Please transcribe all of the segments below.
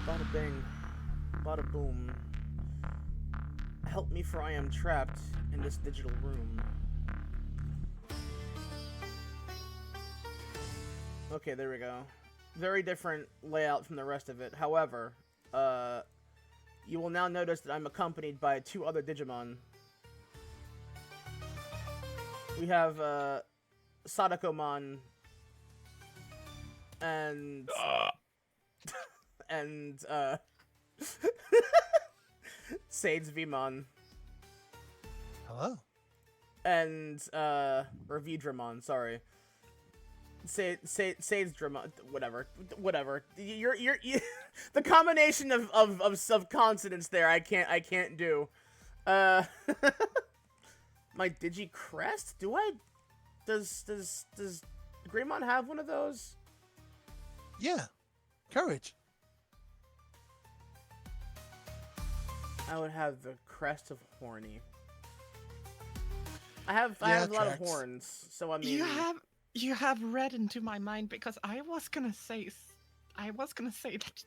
Bada bing, bada boom. Help me, for I am trapped in this digital room. Okay, there we go. Very different layout from the rest of it. However, You will now notice that I'm accompanied by 2 other Digimon. We have, Sadakomon and... and, Sades Vmon. Hello. And, or Vidramon, sorry. Sades Dramon, whatever. You're the combination of consonants there, I can't do. My Digi Crest? Does Greymon have one of those? Yeah. Courage. I would have the Crest of Horny. I have a lot of horns, so I mean... You have read into my mind, because I was gonna say that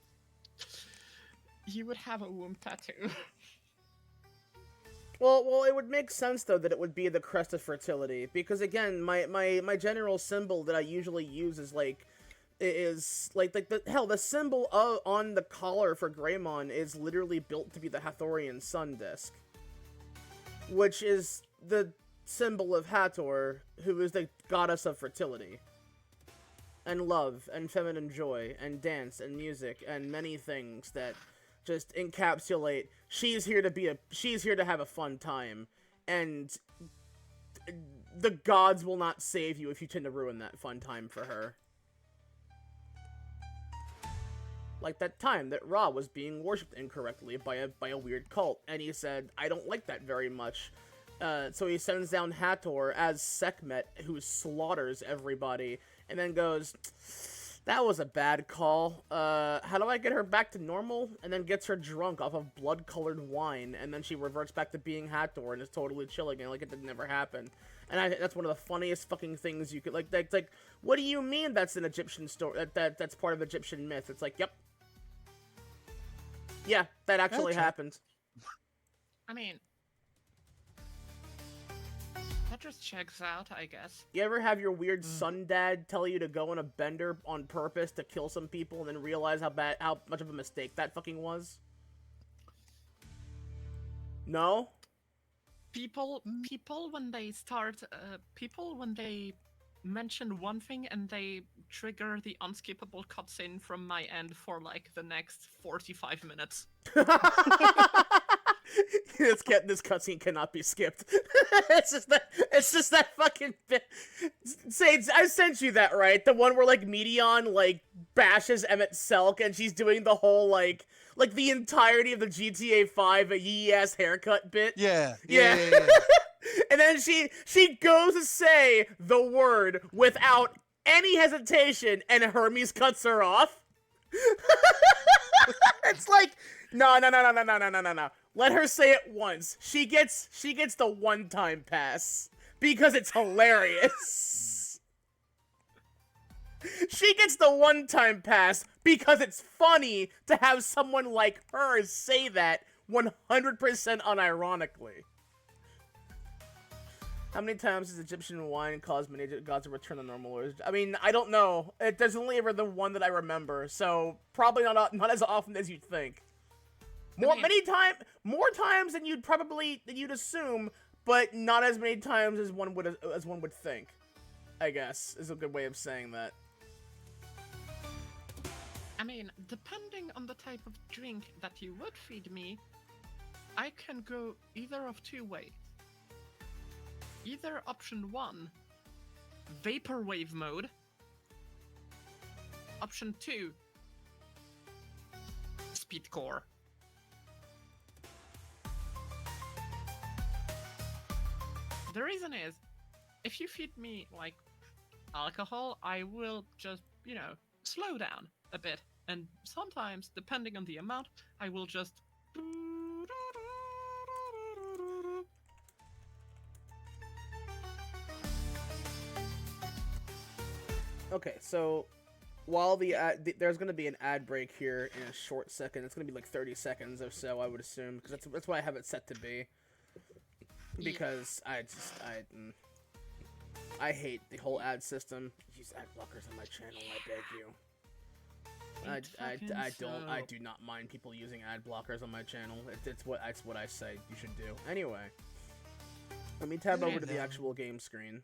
you would have a womb tattoo. Well, it would make sense though that it would be the Crest of Fertility, because again, my general symbol that I usually use is like the symbol on the collar for Greymon is literally built to be the Hathorian sun disk, which is the symbol of Hathor, who is the goddess of fertility and love and feminine joy and dance and music and many things that just encapsulate she's here to have a fun time, and the gods will not save you if you tend to ruin that fun time for her. Like that time that Ra was being worshipped incorrectly by a weird cult, and he said, I don't like that very much. So he sends down Hathor as Sekhmet, who slaughters everybody, and then goes, that was a bad call. How do I get her back to normal? And then gets her drunk off of blood-colored wine, and then she reverts back to being Hathor and is totally chill again, like it never happened. And that's one of the funniest fucking things you could, like, what do you mean that's an Egyptian story? That's part of Egyptian myth? It's like, yep. Yeah, that actually happened. I mean, that just checks out, I guess. You ever have your weird sun dad tell you to go on a bender on purpose to kill some people and then realize how much of a mistake that fucking was? No? People when they mention one thing and they trigger the unskippable cutscene from my end for like the next 45 minutes. This cutscene cannot be skipped. It's just that fucking bit. Sades, I sent you that, right? The one where like Meteon like bashes Emmett Selk and she's doing the whole like the entirety of the GTA 5 a yee ass haircut bit. Yeah. And then she goes to say the word without any hesitation, and Hermes cuts her off. It's like, no. Let her say it once. She gets the one-time pass because it's hilarious. She gets the one-time pass because it's funny to have someone like her say that 100% unironically. How many times has Egyptian wine caused many gods to return to normal orders? I mean, I don't know. There's only ever the one that I remember, so probably not as often as you'd think. More times than you'd assume, but not as many times as one would think. I guess is a good way of saying that. I mean, depending on the type of drink that you would feed me, I can go either of two ways. Either option 1, vaporwave mode. Option 2, speedcore. The reason is, if you feed me, like, alcohol, I will just, slow down a bit. And sometimes, depending on the amount, I will just... Okay, so while there's going to be an ad break here in a short second. It's going to be like 30 seconds or so, I would assume, because that's why I have it set to be. Because I hate the whole ad system. Use ad blockers on my channel, I beg you. Eat fucking I soup. do not mind people using ad blockers on my channel. It's what I say you should do. Anyway, let me tab over to the actual game screen,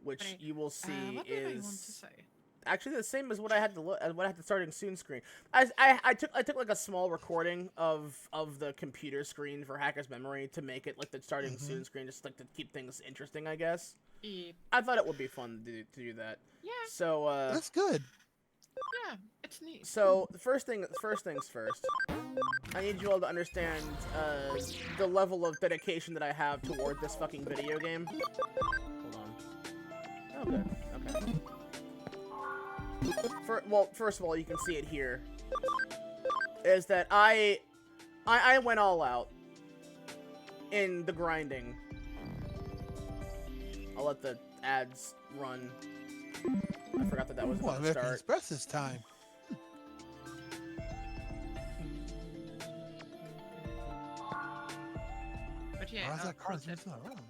which Okay, you will see what did I want to is say? actually the same as what I had to look, what I had to starting soon screen. I took like a small recording of the computer screen for Hacker's Memory to make it like the starting soon screen, just like to keep things interesting, I guess. Eat. I thought it would be fun to do that. Yeah, So That's good. yeah, it's neat. so the first things first. I need you all to understand the level of dedication that I have toward this fucking video game. Hold on. Oh, good. Okay. Well, first of all, you can see it here. Is that I went all out in the grinding. I'll let the ads run. I forgot that was Well, about to American start. Express this time. But yeah, Why is that pro card tip. not around?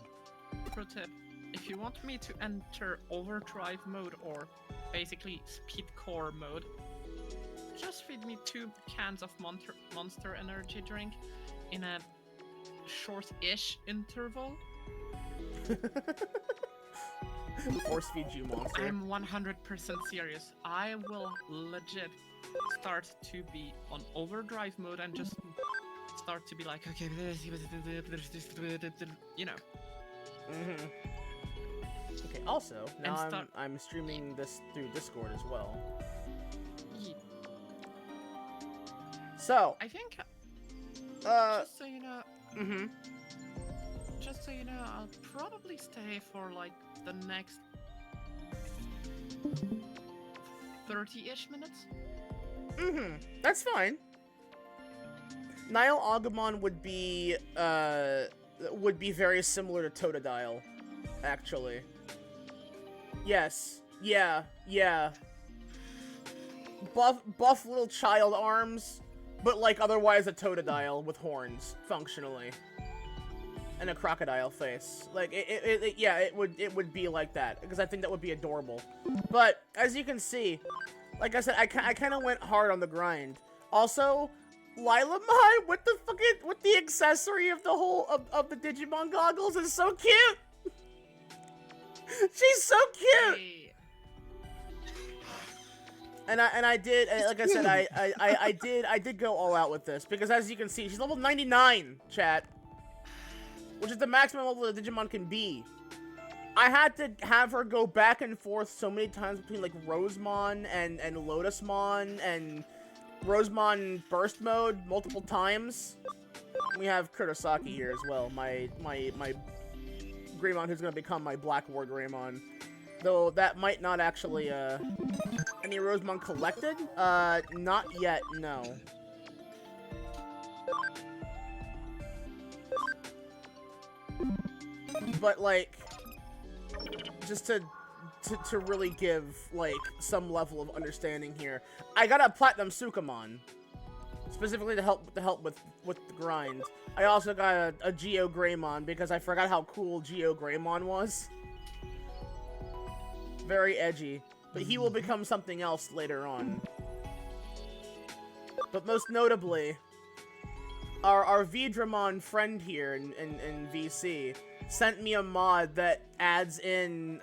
Pro tip. If you want me to enter overdrive mode or basically speed core mode, just feed me 2 cans of monster energy drink in a short-ish interval. Force feed you, monster. I'm 100% serious. I will legit start to be on overdrive mode and just start to be like, okay, you know. Okay. Also, now And start- I'm streaming this through Discord as well. So, I think, just just so you know, I'll probably stay for like the next 30-ish minutes. That's fine. Nile Agumon would be very similar to Totodile, actually. Yes. Yeah. Buff little child arms, but like otherwise a Totodile with horns, functionally. And a crocodile face. Like, it would be like that, because I think that would be adorable. But, as you can see, like I said, I kind of went hard on the grind. Also, Lilamai with the accessory of the whole, of the Digimon goggles is so cute! She's so cute! Hey. And I did, like I said, I did go all out with this, because as you can see, she's level 99, chat. Which is the maximum level that Digimon can be. I had to have her go back and forth so many times between, like, Rosemon and Lotusmon and Rosemon Burst Mode multiple times. We have Kurosaki here as well, my Greymon who's gonna become my Black War Greymon. Though that might not actually, any Rosemon collected? Not yet, no. But, like, just to really give, like, some level of understanding here, I got a Platinum Sukamon, specifically to help with the grind. I also got a Geo Greymon, because I forgot how cool Geo Greymon was. Very edgy. But he will become something else later on. But most notably, our Vidramon friend here in VC sent me a mod that adds in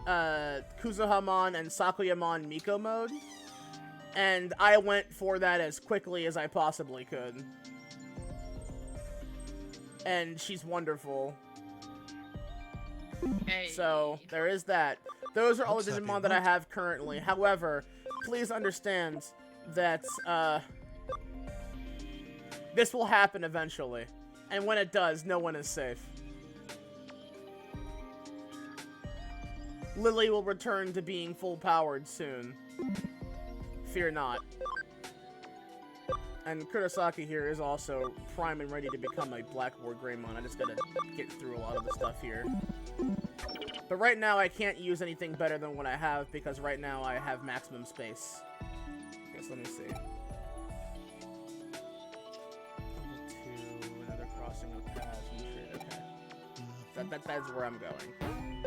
Kuzuhamon and Sakuyamon Miko mode, and I went for that as quickly as I possibly could. And she's wonderful. Hey. So, there is that. Those are all the Digimon that I have currently. However, please understand that, this will happen eventually. And when it does, no one is safe. Lily will return to being full-powered soon. Fear not. And Kurosaki here is also prime and ready to become a Black War Greymon. I just gotta get through a lot of the stuff here. But right now, I can't use anything better than what I have, because right now I have maximum space. I guess, let me see. Level 2, another crossing of paths and shit, okay. That's where I'm going.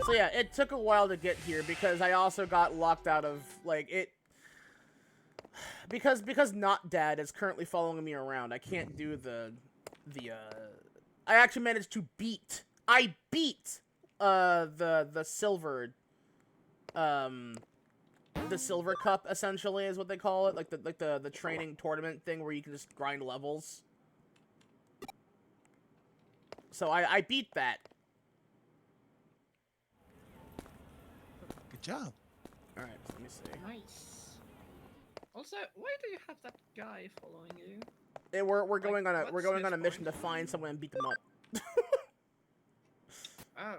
So yeah, it took a while to get here because I also got locked out of, like, it... Because Not Dad is currently following me around, I can't do the I actually managed to beat... I beat, the silver, the silver cup, essentially, is what they call it. Like the training tournament thing where you can just grind levels. So I beat that. Good job. Alright, so let me see. Nice. Also, why do you have that guy following you? And we're going on a what's his mission point? to find someone and beat them up. Oh.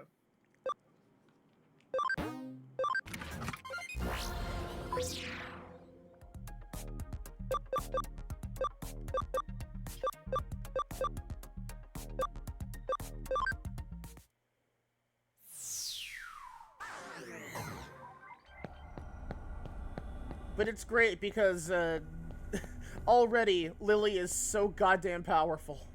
But it's great because already Lily is so goddamn powerful.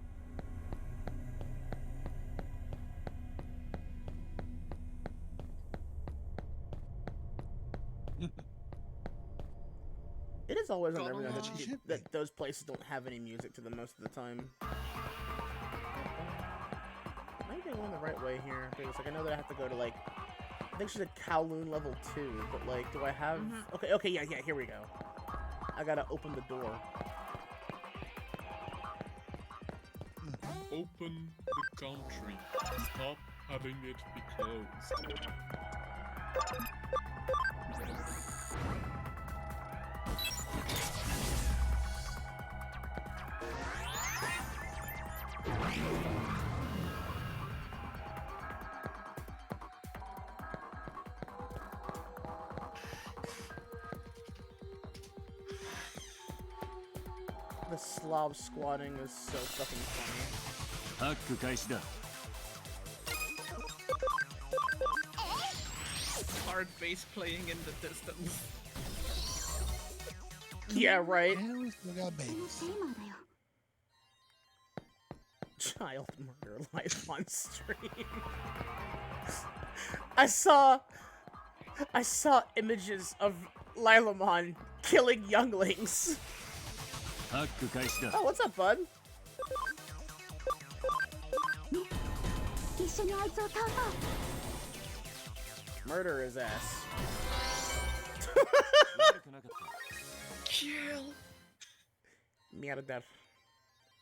It is always God unnerving alone. She that, should be. that those places don't have any music to them most of the time. Am I going the right way here? Because like I know that I have to go to like I think she's at Kowloon level 2, but like do I have Okay, yeah, here we go. I gotta open the door. Open the country. Stop having it be closed. The Slav squatting is so fucking funny. ハック開始だ。 Hard bass playing in the distance. Yeah, right. And we still got babies. Child murder live on stream. I saw images of Lilamon killing younglings. ハック開始だ。 Oh, what's up, bud? 一緒にあいつを倒そう Murder his ass. 悪くなかった。 Kill. Mierda.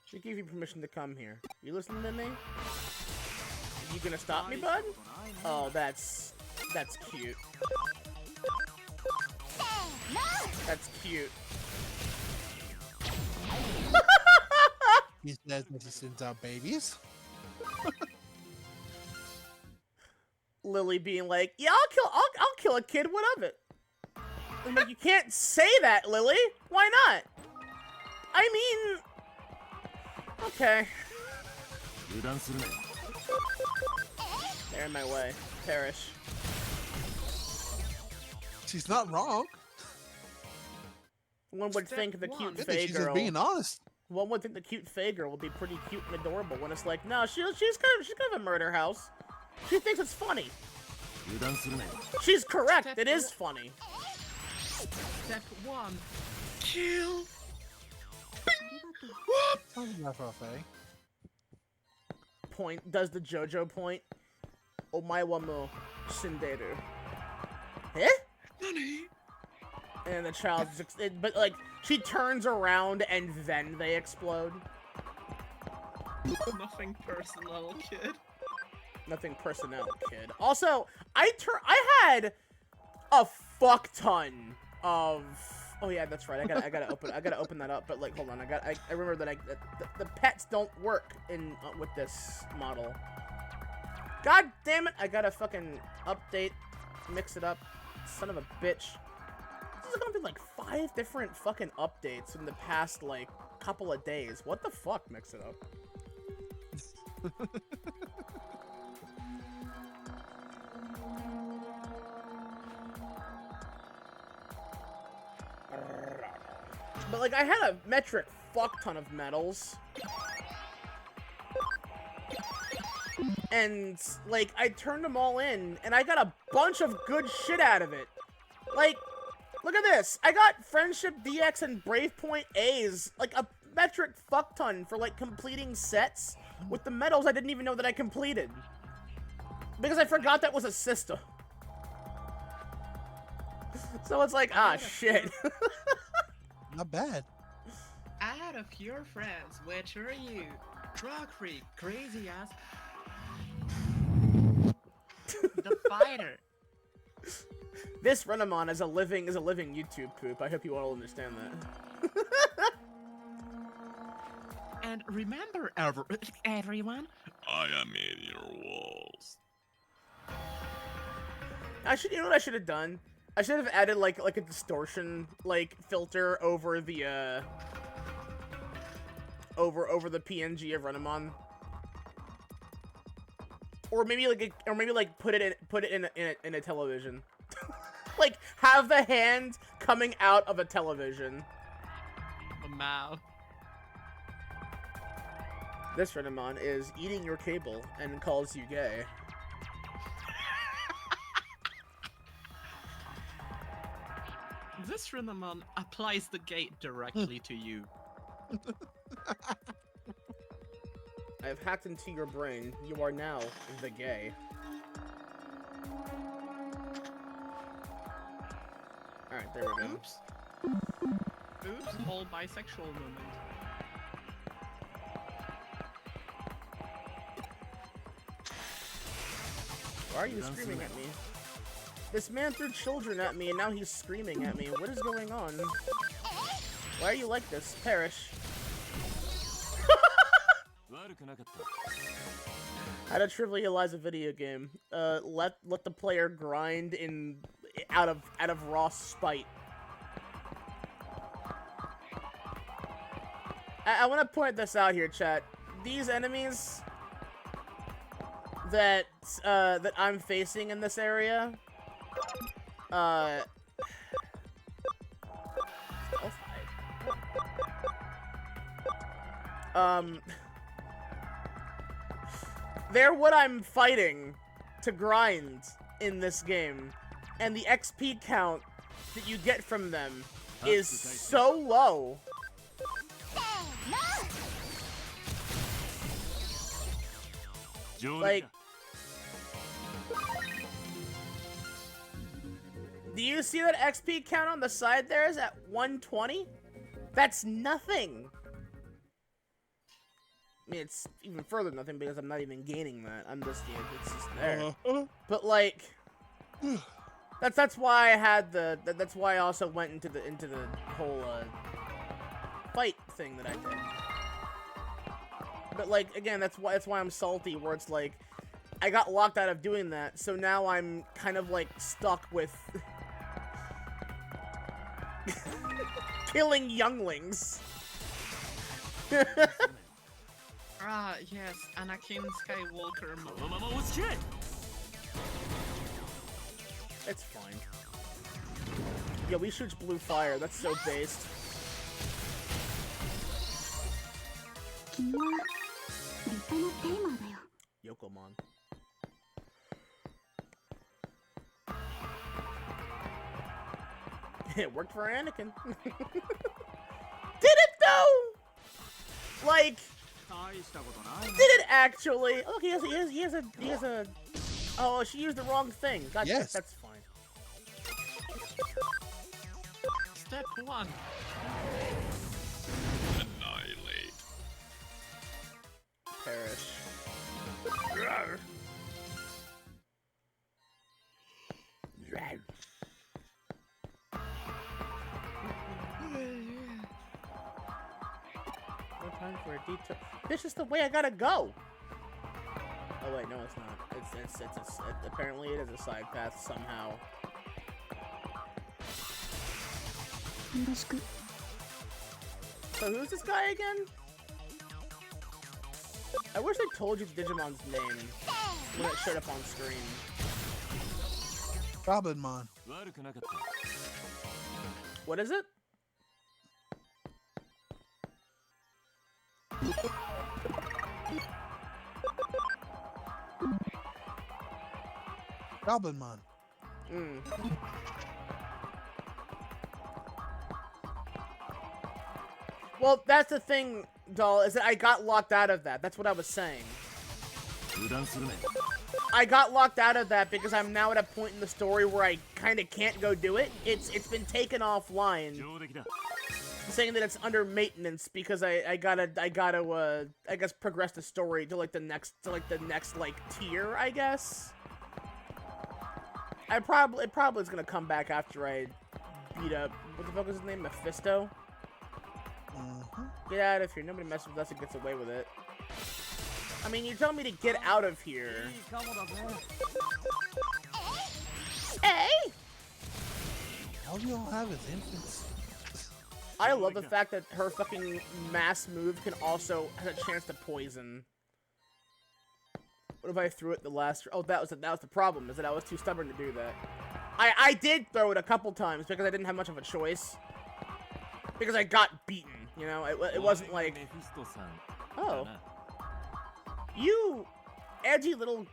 She gave you permission to come here. You listening to me? You gonna stop me, bud? Oh, that's cute. That's cute. He says that he sends out babies. Lily being like, "Yeah, I'll kill a kid. What of it?" I'm like, you can't say that, Lily. Why not? I mean, okay. 油断するなよ。 They're in my way. Perish. She's not wrong. One would Step think the one. cute Good that Fae she's just girl. being honest. One would think the cute Fae girl would be pretty cute and adorable. When it's like, no, she's kind of a murder house. She thinks it's funny. 油断するなよ。 She's correct. Step It is one. funny. Step 1. Kill. Sounds enough for a Faye. Point does the JoJo point. Omae wa mo shinderu. Eh? Nani? And the child, but like she turns around and then they explode. Nothing personal, kid. Nothing personnel, kid. Also, I had a fuck ton of. Oh yeah, that's right. I gotta open that up. But like, hold on. I remember that the pets don't work in with this model. God damn it! I gotta fucking update, mix it up. Son of a bitch. This is gonna be like 5 different fucking updates in the past like couple of days. What the fuck? Mix it up. But like I had a metric fuck ton of medals. And, like, I turned them all in, and I got a bunch of good shit out of it. Like, look at this. I got Friendship DX and Brave Point A's, like, a metric fuck ton for, like, completing sets with the medals I didn't even know that I completed. Because I forgot that was a system. So it's like, ah, shit. Not bad. Out of your friends, which are you? Drug freak, crazy ass. The fighter. This Renamon is a living YouTube poop. I hope you all understand that. And remember, everyone, I am in your walls. You know what I should have done? I should have added like a distortion filter over the over the PNG of Renamon. Or maybe put it in a television. Like have the hand coming out of a television. the mouth. This Renamon is eating your cable and calls you gay. This Renamon applies the gate directly to you. I've hacked into your brain. You are now the gay. Alright, there we go. Oops. Oops, whole bisexual moment. Why are you screaming at me? This man threw children at me and now he's screaming at me. What is going on? Why are you like this? Perish. How to trivialize a video game. Let the player grind out of raw spite. I want to point this out here, chat. These enemies that I'm facing in this area, they're what I'm fighting to grind in this game, and the XP count that you get from them is so low. Like, do you see that XP count on the side there is at 120? That's nothing. I mean, it's even further nothing because I'm not even gaining that. I'm just, it's just there. But like, that's why I had that's why I also went into the whole fight thing that I did. But like, again, that's why I'm salty. Where it's like, I got locked out of doing that, so now I'm kind of like stuck with killing younglings. Ah, yes, Anakin Skywalker mode. It's fine. Yo, we shoots blue fire. That's so based. Yokomon. It worked for Anakin. Did it though? Like, did it actually? Oh, he has a. Oh, she used the wrong thing. God, yes. That's fine. Step 1. Annihilate. Perish. No time for a detour. This is the way I gotta go. Oh wait, no, it's not. It's apparently it is a side path somehow. So who's this guy again? I wish I told you Digimon's name when it showed up on screen. Robinmon. What is it? Goblinmon. Mm. Well, that's the thing, doll, is that I got locked out of that. That's what I was saying. 油断するなよ I got locked out of that because I'm now at a point in the story where I kind of can't go do it. It's been taken offline, 上出来だ saying that it's under maintenance because I gotta I guess progress the story to like the next like tier, I guess. It probably is gonna come back after I beat up, what the fuck is his name, Mephisto? Get out of here. Nobody messes with us and gets away with it. I mean, you tell me to get out of here. いいかもだぜ Hey! All we all have is infants. I love the fact that her fucking mass move can also have a chance to poison. What if I threw it the last? Oh, that was the problem. Is that I was too stubborn to do that. I did throw it a couple times because I didn't have much of a choice. Because I got beaten. You know, it wasn't like. メフィストさん Oh, だな you edgy little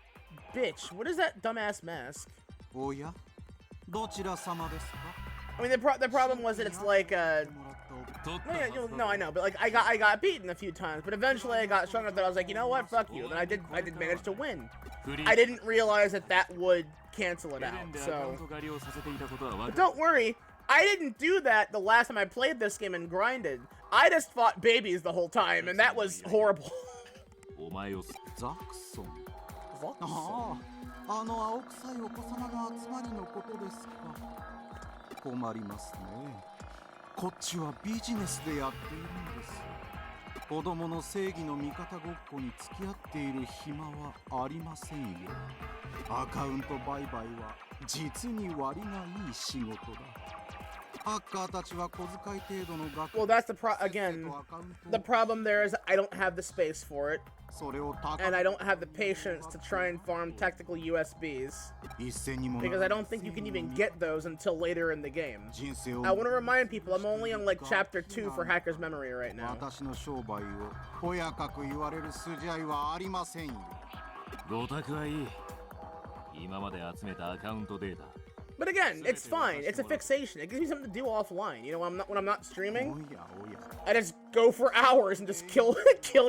bitch. What is that dumbass mask? おやどちら様ですか I mean, the problem was that it's like 取っ No, た yeah, no, I know, but like I got beaten a few times, but eventually I got strong enough that I was like, you know what, fuck you, and I did manage to win. フリー I didn't realize that would cancel it ゲレ out, ンでアカウン so ト狩りをさせていたことは分 but かる don't worry, I didn't do that the last time I played this game and grinded. I just fought babies the whole time, and that was horrible. お前をザクソンあああの青臭いお子様の集まりのことですか困りますねこっちはビジネスでやっているんです子供の正義の味方ごっこに付き合っている暇はありませんよアカウント売買は実に割がいい仕事だハッカーたちは小遣い程度の額 Well, that's again, the problem there is I don't have the space for it, それを高く and I don't have the patience to try and farm tactical USBs, 一斉にも because I don't think you can even get those until later in the game. 人生を I want to remind people I'm only on like chapter 2 for Hacker's Memory right now. 私の商売をとやかく言われる筋合いはありませんよごたくはいい今まで集めたアカウントデータ But again, it's fine. It's a fixation. It gives me something to do offline. You know, when I'm not お streaming, やおや I just go for hours and just kill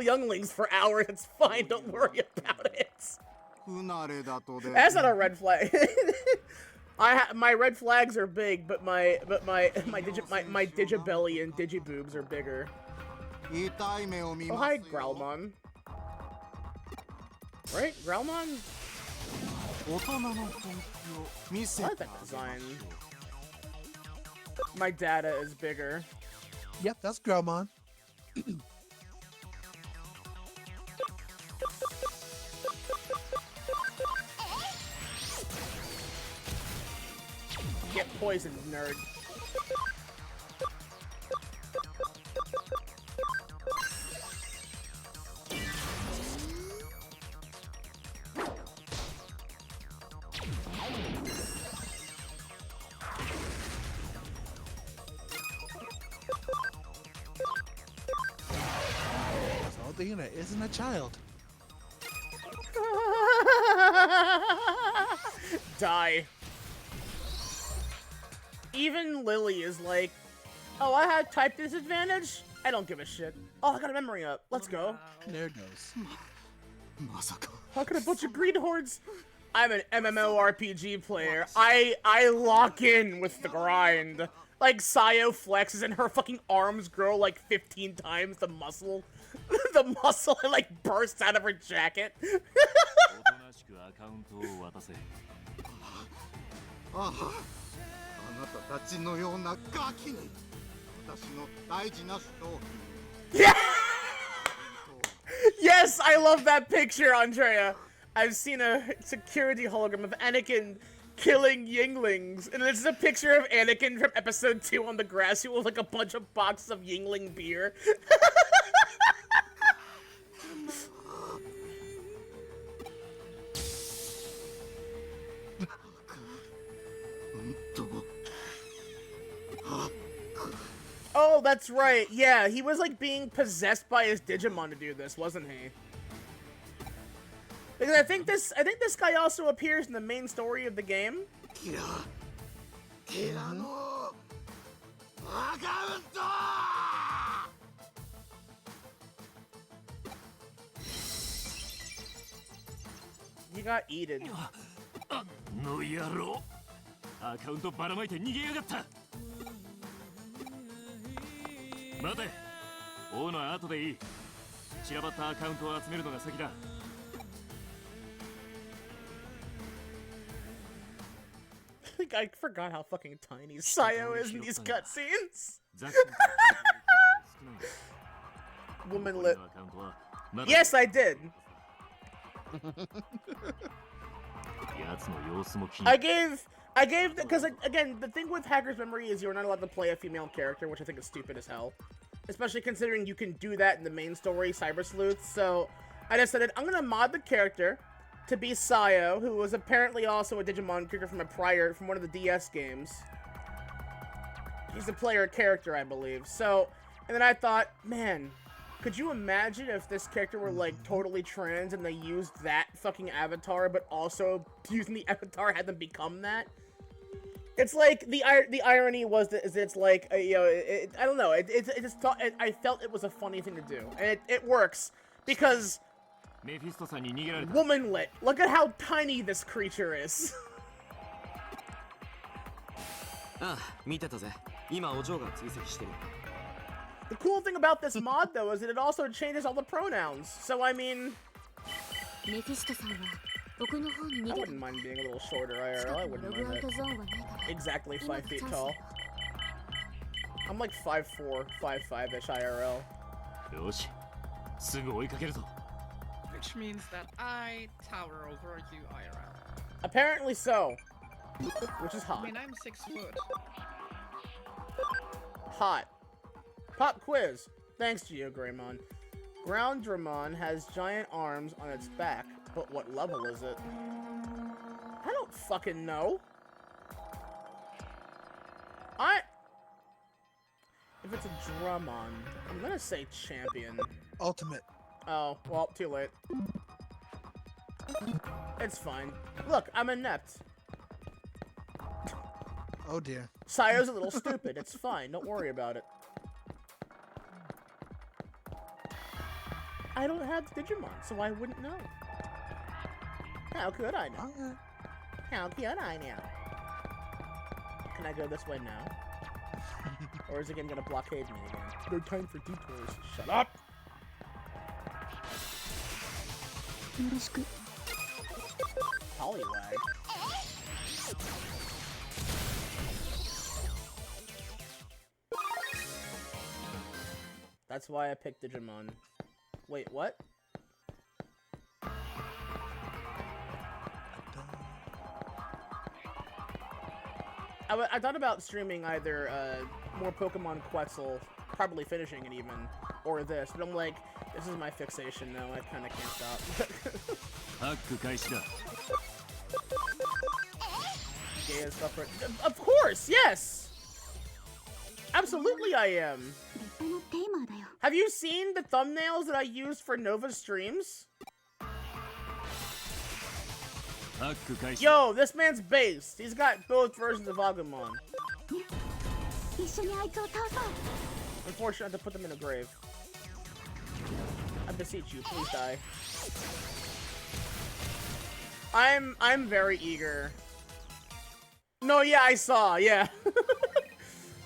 younglings for hours. It's fine. Don't worry about it. 不慣れだとで That's not a red flag. My red flags are big, but my digibelly and digiboobs are bigger. 痛い目を見 Oh ます hi, よ Growlmon. Right, Growlmon. 大人の本気を見 I せ like て that design. My data is bigger. Yep, that's Gromon. Get poisoned, nerd. So Athena isn't a child. Die. Even Lily is like, oh, I had type disadvantage? I don't give a shit. Oh, I got a memory up. Let's go. There it goes. まさか How could a bunch of greenhorns? I'm an MMORPG player. I lock in with the grind. Like, Sayo flexes and her fucking arms grow like 15 times the muscle. The muscle like bursts out of her jacket. おとなしくアカウントを渡せあなたたちのようなガキに私の大事な商品 Yeah! Yes, I love that picture, Andrea. I've seen a security hologram of Anakin killing Yinglings, and this is a picture of Anakin from episode 2 on the grass with like a bunch of boxes of Yingling beer. Oh, that's right. Yeah, he was like being possessed by his Digimon to do this, wasn't he? Because I think this guy also appears in the main story of the game. He got eaten. の野郎アカウントばらまいて逃げやがった待て王の後でいい散らばったアカウントを集めるのが先だ I forgot how fucking tiny Sayo is in these cutscenes. Woman lit. Yes, I did. I gave because again the thing with Hacker's Memory is you're not allowed to play a female character, which I think is stupid as hell, especially considering you can do that in the main story, Cyber Sleuth. So I decided I'm gonna mod the character to be Sayo, who was apparently also a Digimon character from one of the DS games. He's a player character, I believe. So, and then I thought, man, could you imagine if this character were like totally trans and they used that fucking avatar, but also using the avatar had them become that? It's like the irony was that it's like I don't know. I felt it was a funny thing to do, and it works because. Womanlet. Look at how tiny this creature is. The cool thing about this mod, though, is that it also changes all the pronouns. So, I mean... I wouldn't mind being a little shorter IRL. I wouldn't mind that. Exactly 5 feet tall. I'm like 5'4", 5'5"-ish IRL. Which means that I tower over you, IRL. Apparently so. Which is hot. I mean, I'm 6 foot. Hot. Pop quiz. Thanks, GeoGreymon. Groundramon has giant arms on its back, but what level is it? I don't fucking know. If it's a Drummon, I'm gonna say champion. Ultimate. Oh, well, too late. It's fine. Look, I'm inept. Oh dear. Sayo's a little stupid. It's fine. Don't worry about it. I don't have Digimon, so I wouldn't know. How could I know? Okay. How could I know? Can I go this way now? Or is it gonna blockade me again? No time for detours. Shut up! Poliwag. That's why I picked Digimon. Wait, what? I thought about streaming either more Pokemon Quetzal, probably finishing it even, or this, but I'm like, this is my fixation now, I kinda can't stop. Gay as fuck for- Of course, yes! Absolutely I am! Have you seen the thumbnails that I used for Nova's streams? Yo, this man's based. He's got both versions of Agumon. Unfortunately, I have to put them in a grave. I beseech you, please die. I'm very eager. No, yeah, I saw, yeah.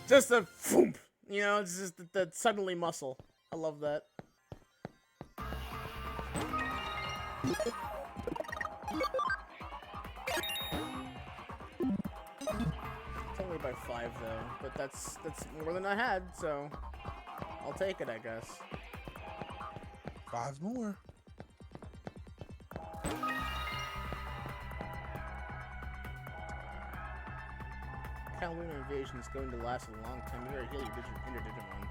Just a foomp. You know, it's just the suddenly muscle. I love that. It's only by 5 though, but that's more than I had, so I'll take it, I guess. 5 more. Halloween invasion is going to last a long time. You gotta heal your inner Digimon.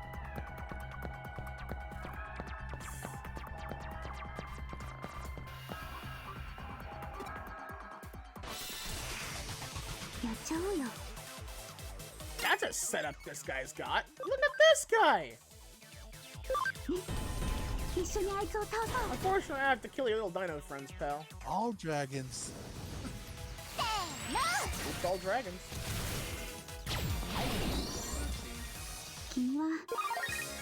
That's a setup this guy's got. Look at this guy. 緒にあいつを倒そう Unfortunately, I have to kill your little dino friends, pal. All dragons. It's all dragons. 君は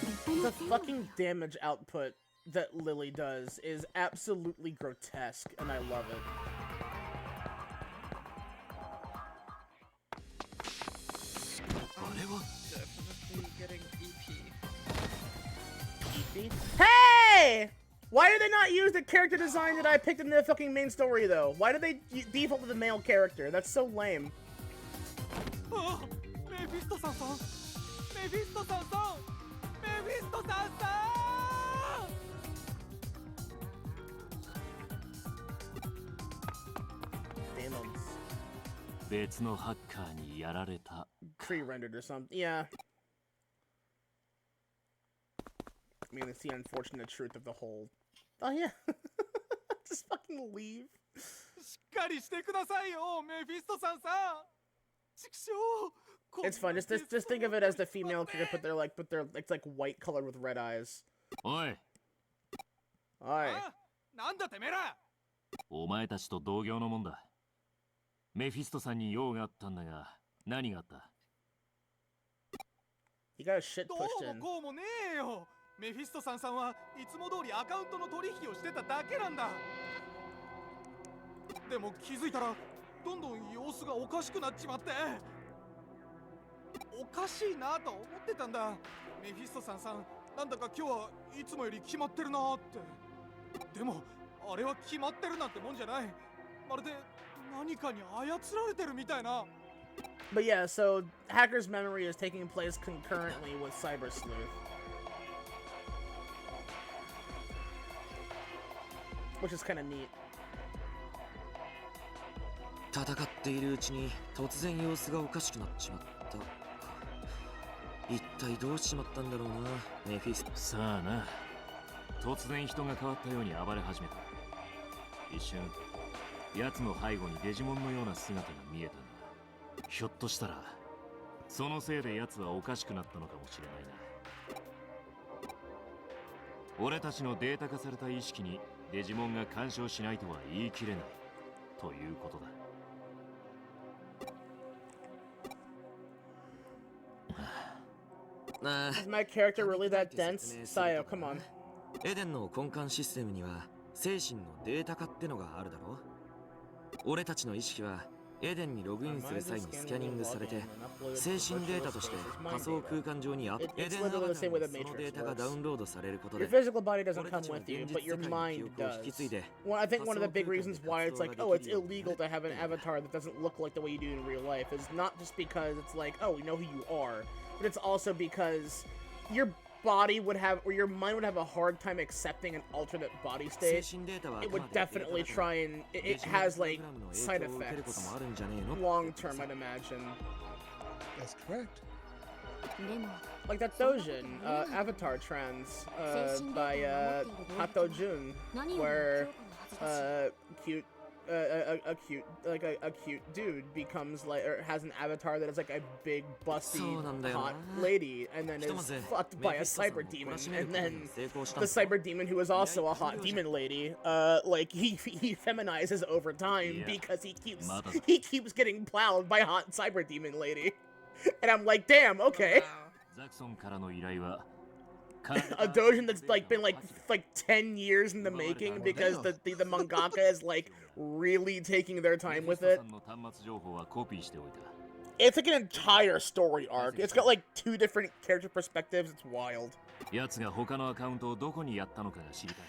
立派 The な fucking damage output that Lily does is absolutely grotesque, and I love it. Definitely getting EP. Hey! Why do they not use the character design that I picked in the fucking main story, though? Why do they default to the male character? That's so lame. あメフィストさんさんメフィストさんさんメフィストさんさん Demons. 別のハッカーにやられた。 Pre-rendered or something. Yeah. I mean, it's the unfortunate truth of the whole... Oh, yeah. Just fucking leave. しっかりしてくださいよメフィストさんさんちくしょう It's fun. Just think of it as the female character, but they're it's like white colored with red eyes. おい、 Alright. あなんだてめえらお前たちと同業のもんだ。メフィストさんに用があったんだが、何があった You got a shit ど pushed う in. もこうもねえよメフィストさんさんはいつも通りアカウントの取引をしてただけなんだでも気づいたらどんどん様子がおかしくなっちまっておかしいなと思ってたんだメフィストさんさんなんだか今日はいつもより決まってるなってでもあれは決まってるなんてもんじゃないまるで何かに操られてるみたいな But yeah, so Hacker's Memory is taking place concurrently with Cyber Sleuth. Which is kind of neat. 戦っているうちに突然様子がおかしくなっちまった一体どうしちまったんだろうなメフィストさあな、突然人が変わったように暴れ始めた。一瞬、奴の背後にデジモンのような姿が見えたんだ。ひょっとしたら、そのせいで奴はおかしくなったのかもしれないな。俺たちのデータ化された意識にデジモンが干渉しないとは言い切れないということだ。Is my character really that dense? Sayo, come on. エデンの根幹システムには精神のデータ化ってのがあるだろ俺たちの意識はエデンにログインする際にスキャニングされて精神データとして仮想空間上にアップエデンアバターにそのデータがダウンロードされることで Your physical body doesn't come with you, but your mind does. Well, I think one of the big reasons why it's like, oh, it's illegal to have an avatar that doesn't look like the way you do in real life is not just because it's like, oh, we know who you are, but it's also because your body would have, or your mind would have a hard time accepting an alternate body state. It would definitely try and, it has like side effects. Long term, I'd imagine. That's correct. でも Like that Dojin, Avatar Trans, by Hato Jun, 何よりも where 強固なはずだし a cute dude becomes like, or has an avatar that is like a big busty そうなんだよな。 hot lady and then ひとま is ず fucked by a メフィストさん cyber を demon 懲らしめる and ことに then 成功した the んだ cyber demon who is also a hot demon lady like he feminizes over time Yeah. because he keeps Mother. he keeps getting plowed by hot cyber demon lady and I'm like, damn, okay. Wow. ザクソンからの依頼は A Dojin that's like been like 10 years in the making because the mangaka is like really taking their time with it. の端末情報はコピーしておいた。 It's like an entire story arc. It's got like 2 different character perspectives. It's wild. 奴が他のアカウントをどこにやったのかが知りたい。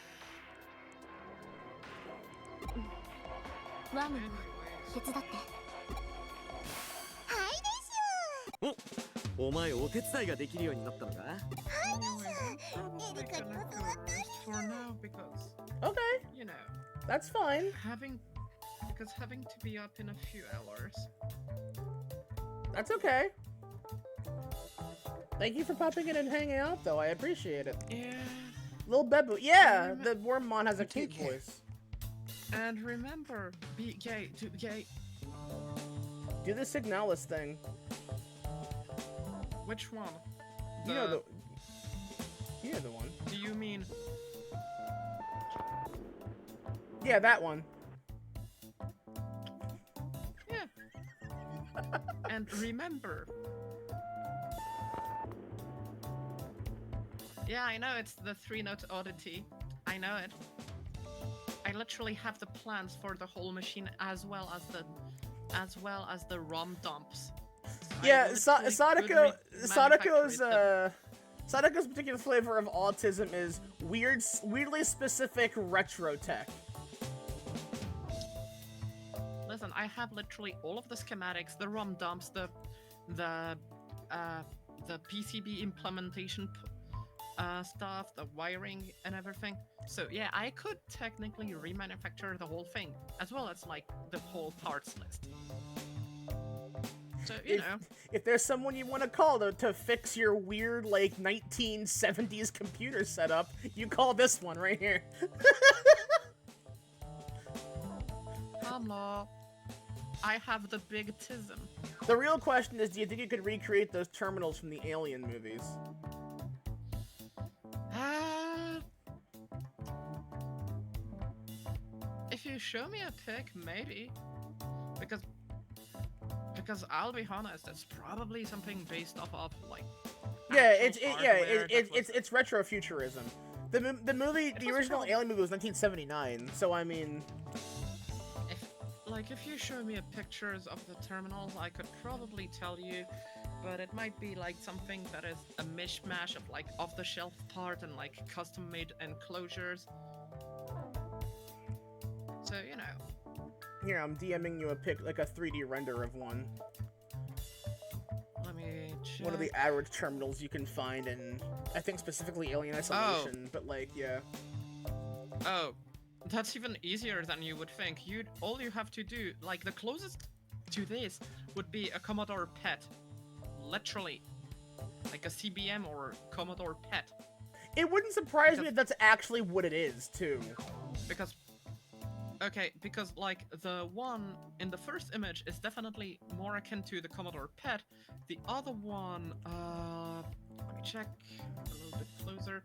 ワム手伝ってお前お手伝いができるようになったのか Probably gonna go at least for now because, Okay, you know, that's fine. having to be up in a few hours. That's okay. Thank you for popping in and hanging out, though. I appreciate it. Yeah. Little Bebu. Yeah, the Wormmon has a cute Take care. voice. And remember, be gay, do gay. Do the Signalis thing. Which one? You know the one. Do you mean Yeah, that one. Yeah. And remember. Yeah, I know it's the 3-note oddity. I know it. I literally have the plans for the whole machine as well as the ROM dumps. So Yeah, Sadako. Sadako's particular flavor of autism is weirdly specific retro tech. Listen, I have literally all of the schematics, the ROM dumps, the PCB implementation stuff, the wiring and everything. So yeah, I could technically remanufacture the whole thing, as well as like the whole parts list. So, you know. If there's someone you want to call to fix your weird, like, 1970s computer setup, you call this one right here. Hello. I have the big tism. The real question is, do you think you could recreate those terminals from the Alien movies? If you show me a pic, maybe. Because I'll be honest, it's probably something based off of like. Yeah, actual it's retrofuturism. The original Alien movie was 1979, so I mean. If you show me pictures of the terminals, I could probably tell you, but it might be like something that is a mishmash of like off-the-shelf part and like custom-made enclosures. So, you know. Here, I'm DMing you a pic, like a 3D render of one. Let me check. One of the average terminals you can find in, I think specifically Alien Isolation, but like, yeah. Oh, that's even easier than you would think. All you have to do, like the closest to this would be a Commodore PET. Literally. Like a CBM or Commodore PET. It wouldn't surprise me if that's actually what it is, too. Because like the one in the first image is definitely more akin to the Commodore PET. The other one, let me check a little bit closer.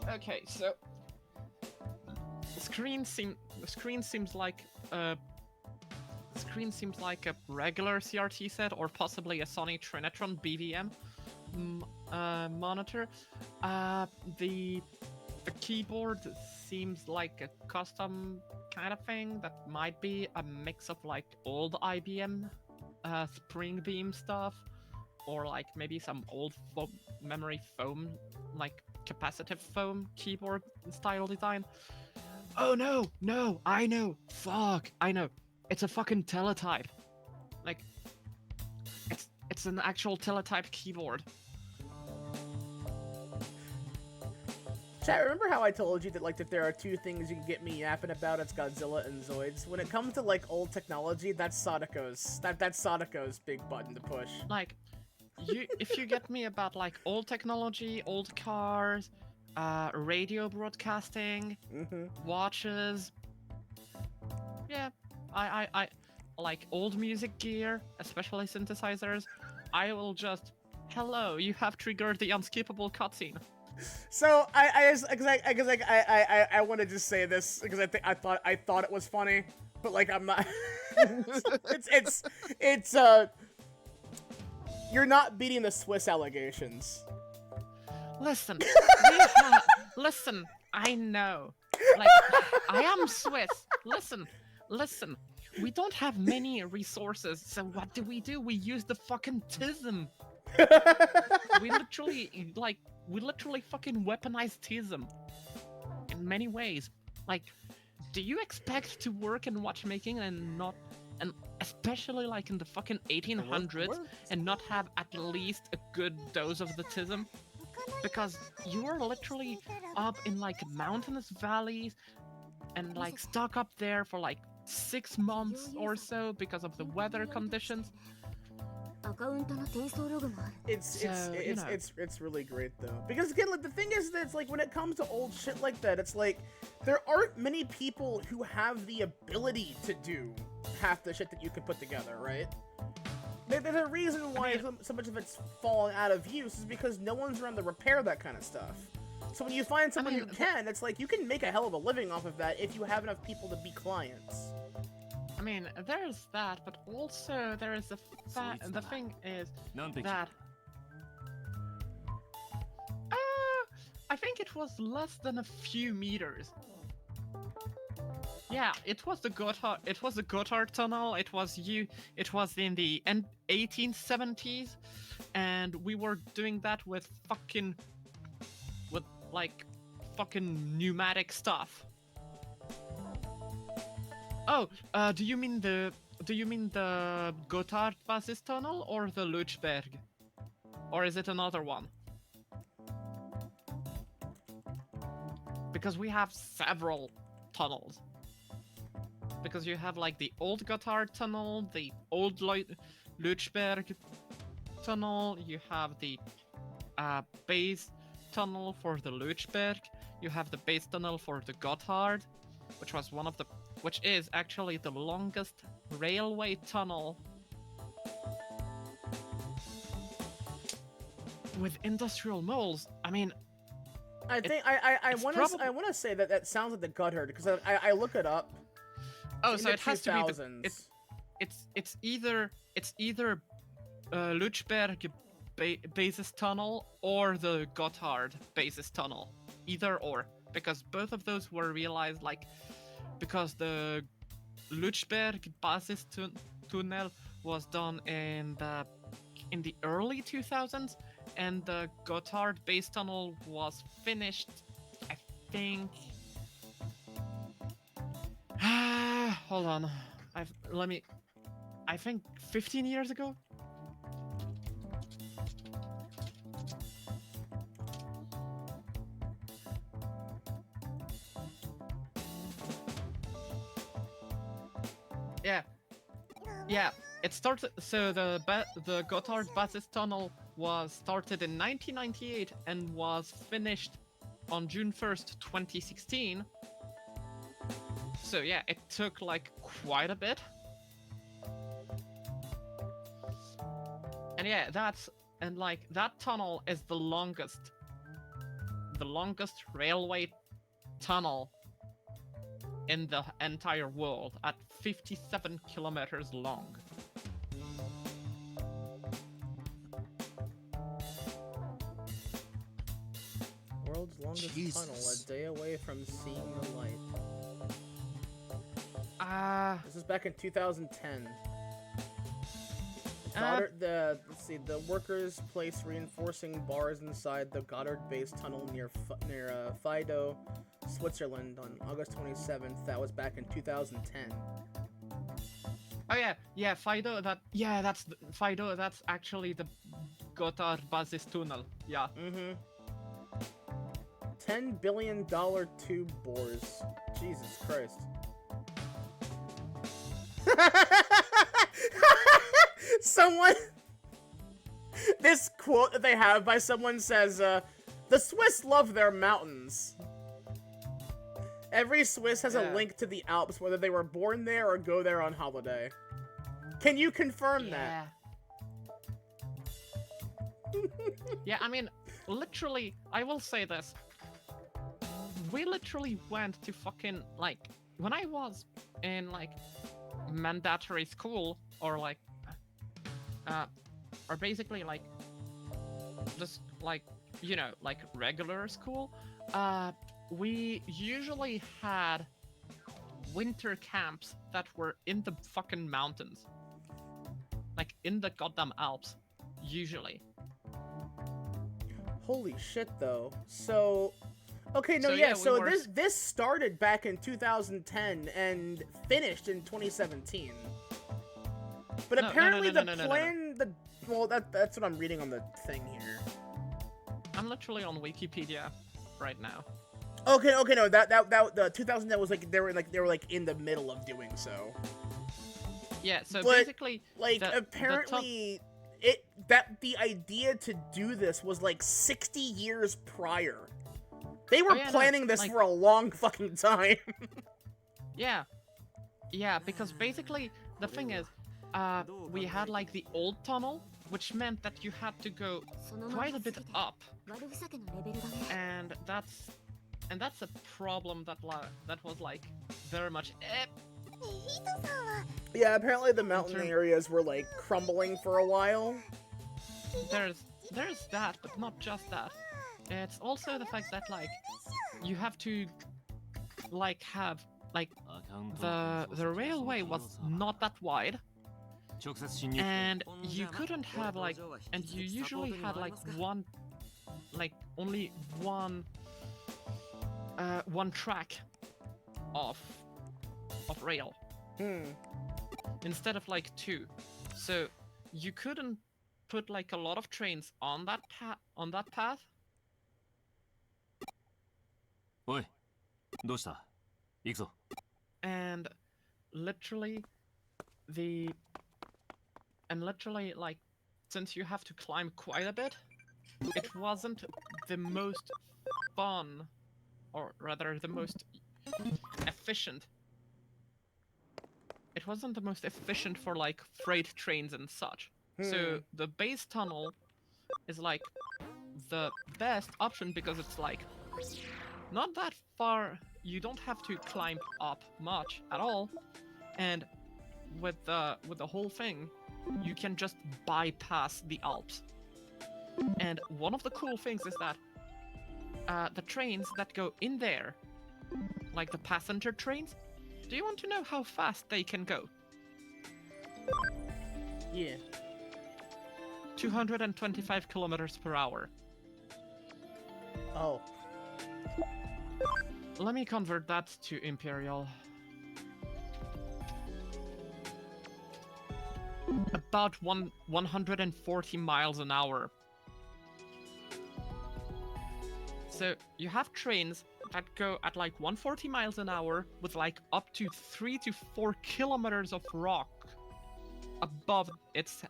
Okay, so the screen seems like a regular CRT set or possibly a Sony Trinitron BVM monitor. The keyboard seems like a custom kind of thing that might be a mix of like old IBM spring beam stuff, or like maybe some old memory foam, like capacitive foam keyboard style design. Oh no, I know. Fuck, I know. It's a fucking teletype. Like, it's an actual teletype keyboard. Chat, remember how I told you that, like, if there are two things you can get me yapping about, it's Godzilla and Zoids? When it comes to, like, old technology, that's Sadako's. That's Sadako's big button to push. Like, if you get me about, like, old technology, old cars, radio broadcasting, watches, yeah, I like old music gear, especially synthesizers, I will just, hello, you have triggered the unskippable cutscene. So I wanted to say this because I thought it was funny, but like I'm not. it's you're not beating the Swiss allegations. Listen, listen, I know. Like, I am Swiss. Listen. We don't have many resources, so what do? We use the fucking TISM. we literally fucking weaponize TISM in many ways. Like, do you expect to work in watchmaking and especially like in the fucking 1800s and not have at least a good dose of the TISM? Because you are literally up in like mountainous valleys and like stuck up there for like 6 months or so because of the weather conditions. It's really great though, because again, like the thing is that it's like when it comes to old shit like that, it's like there aren't many people who have the ability to do half the shit that you could put together, right? There's a reason why so much of it's fallen out of use is because no one's around to repair that kind of stuff. So when you find someone who can, it's like you can make a hell of a living off of that if you have enough people to be clients. I mean, there's that, but also there is the thing is that I think it was less than a few meters. Yeah, it was the Gotthard. It was the Gotthard tunnel. It was in the 1870s, and we were doing that with fucking pneumatic stuff. Oh, do you mean the Gotthard basis tunnel or the Lutschberg, or is it another one? Because we have several tunnels. Because you have like the old Gotthard tunnel, the old Lutschberg tunnel, you have the base tunnel for the Lutschberg, you have the base tunnel for the Gotthard, which is actually the longest railway tunnel with industrial moles. I mean, I want to say that sounds like the Gotthard because I look it up. Oh, so it has to be it's either Lutschberg basis tunnel or the Gotthard basis tunnel, either or, because both of those were realized because the Lutschberg basis tunnel was done in the early 2000s, and the Gotthard base tunnel was finished, I think. Hold on. I think 15 years ago? Yeah, it started, so the Gotthard basis tunnel was started in 1998 and was finished on June 1st, 2016. So yeah, it took quite a bit. And yeah, that tunnel is the longest railway tunnel in the entire world, at 57 kilometers long. World's longest tunnel, a day away from seeing the light. This is back in 2010. The workers placed reinforcing bars inside the Gotthard base tunnel near Fido, Switzerland on August 27th. That was back in 2010. Oh yeah, Fido. That's Fido. That's actually the Gotthard basis tunnel. Yeah. Mm-hmm. $10 billion tube bores. Jesus Christ. This quote that they have by someone says, the Swiss love their mountains. Every Swiss has a link to the Alps, whether they were born there or go there on holiday. Can you confirm that? Yeah, I mean, literally, I will say this. We literally went to fucking, when I was in, mandatory school, or, or basically, just, regular school, we usually had winter camps that were in the fucking mountains. In the goddamn Alps, usually. Holy shit, though. So... Okay, no, this started back in 2010 and finished in 2017. But apparently the plan... Well, that's what I'm reading on the thing here. I'm literally on Wikipedia right now. Okay, no, the 2010 was they were in the middle of doing so. Yeah, so but, basically, apparently, the idea to do this was 60 years prior. They were planning this for a long fucking time. Yeah, because basically the thing is, we had like the old tunnel, which meant that you had to go quite a bit up, and that's a problem that was like very much. Yeah, apparently the mountain areas were like crumbling for a while. There's that, but not just that. It's also the fact that like you have to like have like the railway was not that wide, and you couldn't have like, and you usually had like only one track of rail instead of like two, so you couldn't put like a lot of trains on that path. おい、どうした？行くぞ。And literally like since you have to climb quite a bit, it wasn't the most fun, or rather the most efficient. It wasn't the most efficient for like freight trains and such. So the base tunnel is like the best option because it's like not that far. You don't have to climb up much at all, and with the whole thing, you can just bypass the Alps. And one of the cool things is that the trains that go in there, like the passenger trains, do you want to know how fast they can go? Yeah. 225 kilometers per hour. Oh. Let me convert that to Imperial. About 140 miles an hour. So you have trains that go at like 140 miles an hour with like up to 3 to 4 kilometers of rock above its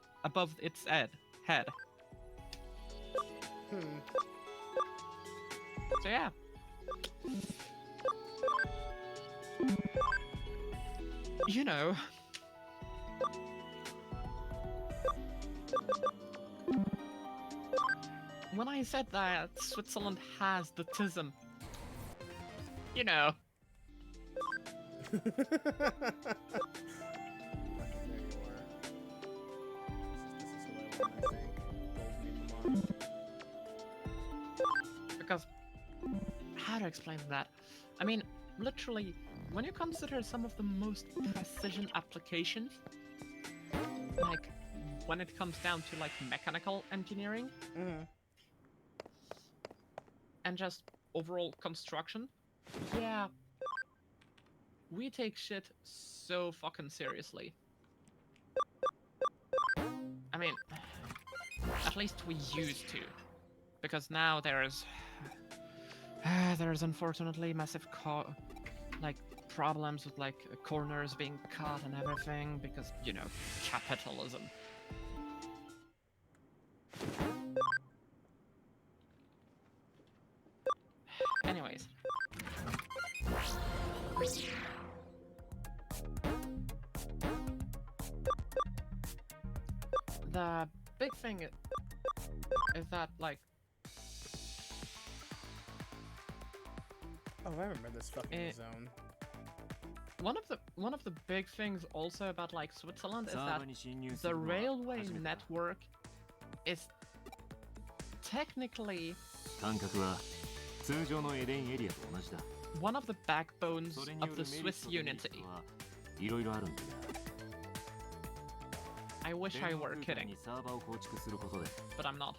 head. So yeah. You know. When I said that Switzerland has the tism, you know. Because, how to explain that? I mean, literally, when you consider some of the most precision applications, like when it comes down to like mechanical engineering, and just overall construction, yeah, we take shit so fucking seriously. I mean, at least we used to, because now there's unfortunately massive problems with like corners being cut and everything because, you know, capitalism. Anyways. The big thing is that, like... Oh, I remember this fucking zone. One of the big things also about like Switzerland is that the railway network is technically one of the backbones of the Swiss unity. I wish I were kidding, but I'm not.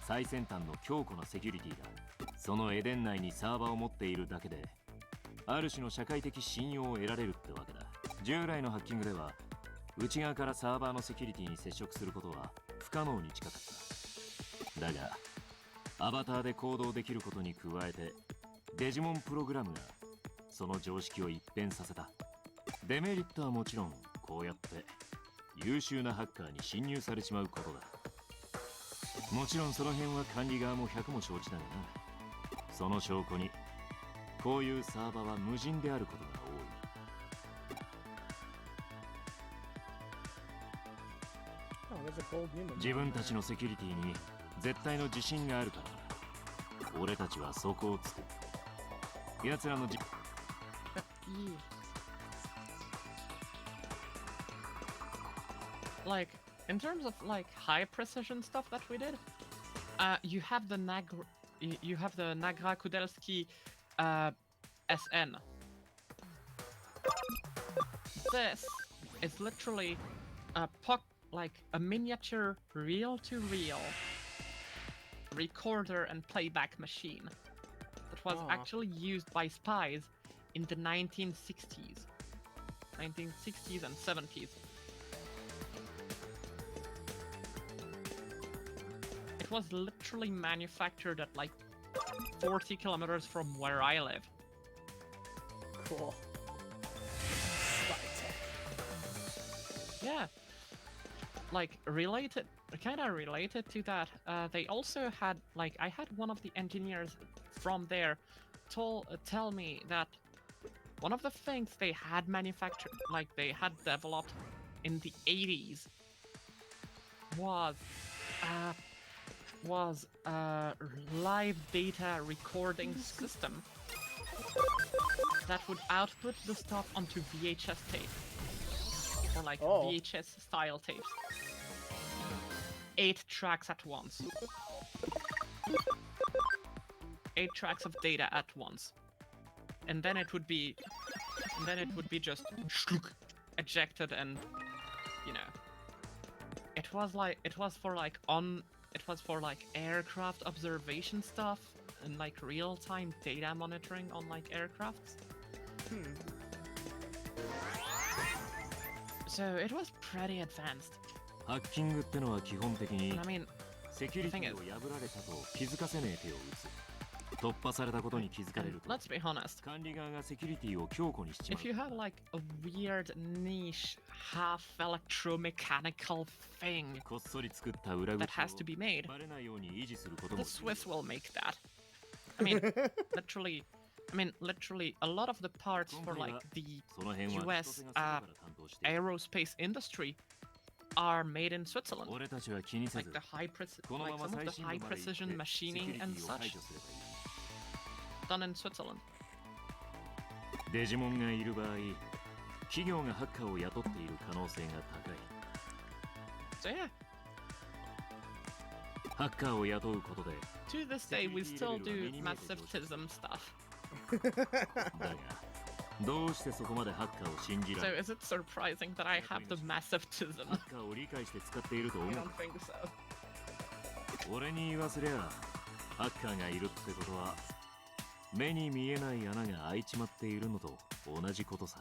最先端の強固なセキュリティだ。そのエデン内にサーバーを持っているだけで、ある種の社会的信用を得られるってわけだ。従来のハッキングでは、内側からサーバーのセキュリティに接触することは不可能に近かった。だが、アバターで行動できることに加えて、デジモンプログラムがその常識を一変させた。デメリットはもちろん、こうやって優秀なハッカーに侵入されちまうことだ。もちろんその辺は管理側も100も承知だがな。その証拠にこういうサーバーは無人であることが was a cold human. 自分たちのセキュリティに絶対の自信があるからな。俺たちはそこをつく。奴らのじ Like, in terms of like high precision stuff that we did, you have the Nagra Kudelski SN. This is literally like a miniature reel-to-reel recorder and playback machine that was actually used by spies in the 1960s and 70s. It was literally manufactured at like 40 kilometers from where I live. Cool. Yeah. Like, kind of related to that, they also had, like, I had one of the engineers from there tell me that one of the things they had manufactured, like, they had developed in the 80s was a live data recording system that would output the stuff onto VHS tape. Or like VHS style tapes. 8 tracks at once. 8 tracks of data at once. And then it would be just ejected, and you know, it was for like aircraft observation stuff and like real-time data monitoring on like aircrafts. So it was pretty advanced. ハッキングってのは基本的に I mean, セキュリティを破られたと気づかせねえ手を打つ。突破されたことに気づかれると let's be honest. 管理側がセキュリティを強固にしちま If you have like a weird niche half electromechanical thing う。こっそり作った裏 that 口 has to を be made, バレないように維持すること the も Swiss will make that. I mean, literally, a lot of the parts for like the その辺は US 千歳が外から担当している aerospace industry are made in Switzerland. 俺たちは気にせ Like ず the high like some of the high precision machining and such 排除すればいい done in Switzerland. デジモンがいる場合企業がハッカーを雇っている可能性が高い So yeah, ハッカーを雇うことで to this day we still do massivism stuff. だがどうしてそこまでハッカーを信じら So れる is it surprising that I have the massivism? ハッカーを理解して使っていると思 I う don't think so. 俺に言わせりゃハッカーがいるってことは目に見えない穴が開いちまっているのと同じことさ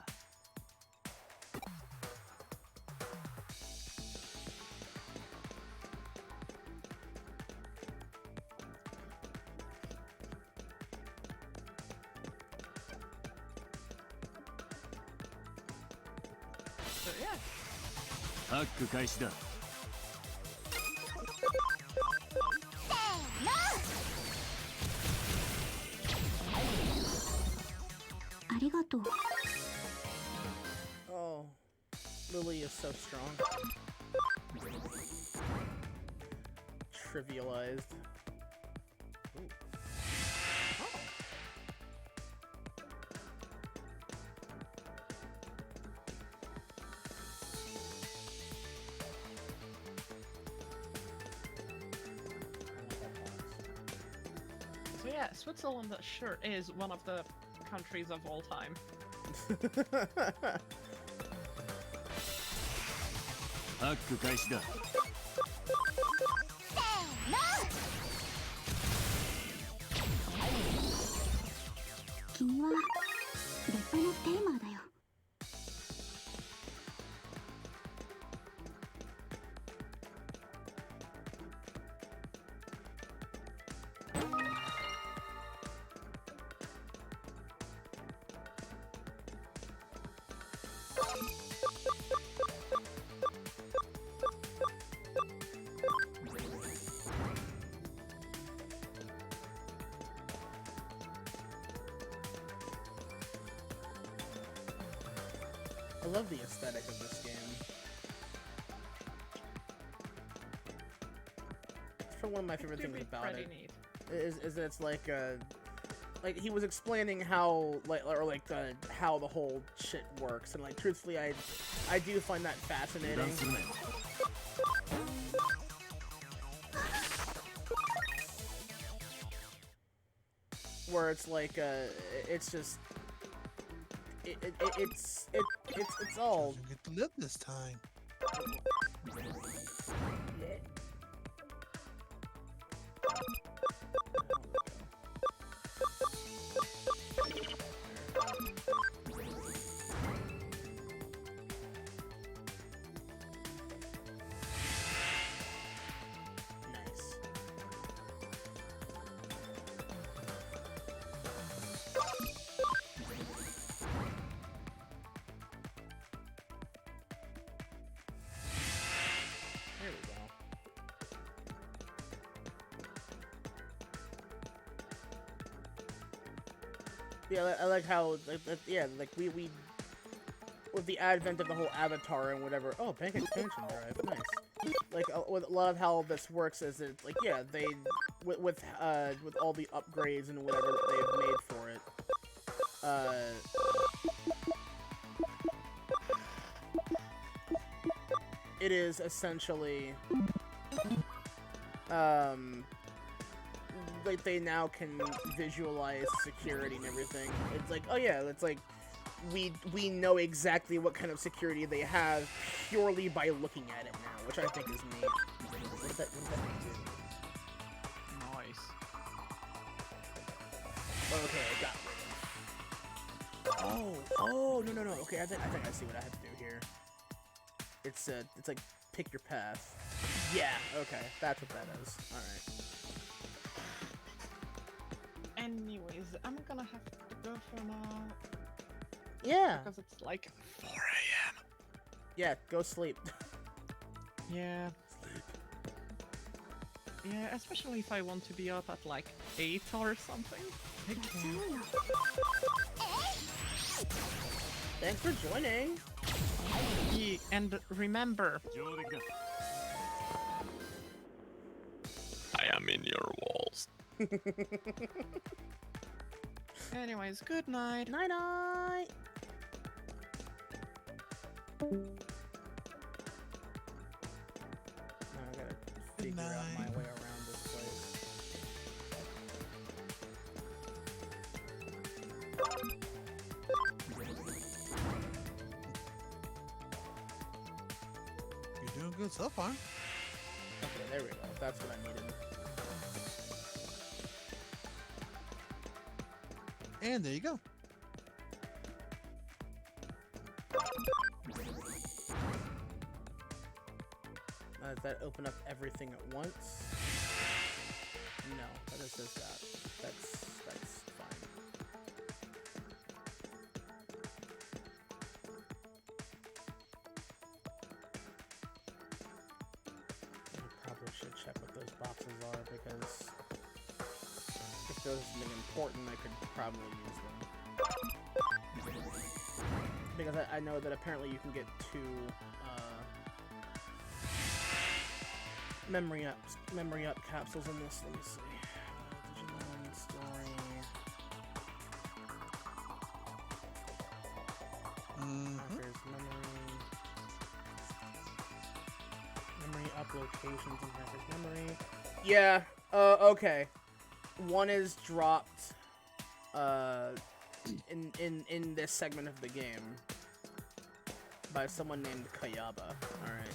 So yeah. ハック開始だ ありがとう。 Oh, Lily is so strong. Trivialized. Ooh. So yeah, Switzerland sure is one of the countries of all time. ハック開始だ 君は立派なテーマーだよ。 I love the aesthetic of this game. definitely one of my favorite It'd things be about pretty it. neat. Is that it's like he was explaining how how the whole shit works, and like truthfully I do find that fascinating. Where it's like it's just it's all You get to live this time. nice. There we go. Yeah, I like how, we with the advent of the whole Avatar and whatever. Oh, bank expansion drive, nice. Like with a lot of how this works is that like they with all the upgrades and whatever that they've made for it. It is essentially like they now can visualize security and everything. It's like, oh yeah, it's like we know exactly what kind of security they have purely by looking at it now, which I think is neat. What does that do? Nice. Okay, I got rid of. Oh, no. Okay, I think I see what I have to do here. It's like pick your path. Yeah, okay, that's what that is. All right. Anyways, I'm gonna have to go for now Yeah. because it's like 4 a.m. Yeah, go sleep. Yeah. Yeah, especially if I want to be up at like 8 or something. I can't. Thanks for joining. Yeah, and remember, I am in your walls. Anyways, good night. Night night. Now I gotta figure out my way around this place. You're doing good so far. Okay, there we go. That's what I needed. And there you go. Does that open up everything at once? No, that just does that. That's fine. I probably should check what those boxes are because if there's something important, I could probably use them. Because I know that apparently you can get 2 memory up capsules in this. Let me see. Digimon story. Markers, memory up locations and markers memory. Yeah. Okay. One is dropped. In this segment of the game by someone named Kayaba. All right.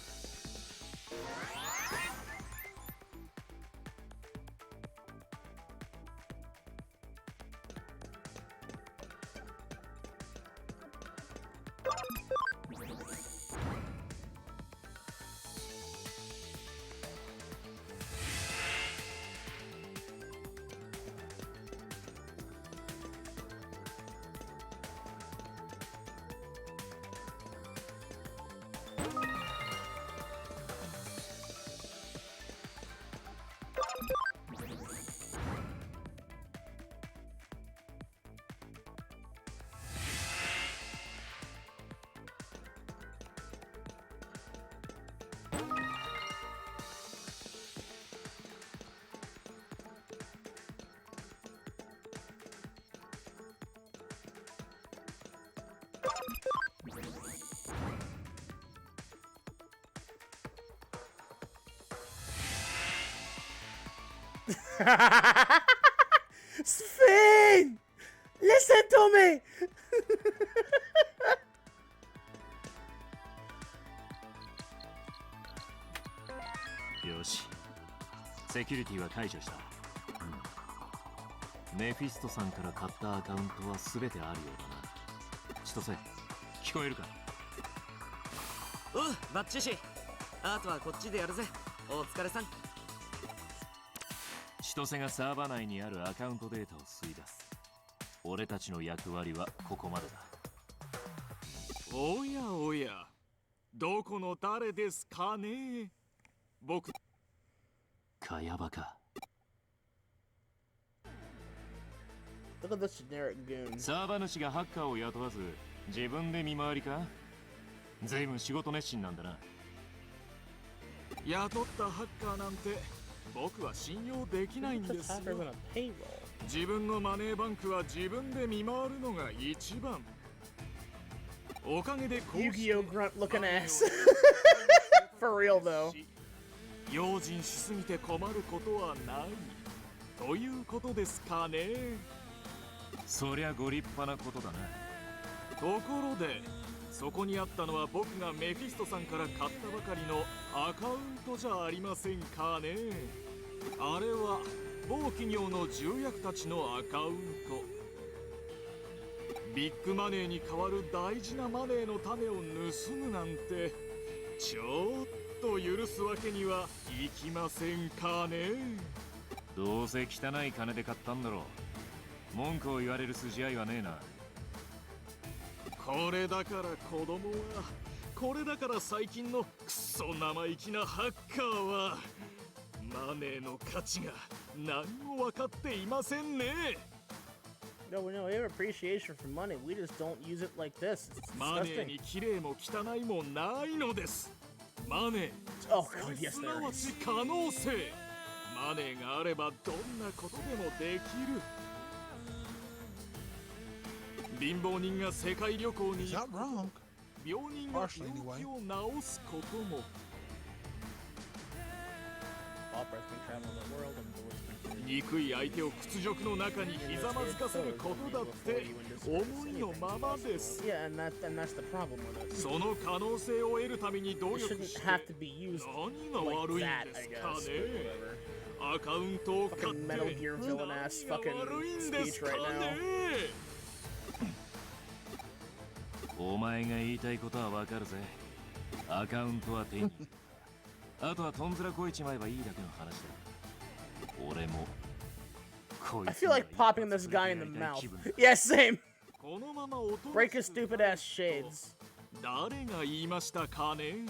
Sven! Listen to me! よし、セキュリティは解除した。メフィストさんから買ったアカウントは全てあるようだな。千歳、聞こえるか？おう、バッチシ。あとはこっちでやるぜ。お疲れさん。千歳がサーバー内にあるアカウントデータを吸い出す。俺たちの役割はここまでだ。おやおや、どこの誰ですかね。僕かやばか。Look at this generic goon. サーバー主がハッカーを雇わず自分で見回りか？随分仕事熱心なんだな。雇ったハッカーなんて僕は信用できないんですよ。 Hackers on a payroll. 自分のマネーバンクは自分で見回るのが一番。おかげでこうして Yu-Gi-Oh grunt looking ass. For real though. 用心しすぎて困ることはないということですかね。そりゃご立派なことだな。ところでそこにあったのは僕がメフィストさんから買ったばかりのアカウントじゃありませんかね。あれは某企業の重役たちのアカウント。ビッグマネーに代わる大事なマネーの種を盗むなんてちょっと許すわけにはいきませんかね。どうせ汚い金で買ったんだろう。文句を言われる筋合いはねえな。これだから子供は、これだから最近のクソ生意気なハッカーはマネーの価値が何も分かっていませんね。No, we have appreciation for money. We just don't use it like this. It's マネー disgusting. に綺麗も汚いもないのです。マネー、 Oh そ god, れ yes すな there わ is. ち可能性。マネーがあればどんなことでもできる。貧乏人が世界旅行に He's not wrong. 病人が Partially 病気 anyway. を治すことも。 Operas can travel the world and the words can 憎い相手を屈辱の中にひざまずかせることだって思いのままです。 Yeah, and that's the problem with it. その可能性を得るために努 It 力 shouldn't して have to be used 何が like 悪いん that, で I す guess. か But ね。 whatever. アカウントを買っ Fucking て Metal Gear villain ass 何 fucking が悪いんです speech か right ね。 now. お前が言いたいことはわかるぜ。アカウントは手に入れた。あとはとんずらこいちまえばいいだけの話だ。俺もこい I つ feel には like 一 popping 発 this で guy in the やりたい mouth. 気分 Yeah, same. このままおとな Break し his く stupid ass shades. 誰が言いましたかね。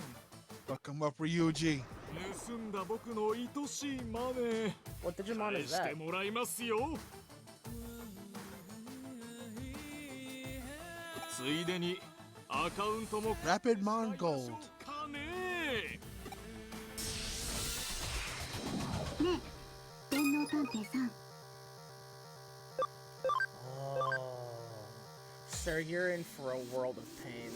Fuck him up, Ryuji. 盗んだ僕の愛しいマネー What Digimon 返 is して that? もらいますよ。ついでにアカウントも Rapid Mon Gold. かね。ねえ電脳探偵さん Oh. Sir, you're in for a world of pain.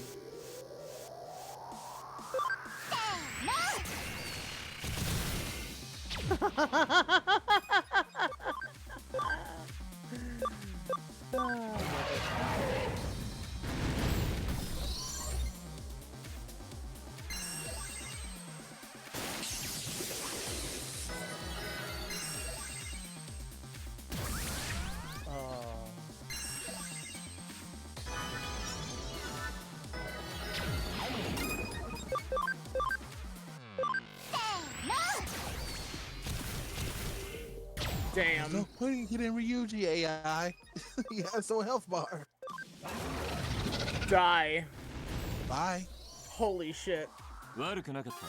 Damn. No point in hitting Ryuji AI. He has no health bar. Die. Bye. Holy shit. 悪くなかった。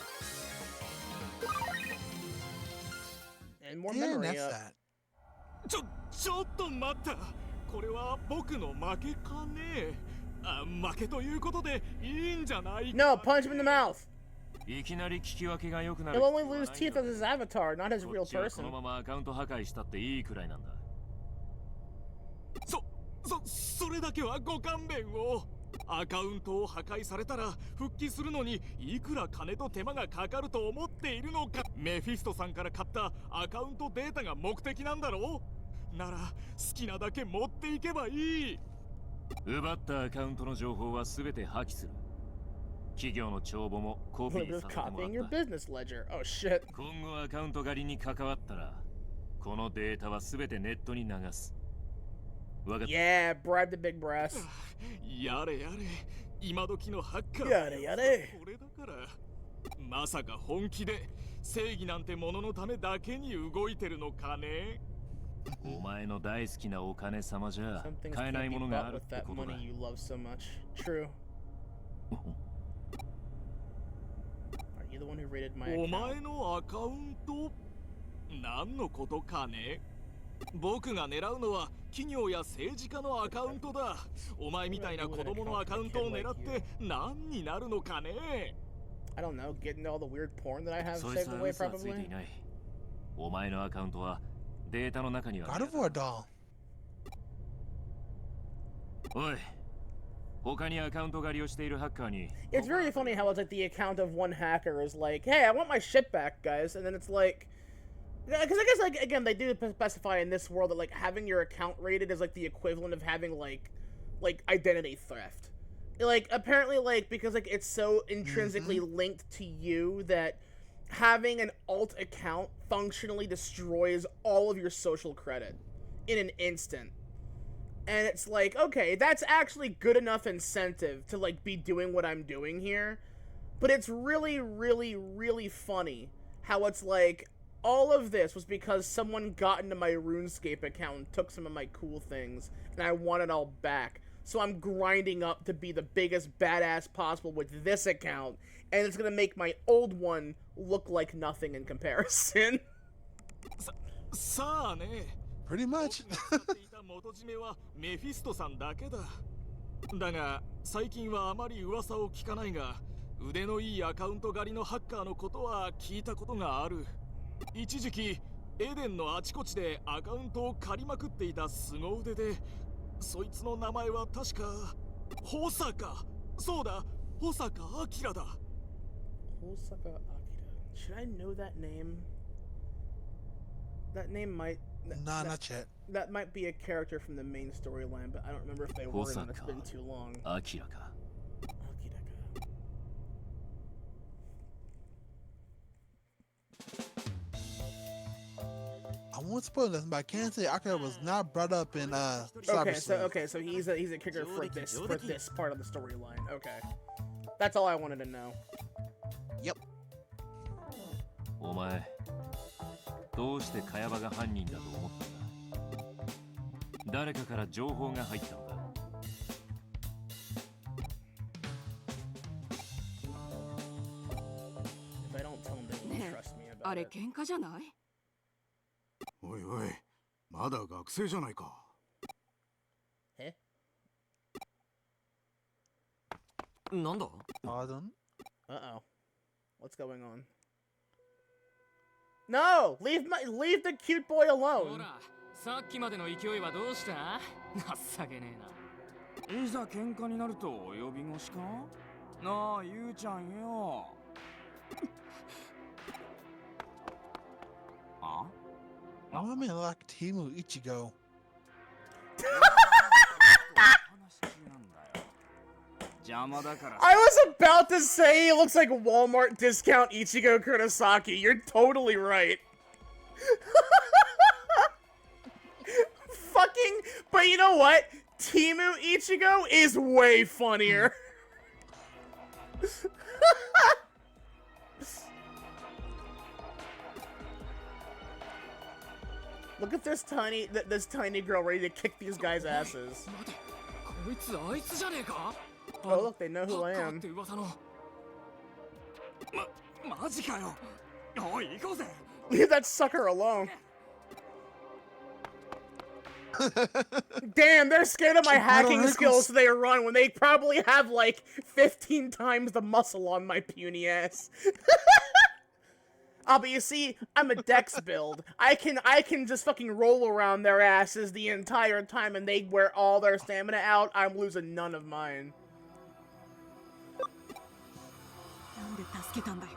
And more Yeah, memory that's up. that. ちょっと待った。これは僕の負けかね。負けということでいいんじゃないか。 No, punch him in the mouth. いきなり聞き分けが良くなる。 He'll only lose teeth as his avatar, not his こ real っちはこ person. のままアカウント破壊したっていいくらいなんだ。それだけはご勘弁を。アカウントを破壊されたら復帰するのにいくら金と手間がかかると思っているのか。メフィストさんから買ったアカウントデータが目的なんだろう。なら好きなだけ持っていけばいい。奪ったアカウントの情報は全て破棄する。企業の帳簿もコピ Look, ー just させてもら copying っ your た。 business ledger. Oh shit. 今後アカウント狩りに関わったらこのデータは全てネットに流す。わかった。 Yeah, bribe the big brass. やれやれ、今時のハッカーやれやれ。これだから。まさか本気で正義なんてもののためだけに動いてるのかね。お前の大好きなお金様じゃ Some things 買えな can't い be ものが bought あるっ with て that ことだ。 money you love so much. True. Are you the one who raided my お account? 前のアカウント何のことかね。僕が狙うのは企業や政治家のアカウントだ。お前みたいな子供のアカウントを狙って何になるのかね。 I don't know, getting all the weird porn that I have そいつ saved は away 嘘はついて probably. いない。お前のアカウントはデータの中には God of War doll. おい、他にアカウント狩りをしているハッカーに It's very funny how it's like the account of one hacker is like, hey, I want my shit back, guys. And then it's like, because I guess, like, again, they do specify in this world that, like, having your account raided is, like, the equivalent of having, like identity theft. Like, apparently, like, because, like, it's so intrinsically linked to you that having an alt account functionally destroys all of your social credit in an instant. And it's like, okay, that's actually good enough incentive to, like, be doing what I'm doing here. But it's really, really, really funny how it's like, all of this was because someone got into my RuneScape account and took some of my cool things, and I want it all back. So I'm grinding up to be the biggest badass possible with this account, and it's gonna make my old one look like nothing in comparison. さあね。 Pretty much. 元締めはメフィストさんだけだ。だが最近はあまり噂を聞かないが、腕のいいアカウント狩りのハッカーのことは聞いたことがある。一時期エデンのあちこちでアカウントを借りまくっていた凄腕で、そいつの名前は確か保坂。そうだ、保坂明だ。 Hosaka Akira. Should I know that name? That name might... Nah, not yet. That might be a character from the main storyline, but I don't remember if they were, and it's been too long. アキラか。 Akira ka. I won't spoil this, but I can say Akira was not brought up in Cyber Sleuth. Okay, so he's a character for this part of the storyline. Okay, that's all I wanted to know. Yep. お前、どうして茅場が犯人だと思ったんだ。誰かから情報が入ったのか。 If I don't tell him, they won't trust me あ about れ it. 喧嘩じゃない？おいおい、まだ学生じゃないか。え？なんだ？ Pardon? Uh-oh. What's going on? No! Leave the cute boy ほ alone! ら、さっきまでの勢いはどうした？情けねえな。いざ喧嘩になるとお呼び越しか？なあ、ゆうちゃんよ。あ？ Why am I like Timu Ichigo? I was about to say he looks like Walmart discount Ichigo Kurosaki. You're totally right. Fucking, but you know what? Timu Ichigo is way funnier. Look at this tiny girl ready to kick these guys' asses. こいつあいつじゃねえか？ Oh, look, they know who I ハッカー am. って噂の。マジかよ。おい、行こうぜ。 Leave that sucker alone. Damn, they're scared of my hacking skills, so they run when they probably have like 15 times the muscle on my puny ass. But you see, I'm a dex build. I can just fucking roll around their asses the entire time and they wear all their stamina out. I'm losing none of mine. 助けたんだよ。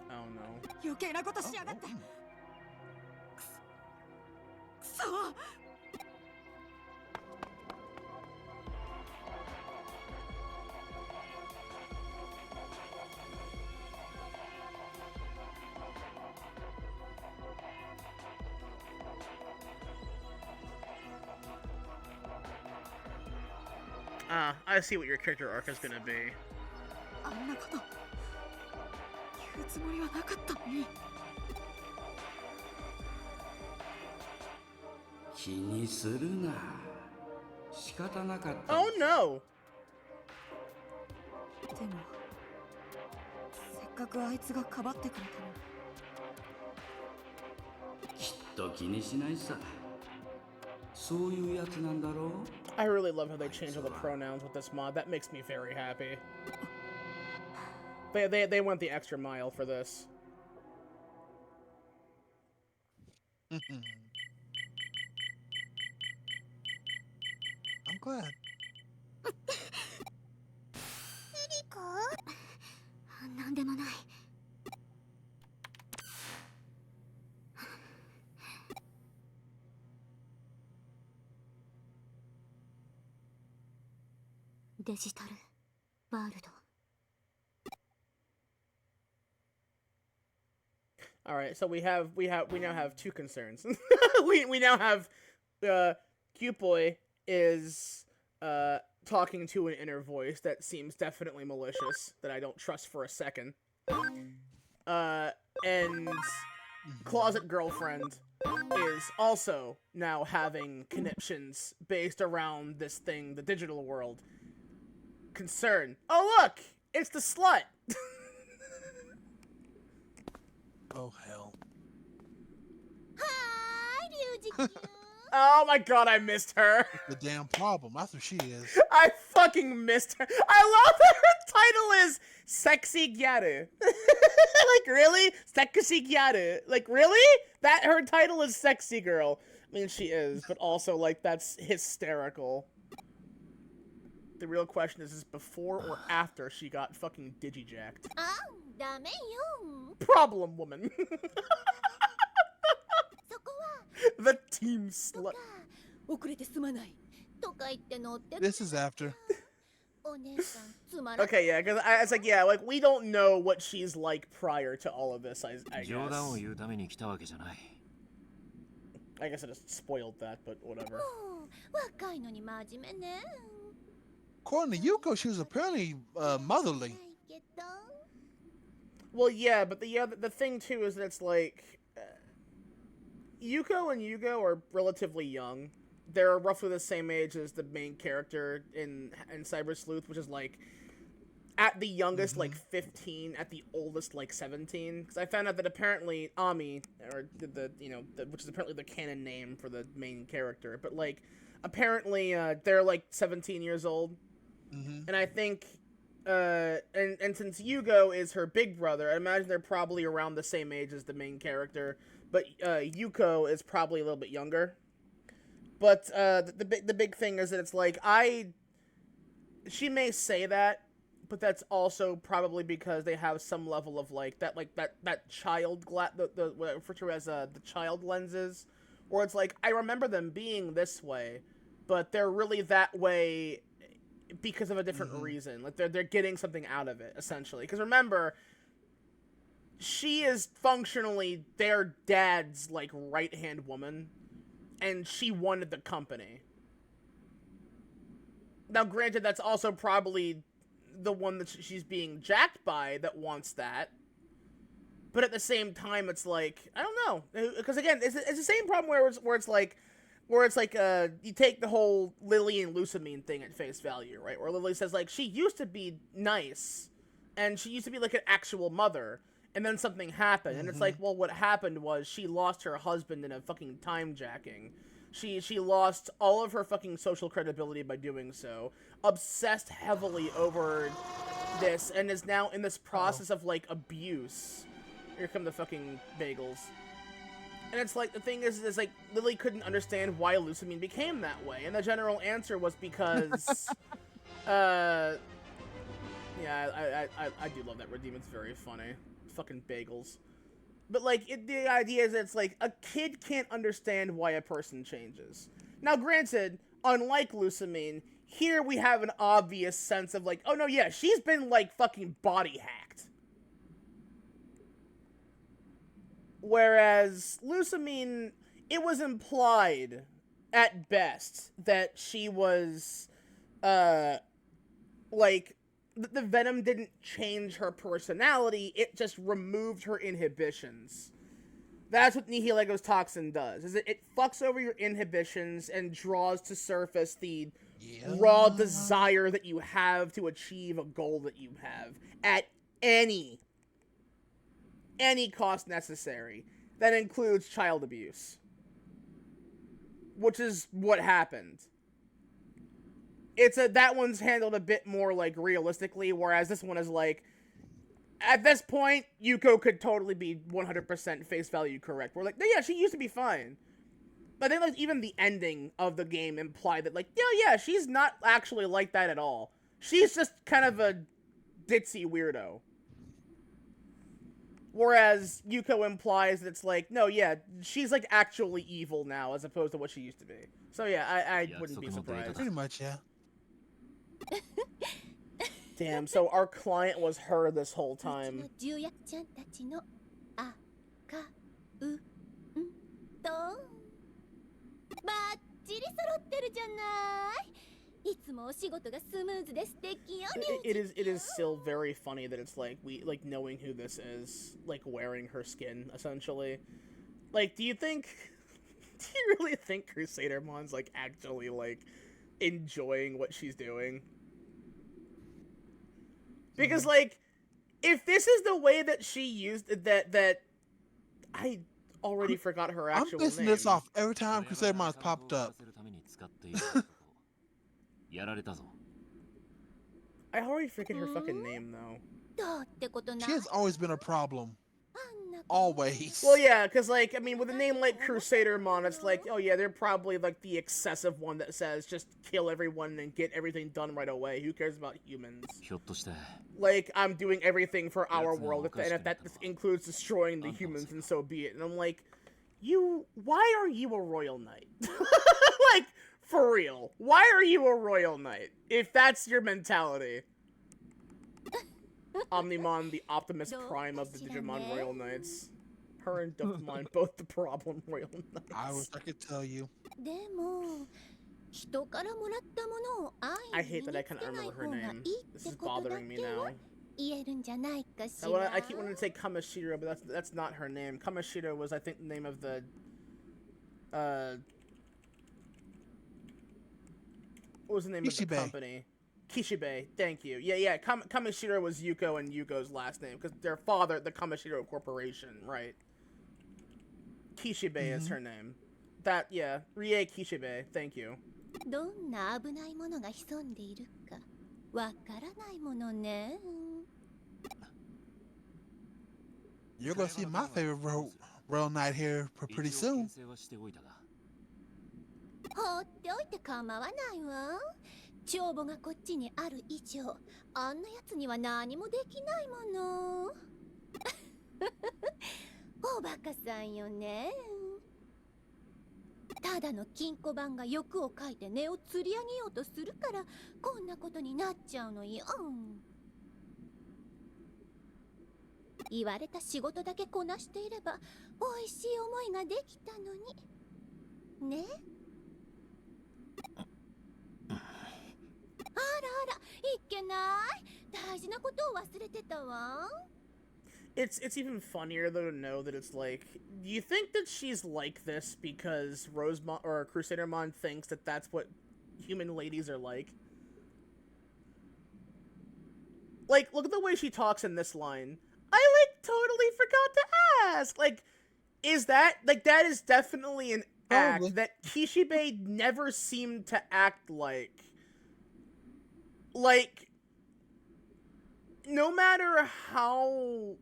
Oh no. 余計なことしやがって。くそ。 I see what your character arc is gonna be. あんなこと言うつもりはなかったのに。気にするな。仕方なかった。 Oh no! でもせっかくあいつがかばってくれたの。きっと気にしないさ。そういうやつなんだろう。 I really love how they change all the pronouns with this mod. That makes me very happy. They went the extra mile for this. I'm glad. なんでもない。デジタルワールド。 All right, so we now have two concerns. we now have Cute Boy is talking to an inner voice that seems definitely malicious, that I don't trust for a second. And Closet Girlfriend is also now having conniptions based around this thing, the digital world. Concern. Oh look! It's the slut! Oh hell. Hi, Oh my god, I missed her. The damn problem. That's what she is. I fucking missed her. I love that her title is Sexy Gyaru. Like, really? Sexy Gyaru. Like, really? That her title is Sexy Girl. I mean, she is, but also, like, that's hysterical. The real question is before or after she got fucking digijacked. Problem woman. The team slut. This is after. Okay, yeah, because it's like, yeah, like, we don't know what she's like prior to all of this, I guess. I guess I just spoiled that, but whatever. According to Yuko, she was apparently motherly. Well, yeah, but the thing too is that it's like Yuko and Yugo are relatively young. They're roughly the same age as the main character in Cyber Sleuth, which is like at the youngest like 15, at the oldest like 17. Because I found out that apparently Ami, or which is apparently the canon name for the main character, but like apparently they're like 17 years old. And I think, and since Yugo is her big brother, I imagine they're probably around the same age as the main character, but Yuko is probably a little bit younger. But the big thing is that it's like, she may say that, but that's also probably because they have some level of that child what I refer to as the child lenses, where it's like, I remember them being this way, but they're really that way because of a different reason. Like they're getting something out of it, essentially. Because remember, she is functionally their dad's like right-hand woman, and she wanted the company. Now, granted, that's also probably the one that she's being jacked by that wants that. But at the same time, it's like, I don't know, because again, it's the same problem where it's like you take the whole Lily and Lusamine thing at face value, right? Where Lily says, like, she used to be nice, and she used to be, like, an actual mother, and then something happened, and it's like, well, what happened was she lost her husband in a fucking time-jacking. She lost all of her fucking social credibility by doing so, obsessed heavily over this, and is now in this process of, like, abuse. Here come the fucking bagels. And it's like, the thing is like, Lily couldn't understand why Lusamine became that way. And the general answer was because, Yeah, I do love that redeem. It's very funny. Fucking bagels. But, like, the idea is it's like, a kid can't understand why a person changes. Now, granted, unlike Lusamine, here we have an obvious sense of, like, oh no, yeah, she's been, like, fucking body hacked. Whereas Lusamine, it was implied, at best, that she was, like, the venom didn't change her personality, it just removed her inhibitions. That's what Nihilego's toxin does, is it fucks over your inhibitions and draws to surface the raw desire that you have to achieve a goal that you have at any cost necessary. That includes child abuse. Which is what happened. That one's handled a bit more, like, realistically, whereas this one is like, at this point, Yuko could totally be 100% face value correct. We're like, yeah, she used to be fine. But then, like, even the ending of the game implied that, like, yeah, she's not actually like that at all. She's just kind of a ditzy weirdo. Whereas Yuko implies that it's like, no, yeah, she's, like, actually evil now, as opposed to what she used to be. So, yeah, I wouldn't be surprised. Pretty much, yeah. Damn, so our client was her this whole time. It is still very funny that it's like, knowing who this is, like, wearing her skin, essentially. Like, do you really think Crusadermon's, like, actually, like, enjoying what she's doing? Because, like, if this is the way that she used that I already forgot her actual name. I'm missing this off every time Crusadermon's popped up. I already forget her fucking name, though. She has always been a problem. Always. Well, yeah, because, like, I mean, with a name like Crusadermon, it's like, oh yeah, they're probably, like, the excessive one that says, just kill everyone and get everything done right away. Who cares about humans? Like, I'm doing everything for our world, and if that includes destroying the humans, then so be it. And I'm like, why are you a royal knight? Like, for real. Why are you a royal knight? If that's your mentality. Omnimon, the Optimus Prime of the Digimon Royal Knights. Her and Dofamon, both the problem Royal Knights. I wish I could tell you. I hate that I can't remember her name. This is bothering me now. I keep wanting to say Kamashiro, but that's not her name. Kamashiro was, I think, the name of the... what was the name of the company? Kishibe, thank you. Yeah, Kamashiro was Yuko and Yuko's last name, because their father, the Kamashiro Corporation, right? Kishibe is her name. That, yeah, Rie Kishibe, thank you. You're gonna see my favorite royal knight here pretty soon. It's even funnier though to know that it's like, do you think that she's like this because Rosemon or Crusadermon thinks that that's what human ladies are like? Like, look at the way she talks in this line. I, like, totally forgot to ask. Like, is that, like, that is definitely an act that Kishibe never seemed to act like. Like, no matter how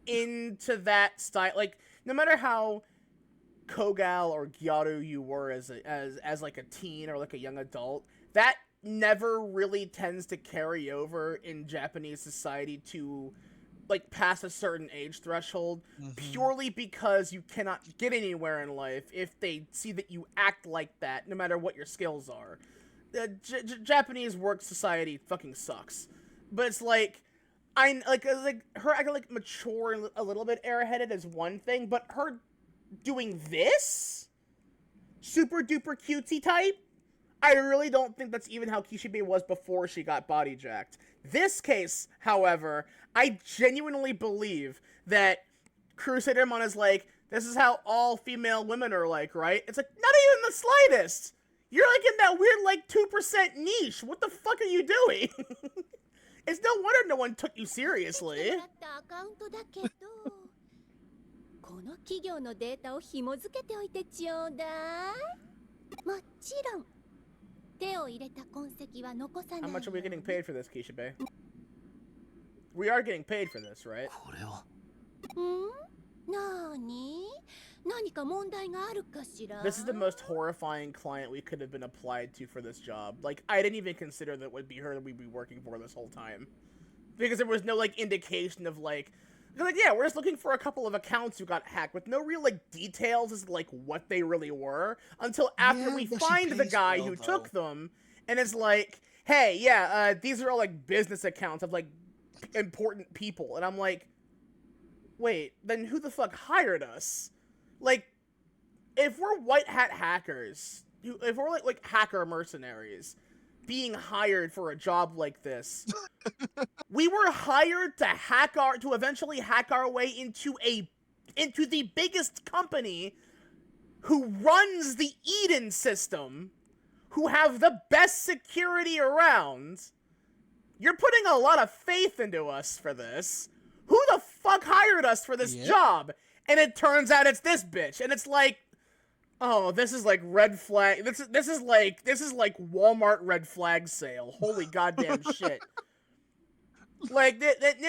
into that style, like, no matter how Kogal or Gyaru you were as like a teen or like a young adult, that never really tends to carry over in Japanese society to, like, past a certain age threshold, purely because you cannot get anywhere in life if they see that you act like that, no matter what your skills are. Japanese work society fucking sucks. But it's like, her acting like mature and a little bit airheaded is one thing, but her doing this? Super duper cutesy type? I really don't think that's even how Kishibe was before she got body jacked. This case, however, I genuinely believe that Crusadermon is like, this is how all female women are like, right? It's like, not even the slightest! You're like in that weird, like, 2% niche. What the fuck are you doing? It's no wonder no one took you seriously. この企業のデータを紐付けておいてちょうだい。もちろん手を入れた痕跡は残さない。 How much are we getting paid for this, Kishibe? We are getting paid for this, right? これは。なに？何か問題があるかしら? This is the most horrifying client we could have been applied to for this job. Like, I didn't even consider that it would be her that we'd be working for this whole time. Because there was no, like, indication of, like, yeah, we're just looking for a couple of accounts who got hacked with no real, like, details as, like, what they really were until after we find the guy who took them and it's like, hey, yeah, these are all, like, business accounts of, like, important people. And I'm like, wait, then who the fuck hired us? Like, if we're white hat hackers, if we're like hacker mercenaries being hired for a job like this, we were hired to eventually hack our way into the biggest company who runs the Eden system, who have the best security around. You're putting a lot of faith into us for this. Who the fuck hired us for this job? And it turns out it's this bitch, and it's like, oh, this is like red flag. This is like Walmart red flag sale. Holy goddamn shit! Like,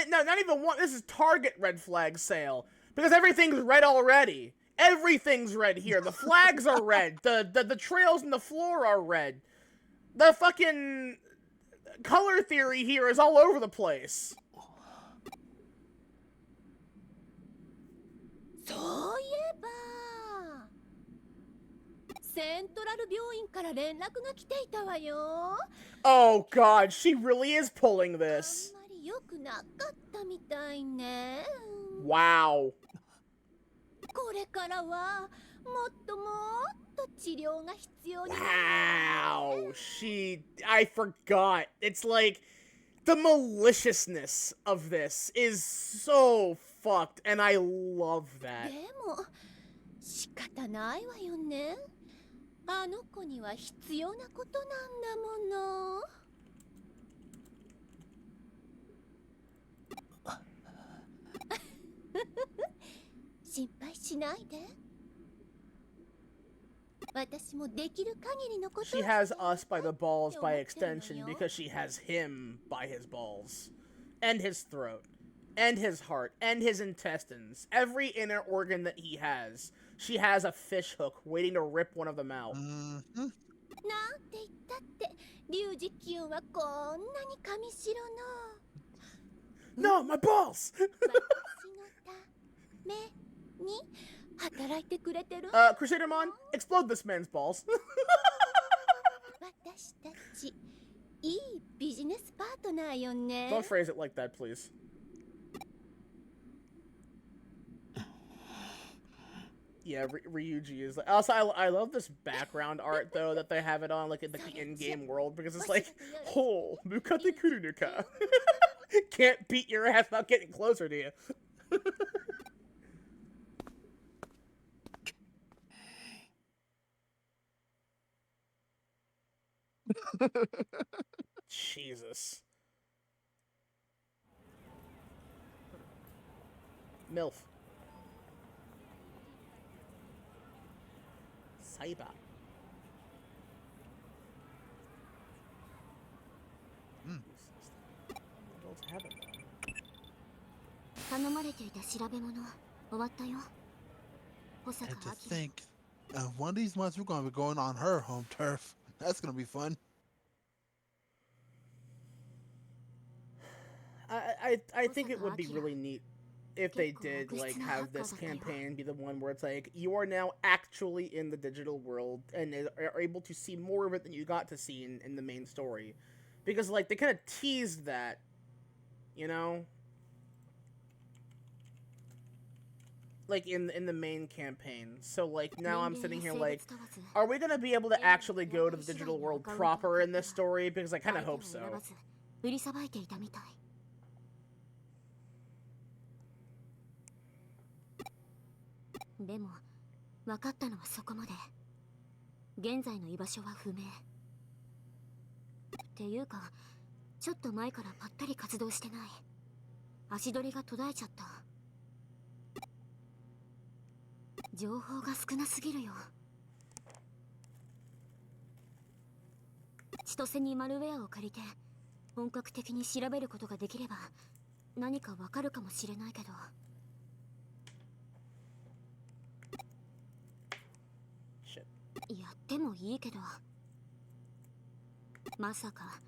no, not even one. This is Target red flag sale because everything's red already. Everything's red here. The flags are red. The trails in the floor are red. The fucking color theory here is all over the place. そういえばセントラル病院から連絡が来ていたわよ。 Oh god, she really is pulling this. あんまり良くなかったみたいね。 Wow. これからはもっともっと治療が必要になる。 Wow. I forgot. It's like the maliciousness of this is so fucked, and I love that. でも仕方ないわよね。あの子には必要なことなんだもの。心配しないで。私もできる限りのことを。 She has us by the balls by extension because she has him by his balls. And his throat. And his heart. And his intestines. Every inner organ that he has. She has a fish hook waiting to rip one of them out. なんて言ったって龍二級はこんなに髪白の。 No, my balls! 私のために働いてくれてる。 Crusadermon, explode this man's balls. 私たちいいビジネスパートナーよね。 Don't phrase it like that, please. Yeah, Ryuji is like. Also, I love this background art though that they have it on, like in the in-game world, because it's like, oh, Mukate Kurunuka. Can't beat your ass without getting closer to you. Jesus. MILF. Cyber. Adults have it. 頼まれていた調べ物終わったよ。保 And 坂 to 明。 think, one of these months we're going to be going on her home turf. That's going to be fun. I think it would be really neat if they did like have this campaign be the one where it's like you are now actually in the digital world and are able to see more of it than you got to see in the main story, because like they kind of teased that, you know, like in the main campaign. So like now I'm sitting here like, are we gonna be able to actually go to the digital world proper in this story? Because I kind of hope so. 売りさばいていたみたい。でも分かったのはそこまで。現在の居場所は不明。っていうか、ちょっと前からぱったり活動してない。足取りが途絶えちゃった。情報が少なすぎるよ。千歳にマルウェアを借りて本格的に調べることができれば何かわかるかもしれないけど。やってもいいけど、まさか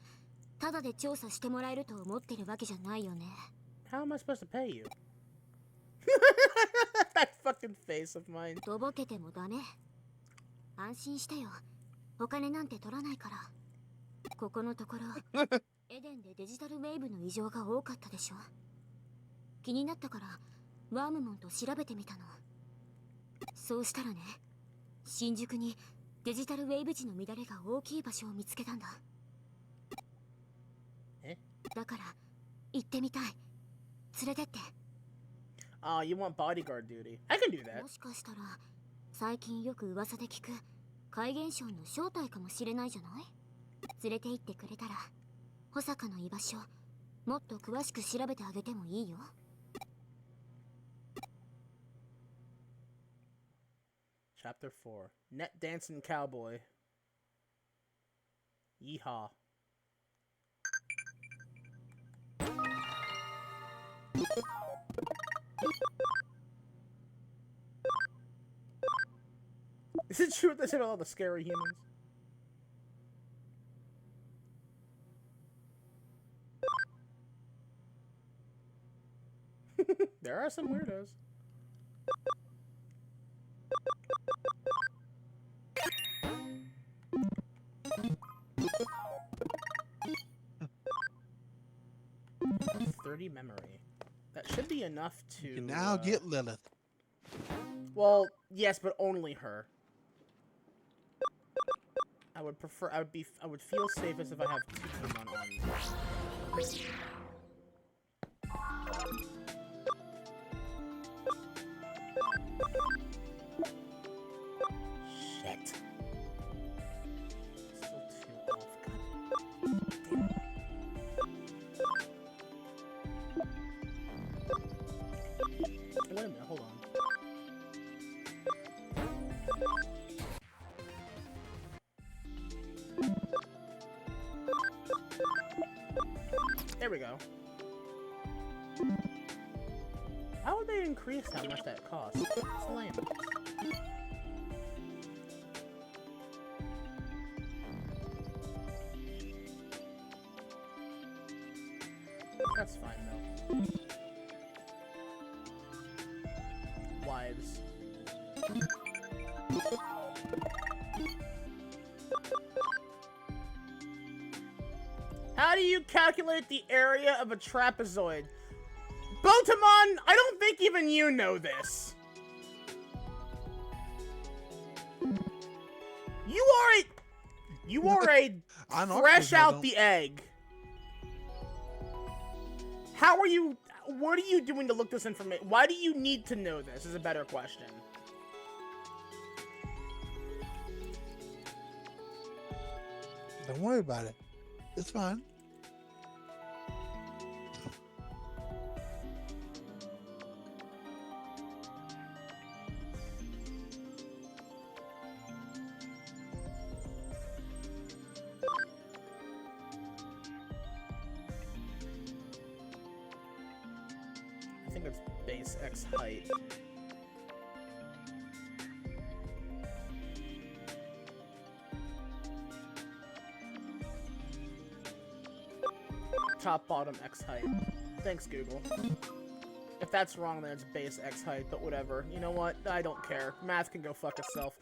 ただで調査してもらえると思ってるわけじゃないよね。 How am I supposed to pay you? That fucking face of mine. とぼけてもダメ。安心してよ。お金なんて取らないから。ここのところエデンでデジタルウェーブの異常が多かったでしょ。気になったからワームモンと調べてみたの。そうしたらね、新宿にデジタルウェーブ時の乱れが大きい場所を見つけたんだ。だから行ってみたい。連れてって。You want bodyguard duty? I can do that. もしかしたら最近よく噂で聞く怪現象の正体かもしれないじゃない。連れて行ってくれたら保坂の居場所もっと詳しく調べてあげてもいいよ。Chapter 4 Net Dancing Cowboy. Yeehaw. Is it true they said all the scary humans? There are some weirdos. .30 memory. That should be enough to... You can now get Lilith. Well, yes, but only her. I would feel safest if I have two Digimon on. Shit. Still too off. God damn it. Wait a minute, hold on. There we go. How would they increase how much that costs? It's lame. That's fine though. Wives. How do you calculate the area of a trapezoid? Botamon, I don't think even you know this. You are a fresh out the egg. How are you, what are you doing to look this information? Why do you need to know this is a better question. Don't worry about it. It's fine. I think it's base X height. Top bottom X height. Thanks, Google. If that's wrong, then it's base X height, but whatever. You know what? I don't care. Math can go fuck itself.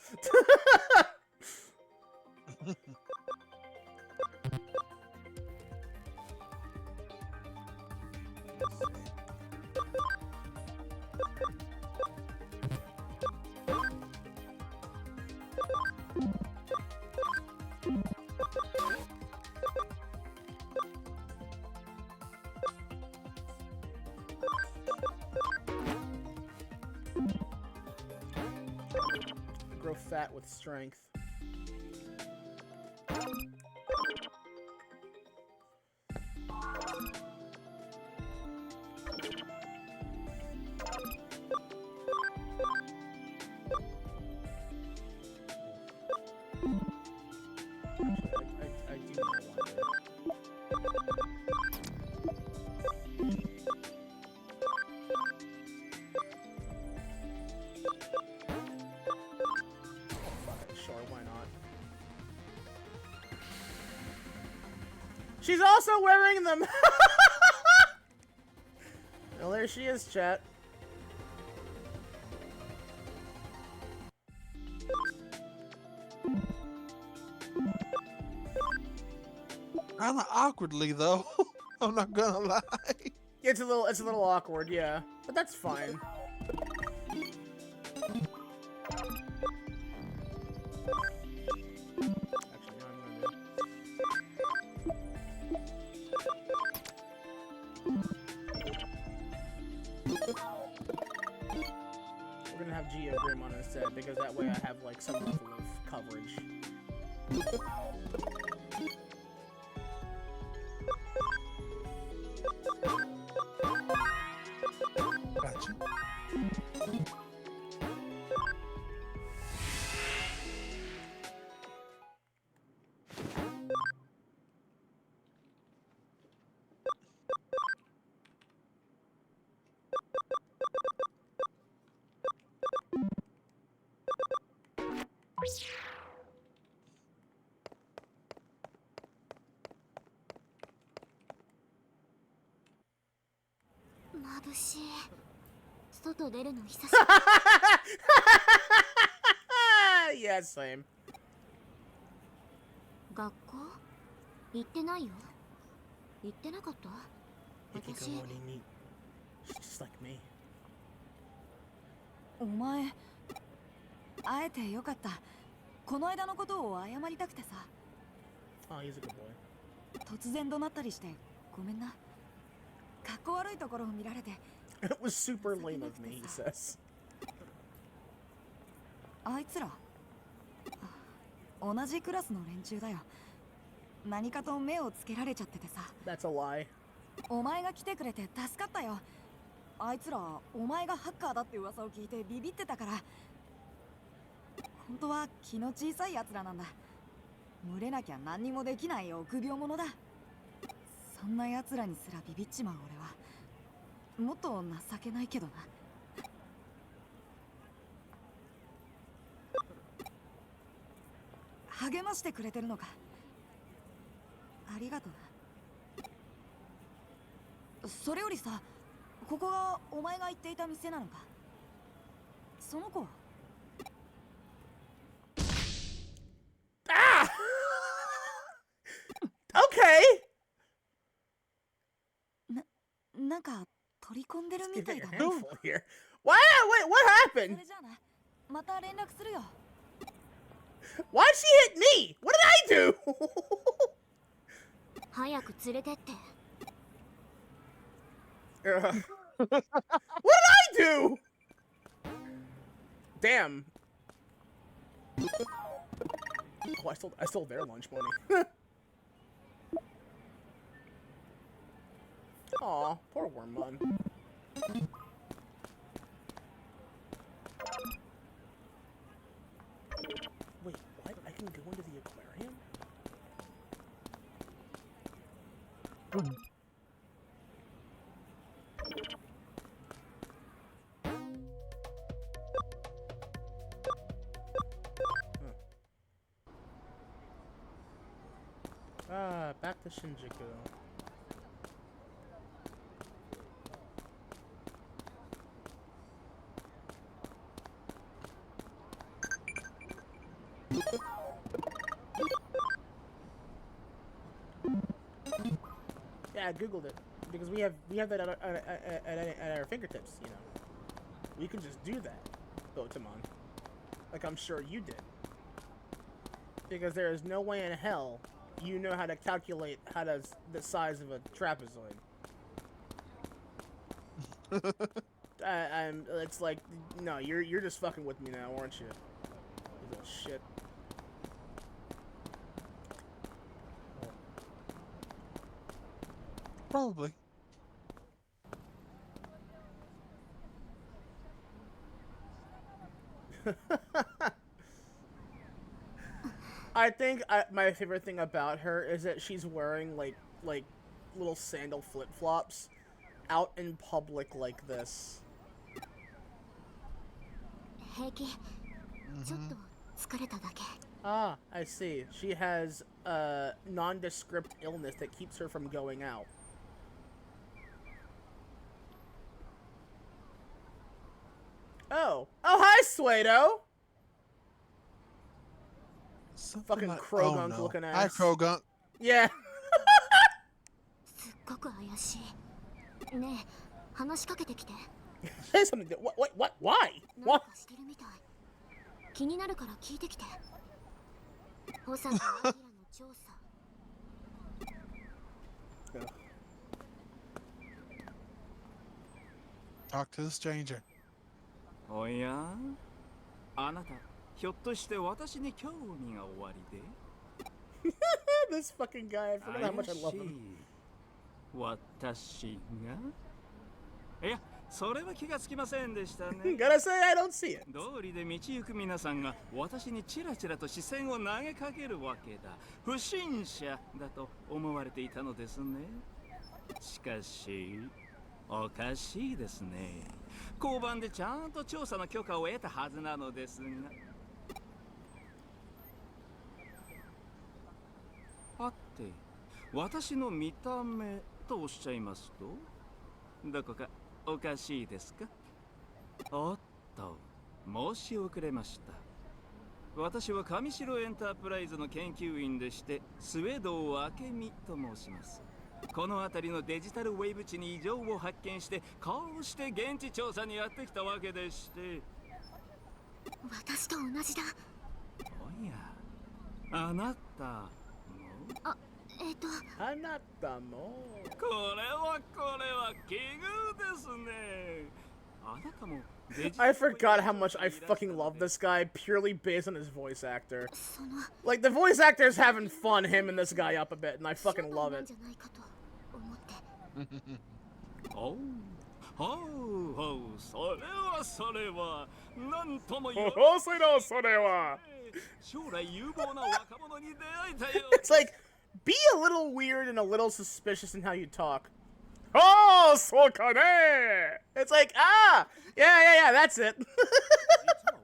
Grow fat with strength. I do know why. Sure, why not? She's also wearing them! Well, there she is, chat. Kinda awkwardly though. I'm not gonna lie. It's a little awkward, yeah. But that's fine. We're gonna have Geogrim instead, because that way I have like some level of coverage. Gotcha. Yeah, same. 学校行ってないよ。行ってなかった？私。Just like me. お前、会えてよかった。この間のことを謝りたくてさ。Oh, he's a good boy. 突然怒鳴ったりしてごめんな。かっこ悪いところを見られて。It was super lame of me, he says. あいつら同じクラスの連中だよ。何かと目をつけられちゃっててさ。That's a lie. お前が来てくれて助かったよ。あいつらお前がハッカーだって噂を聞いてビビってたから。本当は気の小さい奴らなんだ。群れなきゃ何にもできない臆病者だ。そんな奴らにすらビビっちまう俺はもっと情けないけどな。励ましてくれてるのか。ありがとな。それよりさ、ここがお前が言っていた店なのか。その子はAh! Okay! なんか取り込んでるみたいだね。Here. What? Wait, what それ happened? じゃあな、また連絡するよ。Why'd she hit me? What did I do? 早く連れてって。What did I do? Damn. Oh, I stole their lunch money. Aw, poor Wormmon. Wait, what? I can go into the aquarium? Back to Shinjuku. I googled it because we have that at our fingertips. You know, we can just do that, Botamon. Like I'm sure you did, because there is no way in hell you know how to calculate the size of a trapezoid. It's like, no, you're just fucking with me now, aren't you? You little shit. Probably. I think my favorite thing about her is that she's wearing like little sandal flip-flops out in public like this. Ah, I see. She has a nondescript illness that keeps her from going out. Oh, hi, Suedo. Fucking like, Krogunk no. looking ass. Hi, Krogunk. Yeah. Say something. What? Why? What? Talk to the stranger. おやあなたひょっとして私に興味がおありで This fucking guy, I forgot how much I love him. 私がいやそれは気がつきませんでしたね Gotta say I don't see it. 通りで道行く皆さんが私にチラチラと視線を投げかけるわけだ不審者だと思われていたのですねしかしおかしいですね交番でちゃんと調査の許可を得たはずなのですがはて私の見た目とおっしゃいますとどこかおかしいですかおっと申し遅れました私は上白エンタープライズの研究員でしてスウェード明美と申しますこの辺りのデジタルウェーブ地に異常を発見してこうして現地調査にやってきたわけでして私と同じだおやあなたもあなたもこれは奇遇ですねあなたも I forgot how much I fucking love this guy purely based on his voice actor. Like, the voice actor's having fun him this guy up a bit, and I fucking love it. ほうそれはなんとも言うそれは将来有望な若者に出会えたよ It's like, be a little weird and a little suspicious in how you talk. Oh, so ka ne! It's like, yeah, that's it.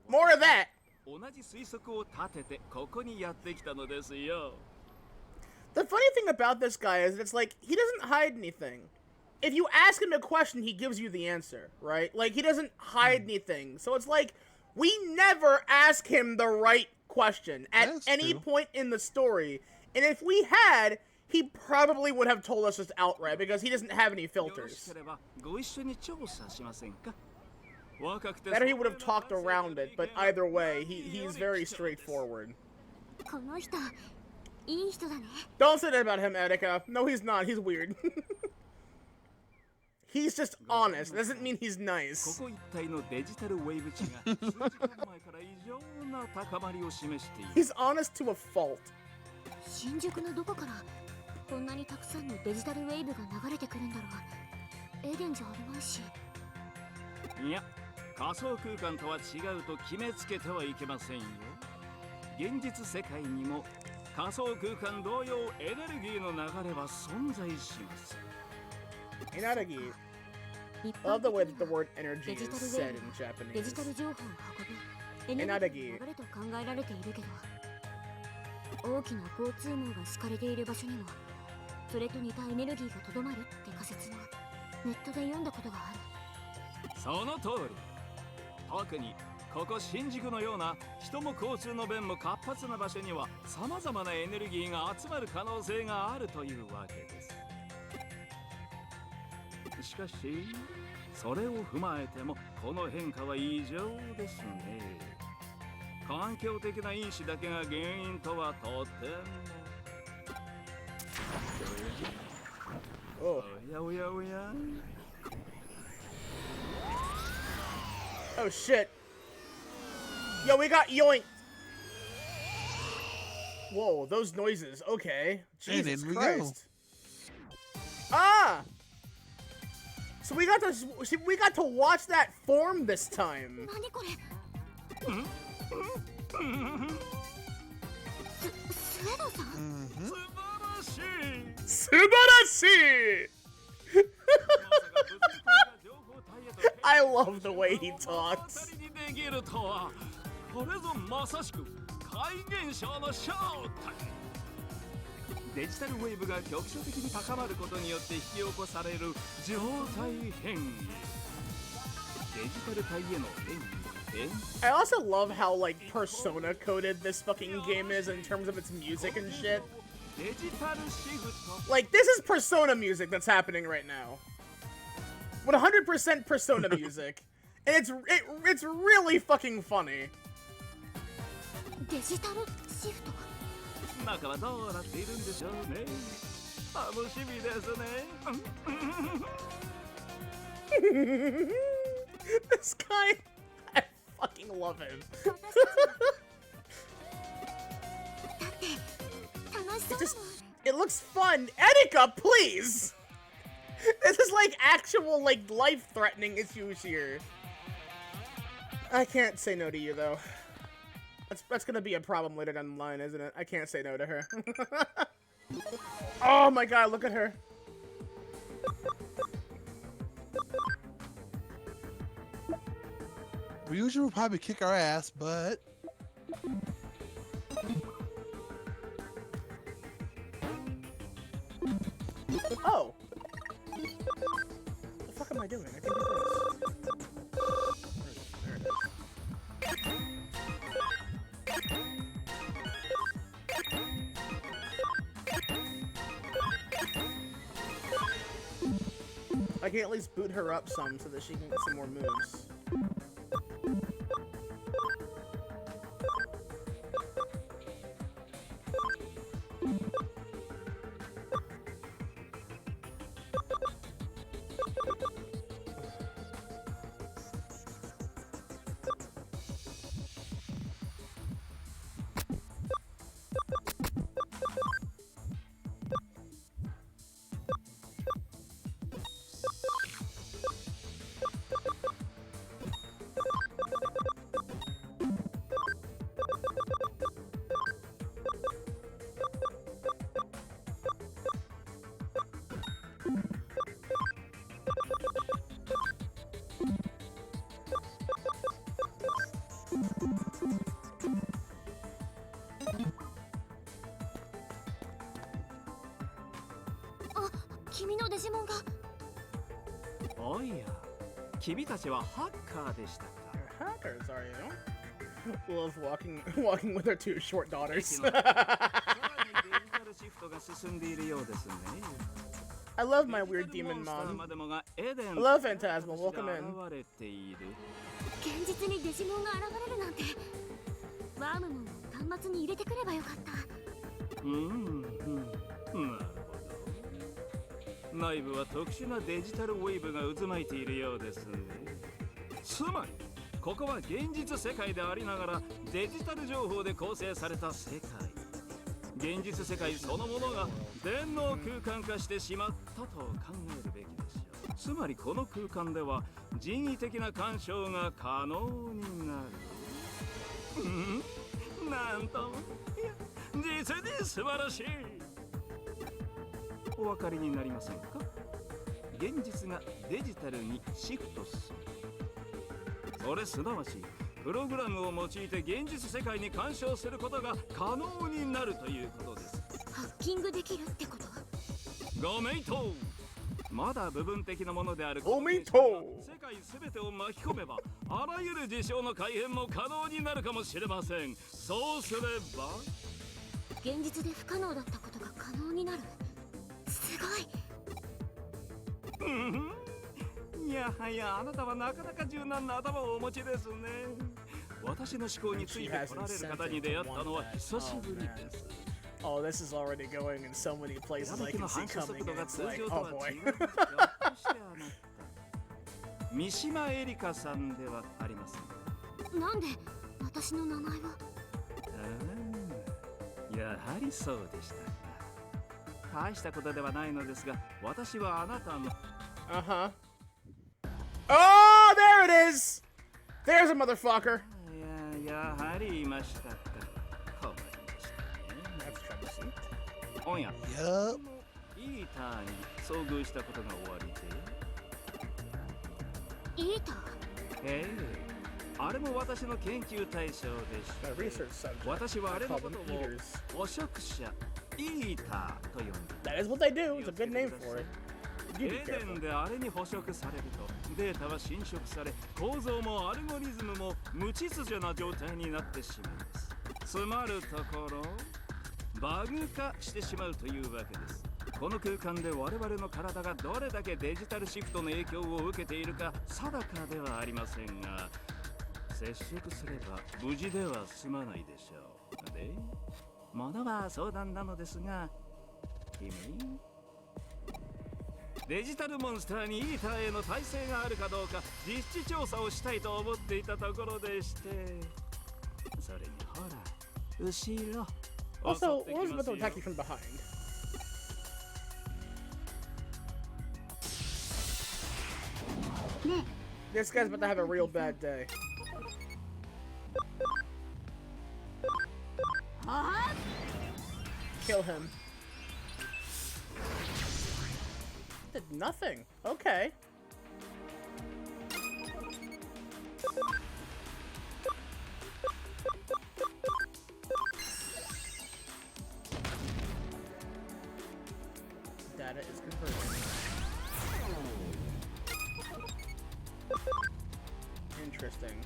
More of that. 同じ推測を立ててここにやってきたのですよ The funny thing about this guy is that it's like, he doesn't hide anything. If you ask him a question, he gives you the answer, right? Like, he doesn't hide anything. So it's like, we never ask him the right question at any point in the story. And if we had, he probably would have told us just outright because he doesn't have any filters. Better he would have talked around it, but either way, he's very straightforward. Don't say that about him, Erika. No, he's not. He's weird. He's just honest. Doesn't mean he's nice. He's honest to a fault. 新宿のどこからこんなにたくさんのデジタルウェーブが流れてくるんだろう。エデンじゃあるまいし。いや、仮想空間とは違うと決めつけてはいけませんよ。現実世界にも仮想空間同様エネルギーの流れは存在します。Energy. I love the way that the word energy is said in Japanese. デジタル情報を運ぶエネルギーの流れと考えられているけど、大きな交通網が敷かれている場所にもそれと似たエネルギーがとどまるって仮説をネットで読んだことがある。その通り。特にここ新宿のような人も交通の便も活発な場所には様々なエネルギーが集まる可能性があるというわけです。しかしそれを踏まえてもこの変化は異常ですね。環境的な因子だけが原因とはとても。おやおやおや。Oh shit. Yo, we got yoinked. Whoa, those noises. Okay. Jesus Christ. Ah! So we got to watch that form this time. Subarashi! I love the way he talks. これぞまさしく怪現象の正体。デジタルウェーブが局所的に高まることによって引き起こされる状態変異。デジタル体への変異。I also love how like persona coded this fucking game is in terms of its music and shit. Like this is Persona music that's happening right now. 100% Persona music, and it's really fucking funny. デジタルシフト。中はどうなっているんでしょうね。楽しみですね。This guy, I fucking love him. It looks fun. Etika, please. This is like actual like life-threatening issues here. I can't say no to you though. That's gonna be a problem later down the line, isn't it? I can't say no to her. Oh my god, look at her. We usually will probably kick our ass, but oh. What the fuck am I doing? I can do this. There it is. I can at least boot her up some so that she can get some more moves. Oh yeah. 君たちはハッカーでしたか。Hackers, are you? Love walking with her two short daughters. I love my weird demon mom. Hello, Phantasmal. Welcome in. 現実にデジモンが現れるなんて。ワームも端末に入れてくればよかった。なるほど。内部は特殊なデジタルウェーブが渦巻いているようですね。つまりここは現実世界でありながらデジタル情報で構成された世界。現実世界そのものが電脳空間化してしまったと考えるべきでしょう。つまりこの空間では人為的な干渉が可能になる。なんと、いや、実に素晴らしい。お分かりになりませんか？現実がデジタルにシフトする。それすなわちプログラムを用いて現実世界に干渉することが可能になるということです。ハッキングできるってこと？ご名答。まだ部分的なものであるご名答。世界すべてを巻き込めばあらゆる事象の改変も可能になるかもしれません。そうすれば現実で不可能だったことが可能になる。すごい。いやはや、あなたはなかなか柔軟な頭をお持ちですね。私の思考についてこられる方に出会ったのは久しぶりです。Oh, this is already going in so many places I can see coming, and it's like, oh boy. 三島エリカさんではありません。なんで私の名前を？やはりそうでしたか。大したことではないのですが、私はあなたの。Uh-huh. Oh, there it is! There's a motherfucker! やはりいましたか。困りましたね。おや。イーターに遭遇したことがおありで。イーター？あれも私の研究対象でした。私はあれのことを捕食者、イーターと呼んで。That is what they do. It's a good name for it. エデンであれに捕食されると、データは侵食され、構造もアルゴリズムも無秩序な状態になってしまいます。つまるところ、バグ化してしまうというわけです。この空間で我々の体がどれだけデジタルシフトの影響を受けているか定かではありませんが、接触すれば無事では済まないでしょう。で、ものは相談なのですが、君、デジタルモンスターにイーターへの耐性があるかどうか実地調査をしたいと思っていたところでして、それにほら、後ろ。Also, what was about to attack you from behind? This guy's about to have a real bad day. Kill him. Did nothing. Okay. Data is converted. Interesting.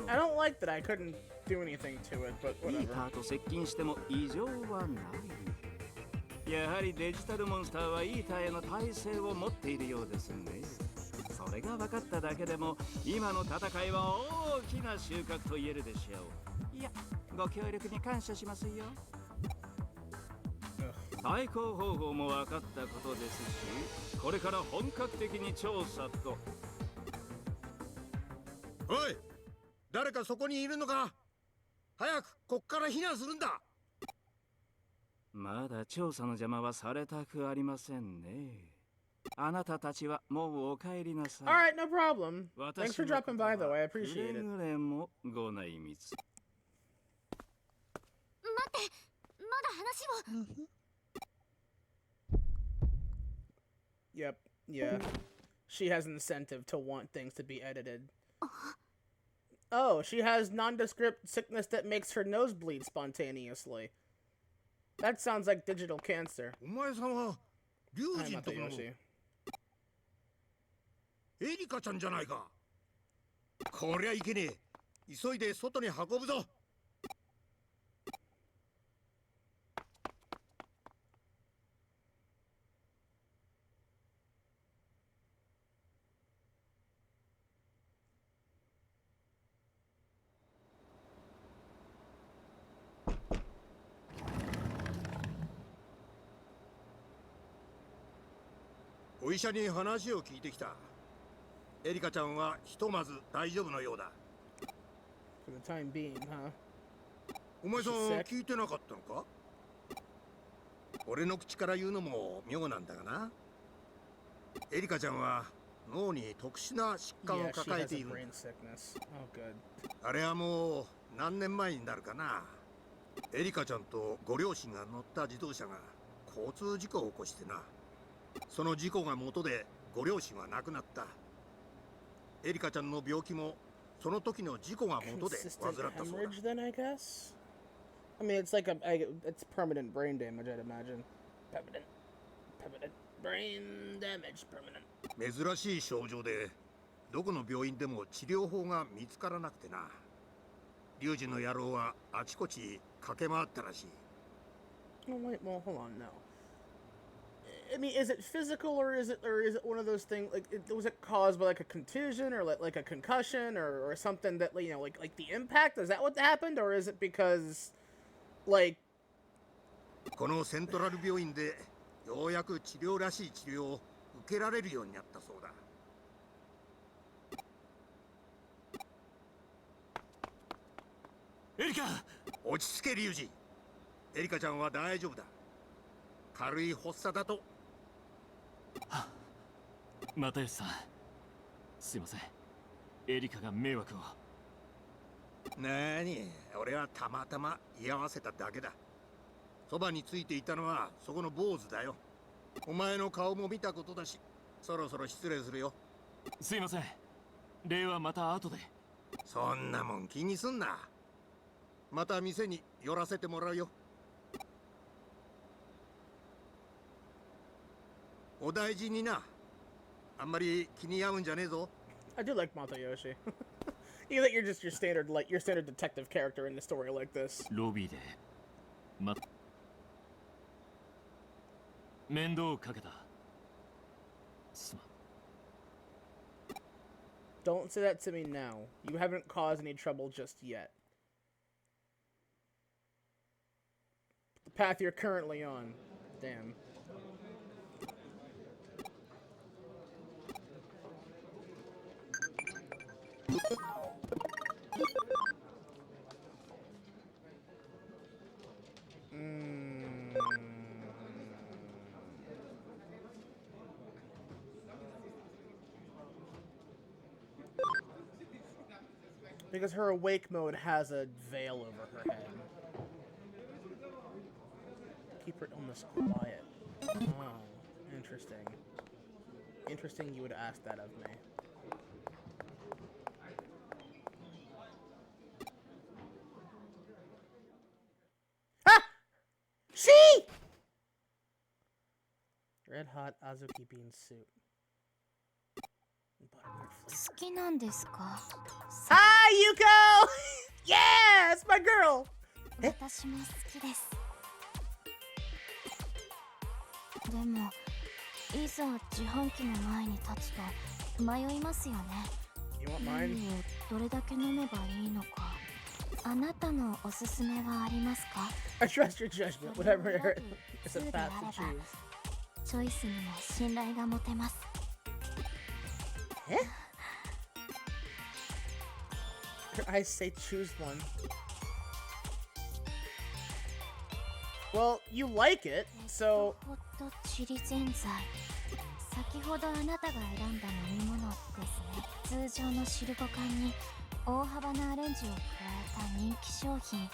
I don't like that I couldn't do anything to it, but whatever. イーターと接近しても異常はない。やはりデジタルモンスターはイーターへの耐性を持っているようですね。それが分かっただけでも今の戦いは大きな収穫と言えるでしょう。いや、ご協力に感謝しますよ。対抗方法も分かったことですし、これから本格的に調査と。おい、誰かそこにいるのか？早くこっから避難するんだ。まだ調査の邪魔はされたくありませんね。あなたたちはもうお帰りなさい。Alright, no problem. Thanks for dropping by though, I appreciate it. くれぐれもご内密。待って、まだ話を。Yep, yeah. She has incentive to want things to be edited. Oh, she has nondescript sickness that makes her nose bleed spontaneously. That sounds like digital cancer. お前さんはリュウジンとこのエリカちゃんじゃないか。こりゃいけねえ。急いで外に運ぶぞ。お医者に話を聞いてきた。エリカちゃんはひとまず大丈夫のようだ。For the time being, huh? お前さん聞いてなかったのか？俺の口から言うのも妙なんだがな。エリカちゃんは脳に特殊な疾患を Yeah, she 抱え has て a いるんだ。 brain sickness. Oh, good. あれはもう何年前になるかな。エリカちゃんとご両親が乗った自動車が交通事故を起こしてな。その事故が元でご両親は亡くなった。エリカちゃんの病気もその時の事故が元で Consistent 患ったそうだ。 hemorrhage, then, I guess? I mean, it's like it's permanent brain damage, I'd imagine. Permanent brain damage, permanent. 珍しい症状でどこの病院でも治療法が見つからなくてな。リュウジの野郎はあちこち駆け回ったらしい。 Oh, wait, well, hold on, no. I mean, is it physical or is it one of those things like was it caused by like a contusion or like a concussion or something that like the impact? Is that what happened or is it because like このセントラル病院でようやく治療らしい治療を受けられるようになったそうだ。エリカ、落ち着けリュウジ。エリカちゃんは大丈夫だ。軽い発作だと。又吉さん、すいません。エリカが迷惑を。なーに、俺はたまたま居合わせただけだ。そばについていたのはそこの坊主だよ。お前の顔も見たことだし、そろそろ失礼するよ。すいません。礼はまた後で。そんなもん気にすんな。また店に寄らせてもらうよ。お大事にな。あんまり気に合うんじゃねえぞ。I do like Matayoshi. You think you're just your standard detective character in the story like this. ロビーで面倒をかけた。すまん。 Don't say that to me now. You haven't caused any trouble just yet. The path you're currently on. Damn. Because her awake mode has a veil over her head. Keep her illness quiet. Oh, interesting. Interesting you would ask that of me. Ah! She! Red hot Azuki bean soup. 好きなんですか? Hi, Yuko! Yeah, it's my girl! 私も好きです。でも、いざ自販機の前に立つと迷いますよね。何をどれだけ飲めばいいのか。あなたのおすすめはありますか? I trust your judgment, whatever is a path to choose. チョイスにも信頼が持てます。I say choose one. Well, you like it, so. ホットチリぜんざい。先ほどあなたが選んだ飲み物ですね。通常のシルコ缶に大幅なアレンジを加えた人気商品。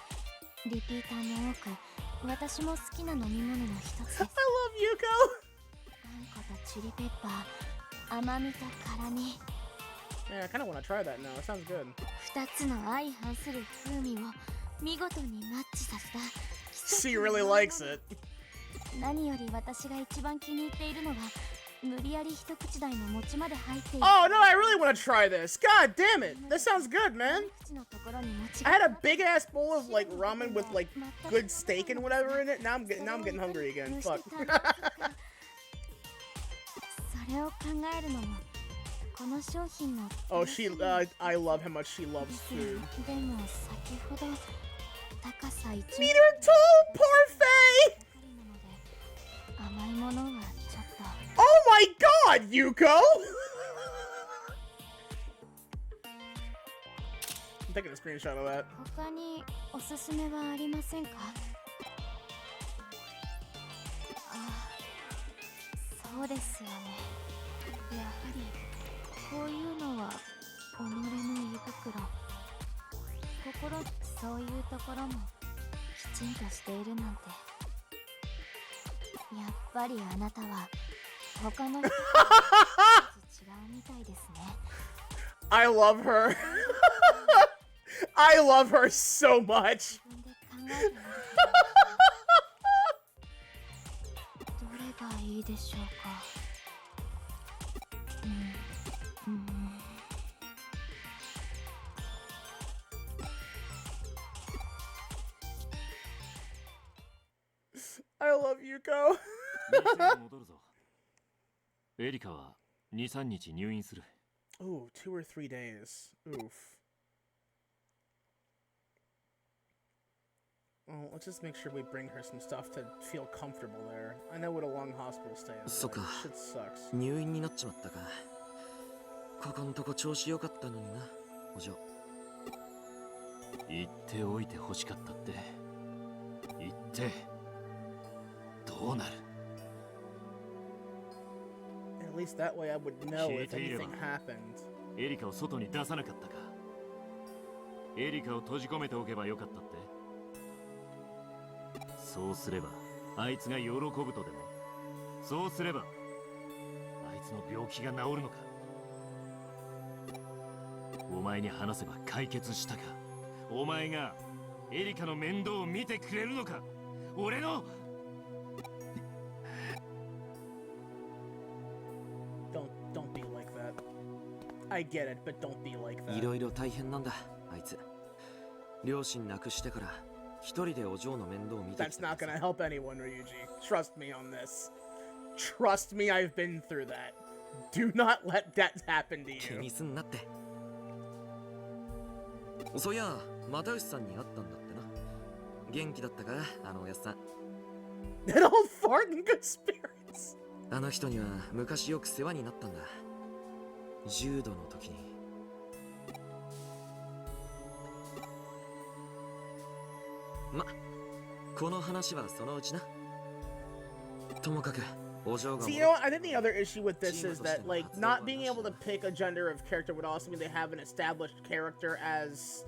リピーターも多く、私も好きな飲み物の一つです。I love Yuko! あんことチリペッパー、甘みと辛み。Yeah, I kind of want to try that now. It sounds good. 二つの相反する風味を見事にマッチさせた。She really likes it. 何より私が一番気に入っているのは無理やり一口大の餅まで入っている。 Oh no, I really want to try this. God damn it. This sounds good, man. I had a big ass bowl of like ramen with like good steak and whatever in it. Now I'm getting hungry again. Fuck. それを考えるのも Oh, I love how much she loves food. Meter tall parfait! Oh my god, Yuko! I'm taking a screenshot of that. 他におすすめはありませんか?そうですよね。やはりこういうのは己の胃袋。そういうところもきちんとしているなんて。やっぱりあなたは他の人と違うみたいですね。I love her. I love her so much. どれがいいでしょうか。I love Yuko. 店に戻るぞ。エリカは2、3日入院する。Ooh, 2 or 3 days. Oof. Well, let's just make sure we bring her some stuff to feel comfortable there. I know what a long hospital stay is. そっか。 Shit sucks. 入院になっちまったか。ここんとこ調子良かったのにな、お嬢。言っておいて欲しかったって。言ってどうなる？ At least that way I would know if anything happened. エリカを外に出さなかったか。エリカを閉じ込めておけばよかったって。そうすればあいつが喜ぶとでも。そうすればあいつの病気が治るのか。お前に話せば解決したか。お前がエリカの面倒を見てくれるのか。俺のDon't be like that. I get it, but don't be like that. いろいろ大変なんだ、あいつ。両親亡くしてから一人でお嬢の面倒を見てき That's not gonna help anyone, Ryuji. Trust me on this. Trust me, I've been through that. Do not let that happen to 気 you. にすんなって。そういや、又吉さんに会ったんだってな。元気だったか、あのおやっさん。That old fart in good spirits. あの人には昔よく世話になったんだ。重度の時に。ま、この話はそのうちな。ともかく、お嬢が。 See, you know what? I think the other issue with this is that, like, not being able to pick a gender of character would also mean they have an established character as,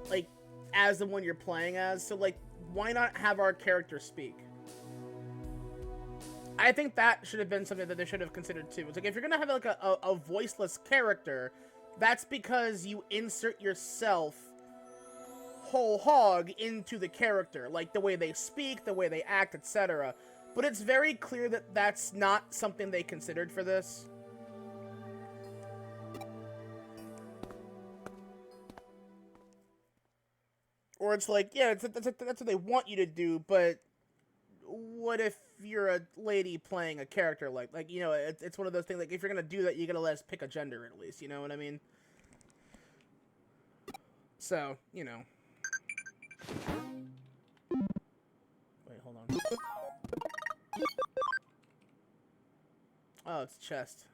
like, as the one you're playing as. So, like, why not have our character speak? I think that should have been something that they should have considered too. It's like, if you're gonna have like a voiceless character, that's because you insert yourself whole hog into the character, like the way they speak, the way they act, etc. But it's very clear that that's not something they considered for this. Or it's like, yeah, that's what they want you to do, but what if you're a lady playing a character like you know, it's one of those things, like, if you're gonna do that, you gotta let us pick a gender at least, you know what I mean? So, you know. Wait, hold on. Oh, it's a chest.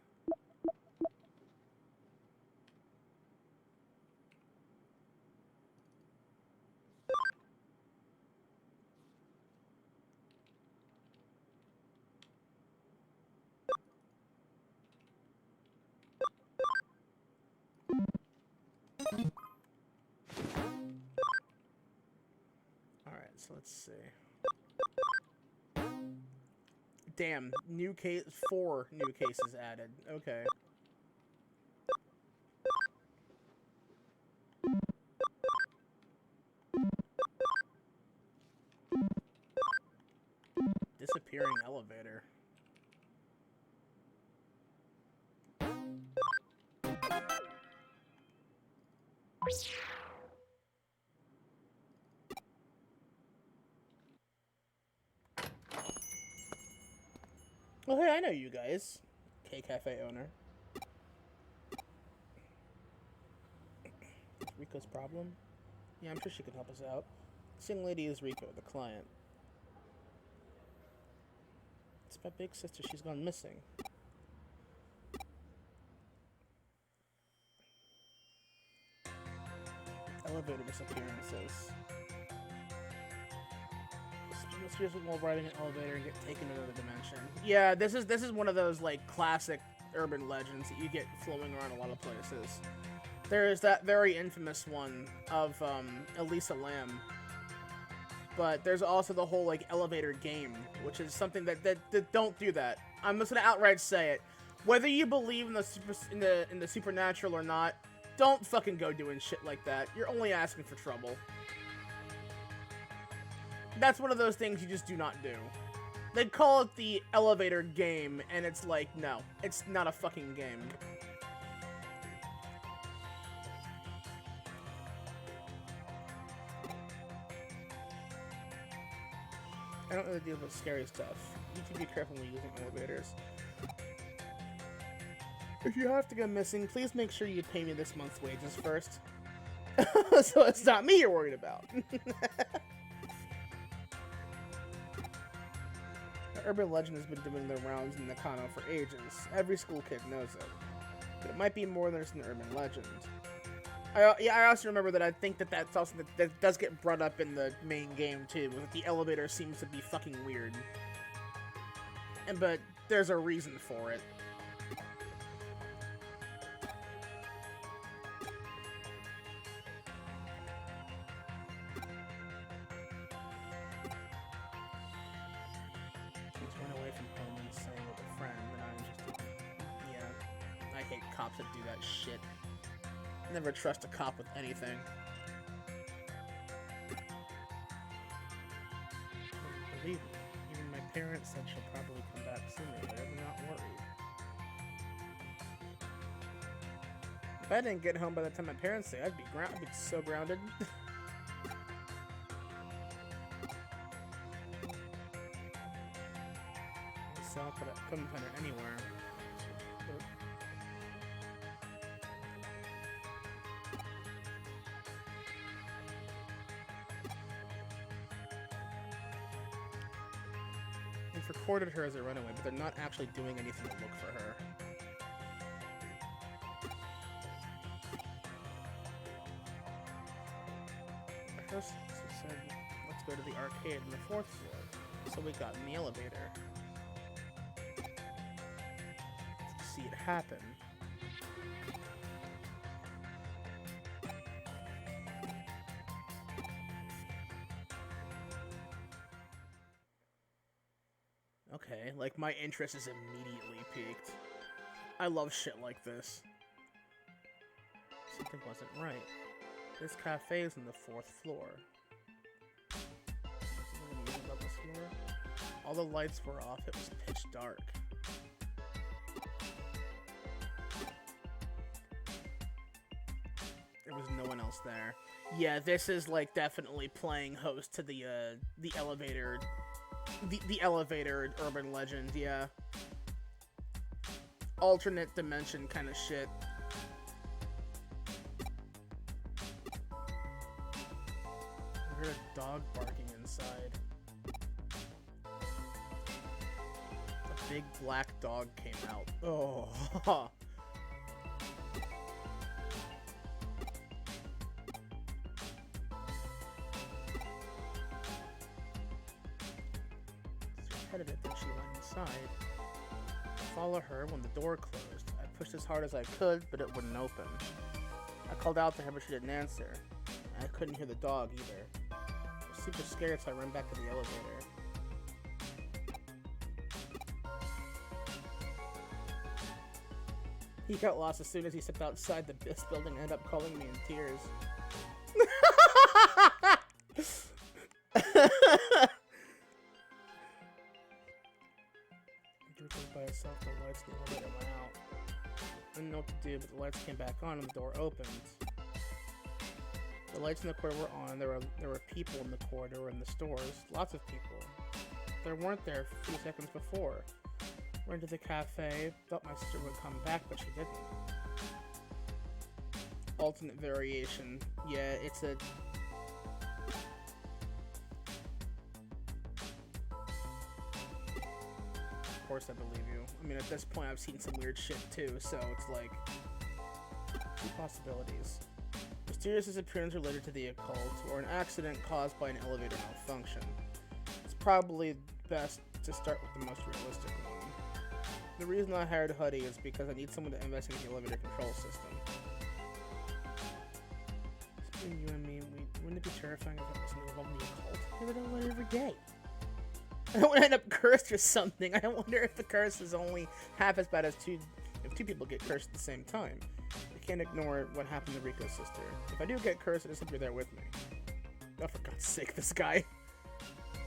Alright, so let's see. Damn, new case, 4 new cases added. Okay. Disappearing elevator. Oh, hey, I know you guys. K-Cafe owner. Rico's problem? Yeah, I'm sure she can help us out. This young lady is Rico, the client. It's my big sister. She's gone missing. Elevator disappearances. Seriously, while riding an elevator and get taken to another dimension. Yeah, this is one of those like classic urban legends that you get flowing around a lot of places. There is that very infamous one of Elisa Lam, but there's also the whole like elevator game, which is something that don't do that. I'm just gonna outright say it. Whether you believe in the supernatural or not, don't fucking go doing shit like that. You're only asking for trouble. That's one of those things you just do not do. They call it the elevator game, and it's like, no, it's not a fucking game. I don't really deal with scary stuff. You need to be careful when using elevators. If you have to go missing, please make sure you pay me this month's wages first. So it's not me you're worried about. The urban legend has been doing their rounds in Nakano for ages. Every school kid knows it. But it might be more than just an urban legend. I also remember that I think that that's also that does get brought up in the main game too. That the elevator seems to be fucking weird. But there's a reason for it. Cops that do that shit. Never trust a cop with anything. Believe me, even my parents said she'll probably come back sooner, but I'm not worried. If I didn't get home by the time my parents say, I'd be so grounded. Myself, but I couldn't find her anywhere. Recorded her as a runaway, but they're not actually doing anything to look for her. First, she said, let's go to the arcade on the 4th floor. So we got in the elevator. To see it happen. Okay, like, my interest is immediately piqued. I love shit like this. Something wasn't right. This cafe is on the 4th floor. Something weird about this floor? All the lights were off, it was pitch dark. There was no one else there. Yeah, this is, like, definitely playing host to the elevator... The elevator urban legend, yeah. Alternate dimension kind of shit. I heard a dog barking inside. A big black dog came out. Oh. It, then she went inside. I followed her when the door closed. I pushed as hard as I could, but it wouldn't open. I called out to her, but she didn't answer. I couldn't hear the dog either. I was super scared, so I ran back to the elevator. He got lost as soon as he stepped outside the BIS building and ended up calling me in tears. By itself, the lights in the elevator went out. I didn't know what to do, but the lights came back on and the door opened. The lights in the corridor were on. There were people in the corridor and the stores. Lots of people. There weren't there a few seconds before. Went to the cafe. Thought my sister would come back, but she didn't. Alternate variation. Yeah, it's a... Of course I believe you. I mean, at this point I've seen some weird shit too, so it's like... two possibilities. Mysterious disappearance related to the occult, or an accident caused by an elevator malfunction. It's probably best to start with the most realistic one. The reason I hired Huddy is because I need someone to investigate the elevator control system. Between you and me, wouldn't it be terrifying if it was something involving the occult? I hear that elevator every day. I don't want to end up cursed or something. I wonder if the curse is only half as bad as if two people get cursed at the same time. I can't ignore what happened to Rico's sister. If I do get cursed, I just hope you're there with me. Oh, for God's sake, this guy.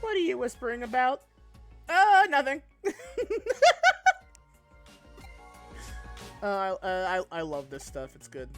What are you whispering about? Nothing. I love this stuff. It's good.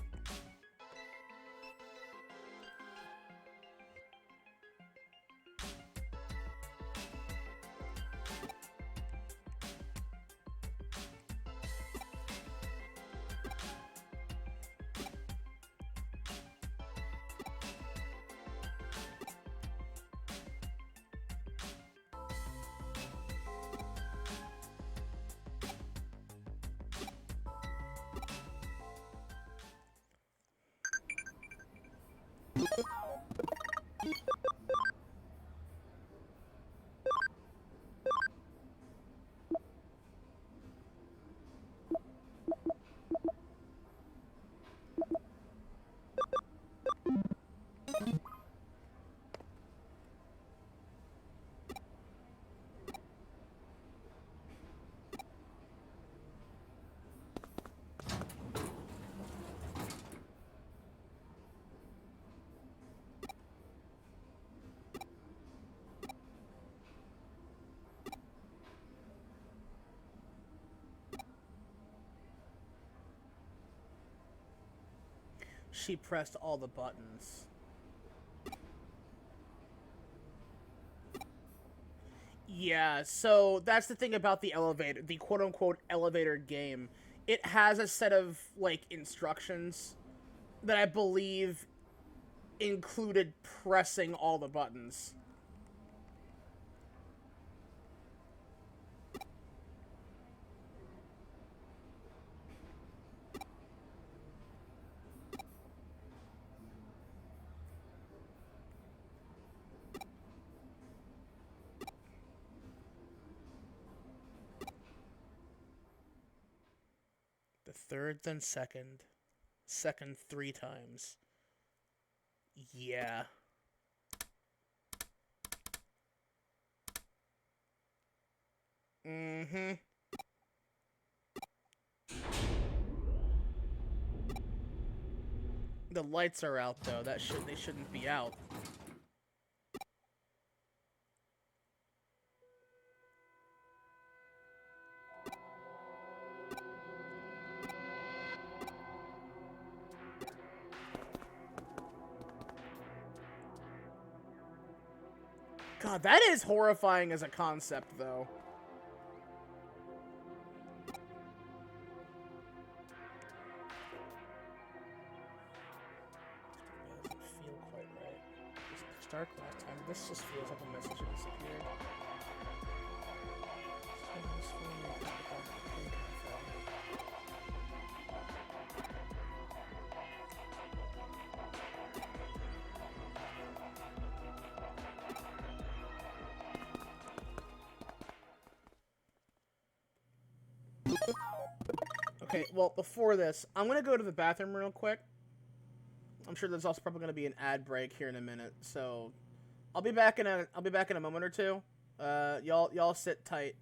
She pressed all the buttons. Yeah, so that's the thing about the elevator, the quote-unquote elevator game. It has a set of, like, instructions that I believe included pressing all the buttons. The third, then second. Second 3 times. Yeah. Mm-hmm. The lights are out, though. They shouldn't be out. God, that is horrifying as a concept, though. It doesn't feel quite right. It's dark last time. This just feels like a message that disappeared. Okay, well, before this, I'm gonna go to the bathroom real quick. I'm sure there's also probably gonna be an ad break here in a minute, so I'll be back in a moment or two. Y'all sit tight.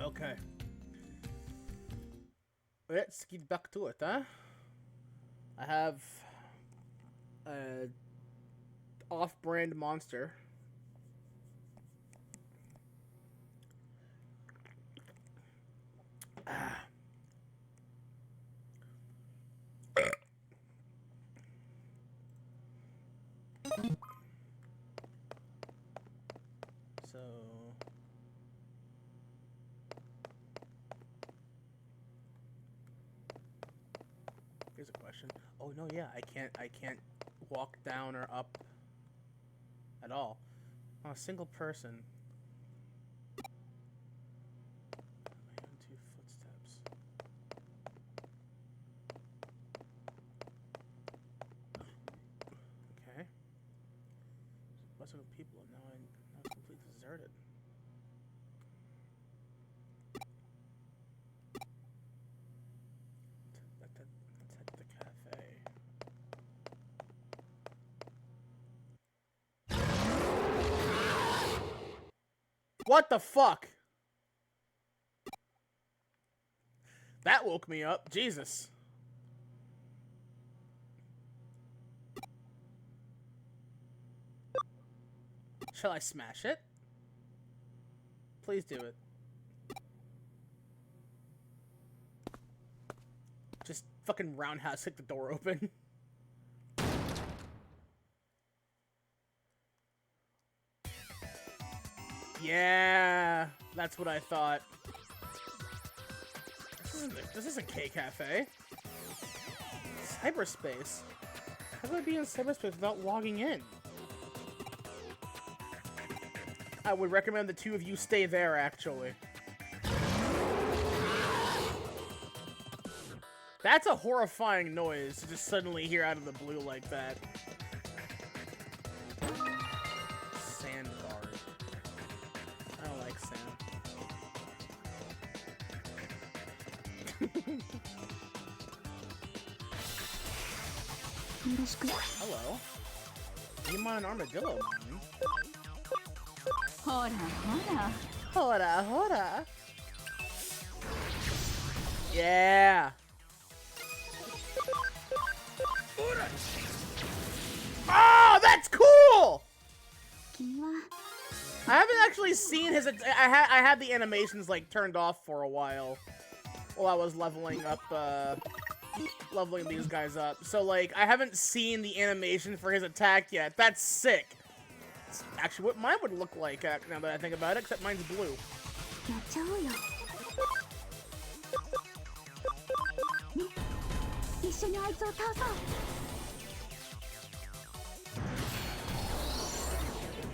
Okay. Let's get back to it, huh? I have a off-brand monster. So here's a question. Oh no, yeah, I can't walk down or up at all. I'm a single person. My own 2 footsteps. Okay. There's a bunch of people, and now it's completely deserted. Let's head to the cafe. What the fuck? That woke me up. Jesus. Shall I smash it? Please do it. Just fucking roundhouse kick the door open. Yeah, that's what I thought. This isn't K-Cafe. Cyberspace. How do I be in cyberspace without logging in? I would recommend the two of you stay there, actually. That's a horrifying noise to just suddenly hear out of the blue like that. Sand guard. I don't like sand. Hello. Digimon and Armadillo, man. Hora, hora. Hora, hora. Yeah. Oh, that's cool! I haven't actually seen his... I had the animations, like, turned off for a while I was leveling up, leveling these guys up. So, like, I haven't seen the animation for his attack yet. That's sick. It's actually what mine would look like, now that I think about it, except mine's blue.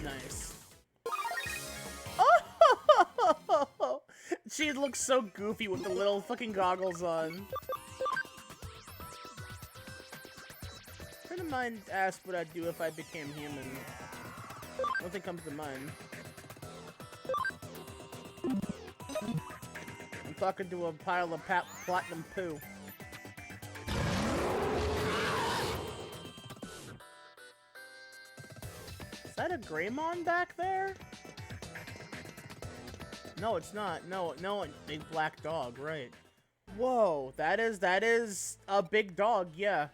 Nice. Oh! She looks so goofy with the little fucking goggles on. A friend of mine asked what I'd do if I became human. Nothing comes to mind. I'm talking to a pile of platinum poo. Is that a Greymon back there? No, it's not. No, a big black dog, right. Whoa, that is a big dog, yeah.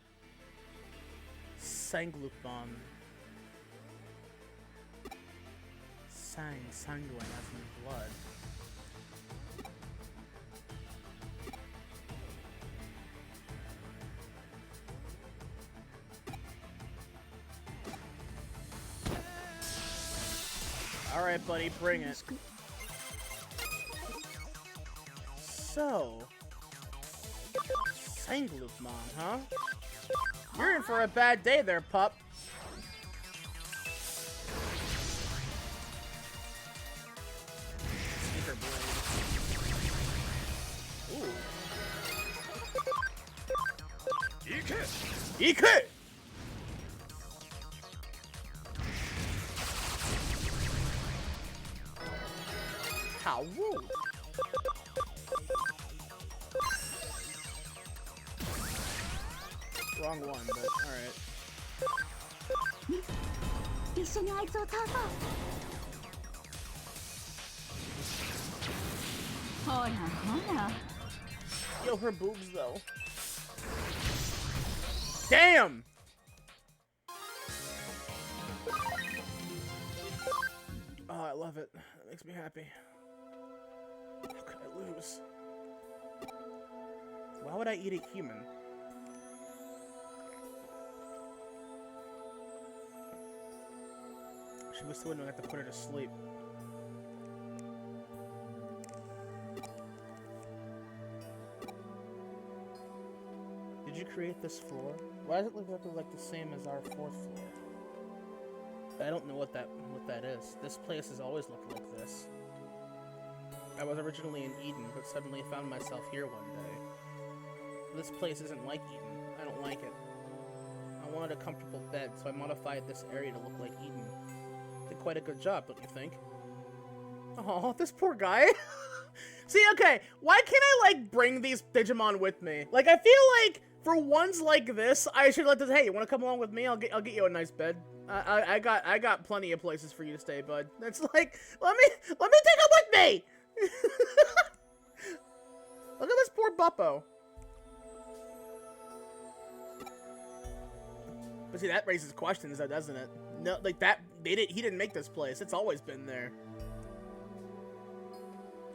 Sanglupon. Sanguine, as in blood. Alright, buddy, bring it. So... Sanglupon, huh? You're in for a bad day there, pup. Sneaker blade. Ooh. Ike! Ike! How rude. Wrong one, but alright. Yo, her boobs though. Damn! Oh, I love it. That makes me happy. How could I lose? Why would I eat a human? She was so annoying I have to put her to sleep. Did you create this floor? Why does it look like the same as our 4th floor? I don't know what that is. This place has always looked like this. I was originally in Eden, but suddenly found myself here one day. This place isn't like Eden. I don't like it. I wanted a comfortable bed, so I modified this area to look like Eden. Did quite a good job, don't you think? Oh, this poor guy. See, okay, why can't I, like, bring these Digimon with me? Like, I feel like for ones like this, I should let this. Hey, you want to come along with me? I'll get you a nice bed. I got plenty of places for you to stay, bud. That's like, let me take him with me. Look at this poor Buppo. But see, that raises questions, though, doesn't it? No, like that. He didn't make this place. It's always been there.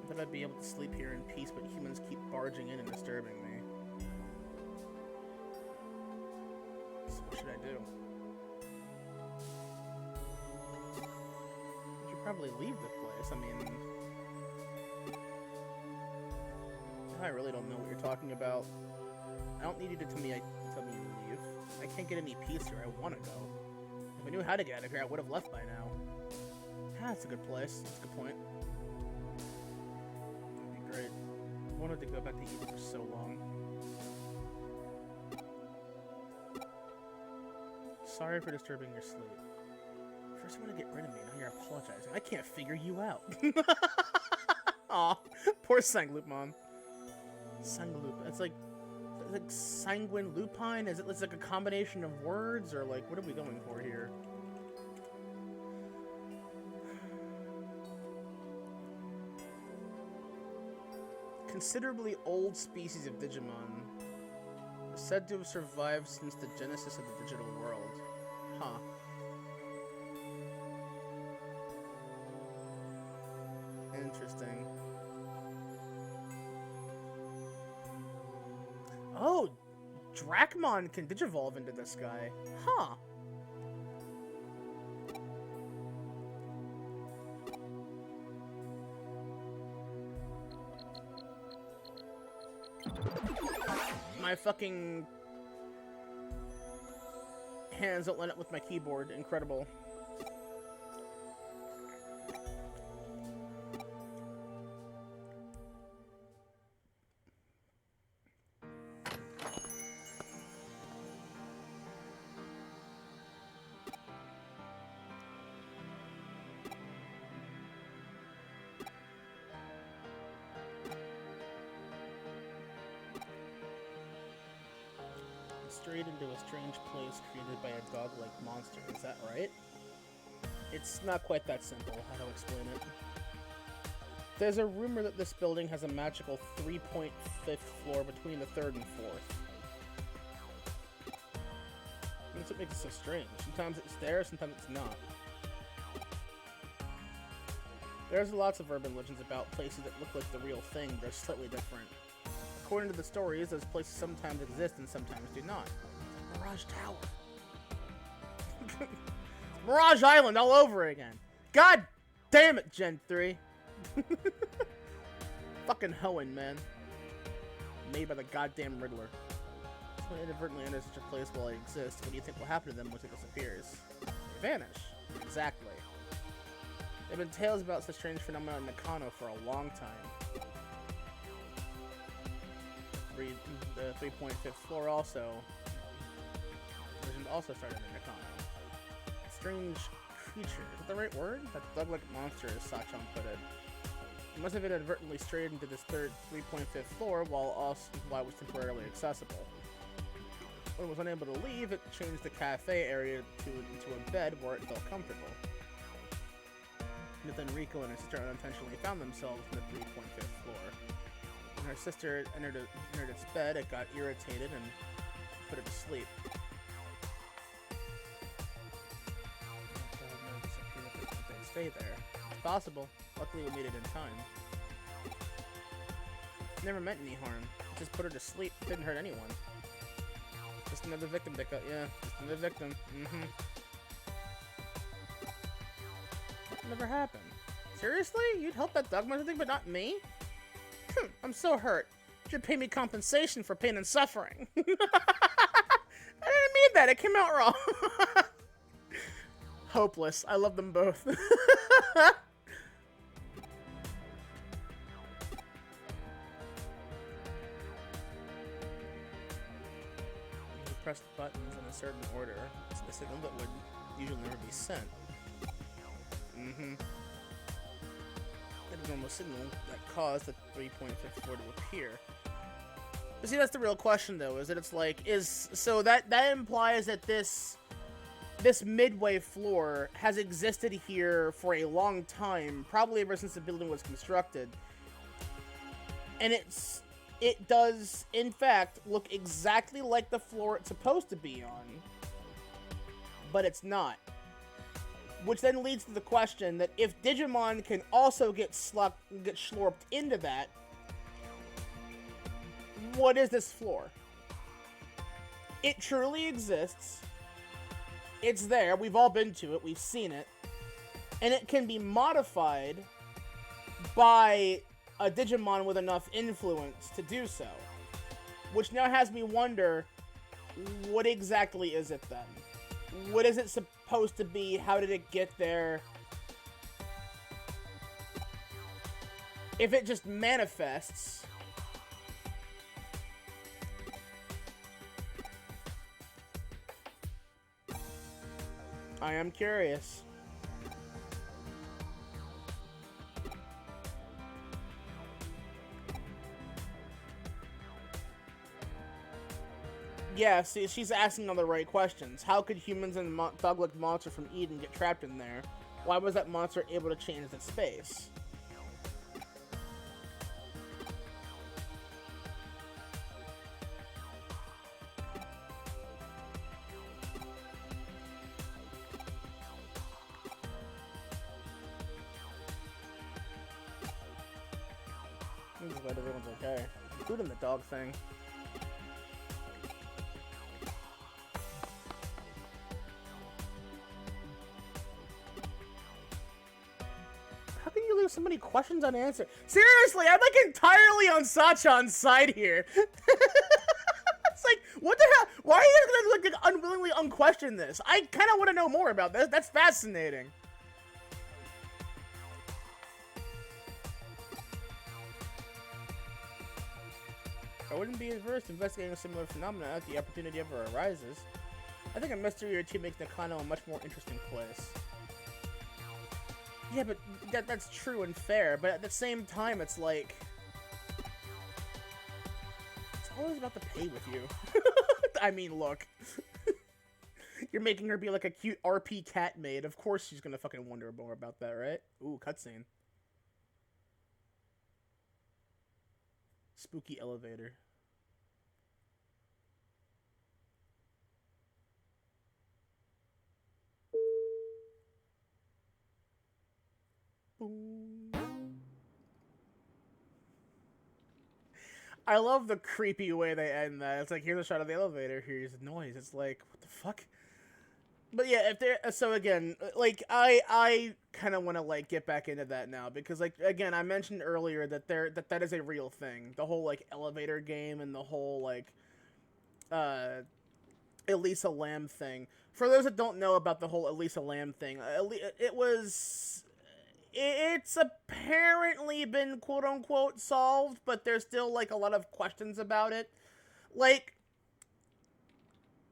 I thought I'd be able to sleep here in peace, but humans keep barging in and disturbing me. So what should I do? I should probably leave the place. I mean, I really don't know what you're talking about. I don't need you to tell me to leave. I can't get any peace here. I want to go. If I knew how to get out of here, I would have left by now. Ah, that's a good place. That's a good point. That'd be great. I wanted to go back to Eden for so long. Sorry for disturbing your sleep. First you want to get rid of me, now you're apologizing. I can't figure you out. Aw, poor Sangloopmon. Sangloop. It's like sanguine lupine? Is it like a combination of words, or like what are we going for here? Considerably old species of Digimon. Said to have survived since the genesis of the digital world. Huh. Interesting. Oh! Dracmon can digivolve into this guy. Huh. My fucking hands don't line up with my keyboard. Incredible. Strayed into a strange place created by a dog-like monster. Is that right? It's not quite that simple. How to explain it? There's a rumor that this building has a magical 3.5th floor between the 3rd and 4th. That's what makes it so strange. Sometimes it's there, sometimes it's not. There's lots of urban legends about places that look like the real thing, but are slightly different. According to the stories, those places sometimes exist and sometimes do not. Mirage Tower. Mirage Island all over again. God damn it, Gen 3. Fucking Hoenn, man. Made by the goddamn Riddler. Someone inadvertently enters such a place while it exists. What do you think will happen to them once it disappears? Vanish. Exactly. There have been tales about such strange phenomena in Nakano for a long time. The 3.5th floor also started in Nakano. Strange creature. Is that the right word? That dog-like monster, as Sachan put it. It must have inadvertently strayed into this 3.5th floor while it was temporarily accessible. When it was unable to leave, it changed the cafe area into a bed where it felt comfortable. But then Rico and her sister unintentionally found themselves on the 3.5th floor. When her sister entered its bed, it got irritated and put it to sleep. They'd stay there. It's possible. Luckily, we made it in time. Never meant any harm. Just put her to sleep. Didn't hurt anyone. Just another victim, Dicka. Yeah, just another victim. That never happened. Seriously? You'd help that dog monster thing, but not me? I'm so hurt. You should pay me compensation for pain and suffering. I didn't mean that. It came out wrong. Hopeless. I love them both. Press the buttons in a certain order. It's a signal that would usually never be sent. A normal signal that caused the 3.54 to appear. But see, that's the real question, though, is that it's like, so that implies that this midway floor has existed here for a long time, probably ever since the building was constructed. And it does, in fact, look exactly like the floor it's supposed to be on, but it's not. Which then leads to the question that if Digimon can also get slurped into that, what is this floor? It truly exists. It's there. We've all been to it. We've seen it. And it can be modified by a Digimon with enough influence to do so. Which now has me wonder, what exactly is it then? What is it supposed to be? How did it get there? If it just manifests... I am curious. Yeah, see, she's asking all the right questions. How could humans and dog-like monster from Eden get trapped in there? Why was that monster able to change its space? I'm just glad everyone's okay, including the dog thing. So many questions unanswered. Seriously, I'm like entirely on Sachan's side here. It's like, what the hell? Why are you guys gonna like unwillingly unquestion this? I kind of want to know more about this. That's fascinating. I wouldn't be adverse to investigating a similar phenomenon if the opportunity ever arises. I think a mystery or two makes Nakano a much more interesting place. Yeah, but that's true and fair, but at the same time, it's like... It's always about the pay with you. I mean, look. You're making her be like a cute RP cat maid. Of course she's gonna fucking wonder more about that, right? Ooh, cutscene. Spooky elevator. I love the creepy way they end that. It's like, here's a shot of the elevator, here's the noise. It's like, what the fuck? But yeah, if they're, so again, like, I kind of want to, like, get back into that now, because, like, again, I mentioned earlier that that is a real thing. The whole, like, elevator game and the whole, like, Elisa Lam thing. For those that don't know about the whole Elisa Lam thing, it's apparently been quote-unquote solved, but there's still, like, a lot of questions about it. Like,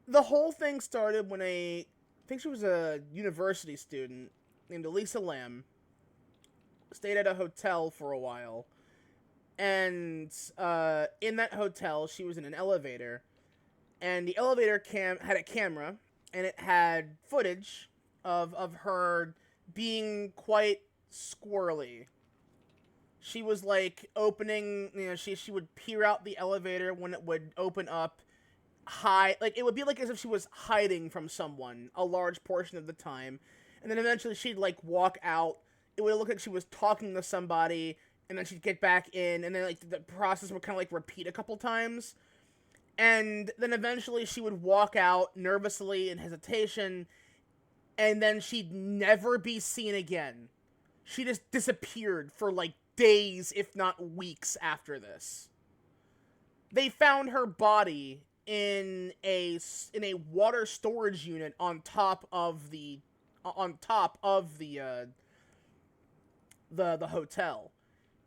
the whole thing started when I think she was a university student named Elisa Lam, stayed at a hotel for a while, and in that hotel, she was in an elevator, and the elevator had a camera, and it had footage of her being quite squirrely. She was like opening, you know, she would peer out the elevator when it would open up high, like it would be like as if she was hiding from someone a large portion of the time. And then eventually she'd like walk out. It would look like she was talking to somebody, and then she'd get back in, and then like the process would kind of like repeat a couple times. And then eventually she would walk out nervously in hesitation, and then she'd never be seen again. She just disappeared for like days, if not weeks after this. They found her body in a water storage unit on top of the hotel.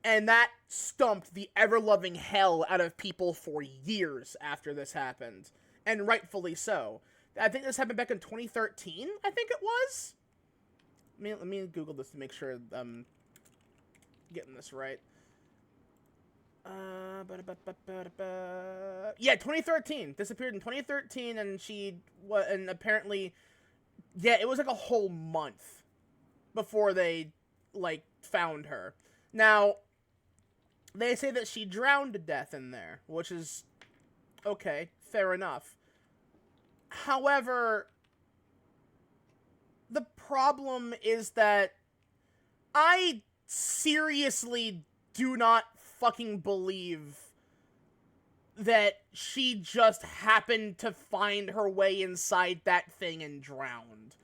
And that stumped the ever-loving hell out of people for years after this happened. And rightfully so. I think this happened back in 2013, I think it was? Let me Google this to make sure I'm getting this right. Yeah, 2013. Disappeared in 2013, and and apparently, yeah, it was like a whole month before they, like, found her. Now, they say that she drowned to death in there, which is okay, fair enough. However, the problem is that I seriously do not fucking believe that she just happened to find her way inside that thing and drowned.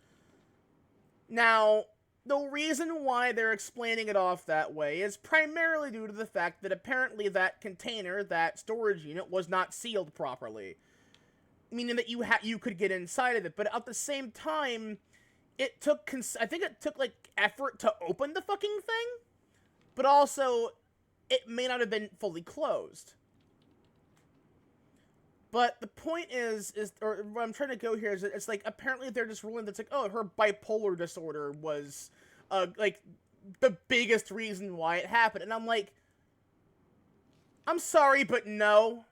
Now, the reason why they're explaining it off that way is primarily due to the fact that apparently that container, that storage unit, was not sealed properly. Meaning that you could get inside of it, but at the same time, it took, I think it took, like, effort to open the fucking thing, but also, it may not have been fully closed. But the point is, or what I'm trying to go here is, it's like, apparently they're just ruling that's like, oh, her bipolar disorder was, like, the biggest reason why it happened. And I'm like, I'm sorry, but no.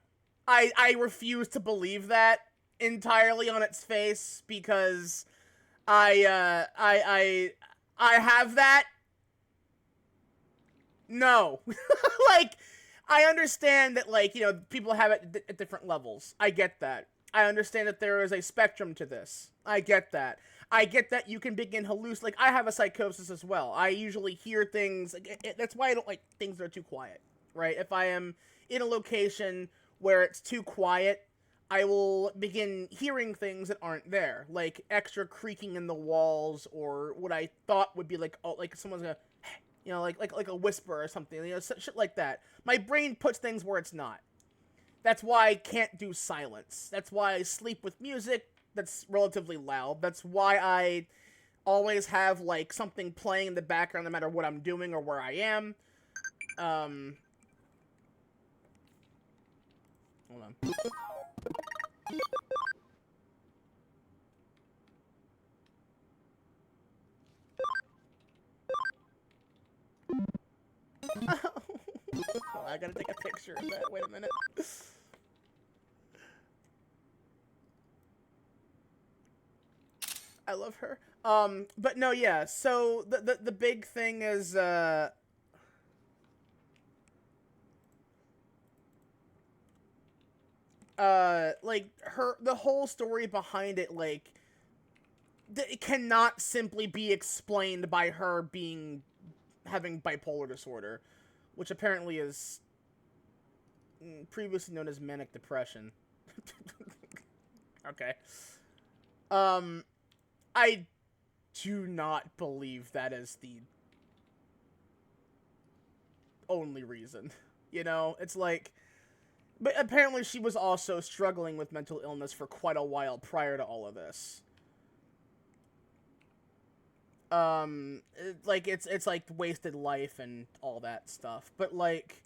I refuse to believe that entirely on its face, because I have that. No. Like, I understand that, like, you know, people have it at different levels. I get that. I understand that there is a spectrum to this. I get that. I get that you can begin like, I have a psychosis as well. I usually hear things, that's why I don't like things that are too quiet, right? If I am in a location where it's too quiet, I will begin hearing things that aren't there, like extra creaking in the walls, or what I thought would be like, oh, like someone's gonna, you know, like a whisper or something, you know, shit like that. My brain puts things where it's not. That's why I can't do silence. That's why I sleep with music that's relatively loud. That's why I always have, like, something playing in the background no matter what I'm doing or where I am. Hold on. Oh, I gotta take a picture of that. Wait a minute. I love her. But no, yeah. So the big thing is like the whole story behind it, like, it cannot simply be explained by her having bipolar disorder, which apparently is previously known as manic depression. Okay. I do not believe that is the only reason. You know, it's like, but apparently she was also struggling with mental illness for quite a while prior to all of this. Like, it's like wasted life and all that stuff, but like,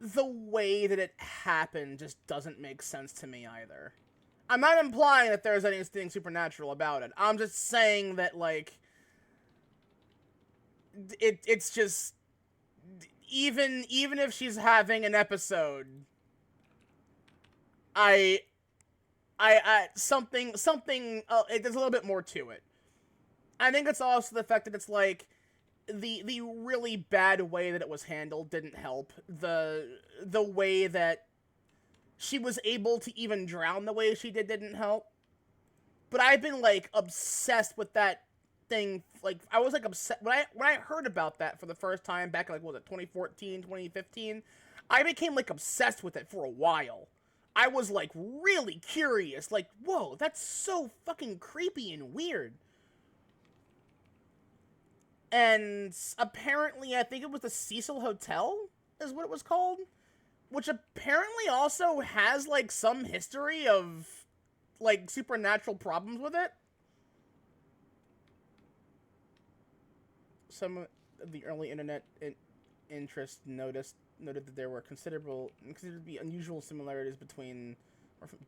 the way that it happened just doesn't make sense to me either. I'm not implying that there's anything supernatural about it. I'm just saying that, like, it's just, even if she's having an episode, something, there's a little bit more to it. I think it's also the fact that it's like the really bad way that it was handled didn't help. The way that she was able to even drown the way she didn't help. But I've been like obsessed with that thing. Like I was like upset when I heard about that for the first time back in like what was it 2014, 2015. I became like obsessed with it for a while. I was like really curious. Like, whoa, that's so fucking creepy and weird. And apparently, I think it was the Cecil Hotel is what it was called, which apparently also has like some history of like supernatural problems with it. Some of the early internet interest noted that there were considered to be unusual similarities between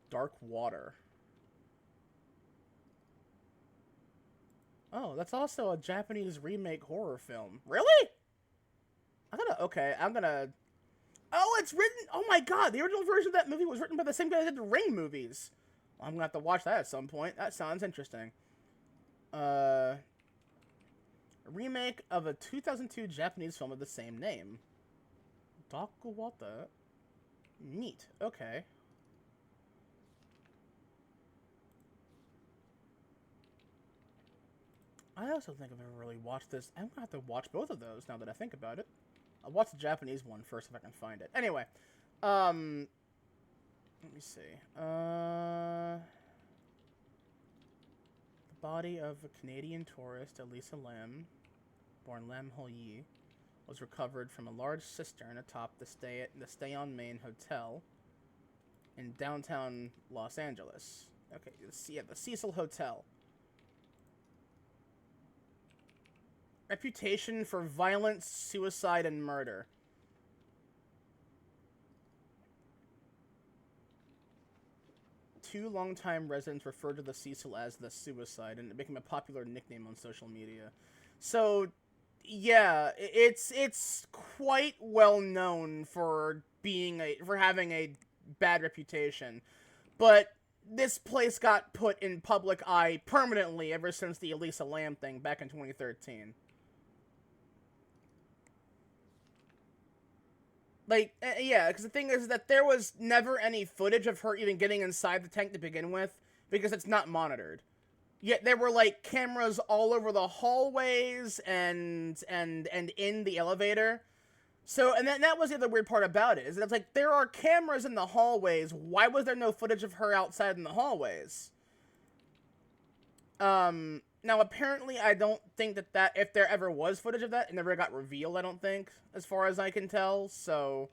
Dark Water. Oh, that's also a Japanese remake horror film. Really? I'm gonna. Oh, it's written. Oh my god, the original version of that movie was written by the same guy that did the Ring movies. Well, I'm gonna have to watch that at some point. That sounds interesting. A remake of a 2002 Japanese film of the same name. Dakuwata. Neat. Okay. I also think I've never really watched this. I'm gonna have to watch both of those now that I think about it. I'll watch the Japanese one first if I can find it. Anyway, let me see. The body of a Canadian tourist, Elisa Lam, born Lam Hol-yi, was recovered from a large cistern atop the Stay on Main Hotel in downtown Los Angeles. Okay, yeah, the Cecil Hotel. Reputation for violence, suicide, and murder. Two longtime residents referred to the Cecil as the Suicide, and it became a popular nickname on social media. So, yeah, it's quite well known for having a bad reputation, but this place got put in public eye permanently ever since the Elisa Lam thing back in 2013. Like, yeah, because the thing is that there was never any footage of her even getting inside the tank to begin with, because it's not monitored. Yet there were, like, cameras all over the hallways and in the elevator. So, and that was the other weird part about it, is that it's like, there are cameras in the hallways, why was there no footage of her outside in the hallways? Now, apparently, I don't think that if there ever was footage of that, it never got revealed, I don't think, as far as I can tell, so...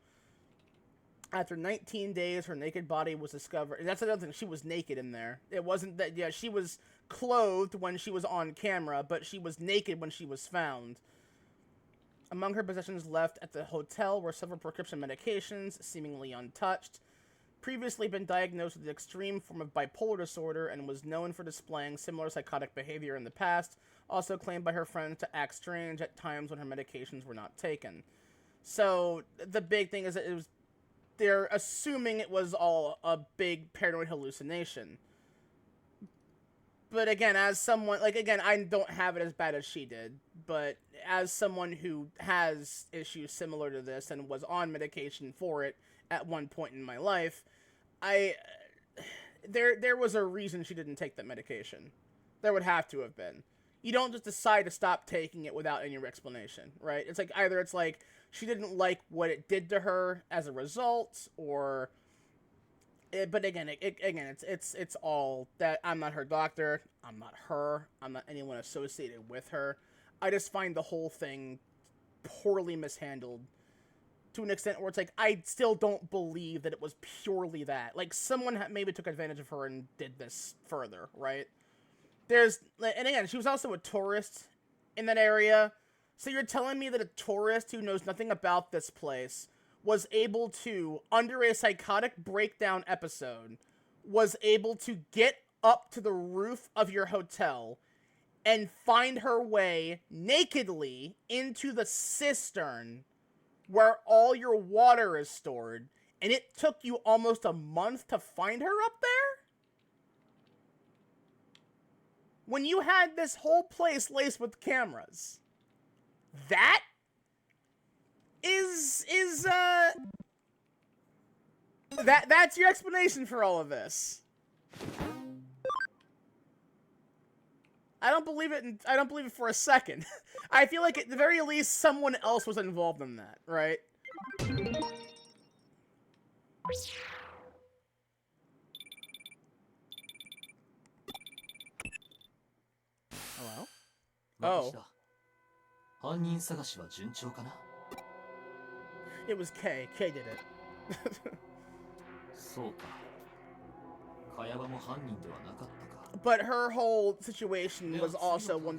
After 19 days, her naked body was discovered, and that's another thing, she was naked in there. It wasn't that, yeah, she was clothed when she was on camera, but she was naked when she was found. Among her possessions left at the hotel were several prescription medications, seemingly untouched. Previously been diagnosed with an extreme form of bipolar disorder and was known for displaying similar psychotic behavior in the past, also claimed by her friends to act strange at times when her medications were not taken. So, the big thing is that they're assuming it was all a big paranoid hallucination. But again, as someone, like, again, I don't have it as bad as she did, but as someone who has issues similar to this and was on medication for it at one point in my life, there was a reason she didn't take that medication. There would have to have been. You don't just decide to stop taking it without any explanation, right? It's like, either it's like, she didn't like what it did to her as a result, or... But again, it's all that I'm not her doctor, I'm not her, I'm not anyone associated with her. I just find the whole thing poorly mishandled to an extent where it's like, I still don't believe that it was purely that. Like, someone maybe took advantage of her and did this further, right? And again, she was also a tourist in that area, so you're telling me that a tourist who knows nothing about this place was able to, under a psychotic breakdown episode, was able to get up to the roof of your hotel and find her way nakedly into the cistern where all your water is stored, and it took you almost a month to find her up there? when you had this whole place laced with cameras. That that's your explanation for all of this. I don't believe it. I don't believe it for a second. I feel like at the very least someone else was involved in that, right? Hello? Oh. It was K. K did it. But her whole situation was also one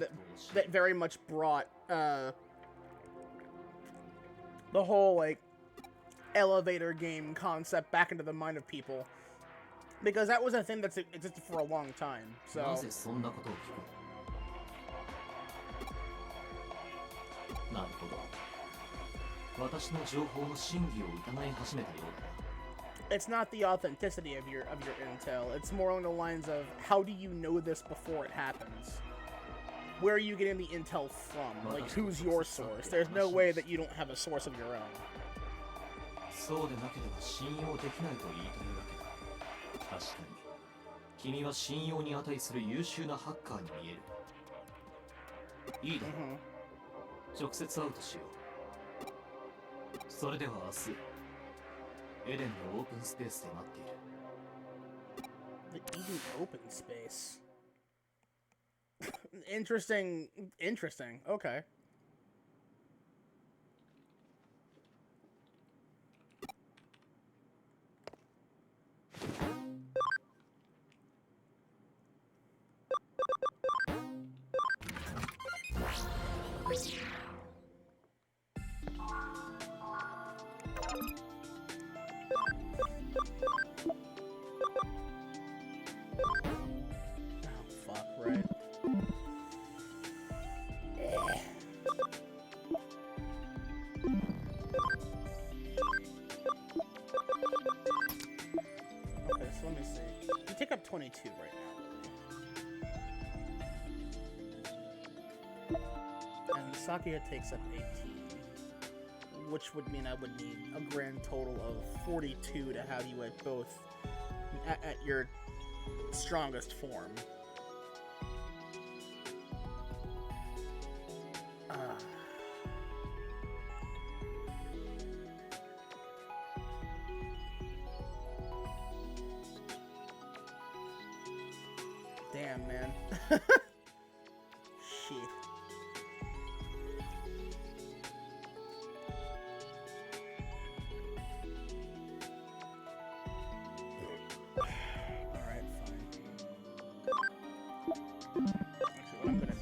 that very much brought the whole like elevator game concept back into the mind of people, because that was a thing that's existed for a long time. So. It's not the authenticity of your intel. It's more along the lines of, how do you know this before it happens? Where are you getting the intel from? Like, who's your source? There's no way that you don't have a source of your own. The Eden open space. Interesting. Okay. Okay, so let me see. You take up 22 right now. And Sakia takes up 18. Which would mean I would need a grand total of 42 to have you at both at your strongest form. Damn, man. Shit. Alright, fine. Actually, what I'm gonna do...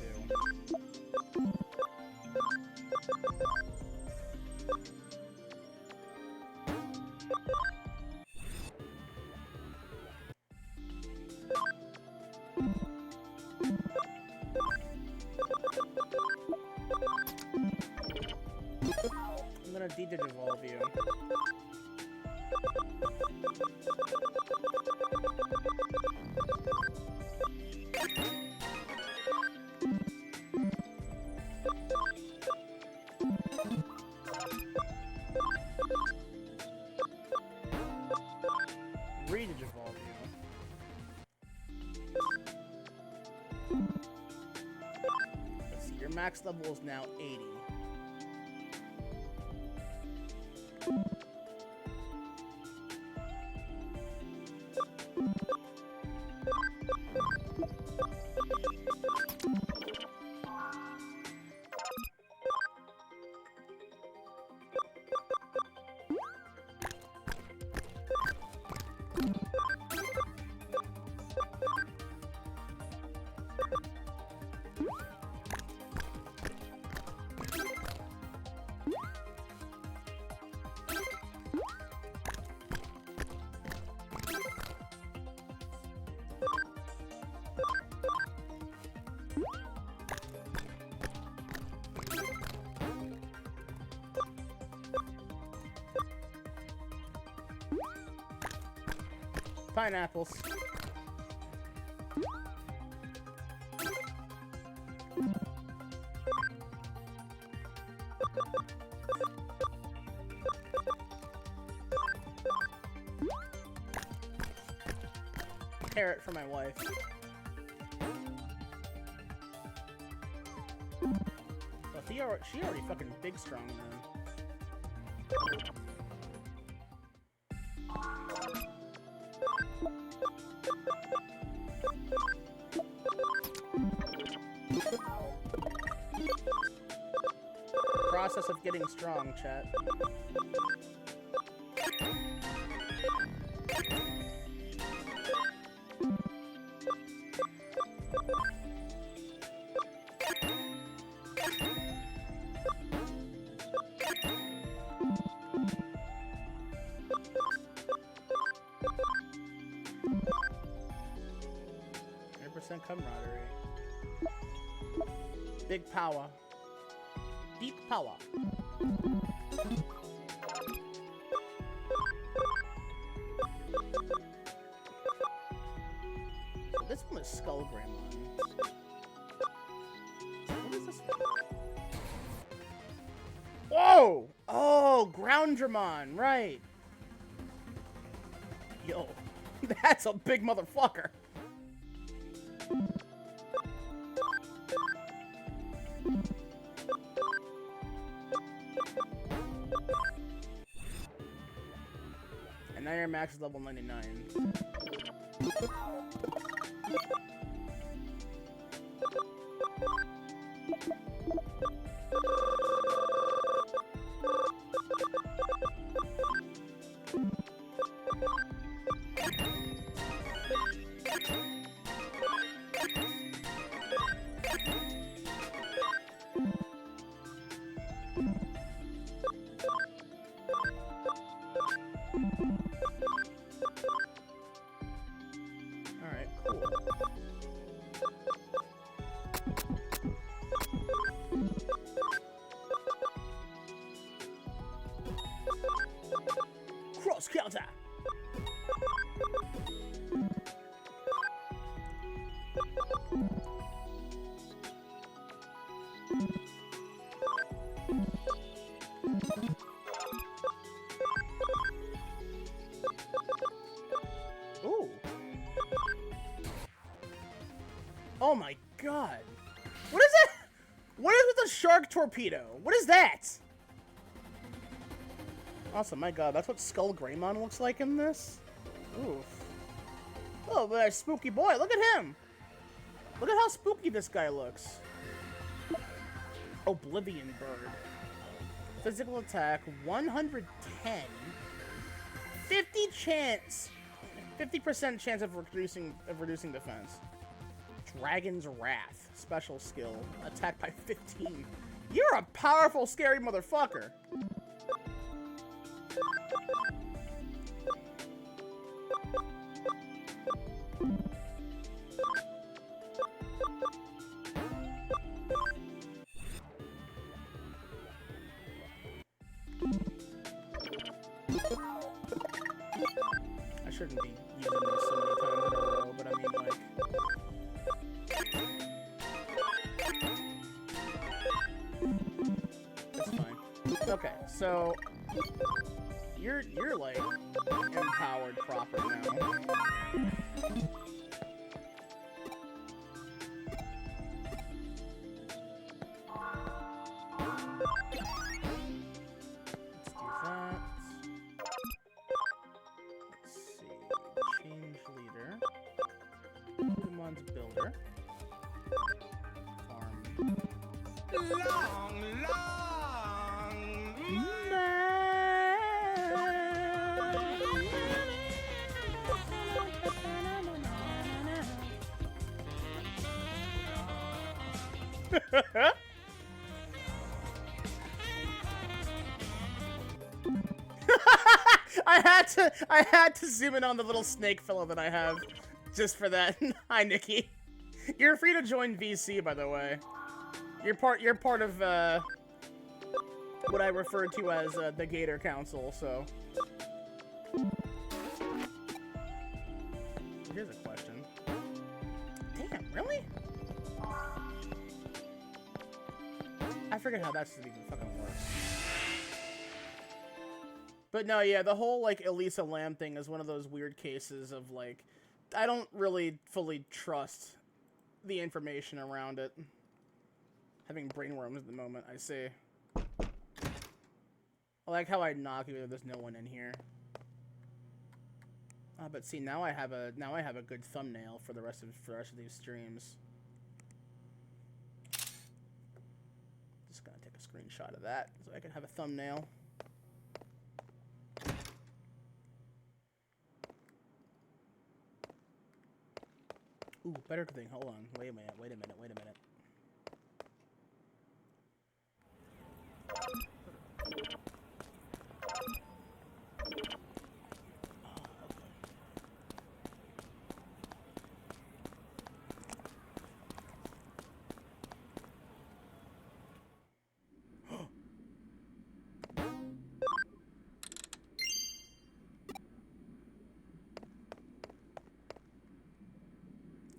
I'm gonna de-digivolve you. Re-digivolve you. Let's see, your max level is now 80. parrot for my wife. Well, she already fucking big strong then. Process of getting strong, chat. 100% camaraderie. Big power. Deep power. So this one is Skull Grandma. What is this one? Whoa! Oh, Groundramon, right. Yo, that's a big motherfucker. And now your max is level 99. Alright, cool. Cross counter! Ooh. Oh my god. What is it? What is with the shark torpedo? What is that? Awesome, my god, that's what Skull Greymon looks like in this? Oof. Oh, but a spooky boy, look at him! Look at how spooky this guy looks. Oblivion Bird. Physical attack, 110. 50% chance of reducing defense. Dragon's Wrath. Special skill. Attack by 15. You're a powerful, scary motherfucker. I shouldn't be using this so many times in a row, but I mean, like... It's fine. Okay, so... You're like, empowered proper now. Builder. Farm. I had to zoom in on the little snake fellow that I have just for that. Hi, Nikki. You're free to join VC, by the way. You're part of what I refer to as the Gator Council. So here's a question. Damn, really? I forget how that's even fucking works. But no, yeah, the whole like Elisa Lam thing is one of those weird cases of like don't really fully trust the information around it. Having brainworms at the moment, I see. I like how I knock even though there's no one in here. But see, now I have a good thumbnail for the rest of these streams. Just gonna take a screenshot of that so I can have a thumbnail. Ooh, better thing. Hold on. Wait a minute.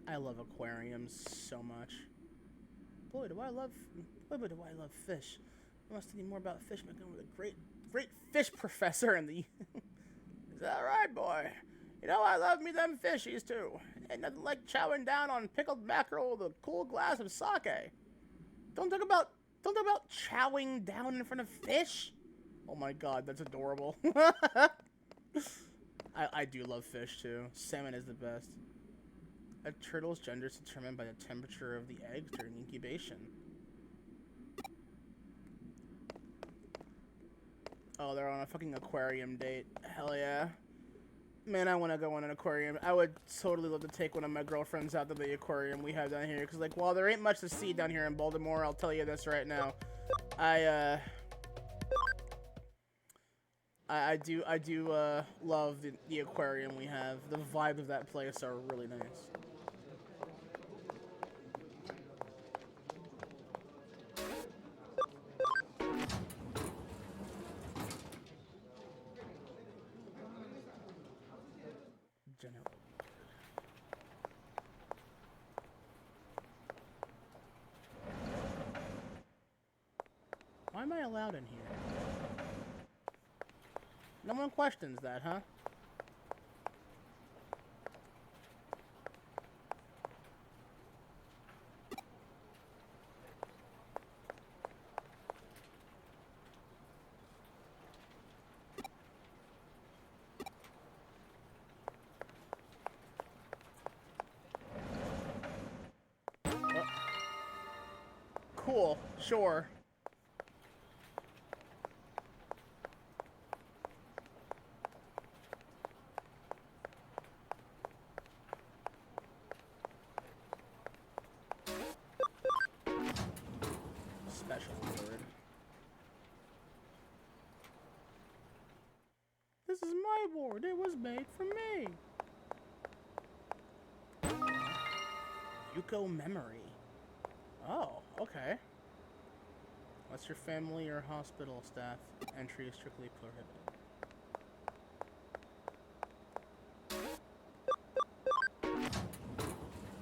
I love aquariums so much. Boy, do I love fish. I must study more about fish. I'm going with a great fish professor in the. Is that right, boy? You know I love me them fishies too. Ain't nothing like chowing down on pickled mackerel with a cool glass of sake. Don't talk about chowing down in front of fish. Oh my god, that's adorable. I do love fish too. Salmon is the best. A turtle's gender is determined by the temperature of the eggs during incubation. Oh, they're on a fucking aquarium date. Hell yeah. Man, I want to go on an aquarium. I would totally love to take one of my girlfriends out to the aquarium we have down here. Because, like, while there ain't much to see down here in Baltimore, I'll tell you this right now. I do love the aquarium we have. The vibes of that place are really nice. Why am I allowed in here? No one questions that, huh? Oh. Cool, sure. Special word. This is my board. It was made for me. Yuko memory. Oh, okay. What's your family or hospital staff? Entry is strictly prohibited.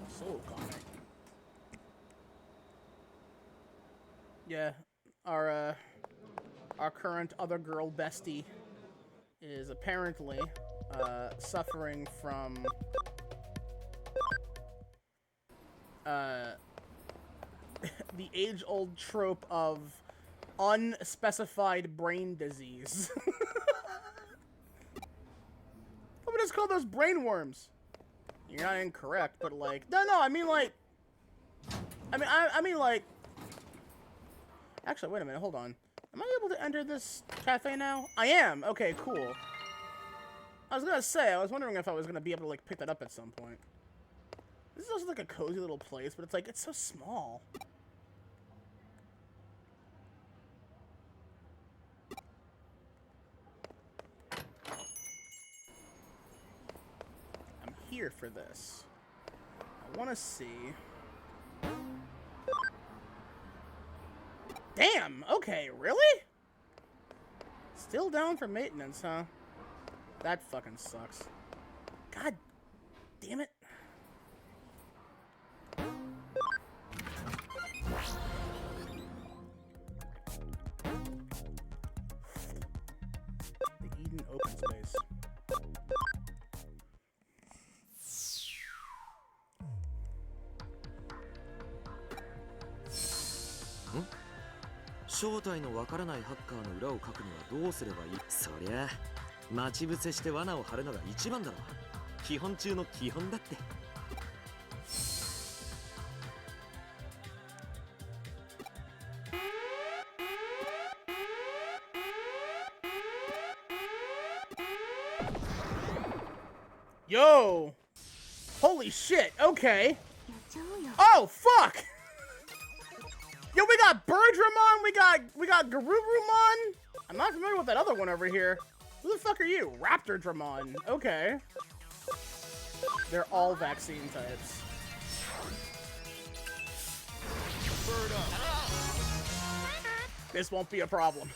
Soul comic. Yeah, our current other girl bestie is apparently suffering from the age-old trope of unspecified brain disease. I would just call those brain worms. You're not incorrect, but like, no, I mean like, I mean like. Actually, wait a minute, hold on. Am I able to enter this cafe now? I am. Okay, cool. I was gonna say, I was wondering if I was gonna be able to like pick that up at some point. This is also like a cozy little place, but it's like, it's so small. I'm here for this. I want to see. Damn, okay, really? Still down for maintenance, huh? That fucking sucks. God damn it. The Eden open space. 正体のわからないハッカーの裏をかくにはどうすればいい？そりゃ待ち伏せして罠を張るのが一番だろ。基本中の基本だって。Yo! Holy shit, okay. Oh, fuck! Yo, we got Birdramon, we got Garurumon. I'm not familiar with that other one over here. Who the fuck are you? Raptordramon. Okay. They're all vaccine types. This won't be a problem.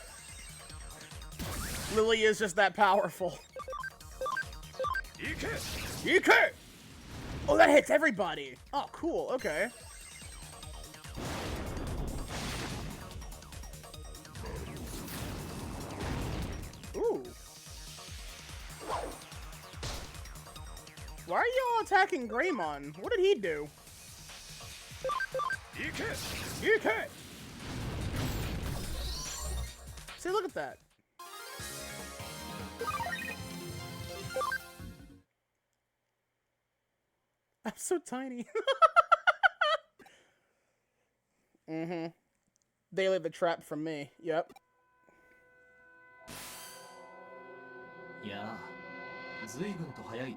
Lily is just that powerful. EK! Oh, that hits everybody! Oh, cool, okay. Ooh. Why are you all attacking Greymon? What did he do? EK! See, look at that. I'm so tiny. Mm-hmm. They laid the trap from me. Yep. You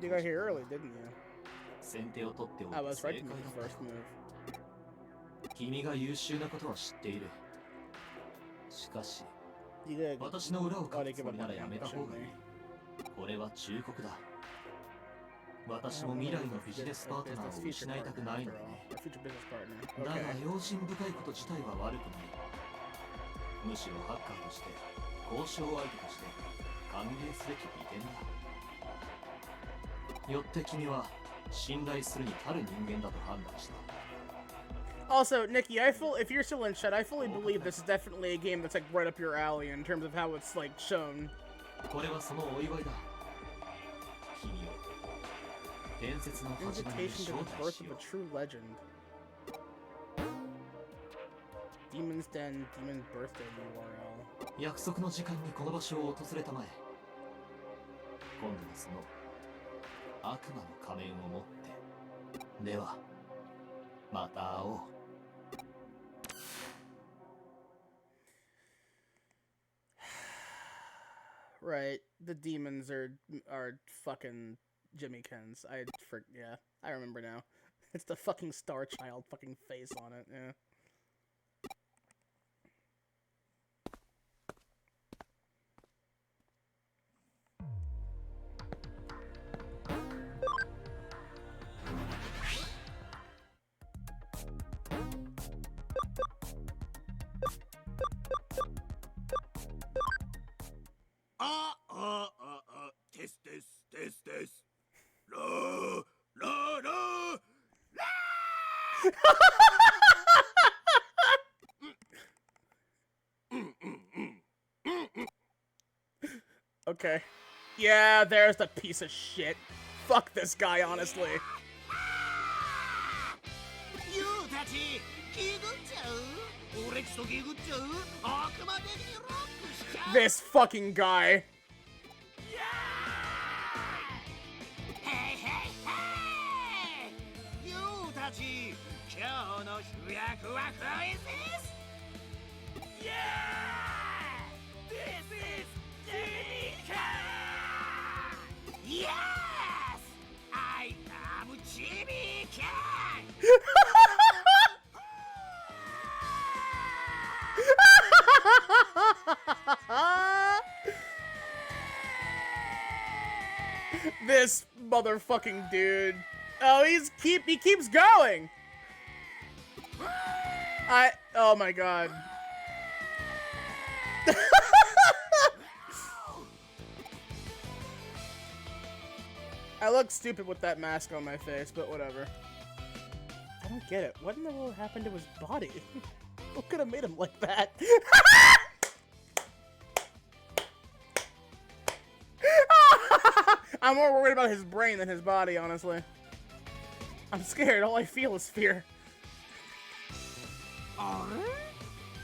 got here early, didn't you? I was right to make the first move. 君が優秀なことは知っている。しかし、 You did. 私の裏をかくつもりならやめた方がいい。これは忠告だ。私も未来のビジネスパートナーを失いたくないのね。だが用心深いこと自体は悪くない。むしろハッカーとして、交渉相手として歓迎すべき利点だ。よって君は信頼するに足る人間だと判断した。 Also, Nikki, if you're still in chat, I fully believe this is definitely a game that's like right up your alley in terms of how it's like shown. これはそのお祝いだ。君を伝説の始まりに Invitation 招 to the 待 birth し of よ a true legend. Demon's Den, Demon Birthday URL. う。約束の時間にこの場所を訪れたまえ。今度はその悪魔の仮面を持って。では、また会おう。 Right, the demons are fucking Jimmykins. Yeah, I remember now. It's the fucking Star Child fucking face on it. Yeah. Okay. Yeah, there's the piece of shit. Fuck this guy, honestly. This fucking guy. Yes! I am Jimmy King! This motherfucking dude. Oh, he keeps going. Oh my god. I look stupid with that mask on my face, but whatever. I don't get it. What in the world happened to his body? What could have made him like that? I'm more worried about his brain than his body, honestly. I'm scared. All I feel is fear.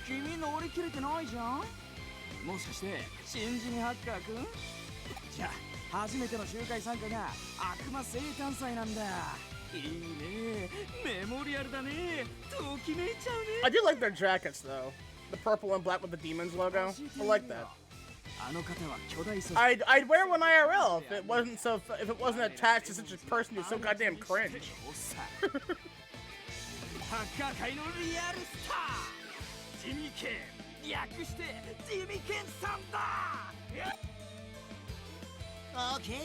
君乗り切れてないじゃん。もしかして新人ハッカーくん？じゃあ初めての集会参加が悪魔生誕祭なんだ。いいね、メモリアルだね。ときめいちゃうね。 I do like their jackets though. The purple and black with the demons logo. I like that. I'd wear one IRL if it wasn't attached to such a person who's so goddamn cringe. ハッカー界のリアルスター、ジミケン、略してジミケンさんだ。オッケー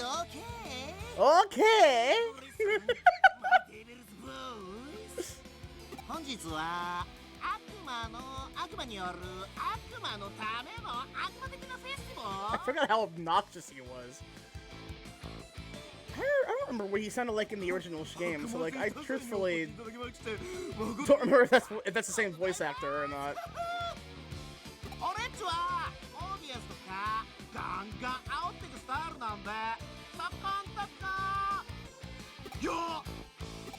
オッケー Okay. 本日は悪魔による悪魔のための悪魔的なフェスティバ I forgot how obnoxious he was. I don't remember what he sounded like in the original game, so like I truthfully don't remember if that's the same voice actor or not. 俺っちはオーディエンスとかガンガン煽ってくスタイルなんでサコンとかよ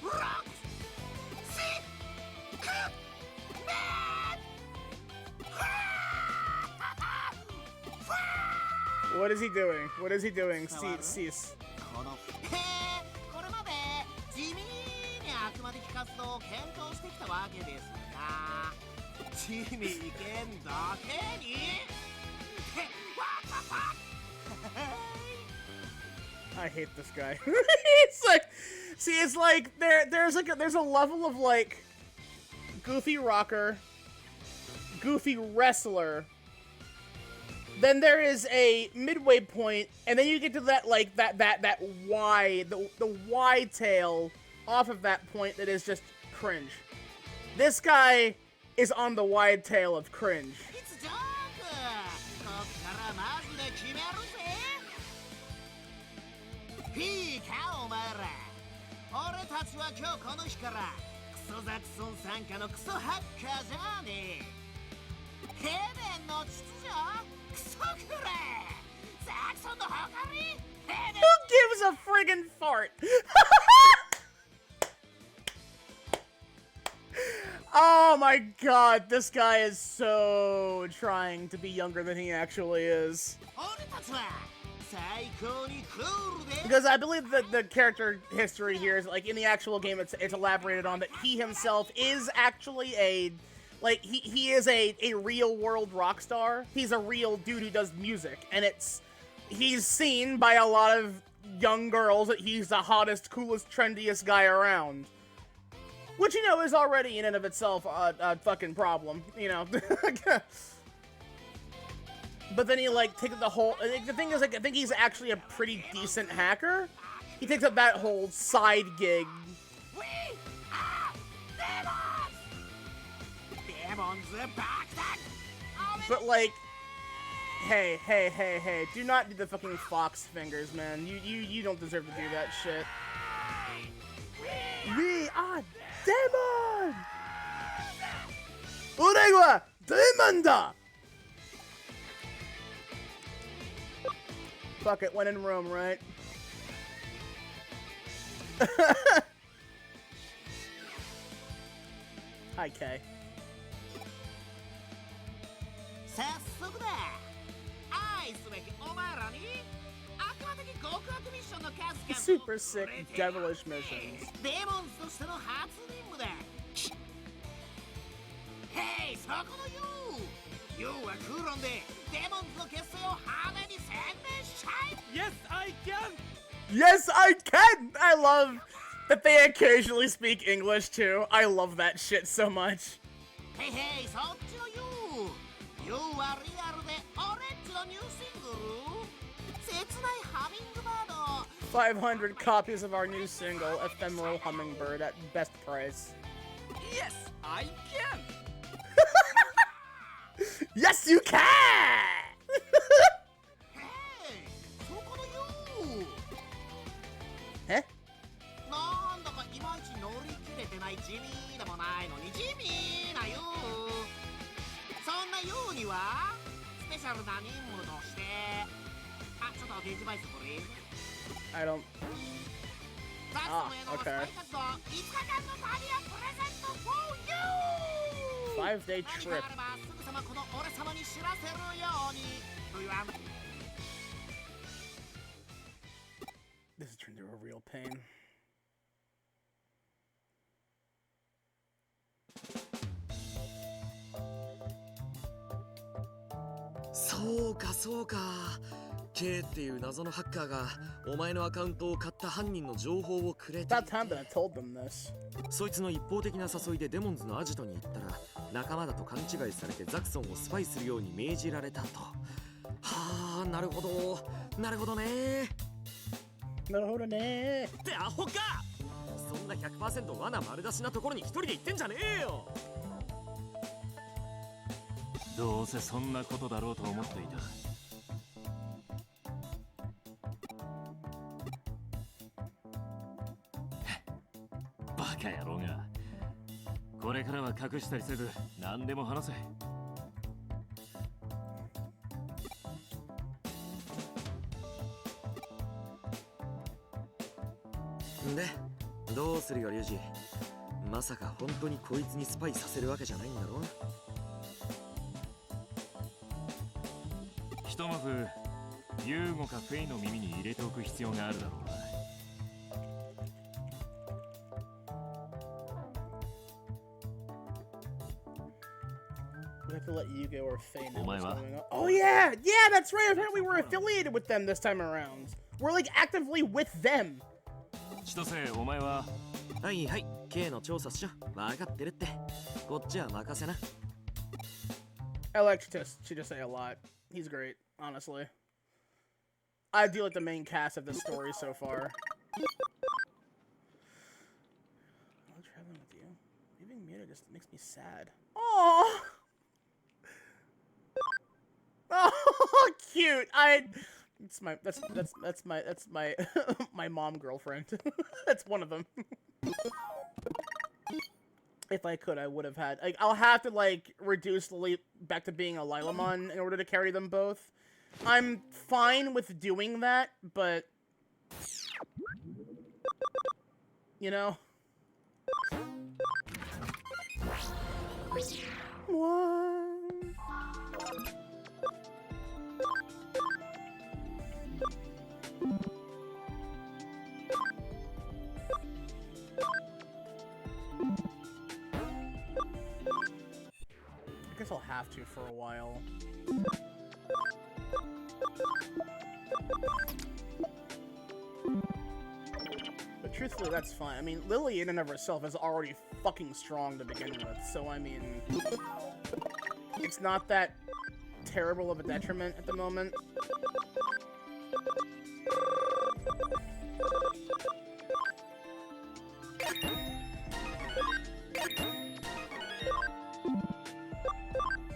ロックシックメン What is he doing? What is he doing? Cease. これまで地味に悪魔的活動を検討してきたわけですが、地味に剣だけにI hate this guy. It's like, see, it's like there's a level of like goofy rocker, goofy wrestler. Then there is a midway point, and then you get to that like that Y, the Y tail off of that point that is just cringe. This guy is on the wide tail of cringe. It's a joke! こっからマジで決めるぜ。いいかお前ら。俺たちは今日この日からクソザクソン参加のクソハッカーじゃねえ。ヘレンの秩序クソくれ。ザクソンの誇り。Who gives a friggin' fart? Oh my god, this guy is so trying to be younger than he actually is. Because I believe that the character history here is, like, in the actual game, it's elaborated on that he himself is actually he is a real world rock star. He's a real dude who does music, and he's seen by a lot of young girls that he's the hottest, coolest, trendiest guy around. Which, you know, is already in and of itself a fucking problem, you know. But then he, like, takes the whole... The thing is, like, I think he's actually a pretty decent hacker. He takes up that whole side gig. We are demons! Demons back then! But, like... Hey, do not do the fucking fox fingers, man. You don't deserve to do that shit. We are demon! 俺はデモンだ! Fuck it, when in Rome, right? Hi, Kay. 早速だ。愛すべきお前らに悪魔的極悪ミッションの数々 Super sick, devilish missions. デモンズとしての初任務だ。ヘイ、そこのユーはクーロンでデモンズの結成を派手に宣伝しちゃい。 Yes, I can! Yes, I can! I love that they occasionally speak English, too. I love that shit so much. ヘイヘイ、そっちのユーはリアルでオレンジのニューシングル切ないハミングバード 500 copies of our new single, Ephemeral Hummingbird, at best price. Yes, I can! Yes, you can! Hey, そこのユー Eh? なんだかいまいち乗り切れてない地味でもないのに地味なユーそんなユーにはスペシャルな任務としてちょっとデジバイスこれ I don't... ザクソンへのスパイ活動5日間のキャリアプレゼント for you! 5-day trip. This has turned into a real pain. K っていう謎のハッカーがお前のアカウントを買った犯人の情報をくれて、 About time that I told them this. そいつの一方的な誘いでデモンズのアジトに行ったら仲間だと勘違いされてザクソンをスパイするように命じられたと。はあ、なるほどなるほどね。なるほどねってアホか。そんな 100% 罠丸出しなところに一人で行ってんじゃねえよ。どうせそんなことだろうと思っていた。バカ野郎が。これからは隠したりせず何でも話せ。で、どうするよリュウジ。まさか本当にこいつにスパイさせるわけじゃないんだろ。ひとまずユーゴかフェイの耳に入れておく必要があるだろうな。We have to let Yugo or Faye know Omae what's wa? going on. Oh yeah! Yeah, that's right! Apparently we're affiliated with them this time around. We're like actively with them. 千歳、お前は。はいはい、K の調査っしょ。分かってるって。こっちは任せな。I like Chitose a lot. He's great, honestly. I do like the main cast of this story so far. I'm traveling with you. Leaving Muta just makes me sad. Aww! Oh, cute. That's my my mom girlfriend. That's one of them. If I could, I would have had. Like, I'll have to like reduce the leap back to being a Lilamon in order to carry them both. I'm fine with doing that, but you know. One. I guess I'll have to for a while. But truthfully, that's fine. I mean, Lily in and of herself is already fucking strong to begin with, so I mean, it's not that terrible of a detriment at the moment.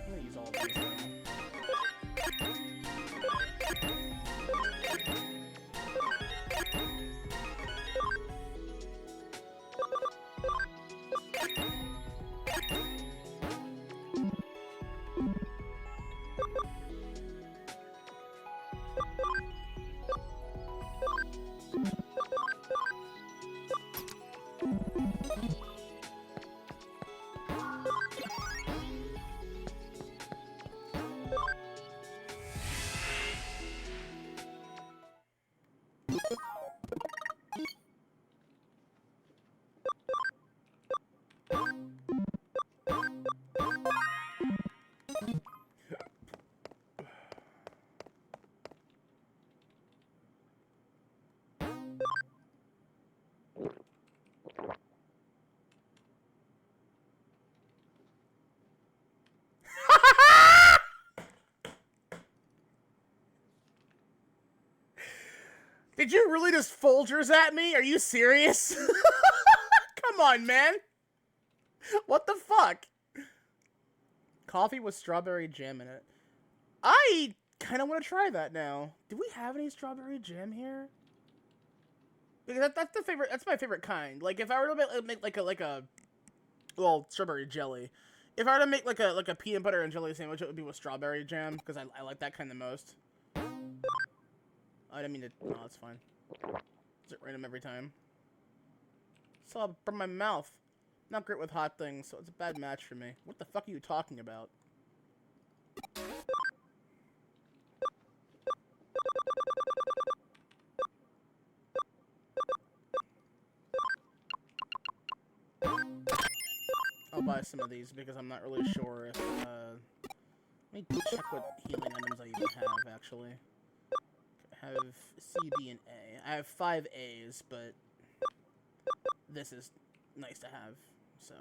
I'm gonna use all of these now. Did you really just Folgers at me? Are you serious? Come on, man. What the fuck? Coffee with strawberry jam in it. I kind of want to try that now. Do we have any strawberry jam here? Because that's the favorite. That's my favorite kind. Like if I were to make like a well, strawberry jelly. If I were to make like a peanut butter and jelly sandwich, it would be with strawberry jam because I like that kind the most. I didn't mean to. No, it's fine. Is it random every time? Saw from my mouth. Not great with hot things, so it's a bad match for me. What the fuck are you talking about? I'll buy some of these because I'm not really sure if, let me check what healing items I even have, actually. I have C, B, and A. I have 5 A's, but this is nice to have, so.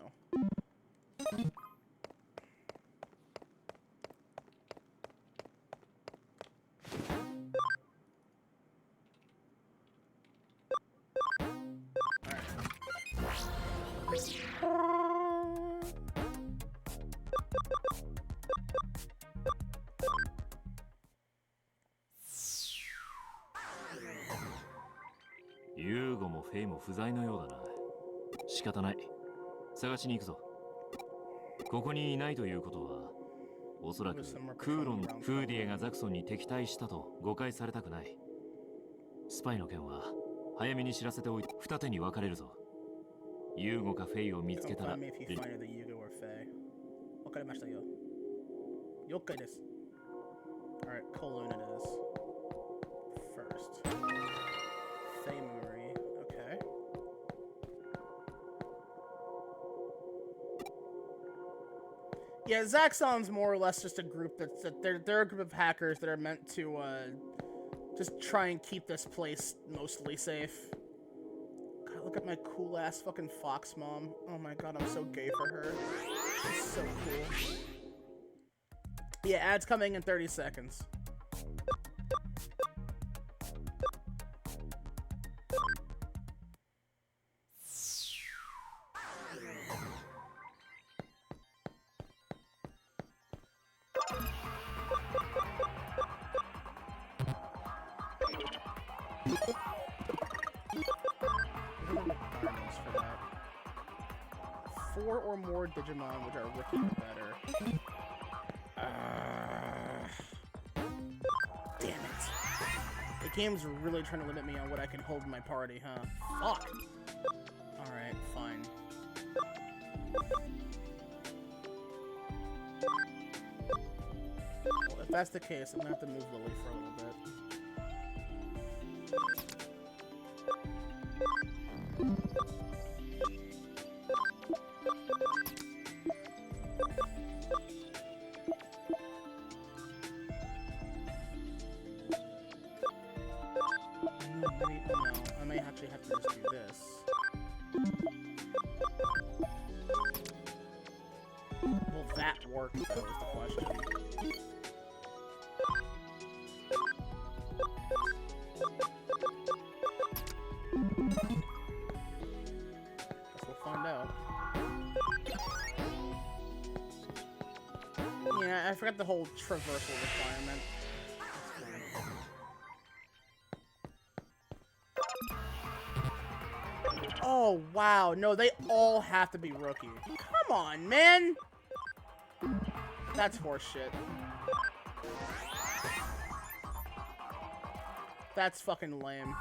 ユーゴもフェイも不在のようだな。仕方ない。探しに行くぞ。ここにいないということは、おそらくクーロン、フーディエがザクソンに敵対したと誤解されたくない。スパイの件は早めに知らせておいて二手に分かれるぞ。ユーゴかフェイを見つけたら。わかりましたよ。了解です。Alright, Kowloon it is. First. Feymery, okay. Yeah, Zaxxon's more or less just a group they're a group of hackers that are meant to just try and keep this place mostly safe. God, look at my cool ass fucking fox mom. Oh my god, I'm so gay for her. She's so cool. Yeah, ads coming in 30 seconds. For that. 4 or more Digimon, which are rookie or better. Damn it. The game's really trying to limit me on what I can hold in my party, huh? Fuck! Alright, fine. Well, if that's the case, I'm gonna have to move Lily for a little bit. Maybe, no, I may actually have to just do this. Will that work, though, is the question. Guess we'll find out. Yeah, I forgot the whole traversal requirement. Oh, wow. No, they all have to be rookie. Come on, man! That's horseshit. That's fucking lame.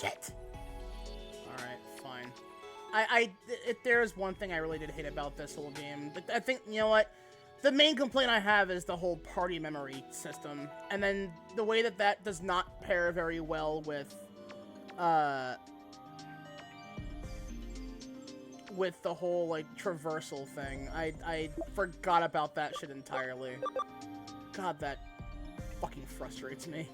Shit. Alright, fine. There's one thing I really did hate about this whole game. I think, you know what? The main complaint I have is the whole party memory system. And then the way that that does not pair very well with the whole, like, traversal thing. I forgot about that shit entirely. God, that fucking frustrates me.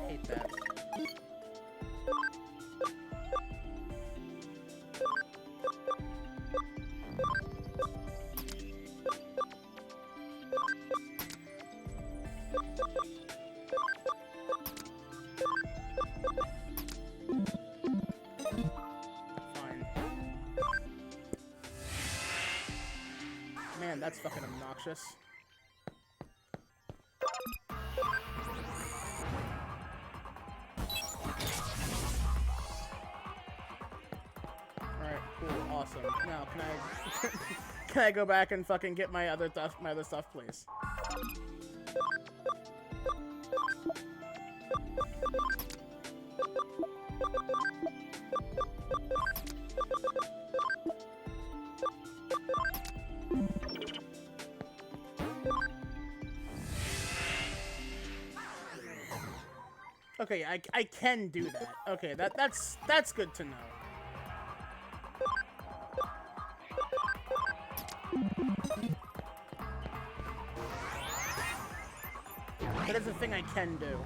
Hate that. Fine. Man, that's fucking obnoxious. Awesome. Now, can I can I go back and fucking get my other stuff, please? Okay, I can do that. Okay, that's good to know. That is a thing I can do.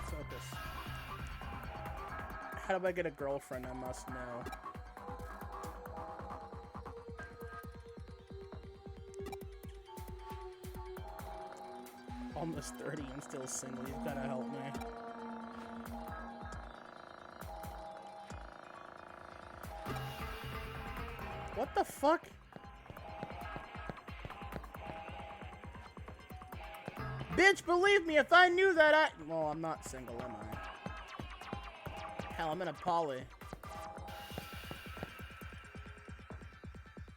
Focus. How do I get a girlfriend? I must know. Almost 30 and still single. You've gotta help me. What the fuck? Bitch, believe me, if I knew that well, I'm not single, am I? Hell, I'm in a poly.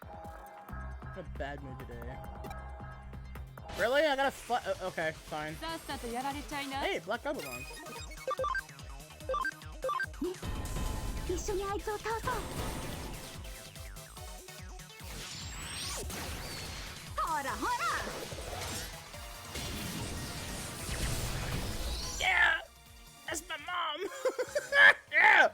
I'm in a bad mood today. Really? I gotta okay, fine. Hey, Black Digimon. Yeah! That's my mom! Yeah!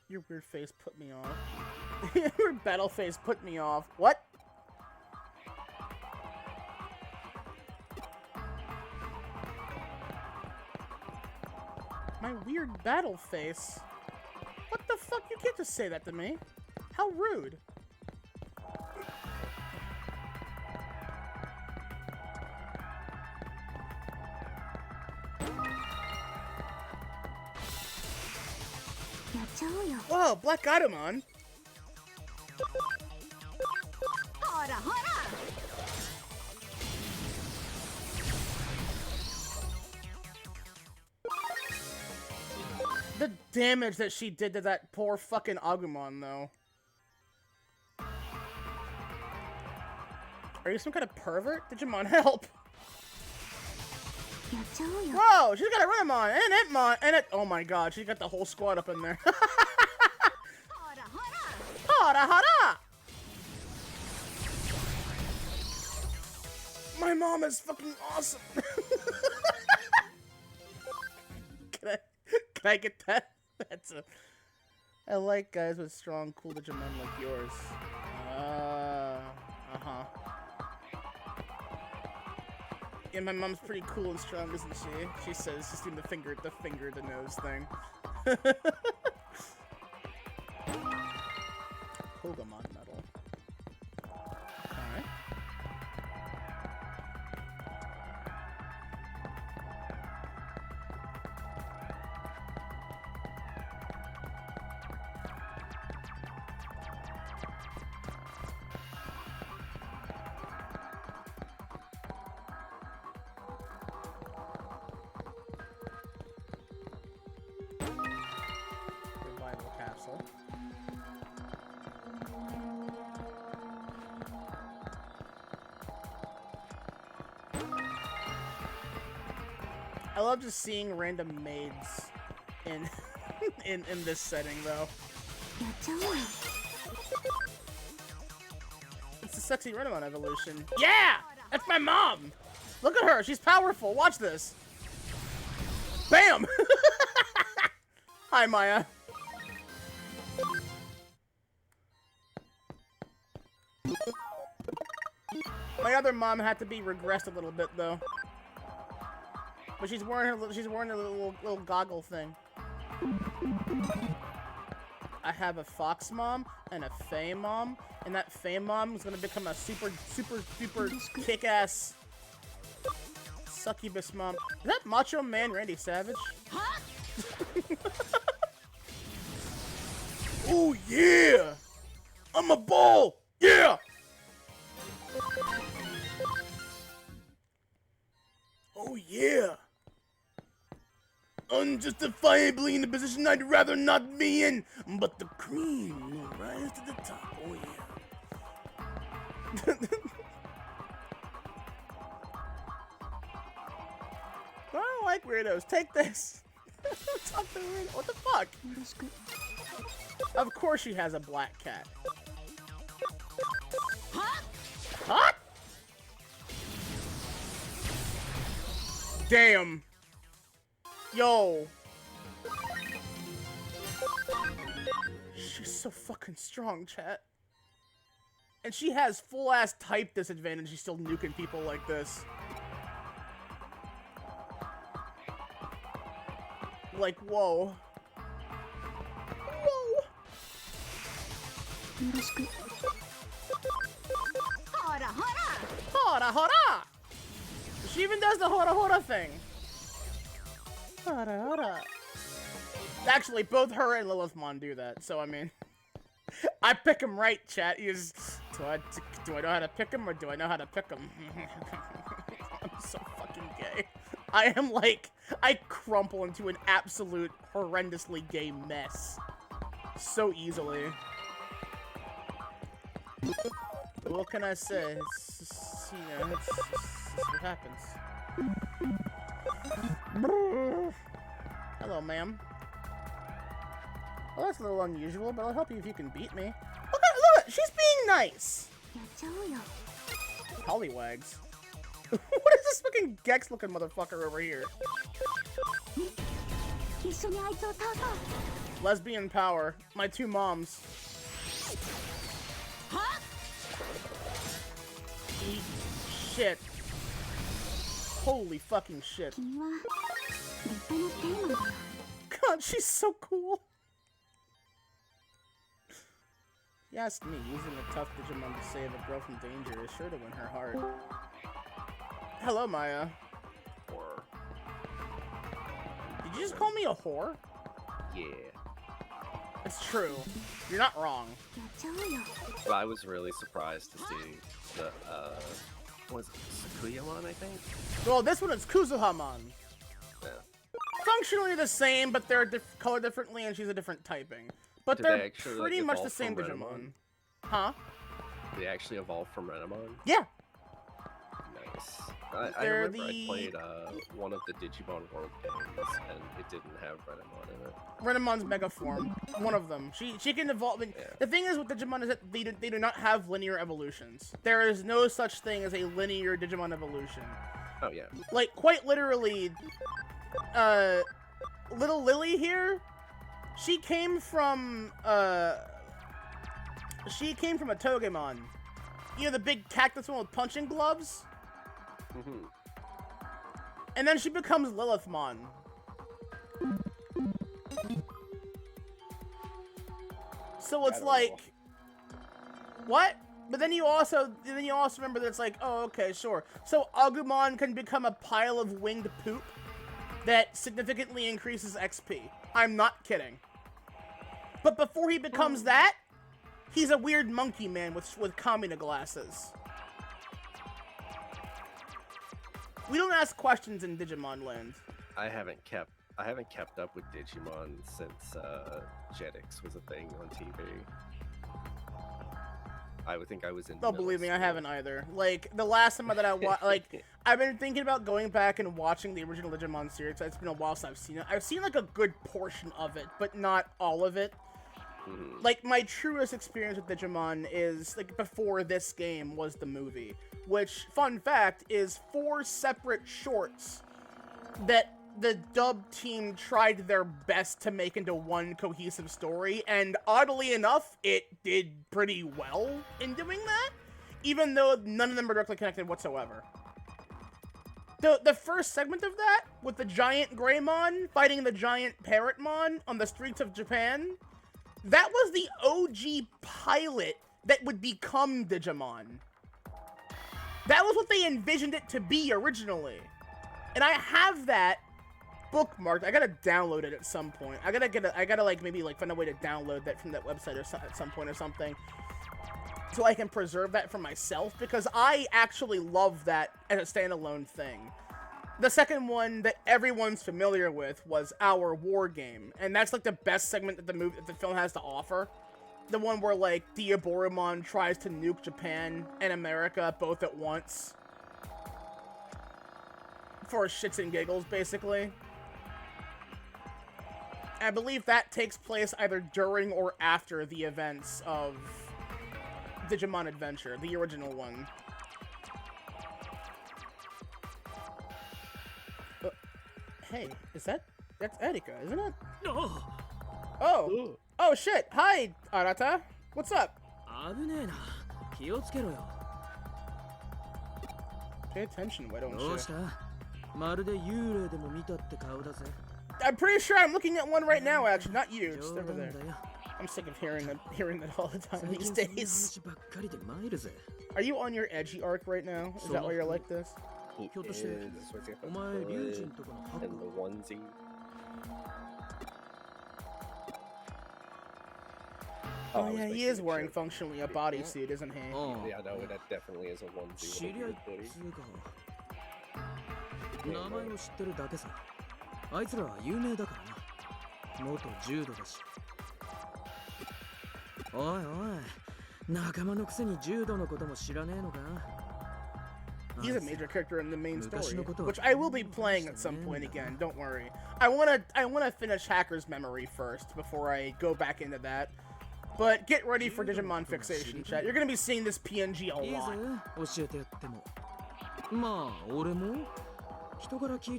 Your weird face put me off. Your battle face put me off. What? My weird battle face? What the fuck? You can't just say that to me. How rude. Whoa, Black Digimon. The damage that she did to that poor fucking Agumon, though. Are you some kind of pervert? Digimon, help! Whoa, she's got a Renamon and Itmon and it. Oh my god, she got the whole squad up in there. Hara hara! My mom is fucking awesome. Can I get that? That's a. I like guys with strong, cool Digimon like yours. Uh-huh. Yeah, my mom's pretty cool and strong, isn't she? She says she's doing the finger to nose thing. Pokemon medal. Okay. Revival capsule. I love just seeing random maids in in this setting though. It's a sexy Renamon evolution. Yeah! That's my mom! Look at her, she's powerful. Watch this. Bam! Hi, Maya. My other mom had to be regressed a little bit though. But she's wearing her little goggle thing. I have a Fox mom and a Fae mom, and that Fae mom is gonna become a super duper kick-ass succubus mom. Is that Macho Man Randy Savage? Oh yeah! I'm a bull! Yeah! Oh yeah! Unjustifiably in the position I'd rather not be in, but the cream will rise to the top. Oh yeah. I don't like weirdos. Take this. Talk to weirdo. What the fuck? Of course she has a black cat. Huh? Damn. Yo. She's so fucking strong, chat. And she has full-ass type disadvantage. She's still nuking people like this. Like, whoa. Whoa. Hora hora! Hora hora! She even does the hora hora thing. Hora hora. Actually, both her and Lilithmon do that, so I mean... I pick him right, chat. Is do I know how to pick him or do I know how to pick him? I'm so fucking gay. I am like, I crumple into an absolute horrendously gay mess so easily. What can I say? It's just, you know, it's what happens. Hello, ma'am. Well, that's a little unusual, but I'll help you if you can beat me. Look, she's being nice! Pollywags. What is this fucking Gex-looking motherfucker over here? Lesbian power. My two moms. Eat shit. Holy fucking shit. God, she's so cool. You ask me, using a tough Digimon to save a girl from danger is sure to win her heart. Hello, Maya. Whore. Did you just call me a whore? Yeah. It's true. You're not wrong. Well, I was really surprised to see the, what was it, Sakuyamon, I think? Well, this one is Kuzuhamon. Yeah. Functionally the same, but they're colored differently and she's a different typing. But Did they're they actually, pretty like, much the evolve same from Digimon. Renamon? Huh? Did they actually evolve from Renamon? Yeah. Yes. I They're remember I the- played one of the Digimon World games, and it didn't have Renamon in it. Renamon's Mega Form. One of them. She can evolve. The thing is with Digimon is that they do not have linear evolutions. There is no such thing as a linear Digimon evolution. Oh, yeah. Like, quite literally, little Lily here, she came from a Togemon. You know, the big cactus one with punching gloves? Mm-hmm. And then she becomes Lilithmon. So it's like, what? But then you also remember that it's like, oh, okay, sure. So Agumon can become a pile of winged poop that significantly increases XP. I'm not kidding. But before he becomes that, he's a weird monkey man with Kamina glasses. We don't ask questions in Digimon Land. I haven't kept up with Digimon since Jetix was a thing on TV. I would think I was in. Oh, believe me, I haven't either. Like, the last time that I watched, like, I've been thinking about going back and watching the original Digimon series. It's been a while since I've seen it. I've seen, like, a good portion of it, but not all of it. Mm-hmm. Like, my truest experience with Digimon is, like, before this game was the movie. Which, fun fact, is 4 separate shorts that the dub team tried their best to make into one cohesive story, and oddly enough, it did pretty well in doing that, even though none of them are directly connected whatsoever. The first segment of that, with the giant Greymon fighting the giant Parrotmon on the streets of Japan, that was the OG pilot that would become Digimon. That was what they envisioned it to be originally. And I have that bookmarked. I gotta download it at some point. I gotta like maybe like find a way to download that from that website or at some point or something, so I can preserve that for myself, because I actually love that as a standalone thing. The second one that everyone's familiar with was Our War Game, and that's like the best segment that the film has to offer. The one where like Diaboromon tries to nuke Japan and America both at once for shits and giggles, basically. I believe that takes place either during or after the events of Digimon Adventure, the original one. Hey, that's Erika, isn't it? No. Oh. Oh shit. Hi, Arata. What's up? Pay attention, why don't you? I'm pretty sure I'm looking at one right now, actually. Not you, just over there. I'm sick of hearing that all the time these days. Are you on your edgy arc right now? Is that why you're like this? He is with the hood and the onesie. Oh yeah, he is wearing functionally a bodysuit, isn't he? Yeah, no, that definitely is a onesie with a hoodie. 名前を知ってるだけさ。あいつらは有名だからな。元柔道だし。おいおい、仲間のくせに柔道のことも知らねえのか。 He's a major character in the main story, which I will be playing at some point again. Don't worry. I wanna finish Hacker's Memory first before I go back into that. But get ready for Digimon Fixation, chat. You're gonna be seeing this PNG a lot. 教えてやっても。まあ、俺も。 I actually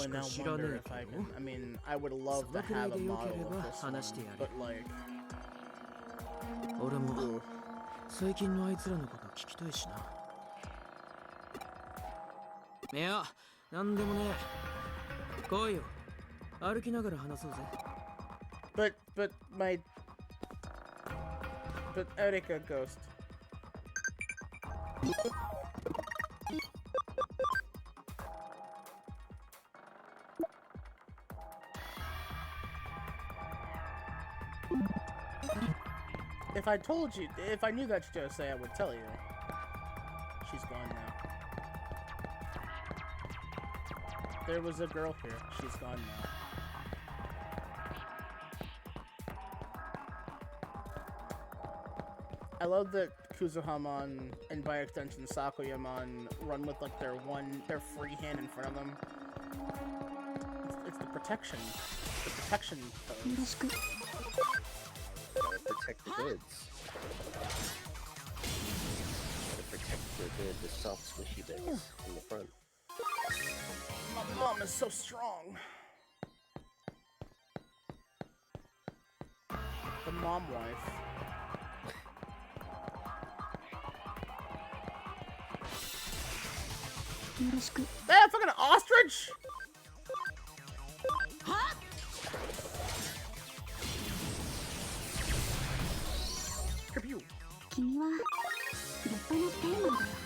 now wonder if I can. I mean, I would love to have a model of this one, but like. 俺も最近のあいつらのこと聞きたいしな。いや、なんでもねえ。来いよ。歩きながら話そうぜ。But Erika Ghost. If I told you, if I knew that Jose, I would tell you. She's gone now. There was a girl here. She's gone now. I love that Kuzuhamon and by extension Sakuyamon run with like their free hand in front of them. It's the protection. The protection pose. Protect the goods. To protect the soft squishy bits in the front. My mom is so strong. The mom wife. That fucking ostrich! Huh? Pew. 君は立派なテーマだよ。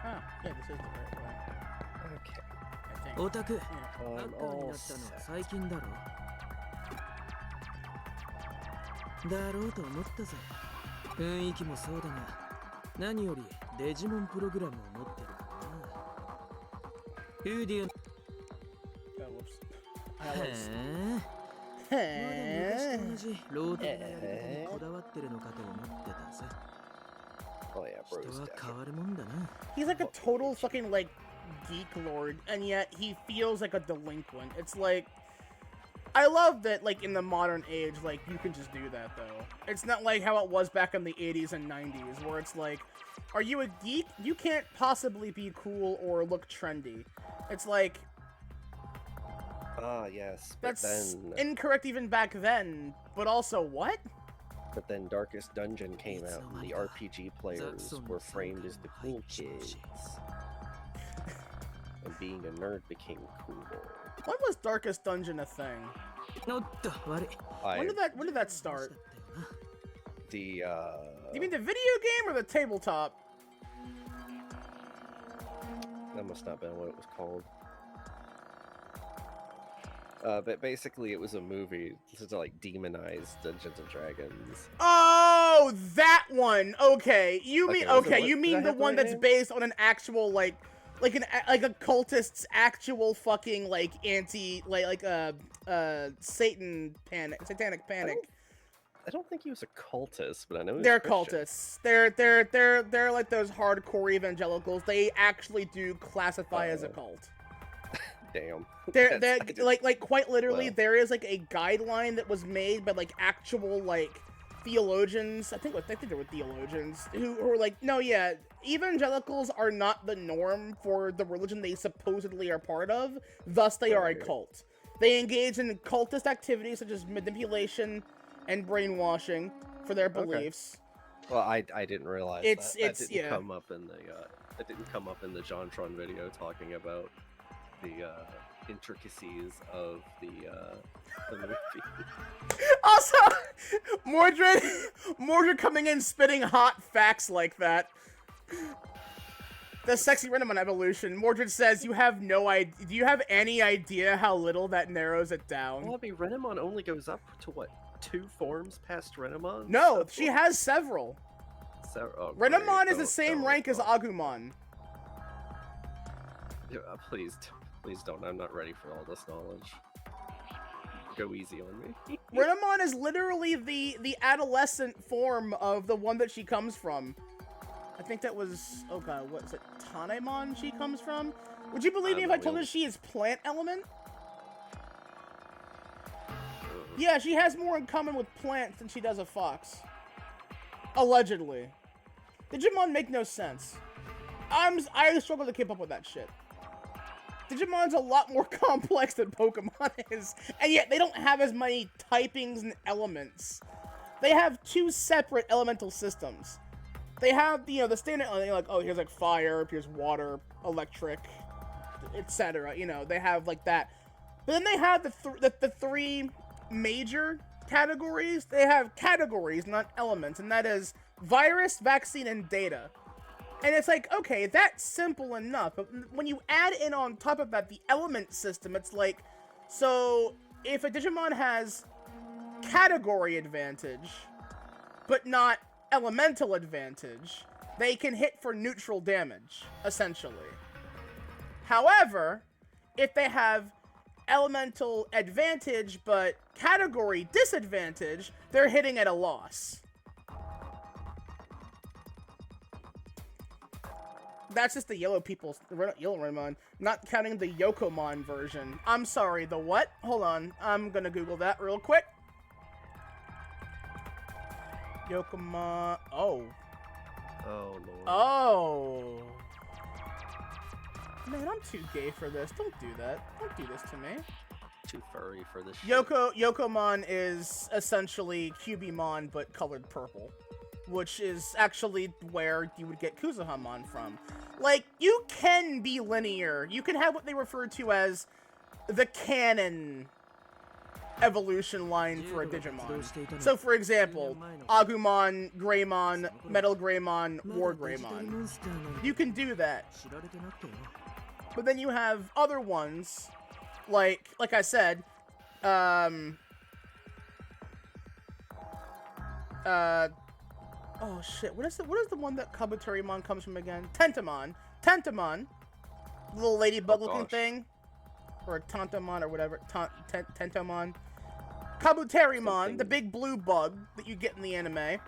Ah, yeah, this is the right way. Okay. I think. オタク、 Yeah. ハッカーになったのは最近だろだろうと思ったぜ。雰囲気もそうだが、何よりデジモンプログラムを持ってるからな。フーディアン Oh, whoops. へえ。まだ昔と同じローテクなやり方にこだわってるのかと思ってたぜ。 Oh yeah, bro. 人は変わるもんだな。 He's like a total fucking like geek lord, and yet he feels like a delinquent. It's like, I love that like in the modern age, like you can just do that though. It's not like how it was back in the 80s and 90s, where it's like, are you a geek? You can't possibly be cool or look trendy. It's like, Ah, yes. But that's then, incorrect even back then, but also what? but then Darkest Dungeon came out, and the RPG players were framed as the cool kids. And being a nerd became cool. When was Darkest Dungeon a thing? When did that start? The You mean the video game or the tabletop? that must not have been what it was called. But basically, it was a movie to like demonize Dungeons and Dragons. Oh, that one. Okay, you mean You mean the one that's name? based on an actual like a cultist's actual fucking like Satan panic, satanic panic. I don't think he was a cultist, but I know he was They're Christian. cultists. They're like those hardcore evangelicals. They actually do classify as a cult. Damn. They're That's- I didn't- like quite literally well. there is like a guideline that was made by like actual like theologians. I think they were theologians who were like, no, yeah, evangelicals are not the norm for the religion they supposedly are part of. Thus, they are a cult. They engage in cultist activities such as manipulation and brainwashing for their beliefs. Well, I didn't realize It's- that. it's- That didn't yeah. come up in the that didn't come up in the JonTron video talking about the intricacies of the movie. Also, Mordred coming in spitting hot facts like that. The sexy Renamon evolution. Mordred says, "You have no idea. Do you have any idea how little that narrows it down?" Well, I mean, Renamon only goes up to what, 2 forms past Renamon? No, she has several. Oh, Renamon great. is the same rank as Agumon. Please don't. I'm not ready for all this knowledge. Go easy on me. Renamon is literally the adolescent form of the one that she comes from. I think that was, oh god, what is it, Tanemon she comes from? Would you believe me if I told you she is plant element? Yeah, she has more in common with plants than she does a fox. Allegedly. Digimon make no sense. I struggle to keep up with that shit. Digimon's a lot more complex than Pokemon is, and yet they don't have as many typings and elements. They have 2 separate elemental systems. They have, the standard, like, oh, here's like fire, here's water, electric, etc. They have like that. But then they have the 3 major categories. They have categories, not elements, and that is virus, vaccine, and data. And it's like, okay, that's simple enough. But when you add in on top of that the element system, it's like, so if a Digimon has category advantage, but not elemental advantage, they can hit for neutral damage, essentially. However, if they have elemental advantage, but category disadvantage, they're hitting at a loss. That's just the yellow people's, yellow Raymon, not counting the Yokomon version. I'm sorry, the what? Hold on, I'm gonna Google that real quick. Yokomon, oh. Oh, Lord. Oh. Man, I'm too gay for this. Don't do that. Don't do this to me. Too furry for this shit. Yokomon is essentially Cubimon, but colored purple. Which is actually where you would get Kuzuhamon from. Like, you can be linear. You can have what they refer to as the canon evolution line for a Digimon. So, for example, Agumon, Greymon, Metal Greymon, War Greymon. You can do that. But then you have other ones, like I said, oh shit, what is the one that Kabuterimon comes from again? Tentamon. Little ladybug looking thing. Or Tantamon or whatever. Tentomon. Kabuterimon, the big blue bug that you get in the anime.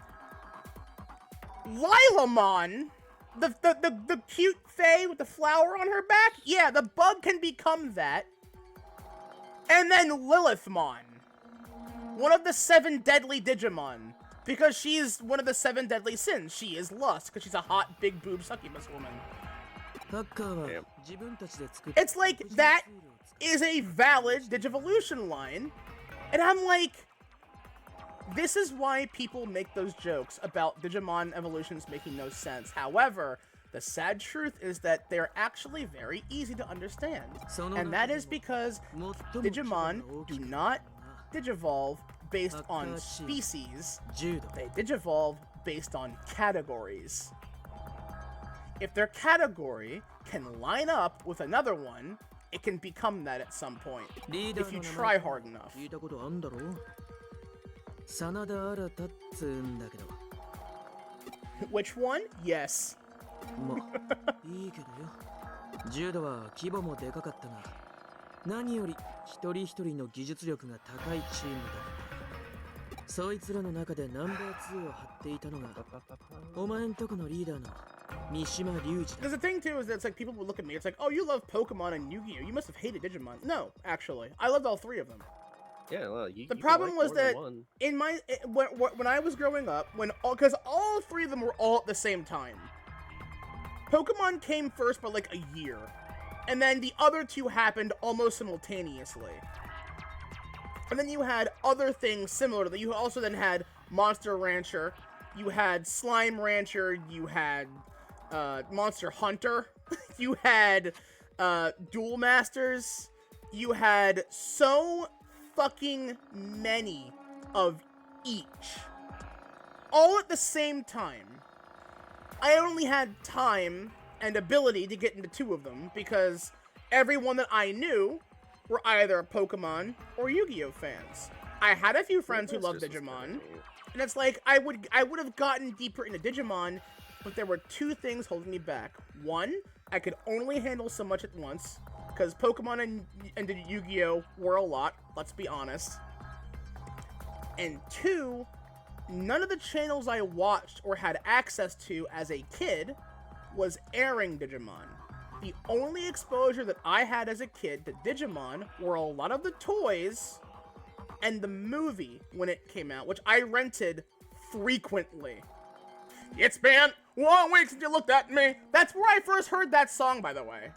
Lilamon, the cute fae with the flower on her back. Yeah, the bug can become that. And then Lilithmon, one of the 7 deadly Digimon. Because she's one of the 7 deadly sins. She is lust, because she's a hot, big boob succubus woman. Damn. It's like, that is a valid Digivolution line. And I'm like, this is why people make those jokes about Digimon evolutions making no sense. However, the sad truth is that they're actually very easy to understand. And that is because Digimon do not digivolve based on species, they digivolve based on categories. If their category can line up with another one, it can become that at some point, if you try hard enough. Which one? Yes. いいけどよ。柔道は規模もでかかったが、何より一人一人の技術力が高いチームだった。そいつらの中でナンバー2を張っていたのが、お前んとこのリーダーの三島隆二だ。 Because the thing too is that it's like people would look at me, it's like, oh, you love Pokemon and Yu-Gi-Oh! You must have hated Digimon. No, actually, I loved all 3 of them. Yeah, well, the problem was that in my when I was growing up, because all 3 of them were all at the same time. Pokemon came first by like a year, and then the other 2 happened almost simultaneously. And then you had other things similar to that. You also then had Monster Rancher, you had Slime Rancher, you had Monster Hunter, you had Duel Masters, you had so fucking many of each, all at the same time. I only had time and ability to get into 2 of them because everyone that I knew were either Pokemon or Yu-Gi-Oh fans. I had a few friends who loved Digimon, and it's like I would have gotten deeper into Digimon, but there were 2 things holding me back. 1, I could only handle so much at once, because Pokemon and Yu-Gi-Oh were a lot, let's be honest. And 2, none of the channels I watched or had access to as a kid was airing Digimon. The only exposure that I had as a kid to Digimon were a lot of the toys and the movie when it came out, which I rented frequently. It's been 1 week since you looked at me. That's where I first heard that song, by the way.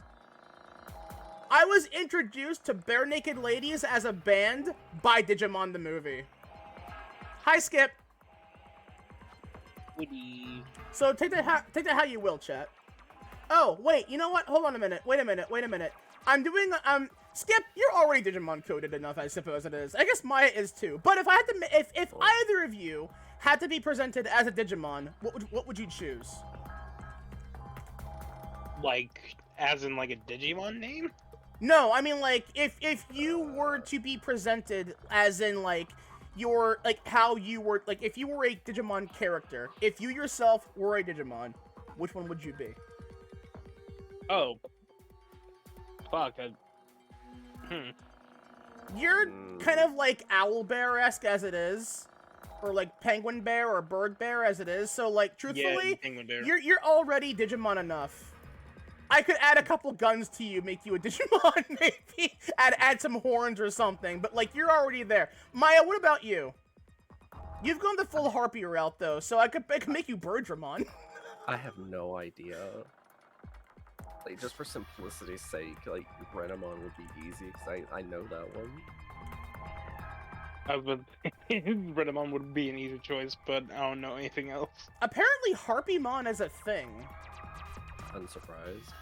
I was introduced to Bare Naked Ladies as a band by Digimon the movie. Hi, Skip. So take that how you will, chat. Oh, wait, you know what? Hold on a minute. Wait a minute. I'm doing, Skip, you're already Digimon coded enough, I suppose it is. I guess Maya is too. But if I had to, if either of you had to be presented as a Digimon, what would you choose? Like, as in like a Digimon name? No, I mean like if you were to be presented as in like your like how you were like if you were a Digimon character, if you yourself were a Digimon, which one would you be? Oh. Fuck. You're kind of like Owlbear-esque as it is, or like Penguin Bear or Bird Bear as it is. So like truthfully, Yeah, Penguin Bear. you're already Digimon enough. I could add a couple guns to you, make you a Digimon, maybe add some horns or something. But like you're already there. Maya, what about you? You've gone the full Harpy route though, so I could make you Birdramon. I have no idea. Like, just for simplicity's sake, like, Renamon would be easy, because I know that one. Renamon would be an easy choice, but I don't know anything else. Apparently Harpymon is a thing. Unsurprised.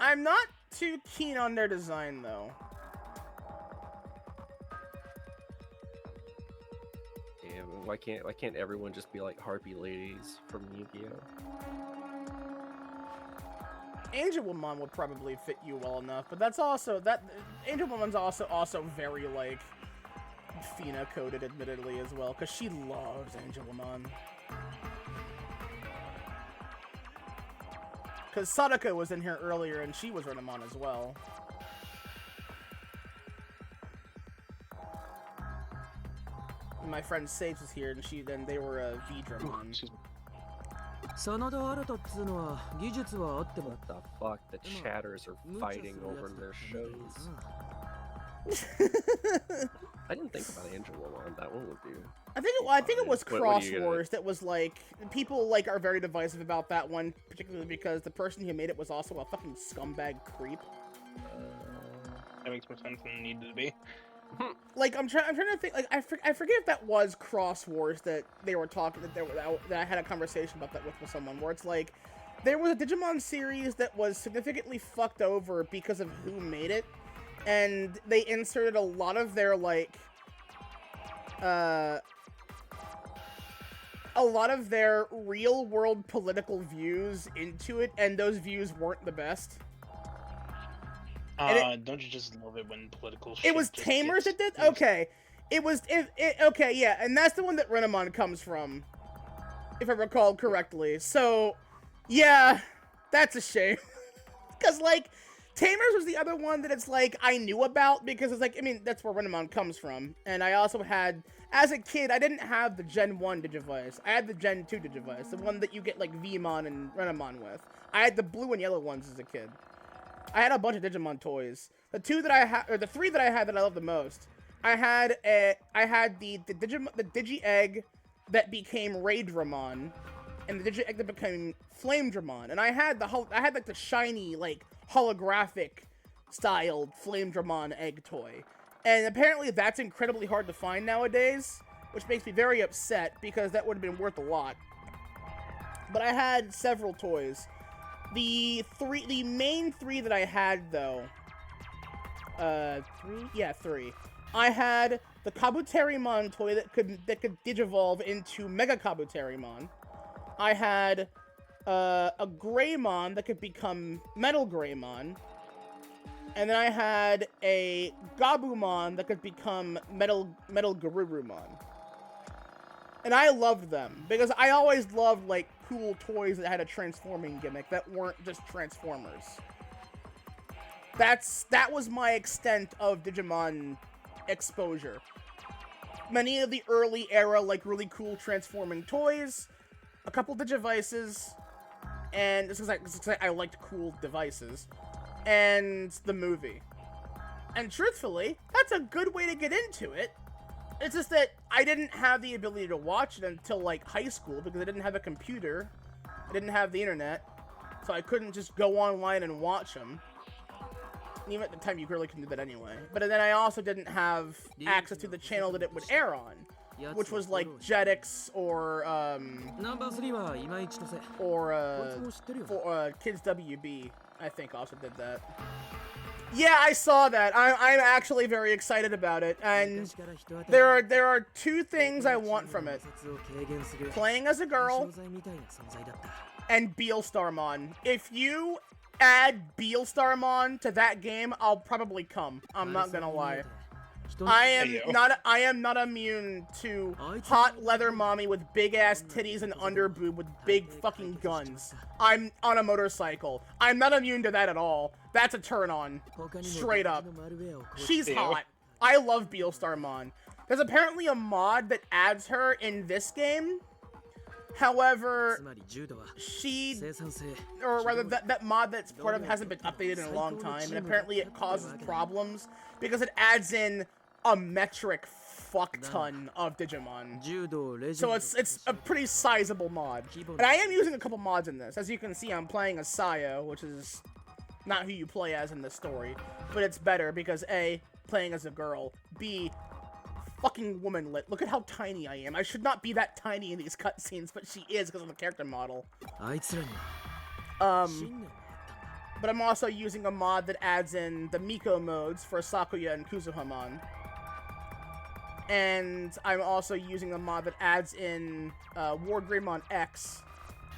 I'm not too keen on their design, though. Damn, why can't everyone just be like Harpy ladies from Yu-Gi-Oh? Angelomon would probably fit you well enough, but that's also Angelomon's also very like Fina coded, admittedly, as well, because she loves Angelomon. Because Sadako was in here earlier, and she was Renamon as well. And my friend Sage was here, and they were a Vidramon. What the fuck? The chatters are fighting over their shows. I didn't think about Angelomon. That one would be. I think it was Cross Wars that was like people like are very divisive about that one, particularly because the person who made it was also a fucking scumbag creep. That makes more sense than it needed to be. Like I'm trying to think. Like I forget if that was Cross Wars that they were talking that I had a conversation about that with someone where it's like there was a Digimon series that was significantly fucked over because of who made it, and they inserted a lot of their like a lot of their real world political views into it, and those views weren't the best. Don't you just love it when political shit It was just Tamers gets that did? Okay. Okay, yeah, and that's the one that Renamon comes from, if I recall correctly. So, yeah, that's a shame. Because, like, Tamers was the other one that it's like, I knew about, because it's like, I mean, that's where Renamon comes from. And I also had, as a kid, I didn't have the Gen 1 Digivice. I had the Gen 2 Digivice, the one that you get, like, Vmon and Renamon with. I had the blue and yellow ones as a kid. I had a bunch of Digimon toys. The two that I had, or the three that I had that I loved the most, I had the Digi-Egg that became Raidramon, and the Digi-Egg that became Flamedramon, and I had like the shiny, like holographic styled Flamedramon egg toy, and apparently that's incredibly hard to find nowadays, which makes me very upset because that would have been worth a lot. But I had several toys. The main three that I had, though, three. I had the Kabuterimon toy that could digivolve into Mega Kabuterimon. I had a Greymon that could become Metal Greymon, and then I had a Gabumon that could become Metal Garurumon. And I loved them, because I always loved, like, cool toys that had a transforming gimmick that weren't just Transformers. That was my extent of Digimon exposure. Many of the early era, like, really cool transforming toys, a couple Digivices, and this is like I liked cool devices, and the movie. And truthfully, that's a good way to get into it. It's just that I didn't have the ability to watch it until, like, high school, because I didn't have a computer, I didn't have the internet, so I couldn't just go online and watch them. And even at the time, you really couldn't do that anyway. But then I also didn't have access to the channel that it would air on, which was, like, Jetix or Kids WB, I think, also did that. Yeah, I saw that. I'm actually very excited about it, and there are two things I want from it: playing as a girl and Beelstarmon. If you add Beelstarmon to that game, I'll probably come. I'm not gonna lie. I am not immune to hot leather mommy with big ass titties and underboob with big fucking guns. I'm on a motorcycle. I'm not immune to that at all. That's a turn on. Straight up. She's hot. I love Beelstarmon. There's apparently a mod that adds her in this game. However, or rather, that mod that's part of hasn't been updated in a long time, and apparently it causes problems because it adds in a metric fuck ton of Digimon. So it's a pretty sizable mod. And I am using a couple mods in this. As you can see, I'm playing as Sayo, which is not who you play as in the story, but it's better because A, playing as a girl, B, fucking womanlit. Look at how tiny I am. I should not be that tiny in these cutscenes, but she is because of the character model. But I'm also using a mod that adds in the Miko modes for Sakuya and Kuzuhamon. And I'm also using a mod that adds in War Greymon X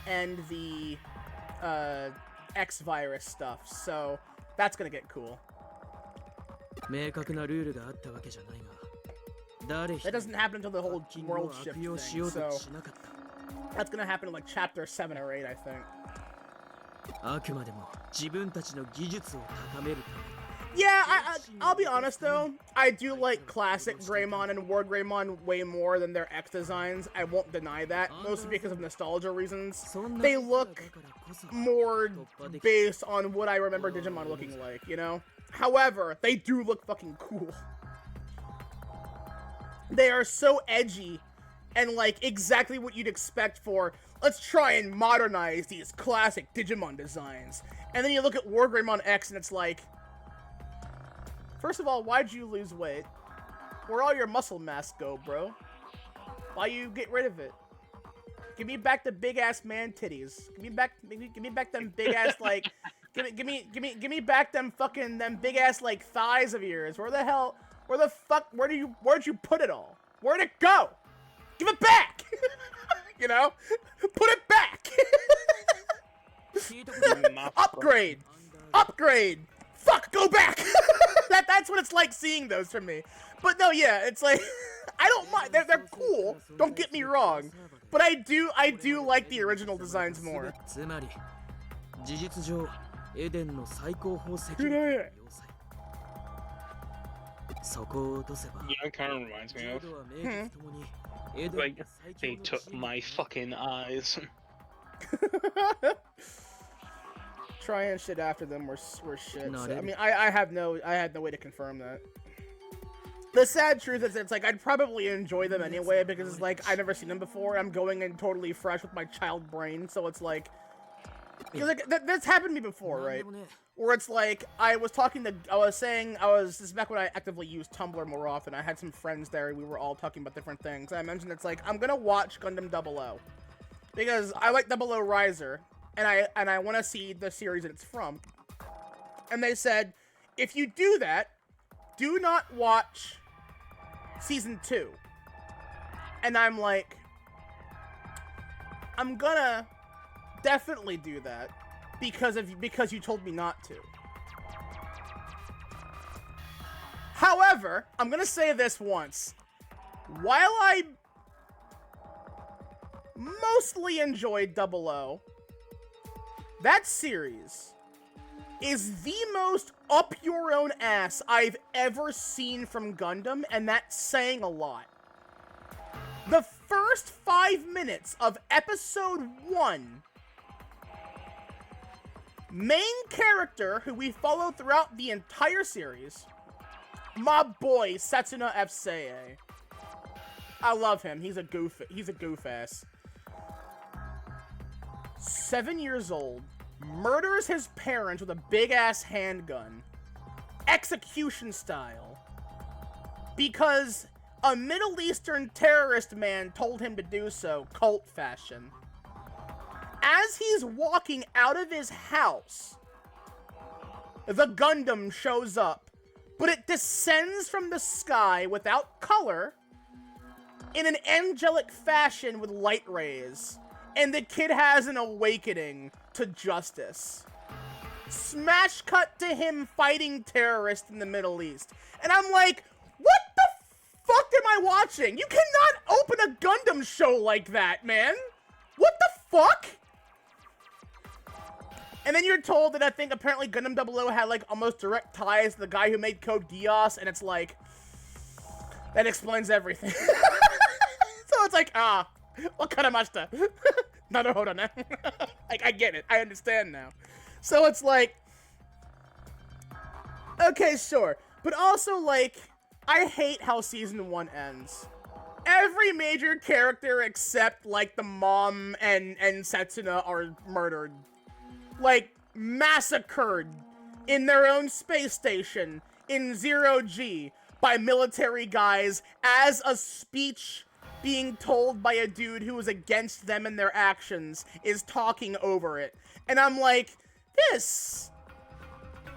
and the X virus stuff. So that's gonna get cool. That doesn't happen until the whole world shift thing, so that's gonna happen in like chapter 7 or 8, I think. Yeah, I'll be honest though, I do like classic Greymon and War Greymon way more than their X designs. I won't deny that, mostly because of nostalgia reasons. They look more based on what I remember Digimon looking like, you know? However, they do look fucking cool. They are so edgy and like exactly what you'd expect for, let's try and modernize these classic Digimon designs. And then you look at War Greymon X and it's like, first of all, why'd you lose weight? Where'd all your muscle mass go, bro? Why you get rid of it? Give me back the big ass man titties. Give me back them big ass like, give me back them big ass like thighs of yours. Where the fuck, where'd you put it all? Where'd it go? Give it back! You know? Put it back! Upgrade! Upgrade! Fuck, go back! That's what it's like seeing those from me. But no, yeah, it's like, I don't mind, they're cool, don't get me wrong. But I do like the original designs more. You know, it kind of reminds me of. Like, they took my fucking eyes. Trying shit after them were shit. So, I mean, I had no way to confirm that. The sad truth is, it's like I'd probably enjoy them anyway because it's like I've never seen them before. I'm going in totally fresh with my child brain, so it's like, that's happened to me before, right? Where it's like, this is back when I actively used Tumblr more often. I had some friends there, and we were all talking about different things. And I mentioned it's like, I'm gonna watch Gundam 00. Because I like 00 Riser, and I want to see the series that it's from. And they said, if you do that, do not watch Season 2. And I'm like, I'm gonna definitely do that. Because you told me not to. However, I'm gonna say this once. While I mostly enjoyed 00, that series is the most up your own ass I've ever seen from Gundam, and that's saying a lot. The first 5 minutes of episode 1, main character who we follow throughout the entire series, my boy Setsuna F. Seiei. I love him. He's a goof ass. 7 years old, murders his parents with a big ass handgun, execution style, because a Middle Eastern terrorist man told him to do so, cult fashion. As he's walking out of his house, the Gundam shows up, but it descends from the sky without color in an angelic fashion with light rays, and the kid has an awakening to justice. Smash cut to him fighting terrorists in the Middle East. And I'm like, what the fuck am I watching? You cannot open a Gundam show like that, man. What the fuck? And then you're told that I think apparently Gundam 00 had like almost direct ties to the guy who made Code Geass, and it's like, that explains everything. So it's like, what kind of master? No, hold on. Like, I get it. I understand now. So it's like, okay, sure. But also, like, I hate how Season 1 ends. Every major character except, like, the mom and Setsuna are murdered. Like, massacred in their own space station in 0G by military guys as a speech being told by a dude who was against them and their actions is talking over it. And I'm like, this...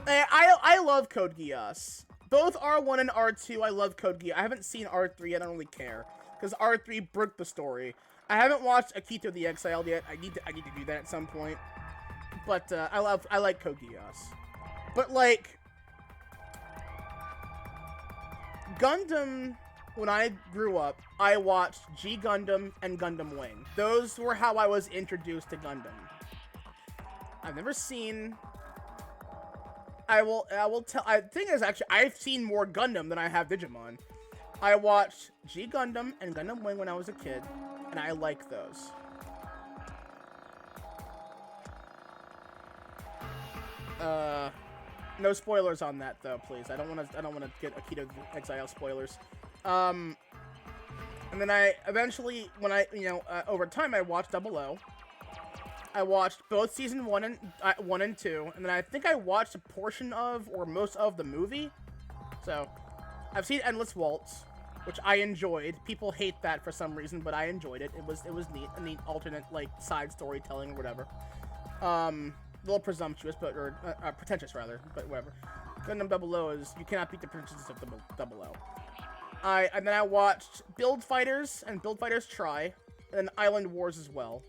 I love Code Geass. Both R1 and R2, I love Code Geass. I haven't seen R3, I don't really care. Because R3 broke the story. I haven't watched Akito the Exiled yet. I need to do that at some point. But, I like Code Geass. But, like... Gundam... When I grew up, I watched G Gundam and Gundam Wing. Those were how I was introduced to Gundam. I've never seen... I will tell... The thing is, actually, I've seen more Gundam than I have Digimon. I watched G Gundam and Gundam Wing when I was a kid, and I like those. No spoilers on that, though, please. I don't want to get Akito Exile spoilers. And then I eventually, when I, over time, I watched 00. I watched both season 1 and 2, and then I think I watched a portion of, or most of, the movie. So, I've seen Endless Waltz, which I enjoyed. People hate that for some reason, but I enjoyed it. It was neat, a neat alternate, like, side storytelling or whatever. A little presumptuous, but, or, pretentious, rather, but whatever. Gundam 00 is, you cannot beat the pretensions of 00. And then I watched Build Fighters and Build Fighters Try, and then Island Wars as well,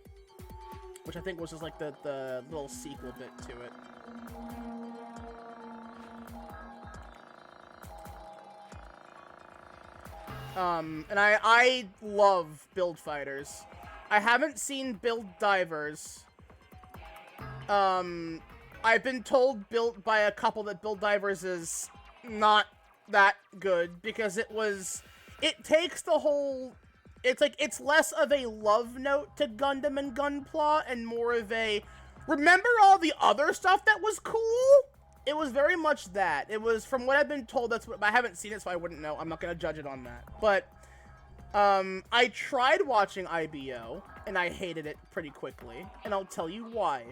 which I think was just like the little sequel bit to it. And I love Build Fighters. I haven't seen Build Divers. I've been told by a couple that Build Divers is not that good because it takes the whole, it's less of a love note to Gundam and Gunpla and more of a, remember all the other stuff that was cool? It was very much that. It was, from what I've been told, that's what, I haven't seen it, so I wouldn't know. I'm not gonna judge it on that. But, I tried watching IBO, and I hated it pretty quickly, and I'll tell you why.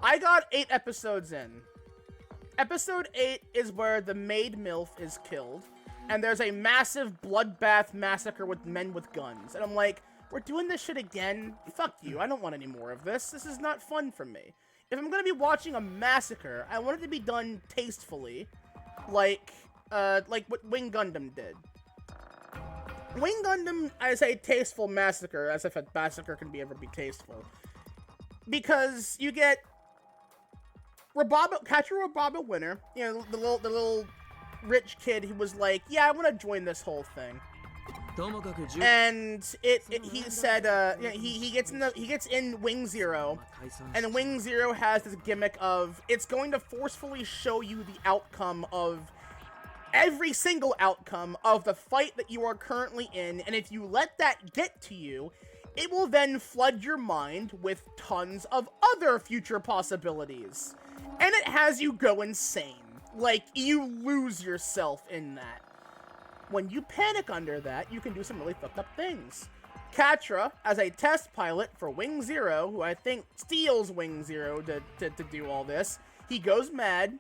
I got 8 episodes in. Episode 8 is where the maid MILF is killed, and there's a massive bloodbath massacre with men with guns. And I'm like, we're doing this shit again? Fuck you, I don't want any more of this. This is not fun for me. If I'm gonna be watching a massacre, I want it to be done tastefully, like what Wing Gundam did. Wing Gundam, I say tasteful massacre, as if a massacre can ever be tasteful. Because you get Kachiro winner, the little rich kid who was like, yeah, I want to join this whole thing. And he said, he gets in Wing Zero, and Wing Zero has this gimmick of, it's going to forcefully show you the outcome of, every single outcome of the fight that you are currently in, and if you let that get to you, it will then flood your mind with tons of other future possibilities. And it has you go insane. Like, you lose yourself in that. When you panic under that, you can do some really fucked up things. Katra, as a test pilot for Wing Zero, who I think steals Wing Zero to do all this, he goes mad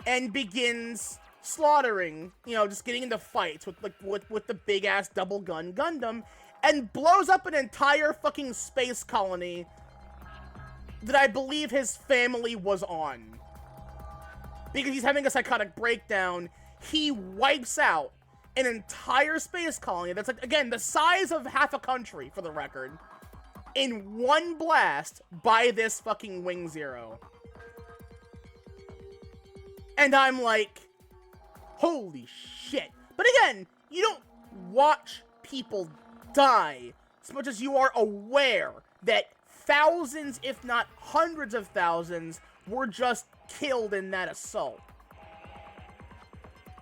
and begins slaughtering, just getting into fights with the big-ass double-gun Gundam, and blows up an entire fucking space colony that I believe his family was on. because he's having a psychotic breakdown, he wipes out an entire space colony that's, like, again, the size of half a country, for the record, in one blast by this fucking Wing Zero. And I'm like, holy shit. But again, you don't watch people die as much as you are aware that thousands, if not hundreds of thousands, were just killed in that assault.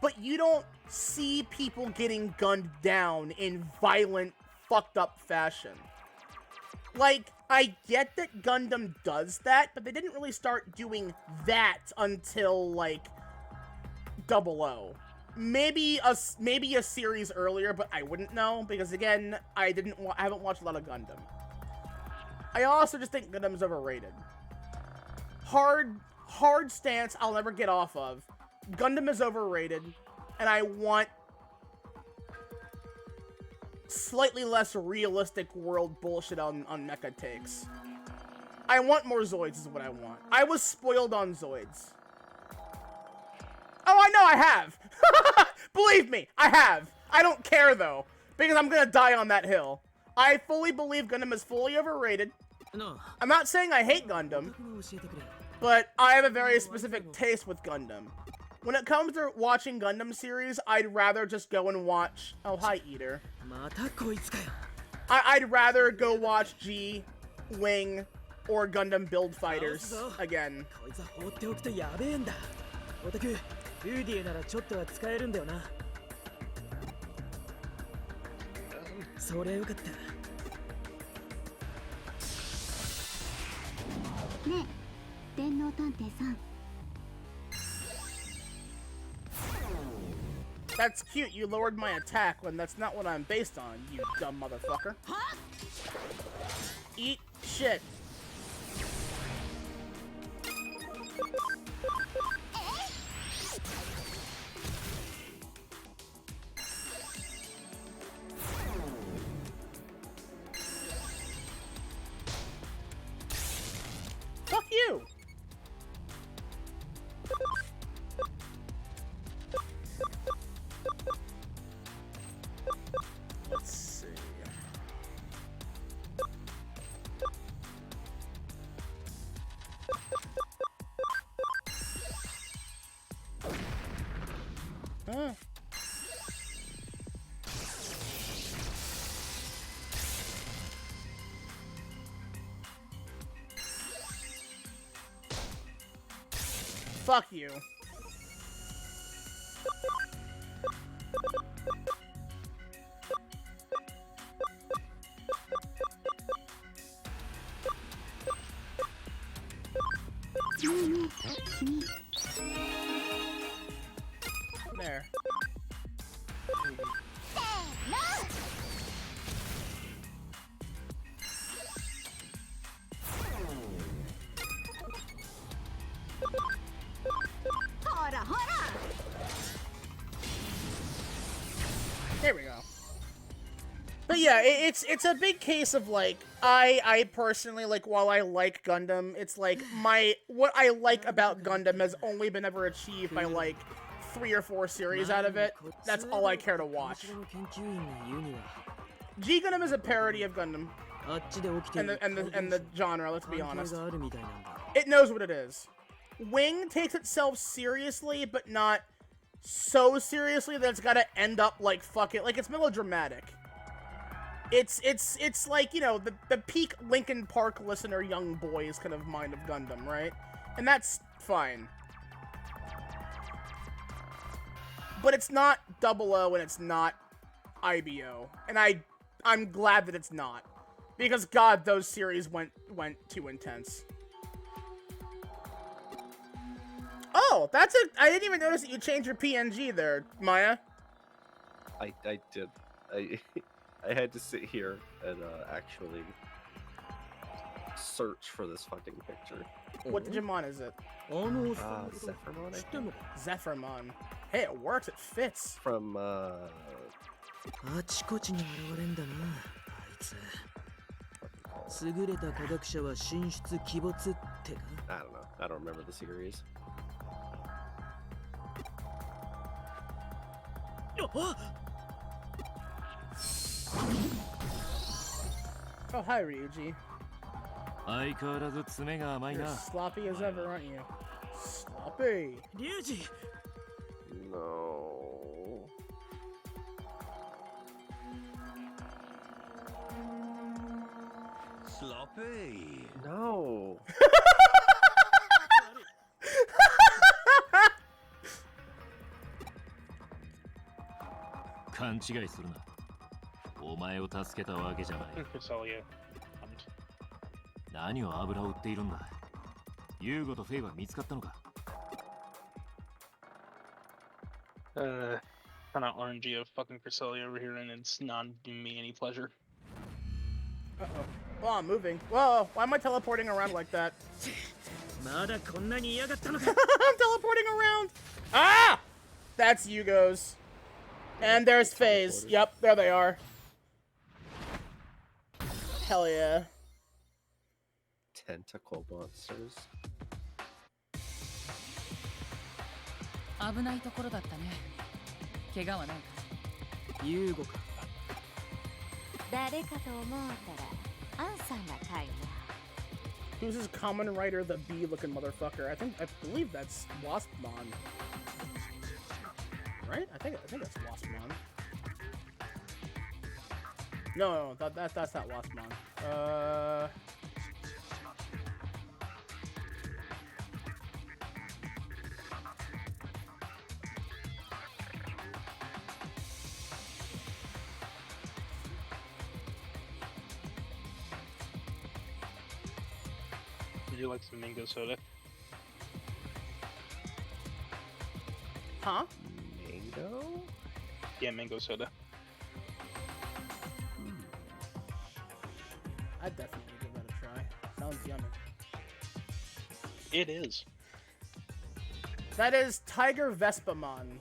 But you don't see people getting gunned down in violent, fucked up fashion. Like, I get that Gundam does that, but they didn't really start doing that until, like, 00. Maybe a series earlier, but I wouldn't know, because again, I haven't watched a lot of Gundam. I also just think Gundam's overrated. Hard stance I'll never get off of. Gundam is overrated, and I want slightly less realistic world bullshit on mecha takes. I want more Zoids is what I want. I was spoiled on Zoids. Oh, I know I have! Believe me, I have. I don't care, though, because I'm gonna die on that hill. I fully believe Gundam is fully overrated. No. I'm not saying I hate Gundam, but I have a very specific taste with Gundam. When it comes to watching Gundam series, I'd rather just go and watch... Oh, hi, Eater. I'd rather go watch G, Wing, or Gundam Build Fighters again. That's cute, you lowered my attack when that's not what I'm based on, you dumb motherfucker. Eat shit. Fuck you! Let's see. Huh. Fuck you. There. There we go. But yeah, it's a big case of, like, I personally, like, while I like Gundam, it's like what I like about Gundam has only been ever achieved by, like, 3 or 4 series out of it. That's all I care to watch. G Gundam is a parody of Gundam. And the genre, let's be honest. It knows what it is. Wing takes itself seriously, but not so seriously that it's gotta end up like fucking, like, it's melodramatic. It's like, you know, the peak Linkin Park listener young boys kind of mind of Gundam, right? And that's fine. But it's not 00 and it's not IBO. And I'm glad that it's not. Because god, those series went too intense. Oh, that's I didn't even notice that you changed your PNG there, Maya. I did. I had to sit here and actually search for this fucking picture. What Digimon is it? Zephyrmon, I think. Zephyrmon. Hey, it works, it fits. From, I don't know. I don't remember the series. Oh, hi, Ryuji. 相変わらず爪が甘い You're な。 sloppy as ever, aren't you? Sloppy. Ryuji. No. Sloppy. No. 勘違いするな。お前を助けたわけじゃない。 Cresselia. 何を油を売っているんだ。ユーゴとフェイは見つかったのか。 Kind of orangey of fucking Cresselia over here, and it's not doing me any pleasure. Uh-oh. Well, I'm moving. Whoa, why am I teleporting around like that? I'm teleporting around! Ah! That's Yugo's. And there's Faye's. Yep, there they are. Hell yeah. Tentacle monsters. 危ないところだったね。怪我はないか。ユーゴか。誰かと思うたらアンさんがかいな。 Who's this common writer, the bee-looking motherfucker? I believe that's Waspmon. Right? I think that's Waspmon. No, that's not Waspmon. Would you like some mango soda? Huh? Mango? Yeah, mango soda. I'd definitely give that a try. Sounds yummy. It is. That is Tiger Vespamon.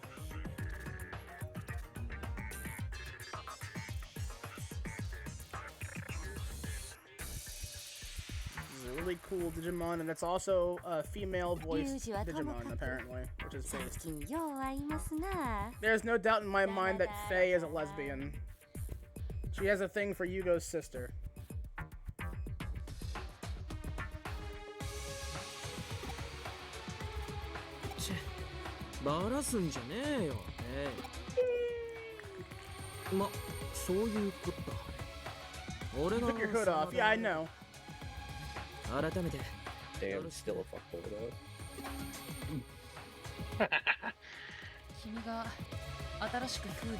This is a really cool Digimon, and it's also a female voiced Digimon, apparently, which is based. There's no doubt in my mind that Faye is a lesbian. She has a thing for Yugo's sister. You took your hood off. Yeah, I know. Damn, still a fuckboy though.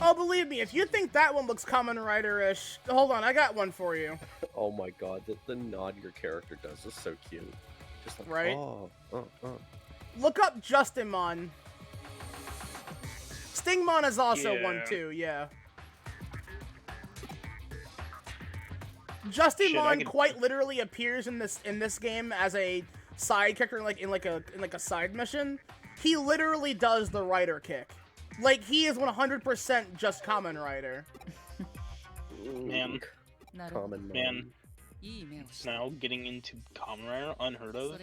Oh, believe me, if you think that one looks Kamen Rider-ish, hold on, I got one for you. Oh my god, the nod your character does is so cute. Just like, right? Oh. Look up Justinmon. Stingmon is also one too, yeah. Justinmon quite literally appears in this game as a side character in like a side mission. He literally does the rider kick. Like he is 100% just Kamen Rider. Man. Common man. Now getting into Kamen Rider, unheard of.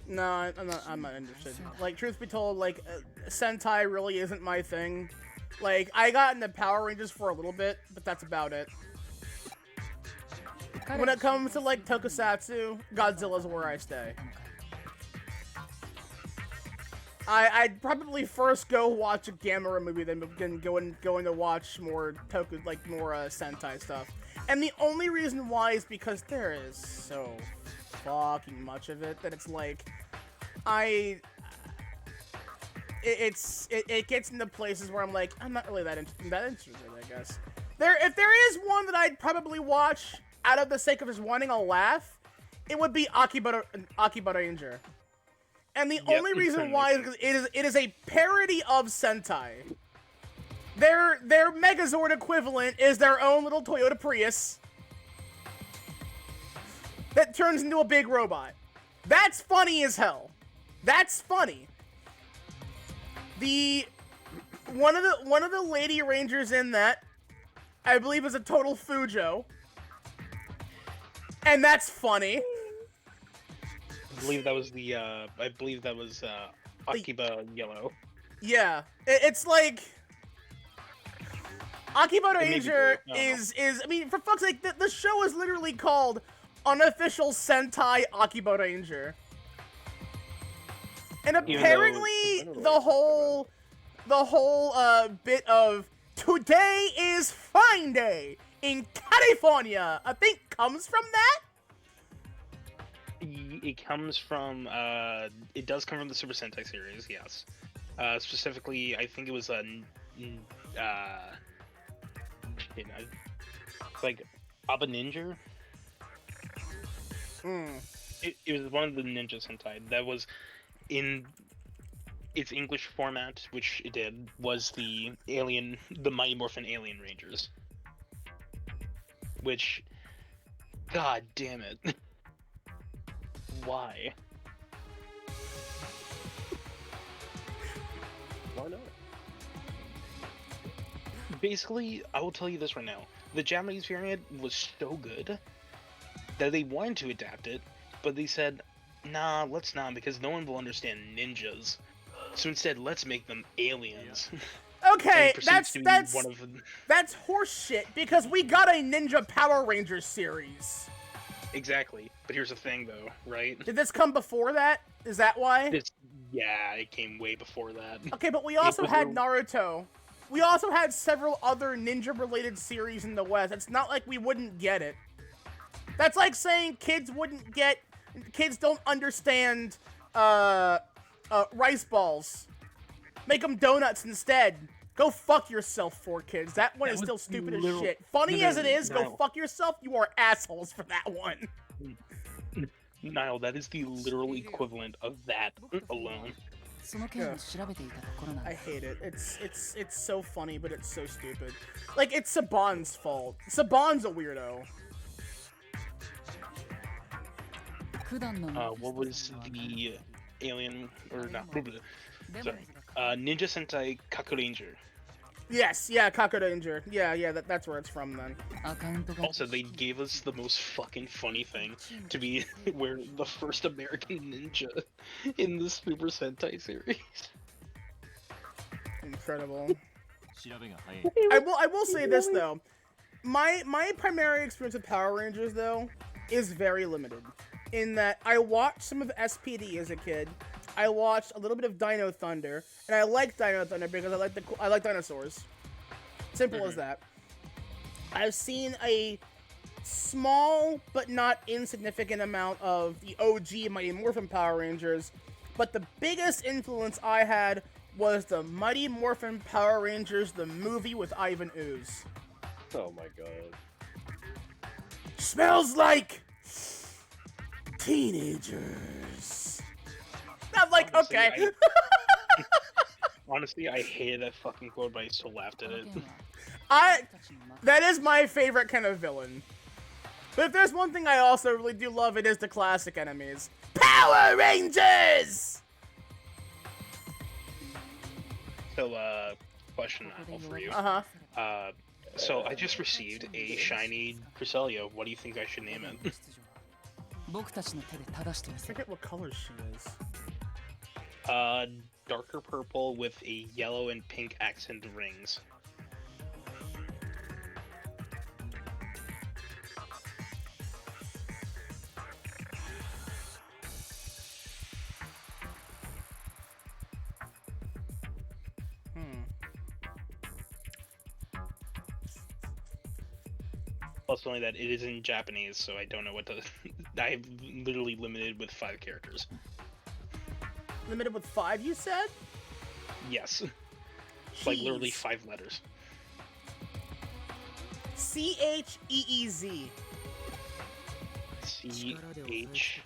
No, I'm not interested. Like, truth be told, like, Sentai really isn't my thing. Like, I got into Power Rangers for a little bit, but that's about it. When it comes to, like, Tokusatsu, Godzilla's where I stay. I'd probably first go watch a Gamera movie, then going to watch more Sentai stuff. And the only reason why is because there is so fucking much of it that it's like, it gets into places where I'm like, I'm not really that interested, I guess. If there is one that I'd probably watch out of the sake of just wanting a laugh, it would be Akiba Ranger. And the only reason why is because it is a parody of Sentai. Their Megazord equivalent is their own little Toyota Prius that turns into a big robot. That's funny as hell. That's funny. One of the Lady Rangers in that, I believe, is a total Fujo. And that's funny. I believe that was Akiba Yellow. Yeah. It's like Akiba It may be Ranger true. I don't is I mean, for fuck's sake, the show is literally called Unofficial Sentai Akiba Ranger. And apparently the whole bit of today is fine day in California, I think comes from that? It comes from, it does come from the Super Sentai series, yes. Specifically, I think it was like Abba Ninja. It was one of the Ninja Sentai that was in its English format, which it did, was the Mighty Morphin Alien Rangers. Which, god damn it. Why? Why not? Basically, I will tell you this right now. The Japanese variant was so good that they wanted to adapt it, but they said, nah, let's not, because no one will understand ninjas. So instead, let's make them aliens. Okay, that's one of that's horseshit because we got a Ninja Power Rangers series. Exactly. But here's the thing, though, right? Did this come before that? Is that why? Yeah, it came way before that. Okay, but we also had Naruto. We also had several other ninja-related series in the West. It's not like we wouldn't get it. That's like saying kids don't understand rice balls. Make them donuts instead. Go fuck yourself, 4Kids. That one is still stupid as shit. Funny as it is, go fuck yourself. You are assholes for that one. Niall, that is the literal equivalent of that alone. I hate it. It's so funny, but it's so stupid. Like, it's Saban's fault. Saban's a weirdo. What was the alien, or not, sorry, Ninja Sentai Kaku Ranger. Yes, yeah, Kaku Ranger. Yeah, that's where it's from then. Also, they gave us the most fucking funny thing to be where the first American ninja in the Super Sentai series. Incredible. I will say this though. My primary experience with Power Rangers though is very limited. In that I watched some of SPD as a kid. I watched a little bit of Dino Thunder, and I like Dino Thunder because I like dinosaurs. Simple as that. I've seen a small but not insignificant amount of the OG Mighty Morphin Power Rangers, but the biggest influence I had was the Mighty Morphin Power Rangers, the movie with Ivan Ooze. Oh my god. Smells like teenagers. I'm like, Honestly, okay. Honestly, I hated that fucking quote, but I still laughed at it. That is my favorite kind of villain. But if there's one thing I also really do love, it is the classic enemies. Power Rangers! So, question now for you. So I just received a shiny Cresselia. What do you think I should name it? I forget what color she is. Darker purple with a yellow and pink accent rings. Plus, only that it is in Japanese, so I don't know what to. I'm literally limited with 5 characters. Limited with 5, you said? Yes. Like literally 5 letters. CHEEZ. CHEEZ.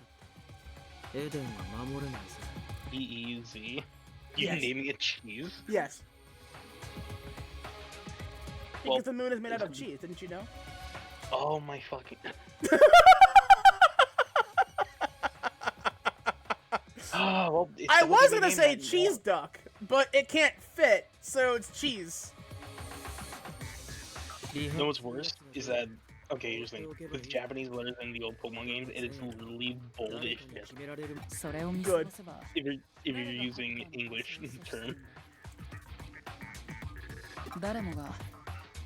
You Yes. naming it cheese? Yes. Well, Because the moon is made out of cheese, didn't you know? Oh my fucking. Well, I was gonna say cheese duck, but it can't fit, so it's cheese. You know what's worse is that, okay, here's the thing. With Japanese letters in the old Pokemon games, it is literally bold as shit. Good. If you're using English term.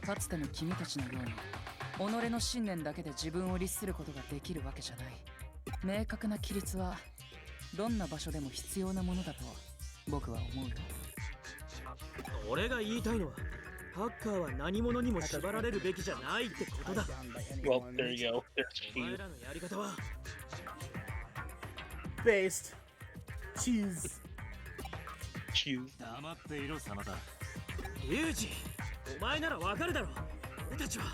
かつての君たちのように己の信念だけで自分を律することができるわけじゃない。明確な規律はどんな場所でも必要なものだと僕は思うよ。俺が言いたいのはハッカーは何者にも縛られるべきじゃないってことだ。 Well, there you go. There's お前 cheese. らのやり方は Based. Cheese. Cheese. 黙っていろ、真田。リュウジ、お前ならわかるだろ。俺たちは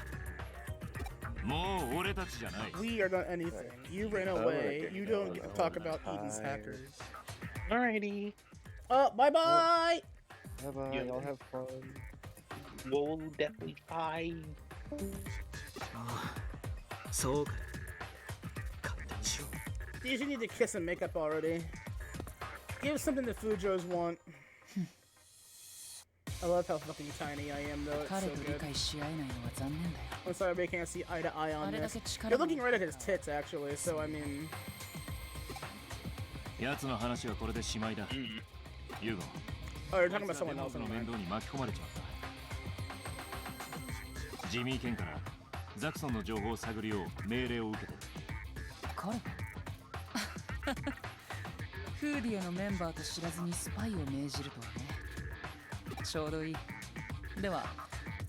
もう俺たちじゃない。 We are not anything. You ran away. You don't get to talk about Eden's hackers. Alrighty. Bye bye! Bye bye, Yeah. y'all have fun. We'll definitely try. ああ、そうか。勝手にしろ。 You should need to kiss and make up already. Give something the Fujos want. I love how fucking tiny I am, though. It's 彼 so と理 good. 解し合えないのは残念だよ。 I'm sorry we can't see eye to eye on あれだ this. け力 You're が looking right at his tits, actually, so I mean... 奴の話はこれでしまいだ。ユーゴ。 Oh, you're talking about someone こ else. いつはデモンズの never 面 mind. 倒に巻き込まれちまった。ジミー・ケンからザクソンの情報を探るよう命令を受けてる。彼がフーディエのメンバーと知らずにスパイを命じるとはね。ちょうどいい。では、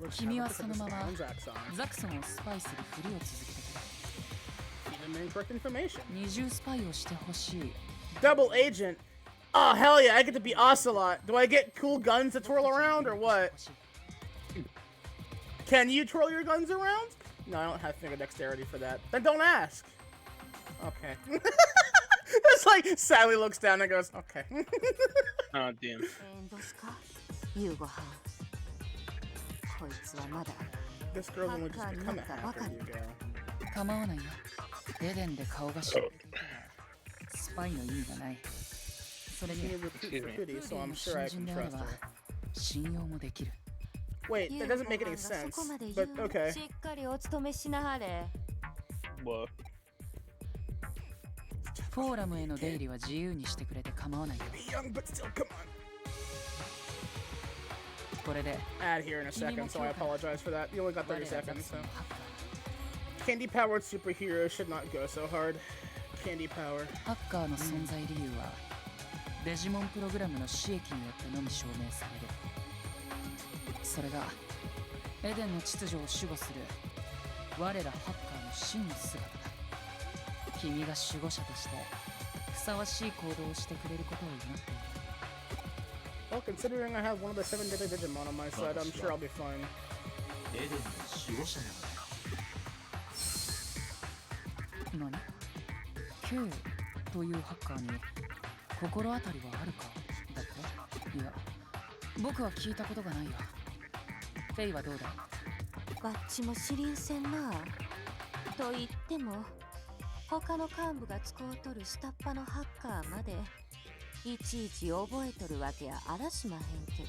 君はそのままザクソンをスパイするふりを続けてくれ。 Incorrect information. 二重スパイをしてほしい。 Double agent. Oh, hell yeah, I get to be Ocelot. Do I get cool guns to twirl around, or what? Can you twirl your guns around? No, I don't have finger dexterity for that. Then don't ask. Okay. It's like, sadly looks down and goes, okay. Oh, damn. This girl's only just become a hacker, Hugo. 構わないよ。エデンで顔が知れてるからスパイの意味がない。それに、 He recruit for Hoodie, so I'm sure I 新 can 人であれ trust ば her. 信用もできる。 Wait, that doesn't make any sense. But okay. しっかりお勤めしなはれ。 What? フォーラムへの出入りは自由にしてくれて構わないよ。 Young, but still, come on. これで Add here in a second, so I apologize for that. You only got 30 seconds, so. Candy powered superheroes should not go so hard. Candy power. ハッカーの存在理由は、デジモンプログラムの刺激によってのみ証明される。それがエデンの秩序を守護する我らハッカーの真の姿だ。君が守護者としてふさわしい行動をしてくれることを祈っている。 Well, considering I have one of the 7 deadly Digimon on my side, I'm sure I'll be fine. エデンの守護者なんだよ。何 ?K というハッカーに心当たりはあるかだって。いや、僕は聞いたことがないよ。フェイはどうだ？バッチも知りんせんな。と言っても他の幹部が使うとる下っ端のハッカーまでいちいち覚えとるわけやあらしまへんけど。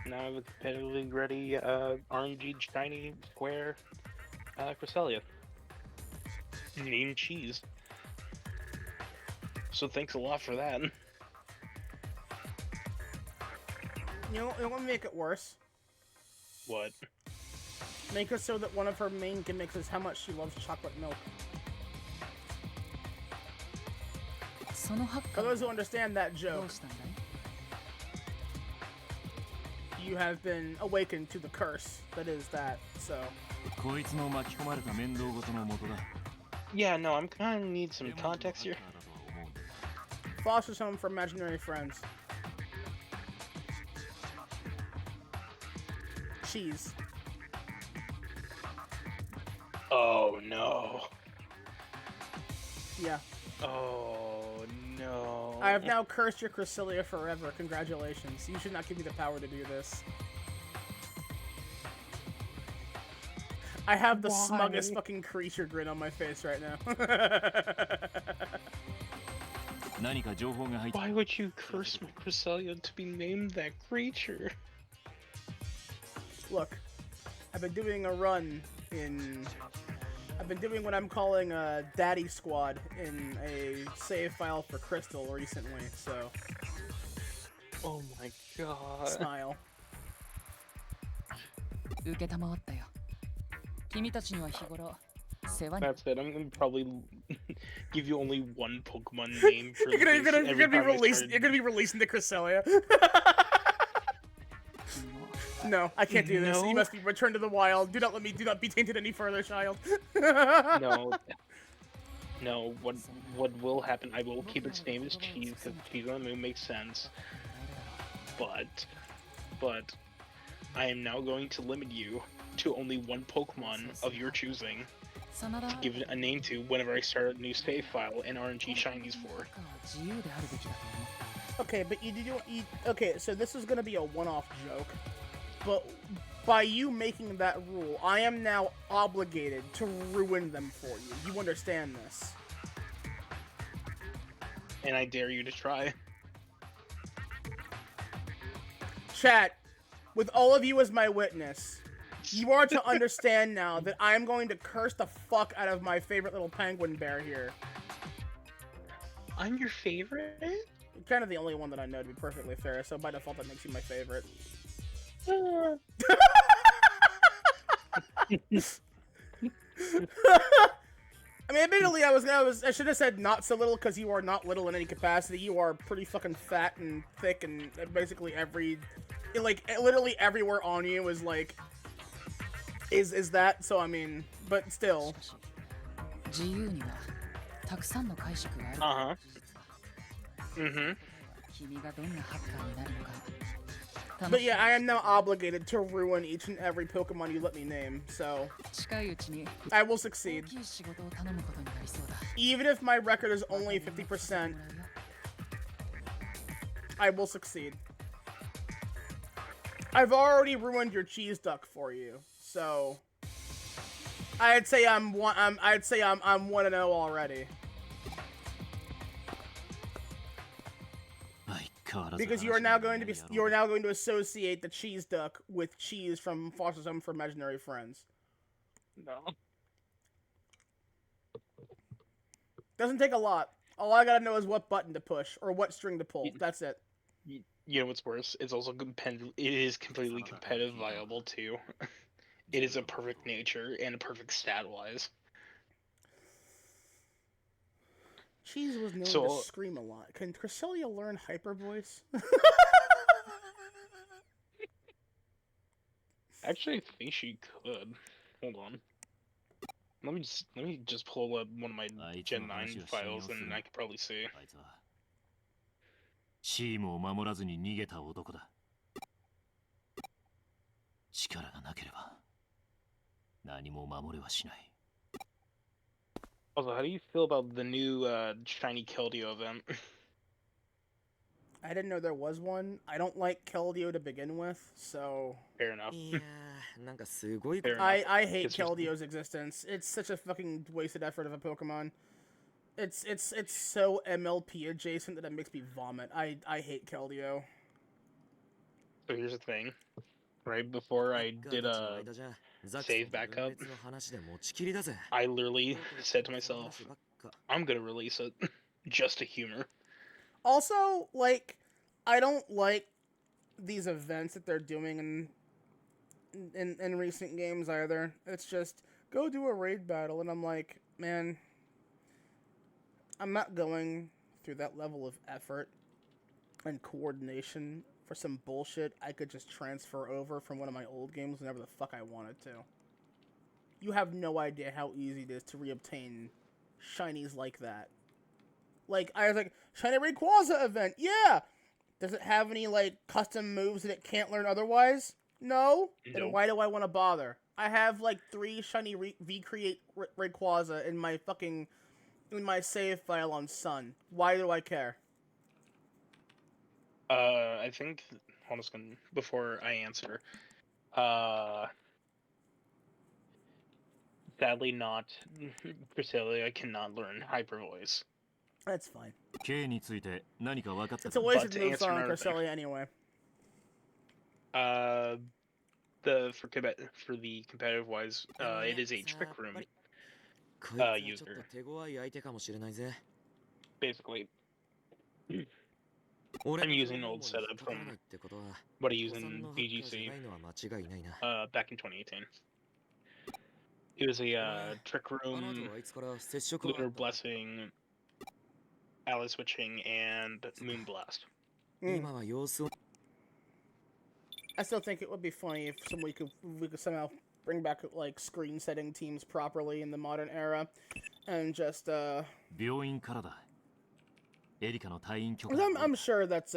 Now I have a competitively ready RNG shiny square Cresselia. Named Cheese. So thanks a lot for that. You know what would make it worse? What? Make it so that one of her main gimmicks is how much she loves chocolate milk. For those who understand that joke, you have been awakened to the curse that is that, so. こいつの巻き込まれた面倒事の元だ。 Yeah, no, I'm kind of need some context here. Foster's home for imaginary friends. Cheese. Oh no. Yeah. Oh no. I have now cursed your Cresselia forever. Congratulations. You should not give me the power to do this. I have the Why? smuggest fucking creature grin on my face right now. Why would you curse my Cresselia to be named that creature? Look, I've been doing a run in... I've been doing what I'm calling a Daddy Squad in a save file for Crystal recently, so... Oh my god. Smile. 承ったよ。君たちには日頃世話に That's it. I'm gonna probably give you only one Pokemon name for You're this gonna every be time I releasing. started- You're gonna be releasing the Cresselia. No, I can't do this. You No. must be returned to the wild. Do not let me. Do not be tainted any further, child. No. No, what will happen, I will keep its name as Cheese, because Cheese on the Moon makes sense. But, I am now going to limit you to only one Pokemon of your choosing to give it a name to whenever I start a new save file and RNG Shinies for. 自由であるべきだと思った。 Okay, but okay, so this is gonna be a one-off joke, but by you making that rule, I am now obligated to ruin them for you. You understand this? And I dare you to try. Chat, with all of you as my witness, you are to understand now that I am going to curse the fuck out of my favorite little penguin bear here. I'm your favorite? You're kind of the only one that I know, to be perfectly fair, so by default that makes you my favorite. I mean, admittedly, I should have said not so little, because you are not little in any capacity. You are pretty fucking fat and thick, and basically literally everywhere on you is like, is that, so I mean, but still. 自由にはたくさんの解釈がある。 Uh-huh. Mm-hmm. 君がどんなハッカーになるのか。 But yeah, I am now obligated to ruin each and every Pokemon you let me name, so 近いうちに I will succeed. 大きい仕事を頼むことになりそうだ。 Even if my record is only 50%, I will succeed. I've already ruined your cheese duck for you, so I'd say I'm 1-0 already. Because you are now going to associate the cheese duck with cheese from Foster's Home for Imaginary Friends. No. Doesn't take a lot. All I gotta know is what button to push or what string to pull. That's it. You know what's worse? It's also competitive. It is completely competitive viable too. It is a perfect nature and a perfect stat-wise. Cheese was known So- to scream a lot. Can Cresselia learn hyper voice? Actually, I think she could. Hold on. Let me just pull up one of my Gen 9 files and I could probably see. チームを守らずに逃げた男だ。力がなければ何も守れはしない。 Also, how do you feel about the new shiny Keldeo event? I didn't know there was one. I don't like Keldeo to begin with, so... Fair enough. I hate Keldeo's existence. It's such a fucking wasted effort of a Pokemon. It's so MLP adjacent that it makes me vomit. I hate Keldeo. So here's the thing. Right before I did a save backup, I literally said to myself, I'm gonna release it just to humor. Also, like, I don't like these events that they're doing in recent games either. It's just, go do a raid battle, and I'm like, man, I'm not going through that level of effort and coordination for some bullshit I could just transfer over from one of my old games whenever the fuck I wanted to. You have no idea how easy it is to reobtain shinies like that. Like, I was like, Shiny Rayquaza event, yeah! Does it have any, like, custom moves that it can't learn otherwise? No? Then why do I want to bother? I have, like, 3 Shiny V-Create Rayquaza in my save file on Sun. Why do I care? I think, hold on a second, before I answer, Sadly, not. Cresselia cannot learn Hyper Voice. That's fine. 経について何か分かった It's a か wasted But to move answer on another thing. Corsellia anyway. For the competitive wise, it is a trick room こいつはちょっ user. と手強い相手かもしれないぜ。 Basically, 俺 I'm の情 using an 報 old 網に引っ setup かから from ないってことは what I 古 used 参 in のハッカーじゃ BGC ないのは間違いないな。 back in 2018. It was a trick あの後 room, あいつから接触はあ lunar ったか blessing, ally switching, and moon blast. 今は様子を I still think it would be funny if we could somehow bring back like screen setting teams properly in the modern era, and just 病院からだ。エリカの退院許可 I'm sure that's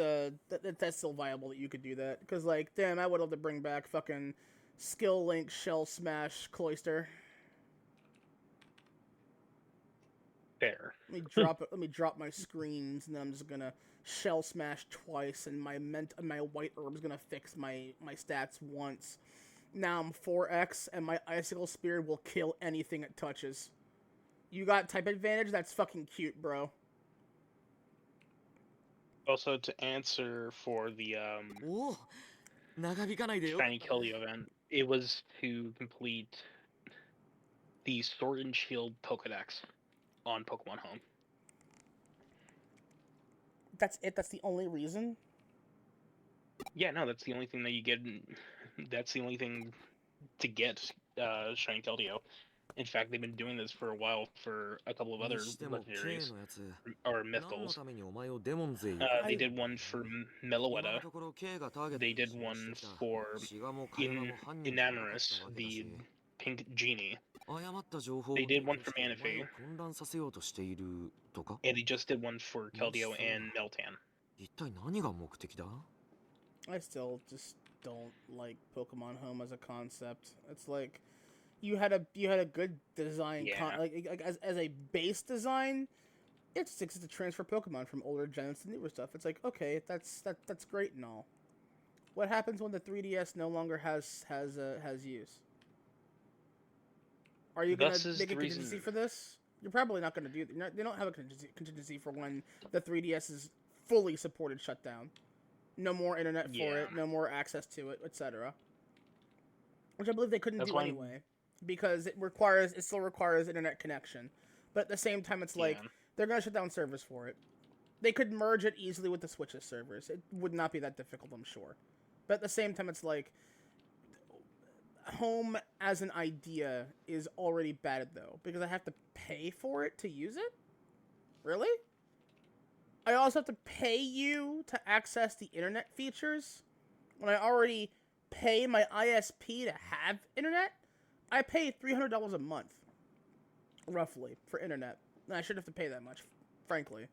that's still viable that you could do that, because like damn, I would love to bring back fucking Skill Link Shell Smash Cloister. Fair. Let me drop my screens, and then I'm just gonna Shell Smash twice, and my white herb's gonna fix my stats once. Now I'm 4x, and my Icicle Spear will kill anything it touches. You got type advantage? That's fucking cute, bro. Also, to answer for the Shiny Kill You event, it was to complete the Sword and Shield Pokedex on Pokemon Home. That's it? That's the only reason? Yeah, no, that's the only thing that you get. That's the only thing to get Shiny Keldeo. In fact, they've been doing this for a while for a couple of other legendaries or mythicals. They did one for Meloetta. They did one for Enamorous, the pink genie. They did one for Manaphy. And they just did one for Keldeo and Meltan. I still just don't like Pokemon Home as a concept. It's like you had a good design, Yeah. like as a base design. It's just to transfer Pokemon from older gens to newer stuff. It's like, okay, that's great and all. What happens when the 3DS no longer has use? Are you gonna Thus is make a the reason- contingency for this? You're probably not gonna do that. They don't have a contingency for when the 3DS is fully supported shutdown. No more internet for Yeah. it, no more access to it, etc. Which I believe they couldn't That's do why- anyway, because it still requires internet connection. But at the same time, it's like Yeah. they're gonna shut down servers for it. They could merge it easily with the Switch's servers. It would not be that difficult, I'm sure. But at the same time, it's like Home as an idea is already bad though, because I have to pay for it to use it. Really? I also have to pay you to access the internet features when I already pay my ISP to have internet. I pay $300 a month, roughly, for internet. And I shouldn't have to pay that much, frankly.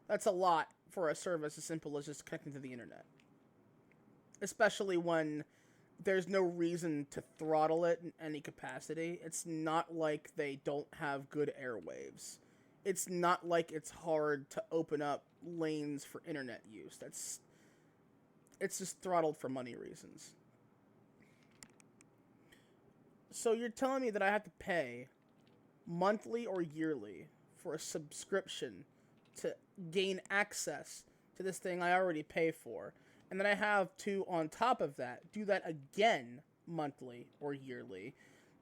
That's a lot for a service as simple as just connecting to the internet. Especially when there's no reason to throttle it in any capacity. It's not like they don't have good airwaves. It's not like it's hard to open up lanes for internet use. It's just throttled for money reasons. So you're telling me that I have to pay monthly or yearly for a subscription to gain access to this thing I already pay for, and then I have to, on top of that, do that again monthly or yearly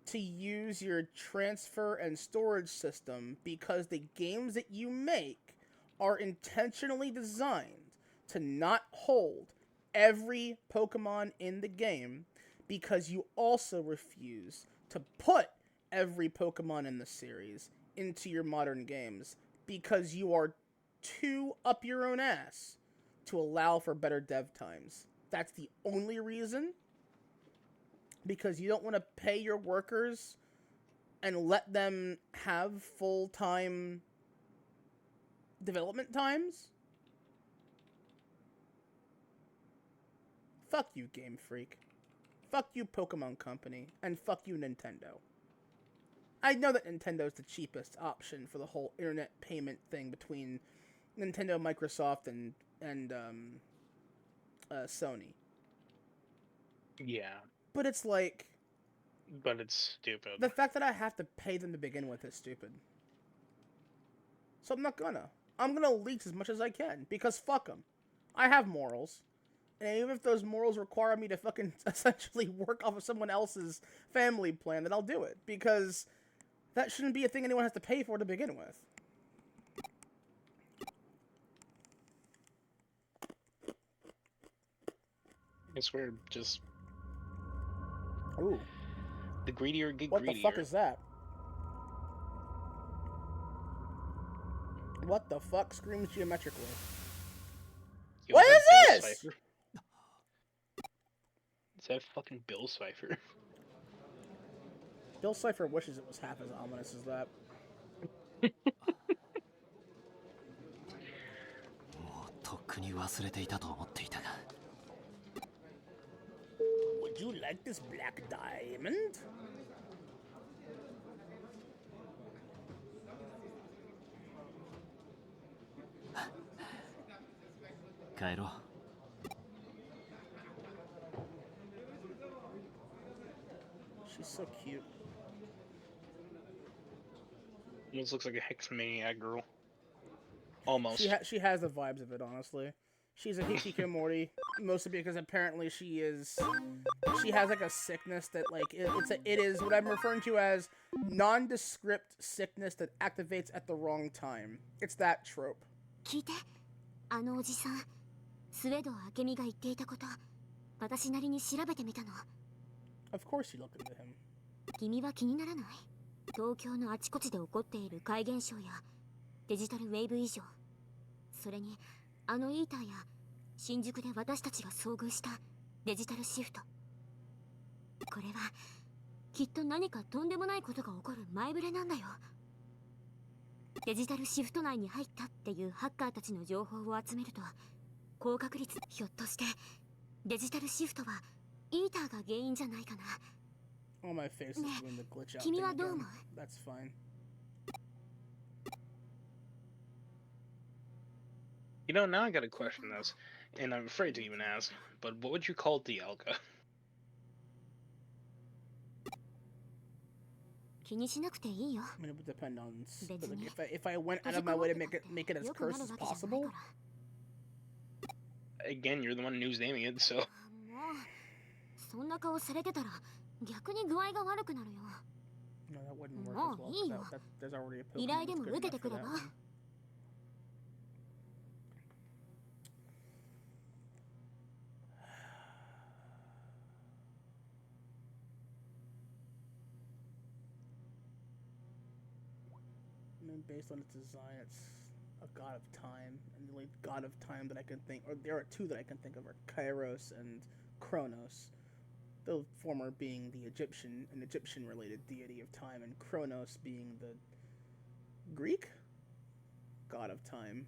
to use your transfer and storage system, because the games that you make are intentionally designed to not hold every Pokemon in the game, because you also refuse to put every Pokemon in the series into your modern games, because you are too up your own ass to allow for better dev times. That's the only reason. Because you don't want to pay your workers and let them have full-time development times? Fuck you, Game Freak. Fuck you, Pokemon Company. And fuck you, Nintendo. I know that Nintendo's the cheapest option for the whole internet payment thing between Nintendo, Microsoft, and Sony. Yeah. But it's like, but it's stupid. The fact that I have to pay them to begin with is stupid. So I'm not gonna. I'm gonna leech as much as I can, because fuck them. I have morals. And even if those morals require me to fucking essentially work off of someone else's family plan, then I'll do it. Because that shouldn't be a thing anyone has to pay for to begin with. I swear, just... Ooh. The greedier get What greedier. the fuck is that? What the fuck screams geometrically? Yo, What is Bill this? Cipher? Is that fucking Bill Cipher? Bill Cipher wishes it was half as ominous as that. Would you like this black diamond? She's so cute. Almost looks like a Hexmaniac girl. Almost. She has the vibes of it, honestly. She's a hikikomori, mostly because apparently she has like a sickness that like it is what I'm referring to as nondescript sickness that activates at the wrong time. It's that trope. 聞いて、あのおじさん、スウェド明美が言っていたこと、私なりに調べてみたの。Of course you looked into him. 君は気にならない？東京のあちこちで起こっている怪現象やデジタルウェーブ異常、それにあのイーターや新宿で私たちが遭遇したデジタルシフト。これはきっと何かとんでもないことが起こる前触れなんだよ。デジタルシフト内に入ったっていうハッカーたちの情報を集めると高確率、ひょっとしてデジタルシフトはイーターが原因じゃないかな。Oh, my face is doing the glitch out 君 thing はどう again. 思う？ That's fine. You know, now I gotta question this, and I'm afraid to even ask, but what would you call Dialga? 気にしなくていいよ。 I mean, it would depend on like, 別に if I went out of my way to make it as 良くな cursed る as わけじゃない possible. から Again, you're the one who's naming it, so... もうそんな顔されてたら逆に具合が悪くなるよ。 No, that wouldn't work も as う well. いいよ。 There's already a 依 Pokemon 頼で that's も good 受け enough て for くれ that ば。 one. I mean, based on its design, it's a god of time, and the only god of time that I can think, or there are two that I can think of, are Kairos and Kronos. The former being the an Egyptian-related deity of time, and Kronos being the Greek god of time.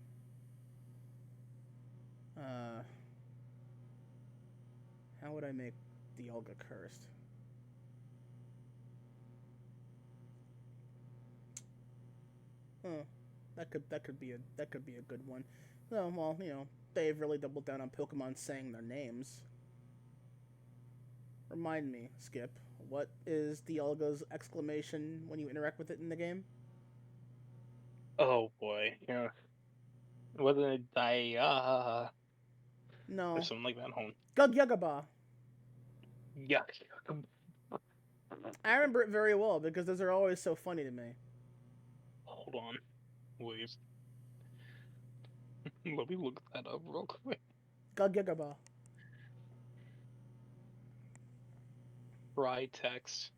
How would I make Dialga cursed? That could be a good one. Oh, well, you know, they've really doubled down on Pokemon saying their names. Remind me, Skip, what is Dialga's exclamation when you interact with it in the game? Oh boy, yeah. Whether they die, No. or something like that. Hold Gugyagaba. Yuck. I remember it very well because those are always so funny to me. Hold on. Wait. Let me look that up real quick. Gugyagaba. Try text.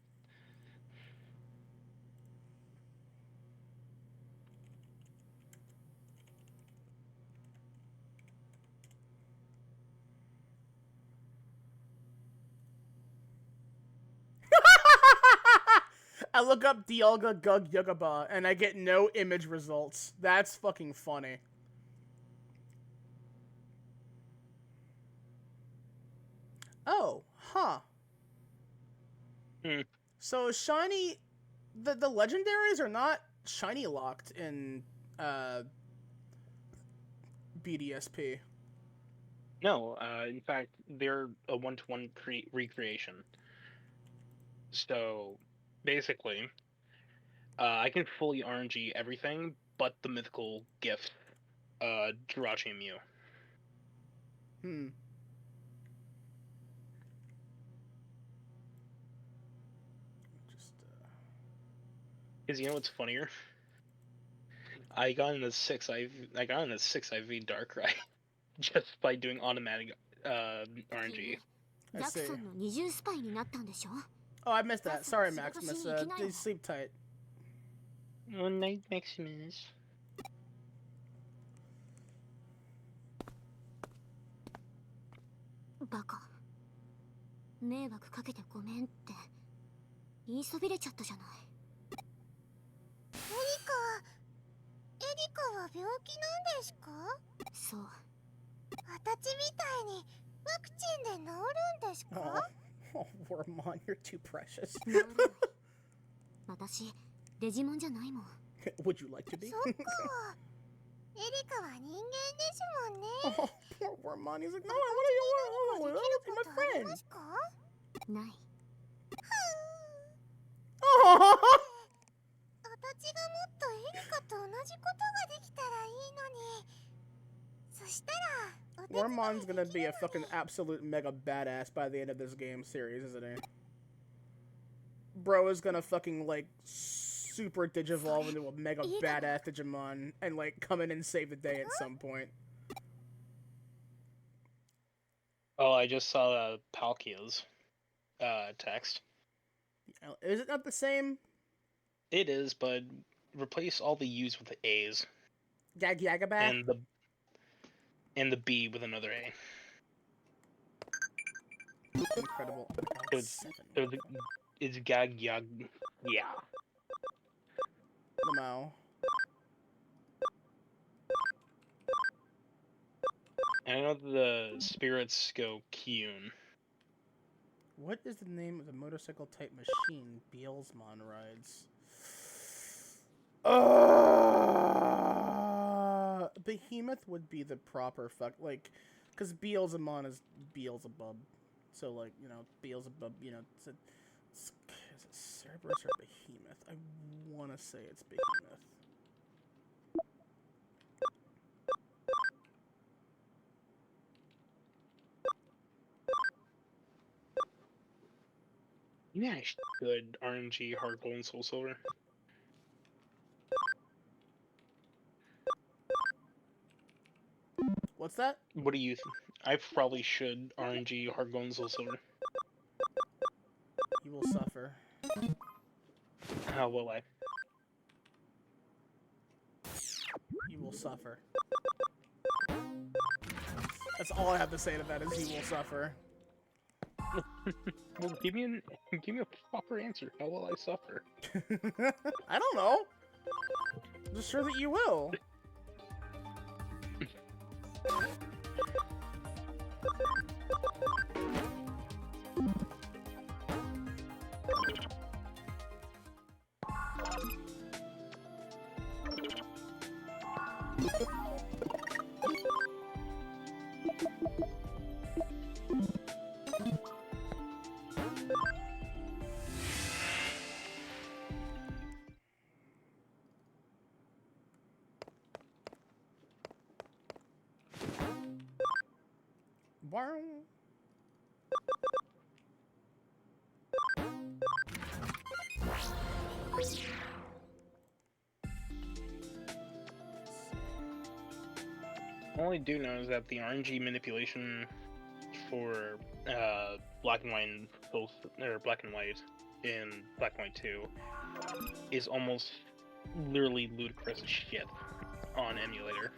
I look up Dialga Gugyagaba and I get no image results. That's fucking funny. Oh, huh. So shiny, the legendaries are not shiny locked in BDSP. No, in fact, they're a one-to-one recreation. So basically, I can fully RNG everything but the mythical gift, Jirachi Mew. Hmm. Because you know what's funnier? I got in a 6 IV Darkrai just by doing automatic RNG. I ザク see. ソンの二重スパイになったんでしょ Oh, I missed that. Sorry, Maximus. Please sleep tight. Good night, Maximus. バカ迷惑かけてごめんって言いそびれちゃったじゃないエリカは病気なんですかそう私みたいにワクチンで治るんですか Oh, Wormmon, you're too precious. 私デジモンじゃないもん Would you like to be? そっかエリカは人間ですもんね Oh, poor Wormmon. He's like, no, I want to be my friend. ない Oh! 私がもっとエリカと同じことができたらいいのにそしたら Wormmon's gonna be a fucking absolute mega badass by the end of this game series, isn't he? Bro is gonna fucking, like, super digivolve into a mega badass Digimon and, like, come in and save the day at some point. Oh, I just saw Palkia's text. Is it not the same? It is, but replace all the U's with the A's. Yagaba? And the B with another A. Incredible. It's Gag Yag. Yeah. Lamau. And I know the spirits go Kyun. What is the name of the motorcycle type machine Beelzemon rides? Behemoth would be the proper like, because Beelzemon is Beelzebub. So, like, you know, Beelzebub, you know, is it Cerberus or Behemoth? I want to say it's Behemoth. Yeah, I should RNG Hard Gold and Soul Silver. What's that? What do you I probably should RNG Hard Gold and Soul Silver. You will suffer. How will I? You will suffer. That's all I have to say to that, is you will suffer. Well, give me a proper answer. How will I suffer? I don't know. I'm just sure that you will. Wow. All I do know is that the RNG manipulation for Black and White and both, or Black and White in Black and White 2 is almost literally ludicrous as shit on emulator.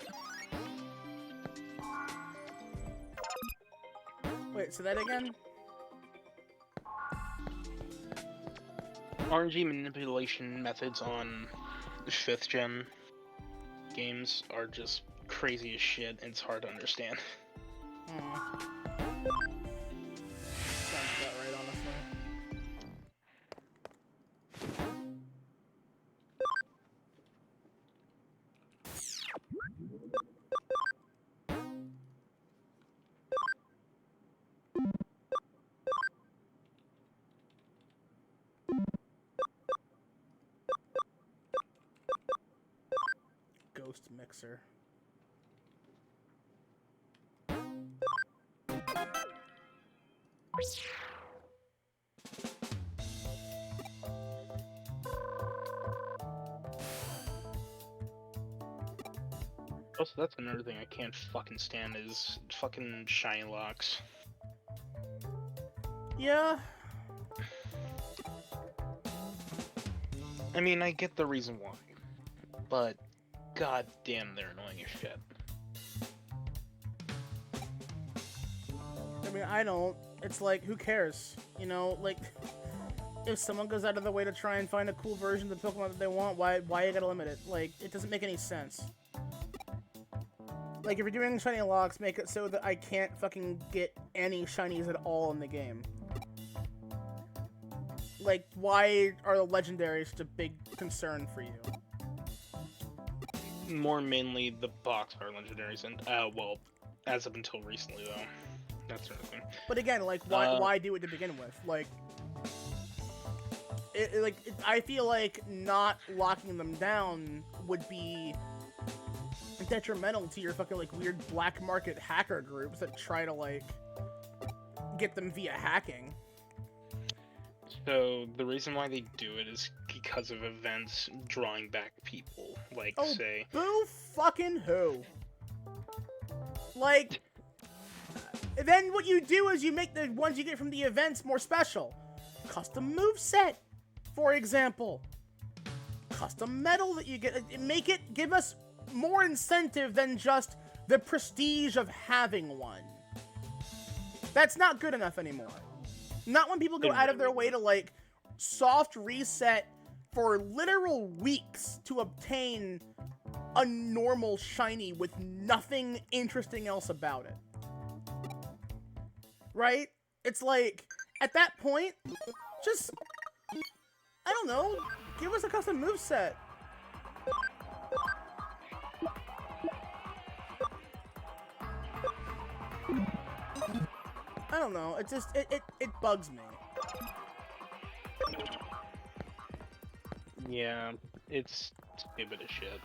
Wait, say that again? RNG manipulation methods on 5th gen games are just crazy as shit, and it's hard to understand. Sounds about right, honestly. Ghost Mixer. Also, that's another thing I can't fucking stand is fucking shiny locks. Yeah. I mean, I get the reason why, but god damn, they're annoying as shit. I mean, I don't. It's like, who cares? You know, like, if someone goes out of their way to try and find a cool version of the Pokemon that they want, why you gotta limit it? Like, it doesn't make any sense. Like, if you're doing shiny locks, make it so that I can't fucking get any shinies at all in the game. Like, why are the legendaries such a big concern for you? More mainly the box art legendaries, and well, as up until recently though, that sort of thing. But again, like, why do it to begin with? Like, I feel like not locking them down would be detrimental to your fucking, like, weird black market hacker groups that try to, like, get them via hacking. So the reason why they do it is because of events drawing back people, like say. Boo fucking who? Like, then what you do is you make the ones you get from the events more special. Custom moveset, for example. Custom medal that you get. Give us more incentive than just the prestige of having one. That's not good enough anymore. Not when people go out of their way to, like, soft reset for literal weeks to obtain a normal shiny with nothing interesting else about it. Right? It's like, at that point, just, I don't know, give us a custom moveset. I don't know, it just, it bugs me. Yeah, it's stupid as shit.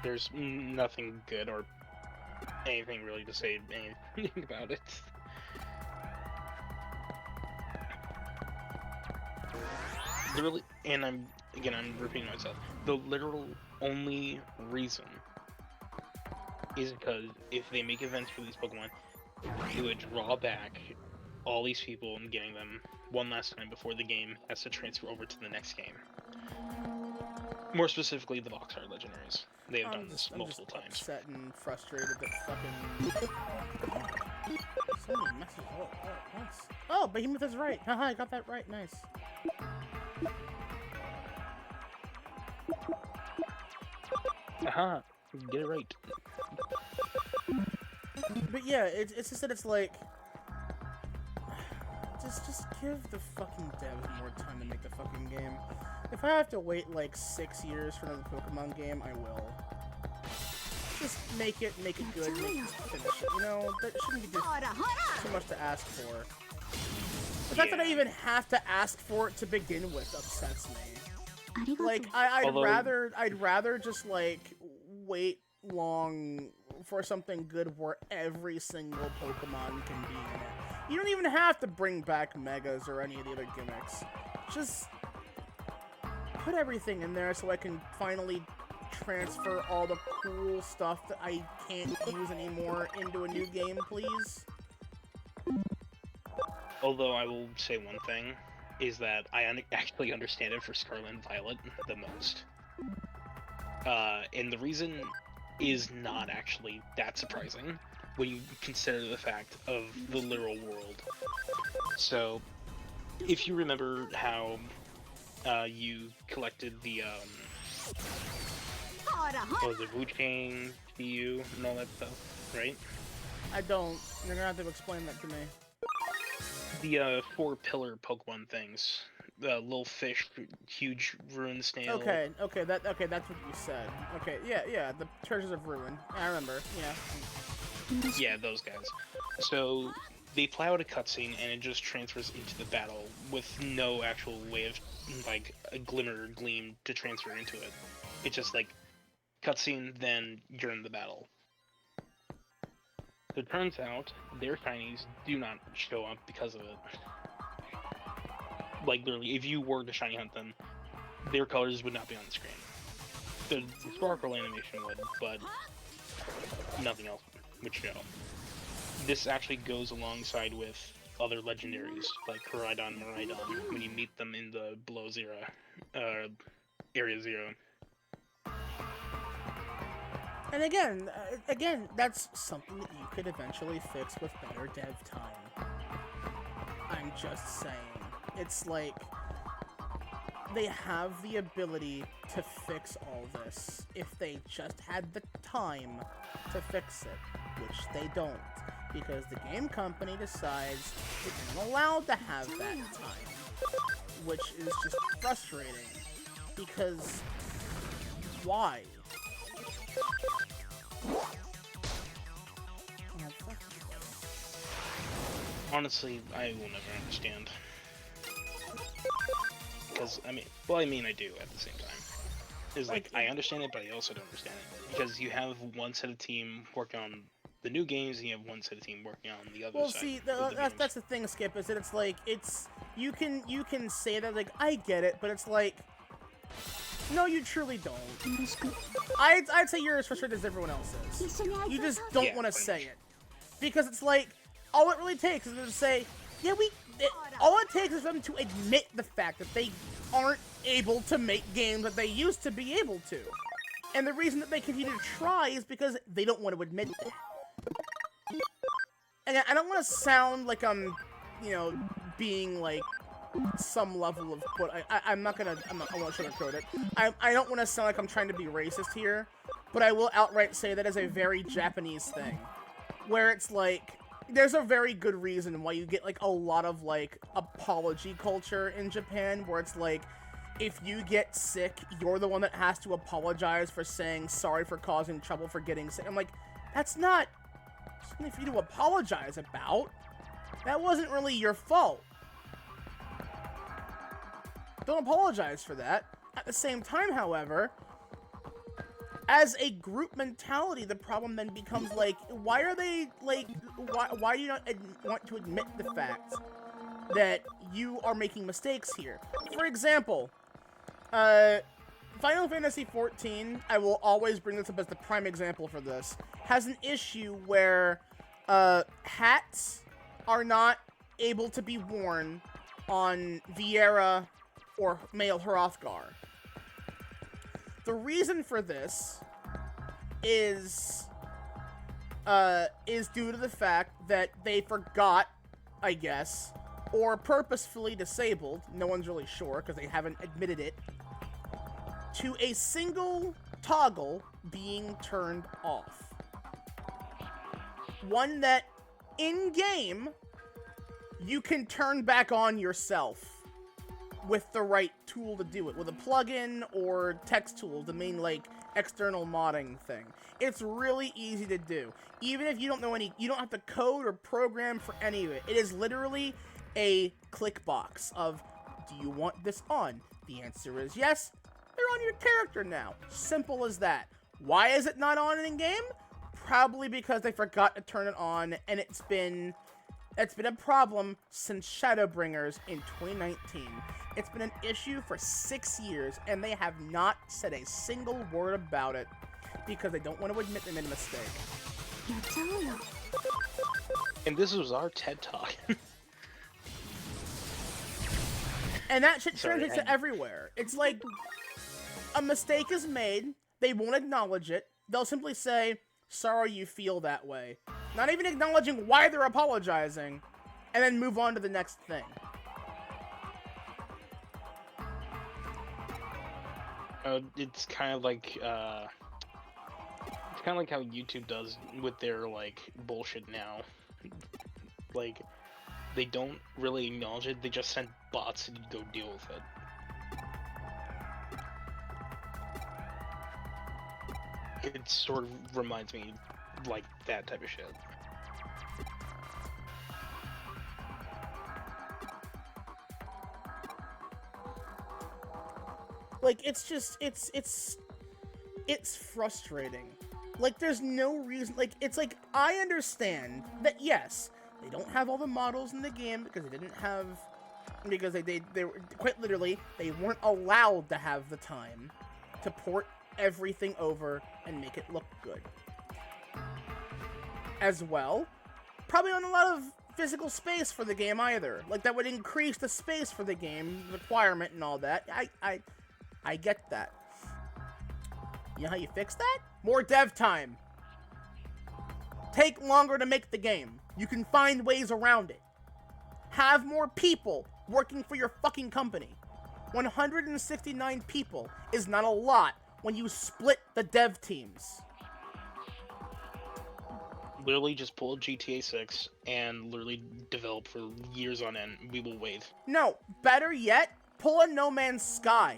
There's nothing good or anything really to say anything about it. Literally, and I'm repeating myself. The literal only reason is because if they make events for these Pokemon, it would draw back all these people and getting them one last time before the game has to transfer over to the next game. More specifically, the box art legendaries. They have done this multiple times. Upset and frustrated that fucking so many messages all at once. Oh, Behemoth is right. Haha, I got that right. Nice. Aha, get it right. But yeah, it's just that it's like, just give the fucking devs more time to make the fucking game. If I have to wait like 6 years for another Pokemon game, I will. Just make it good, finish it. You know, that shouldn't be too much to ask for. The fact that I even have to ask for it to begin with upsets me. Like, I'd rather just like wait long for something good where every single Pokemon can be in it. You don't even have to bring back Megas or any of the other gimmicks. Just put everything in there so I can finally transfer all the cool stuff that I can't use anymore into a new game, please. Although I will say one thing, is that I actually understand it for Scarlet and Violet the most. And the reason is not actually that surprising when you consider the fact of the literal world. So, if you remember how you collected the Wu-Tang, PU, and all that stuff, right? I don't. You're gonna have to explain that to me. The 4-pillar Pokemon things. The little fish, huge ruined snail. Okay, that's what you said. Okay, yeah, the Treasures of Ruin. I remember, yeah. Yeah, those guys. So, they play out a cutscene and it just transfers into the battle with no actual way of, like, a glimmer or gleam to transfer into it. It just, like, cutscene, then you're in the battle. It turns out their shinies do not show up because of it. Like, literally, if you were to shiny hunt them, their colors would not be on the screen. The sparkle animation would, but nothing else would show. This actually goes alongside with other legendaries, like Koraidon and Miraidon, when you meet them in the Below Zero, Area Zero. And again, that's something that you could eventually fix with better dev time. I'm just saying. It's like, they have the ability to fix all this if they just had the time to fix it, which they don't, because the game company decides they're not allowed to have that time, which is just frustrating, because why? Honestly, I will never understand. Because, I mean I do at the same time. It's like, I understand it, but I also don't understand it. Because you have one set of team working on the new games, and you have one set of team working on the other Well, side. see, that's the thing, Skip, is that it's like, you can say that, like, I get it, but it's like, no, you truly don't. I'd say you're as frustrated as everyone else is. You just don't want to say it. Because it's like, all it really takes is to say, yeah, all it takes is for them to admit the fact that they aren't able to make games that they used to be able to. And the reason that they continue to try is because they don't want to admit that. And I don't want to sound like I'm, being like some level of, but I won't sugarcoat it. I don't want to sound like I'm trying to be racist here, but I will outright say that is a very Japanese thing. Where it's like, there's a very good reason why you get, like, a lot of, like, apology culture in Japan, where it's like, if you get sick, you're the one that has to apologize for saying sorry for causing trouble for getting sick. I'm like, that's not something for you to apologize about. That wasn't really your fault. Don't apologize for that. At the same time, however, as a group mentality, the problem then becomes, like, why are they, like, why do you not want to admit the fact that you are making mistakes here? For example, Final Fantasy XIV, I will always bring this up as the prime example for this, has an issue where, hats are not able to be worn on Viera or male Hrothgar. The reason for this is due to the fact that they forgot, I guess, or purposefully disabled, no one's really sure because they haven't admitted it, to a single toggle being turned off. One that, in-game, you can turn back on yourself with the right tool to do it, with a plugin or text tool, the main, like, external modding thing. It's really easy to do. Even if you don't know you don't have to code or program for any of it. It is literally a click box of, do you want this on? The answer is yes. They're on your character now. Simple as that. Why is it not on in-game? Probably because they forgot to turn it on, and it's been a problem since Shadowbringers in 2019. It's been an issue for 6 years, and they have not said a single word about it because they don't want to admit they made a mistake. And this was our TED Talk. And that shit translates to everywhere. It's like, a mistake is made, they won't acknowledge it, they'll simply say, sorry you feel that way. Not even acknowledging why they're apologizing, and then move on to the next thing. It's kind of like how YouTube does with their, like, bullshit now. Like, they don't really acknowledge it, they just send bots to go deal with it. It sort of reminds me, like, that type of shit. Like, it's just, it's it's frustrating. Like, there's no reason, like, it's like, I understand that, yes, they don't have all the models in the game because they didn't have, because they were, quite literally, they weren't allowed to have the time to port everything over and make it look good. As well, probably not a lot of physical space for the game either. Like, that would increase the space for the game requirement and all that. I get that. You know how you fix that? More dev time. Take longer to make the game. You can find ways around it. Have more people working for your fucking company. 169 people is not a lot when you split the dev teams. Literally just pull GTA 6 and literally develop for years on end. We will wait. No, better yet, pull a No Man's Sky.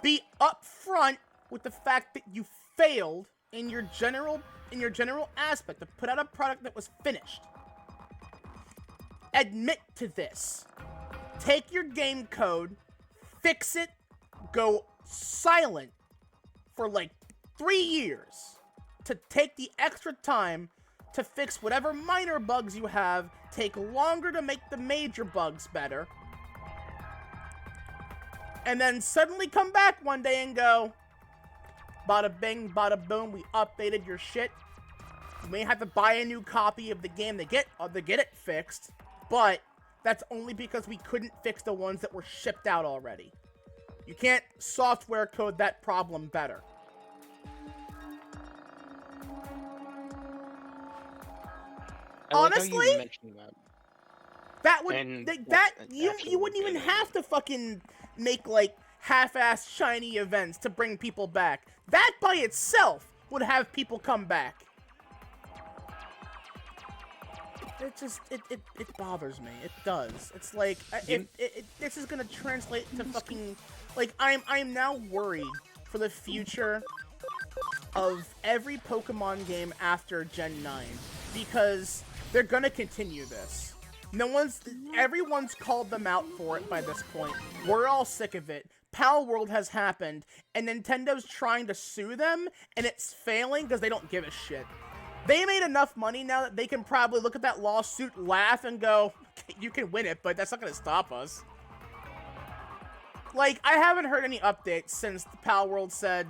Be upfront with the fact that you failed in your general aspect to put out a product that was finished. Admit to this. Take your game code, fix it, go silent for like 3 years to take the extra time to fix whatever minor bugs you have, take longer to make the major bugs better, and then suddenly come back one day and go, bada bing, bada boom, we updated your shit. You may have to buy a new copy of the game to get it fixed, but that's only because we couldn't fix the ones that were shipped out already. You can't software code that problem better. Honestly, you wouldn't even have to fucking make like half-assed shiny events to bring people back. That by itself would have people come back. It just it bothers me. It does. It's like this is gonna translate to fucking like I'm now worried for the future of every Pokemon game after Gen 9 because they're gonna continue this. Everyone's called them out for it by this point. We're all sick of it. Pal World has happened, and Nintendo's trying to sue them, and it's failing because they don't give a shit. They made enough money now that they can probably look at that lawsuit, laugh, and go, you can win it, but that's not gonna stop us. Like, I haven't heard any updates since the Pal World said,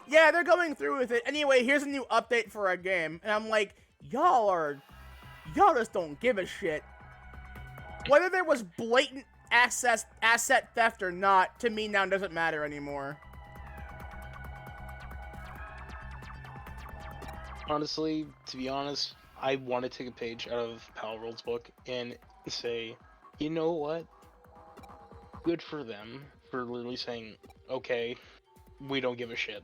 yeah, they're going through with it. Anyway, here's a new update for our game. And I'm like, y'all just don't give a shit. Whether there was blatant asset theft or not, to me now doesn't matter anymore. Honestly, to be honest, I want to take a page out of Pal World's book and say, you know what? Good for them for literally saying, okay, we don't give a shit.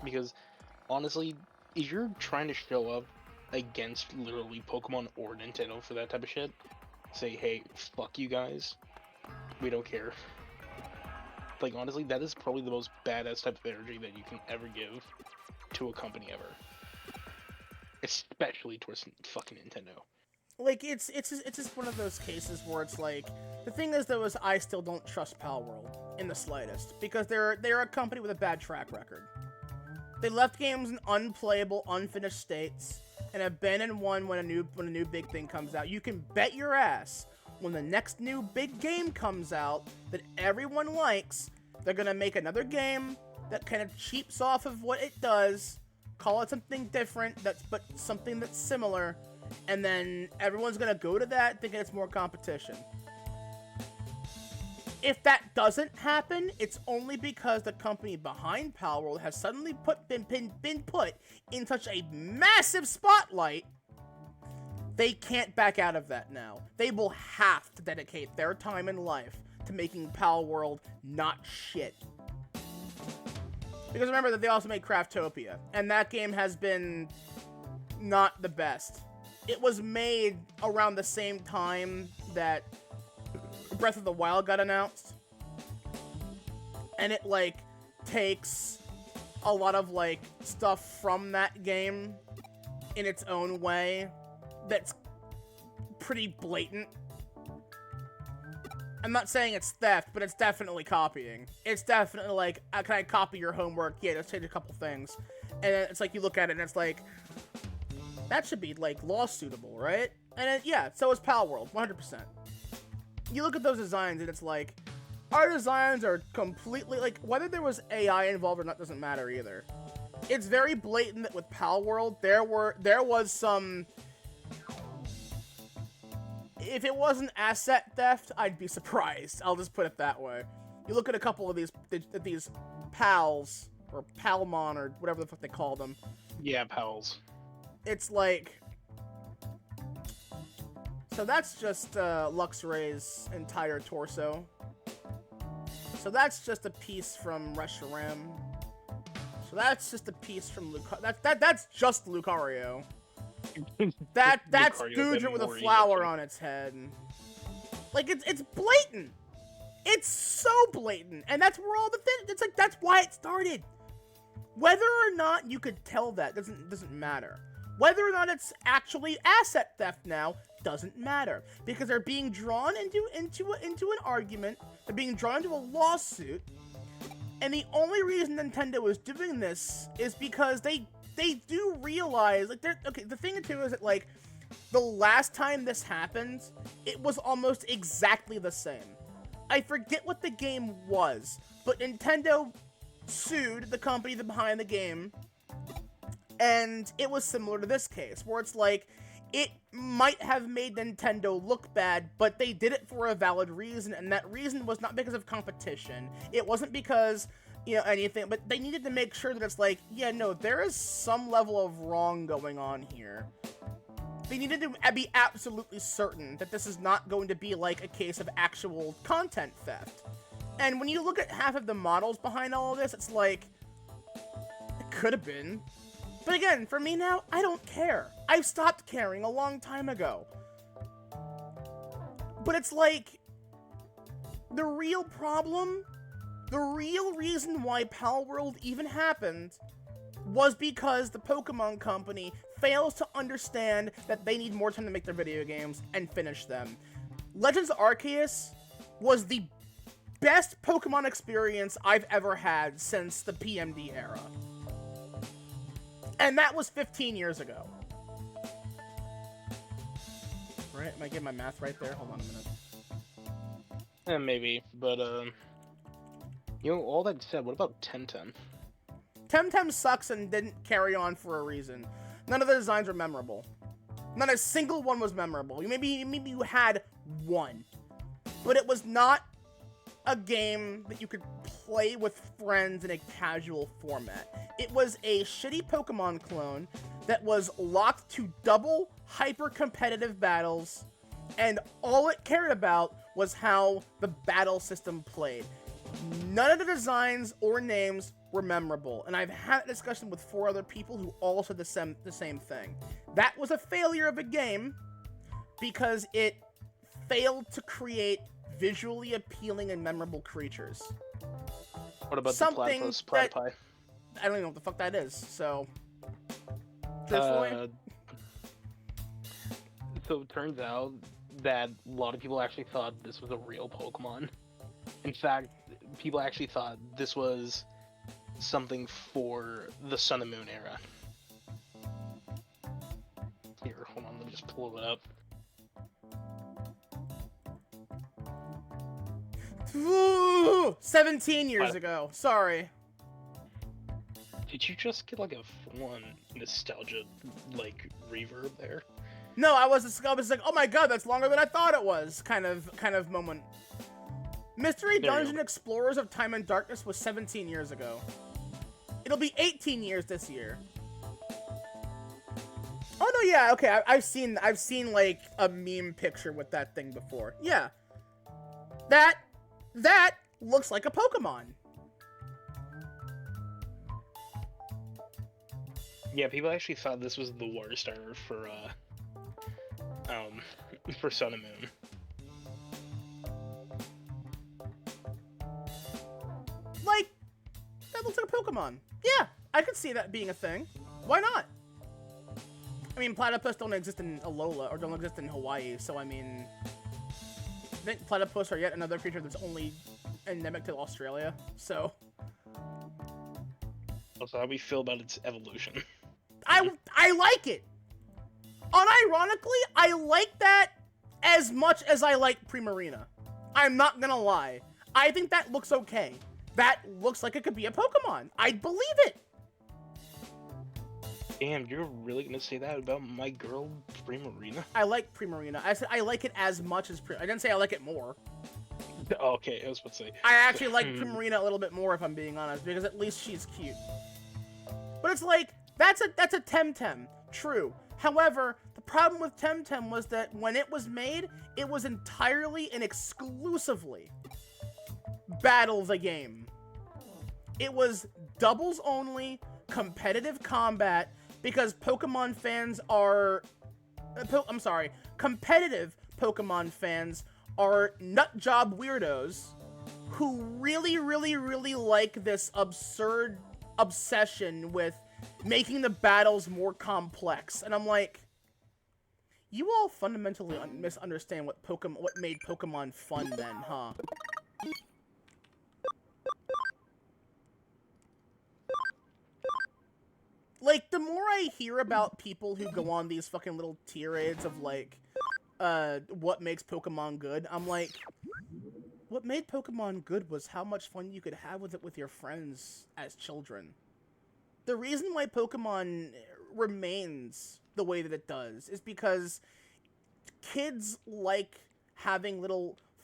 Because, honestly, if you're trying to show up against literally Pokemon or Nintendo for that type of shit, say, hey, fuck you guys, we don't care. Like, honestly, that is probably the most badass type of energy that you can ever give to a company ever. Especially towards fucking Nintendo. Like, it's just one of those cases where it's like, the thing is though is I still don't trust Pal World in the slightest, because they're a company with a bad track record. They left games in unplayable, unfinished states, and abandon one when a new big thing comes out. You can bet your ass when the next new big game comes out that everyone likes, they're gonna make another game that kind of cheaps off of what it does, call it something different, but something that's similar, and then everyone's gonna go to that thinking it's more competition. If that doesn't happen, it's only because the company behind Pal World has suddenly been put in such a massive spotlight, they can't back out of that now. They will have to dedicate their time and life to making Pal World not shit. Because remember that they also made Craftopia, and that game has been not the best. It was made around the same time that Breath of the Wild got announced. And it, like, takes a lot of, like, stuff from that game in its own way that's pretty blatant. I'm not saying it's theft, but it's definitely copying. It's definitely like, can I copy your homework? Yeah, just change a couple things. And then it's like, you look at it and it's like, that should be, like, lawsuitable, right? And then, yeah, so is Pal World, 100%. You look at those designs and it's like, our designs are completely, like, whether there was AI involved or not doesn't matter either. It's very blatant that with Pal World, there was some... If it wasn't asset theft, I'd be surprised. I'll just put it that way. You look at a couple of these pals, or Palmon, or whatever the fuck they call them. Yeah, pals. It's like... So that's just Luxray's entire torso. So that's just a piece from Reshiram. So that's just a piece from that's just Lucario. That's Goodra with a flower on its head. Like, it's blatant. It's so blatant. And that's where all the things, it's like, that's why it started. Whether or not you could tell that doesn't matter. Whether or not it's actually asset theft now doesn't matter. Because they're being drawn into an argument. They're being drawn into a lawsuit. And the only reason Nintendo is doing this is because they do realize, like, okay, the thing too is that, like, the last time this happened, it was almost exactly the same. I forget what the game was, but Nintendo sued the company behind the game, and it was similar to this case, where it's like, it might have made Nintendo look bad, but they did it for a valid reason, and that reason was not because of competition. It wasn't because... anything, but they needed to make sure that it's like, yeah, no, there is some level of wrong going on here. They needed to be absolutely certain that this is not going to be like a case of actual content theft. And when you look at half of the models behind all of this, it's like, it could have been. But again, for me now, I don't care. I've stopped caring a long time ago. But it's like, the real problem... The real reason why Pal World even happened was because the Pokemon Company fails to understand that they need more time to make their video games and finish them. Legends Arceus was the best Pokemon experience I've ever had since the PMD era. And that was 15 years ago. Right? Am I getting my math right there? Hold on a minute. Maybe, but, all that said, what about Temtem? Temtem sucks and didn't carry on for a reason. None of the designs were memorable. Not a single one was memorable. Maybe you had one. But it was not a game that you could play with friends in a casual format. It was a shitty Pokemon clone that was locked to double hyper-competitive battles, and all it cared about was how the battle system played. None of the designs or names were memorable, and I've had a discussion with 4 other people who all said the same thing. That was a failure of a game because it failed to create visually appealing and memorable creatures. What about something the Platypi? I don't even know what the fuck that is, so... Truthfully? So it turns out that a lot of people actually thought this was a real Pokemon. In fact, people actually thought this was something for the Sun and Moon era. Here, hold on, let me just pull it up. Ooh, 17 years ago. Sorry. Did you just get like a full-on nostalgia like reverb there? No, I was like, oh my god, that's longer than I thought it was. Kind of moment. Mystery Dungeon Explorers of Time and Darkness was 17 years ago. It'll be 18 years this year. Oh no, yeah, okay, I've seen like a meme picture with that thing before. Yeah. That looks like a Pokemon. Yeah, people actually thought this was the worst ever for Sun and Moon. Like, that looks like a Pokemon. Yeah, I could see that being a thing. Why not? I mean, platypus don't exist in Alola, or don't exist in Hawaii, so I mean... I think platypus are yet another creature that's only endemic to Australia, so... Also, how do we feel about its evolution? I like it! Unironically, I like that as much as I like Primarina. I'm not gonna lie. I think that looks okay. That looks like it could be a Pokemon. I'd believe it! Damn, you're really gonna say that about my girl, Primarina? I like Primarina. I said I like it as much as I didn't say I like it more. Oh, okay, I was about to say. I actually like Primarina a little bit more, if I'm being honest, because at least she's cute. But it's like, that's a Temtem. True. However, the problem with Temtem was that when it was made, it was entirely and exclusively battle the game. It was doubles only, competitive combat, because Pokemon fans are... competitive Pokemon fans are nutjob weirdos who really, really, really like this absurd obsession with making the battles more complex. And I'm like, you all fundamentally misunderstand what made Pokemon fun then, huh? Like, the more I hear about people who go on these fucking little tirades of, like, what makes Pokemon good, I'm like, what made Pokemon good was how much fun you could have with it with your friends as children. The reason why Pokemon remains the way that it does is because kids like having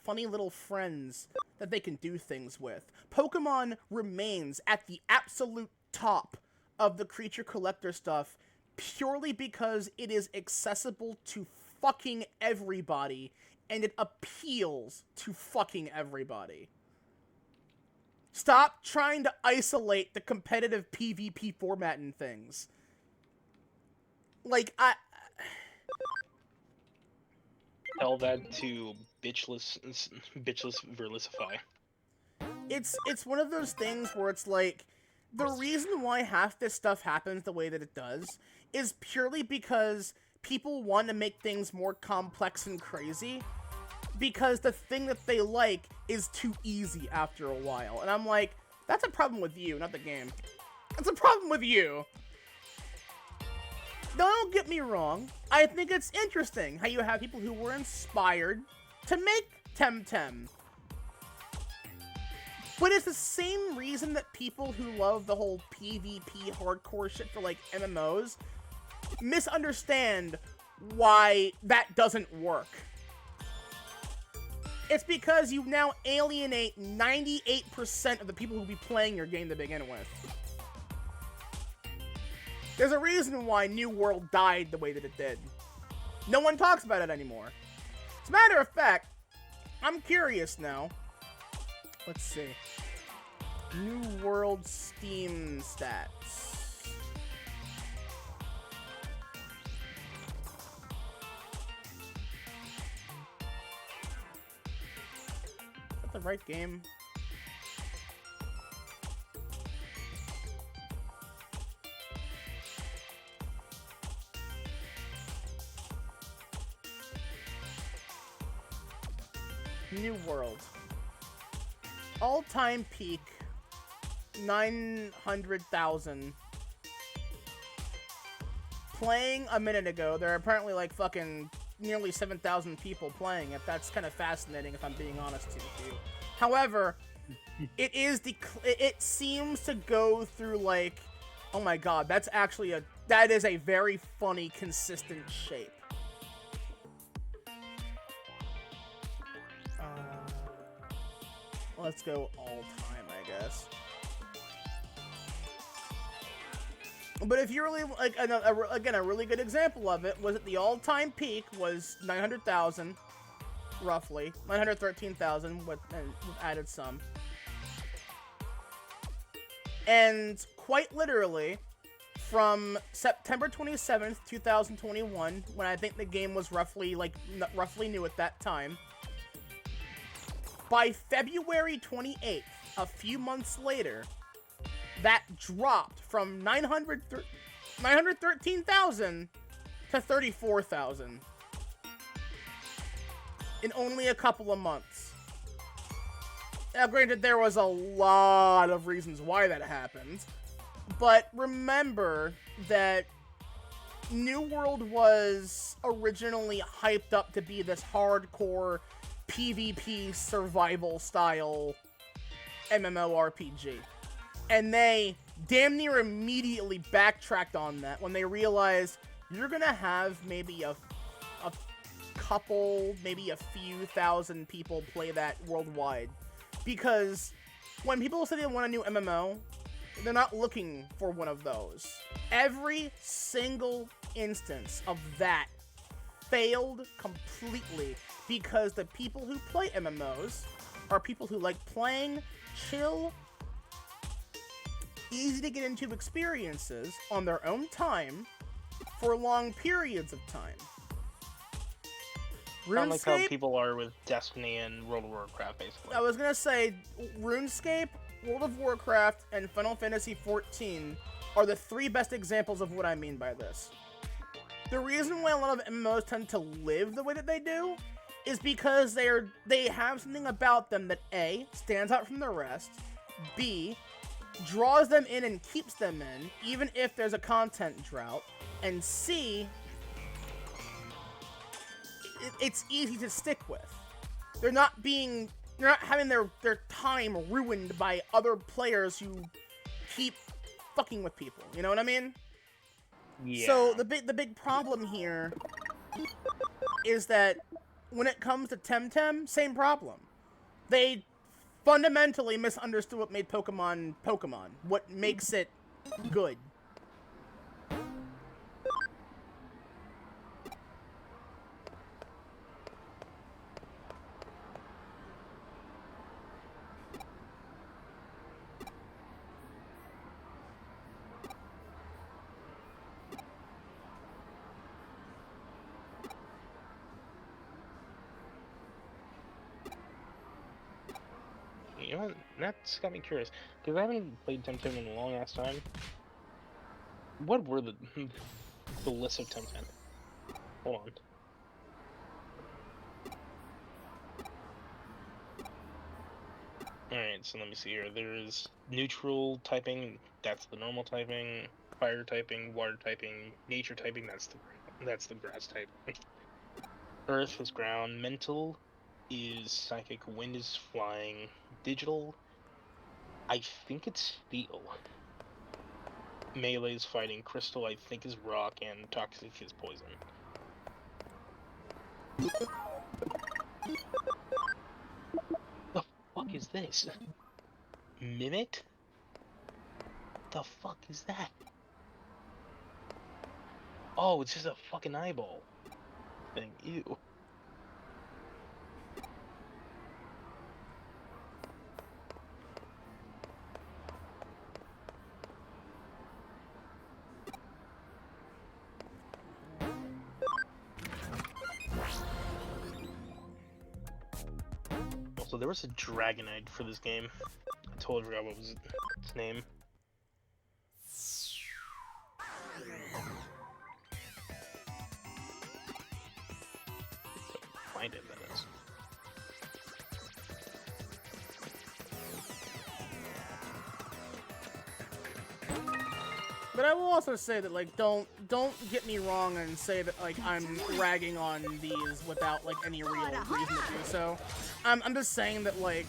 funny little friends that they can do things with. Pokemon remains at the absolute top of the creature collector stuff purely because it is accessible to fucking everybody and it appeals to fucking everybody. Stop trying to isolate the competitive PvP format and things. Like, Tell that to bitchless Verlisify. It's one of those things where it's like, the reason why half this stuff happens the way that it does is purely because people want to make things more complex and crazy, because the thing that they like is too easy after a while. And I'm like, that's a problem with you, not the game. That's a problem with you. Don't get me wrong. I think it's interesting how you have people who were inspired to make Temtem. But it's the same reason that people who love the whole PvP hardcore shit for, like, MMOs misunderstand why that doesn't work. It's because you now alienate 98% of the people who be playing your game to begin with. There's a reason why New World died the way that it did. No one talks about it anymore. As a matter of fact, I'm curious now. Let's see. New World Steam stats. Is that the right game? New World. All-time peak, 900,000. Playing a minute ago, there are apparently like fucking nearly 7,000 people playing it. That's kind of fascinating if I'm being honest with you. However, it seems to go through like, oh my god, that is a very funny, consistent shape. Let's go all time, I guess. But if you really, like, again, a really good example of it was that the all-time peak was 900,000, roughly. 913,000, with added some. And quite literally, from September 27th, 2021, when I think the game was roughly new at that time, by February 28th, a few months later, that dropped from 913,000 to 34,000 in only a couple of months. Now, granted, there was a lot of reasons why that happened, but remember that New World was originally hyped up to be this hardcore PvP survival style MMORPG. And they damn near immediately backtracked on that when they realized you're gonna have maybe a couple, maybe a few thousand people play that worldwide. Because when people say they want a new MMO, they're not looking for one of those. Every single instance of that failed completely because the people who play MMOs are people who like playing chill, easy to get into experiences on their own time for long periods of time. Not like how people are with Destiny and World of Warcraft, basically. I was gonna say, RuneScape, World of Warcraft, and Final Fantasy XIV are the three best examples of what I mean by this. The reason why a lot of MMOs tend to live the way that they do is because they have something about them that A, stands out from the rest, B, draws them in and keeps them in, even if there's a content drought, and C, it's easy to stick with. They're not having their time ruined by other players who keep fucking with people. You know what I mean? Yeah. So the big problem here is that when it comes to Temtem, same problem. They fundamentally misunderstood what made Pokemon Pokemon. What makes it good. You know what? That's got me curious, because I haven't played Temtem in a long ass time. What were the lists of Temtem? Hold on. Alright, so let me see here. There's neutral typing, that's the normal typing, fire typing, water typing, nature typing, that's the grass type. Earth is ground, mental is psychic, wind is flying, digital, I think it's steel. Melee is fighting, crystal I think is rock, and toxic is poison. The fuck is this? Mimic? The fuck is that? Oh, it's just a fucking eyeball thing. Ew. Also, there was a Dragonite for this game. I totally forgot what was its name. Find it, that is. But I will also say that, like, don't get me wrong and say that, like, I'm ragging on these without, like, any real reason to do so. I'm just saying that, like,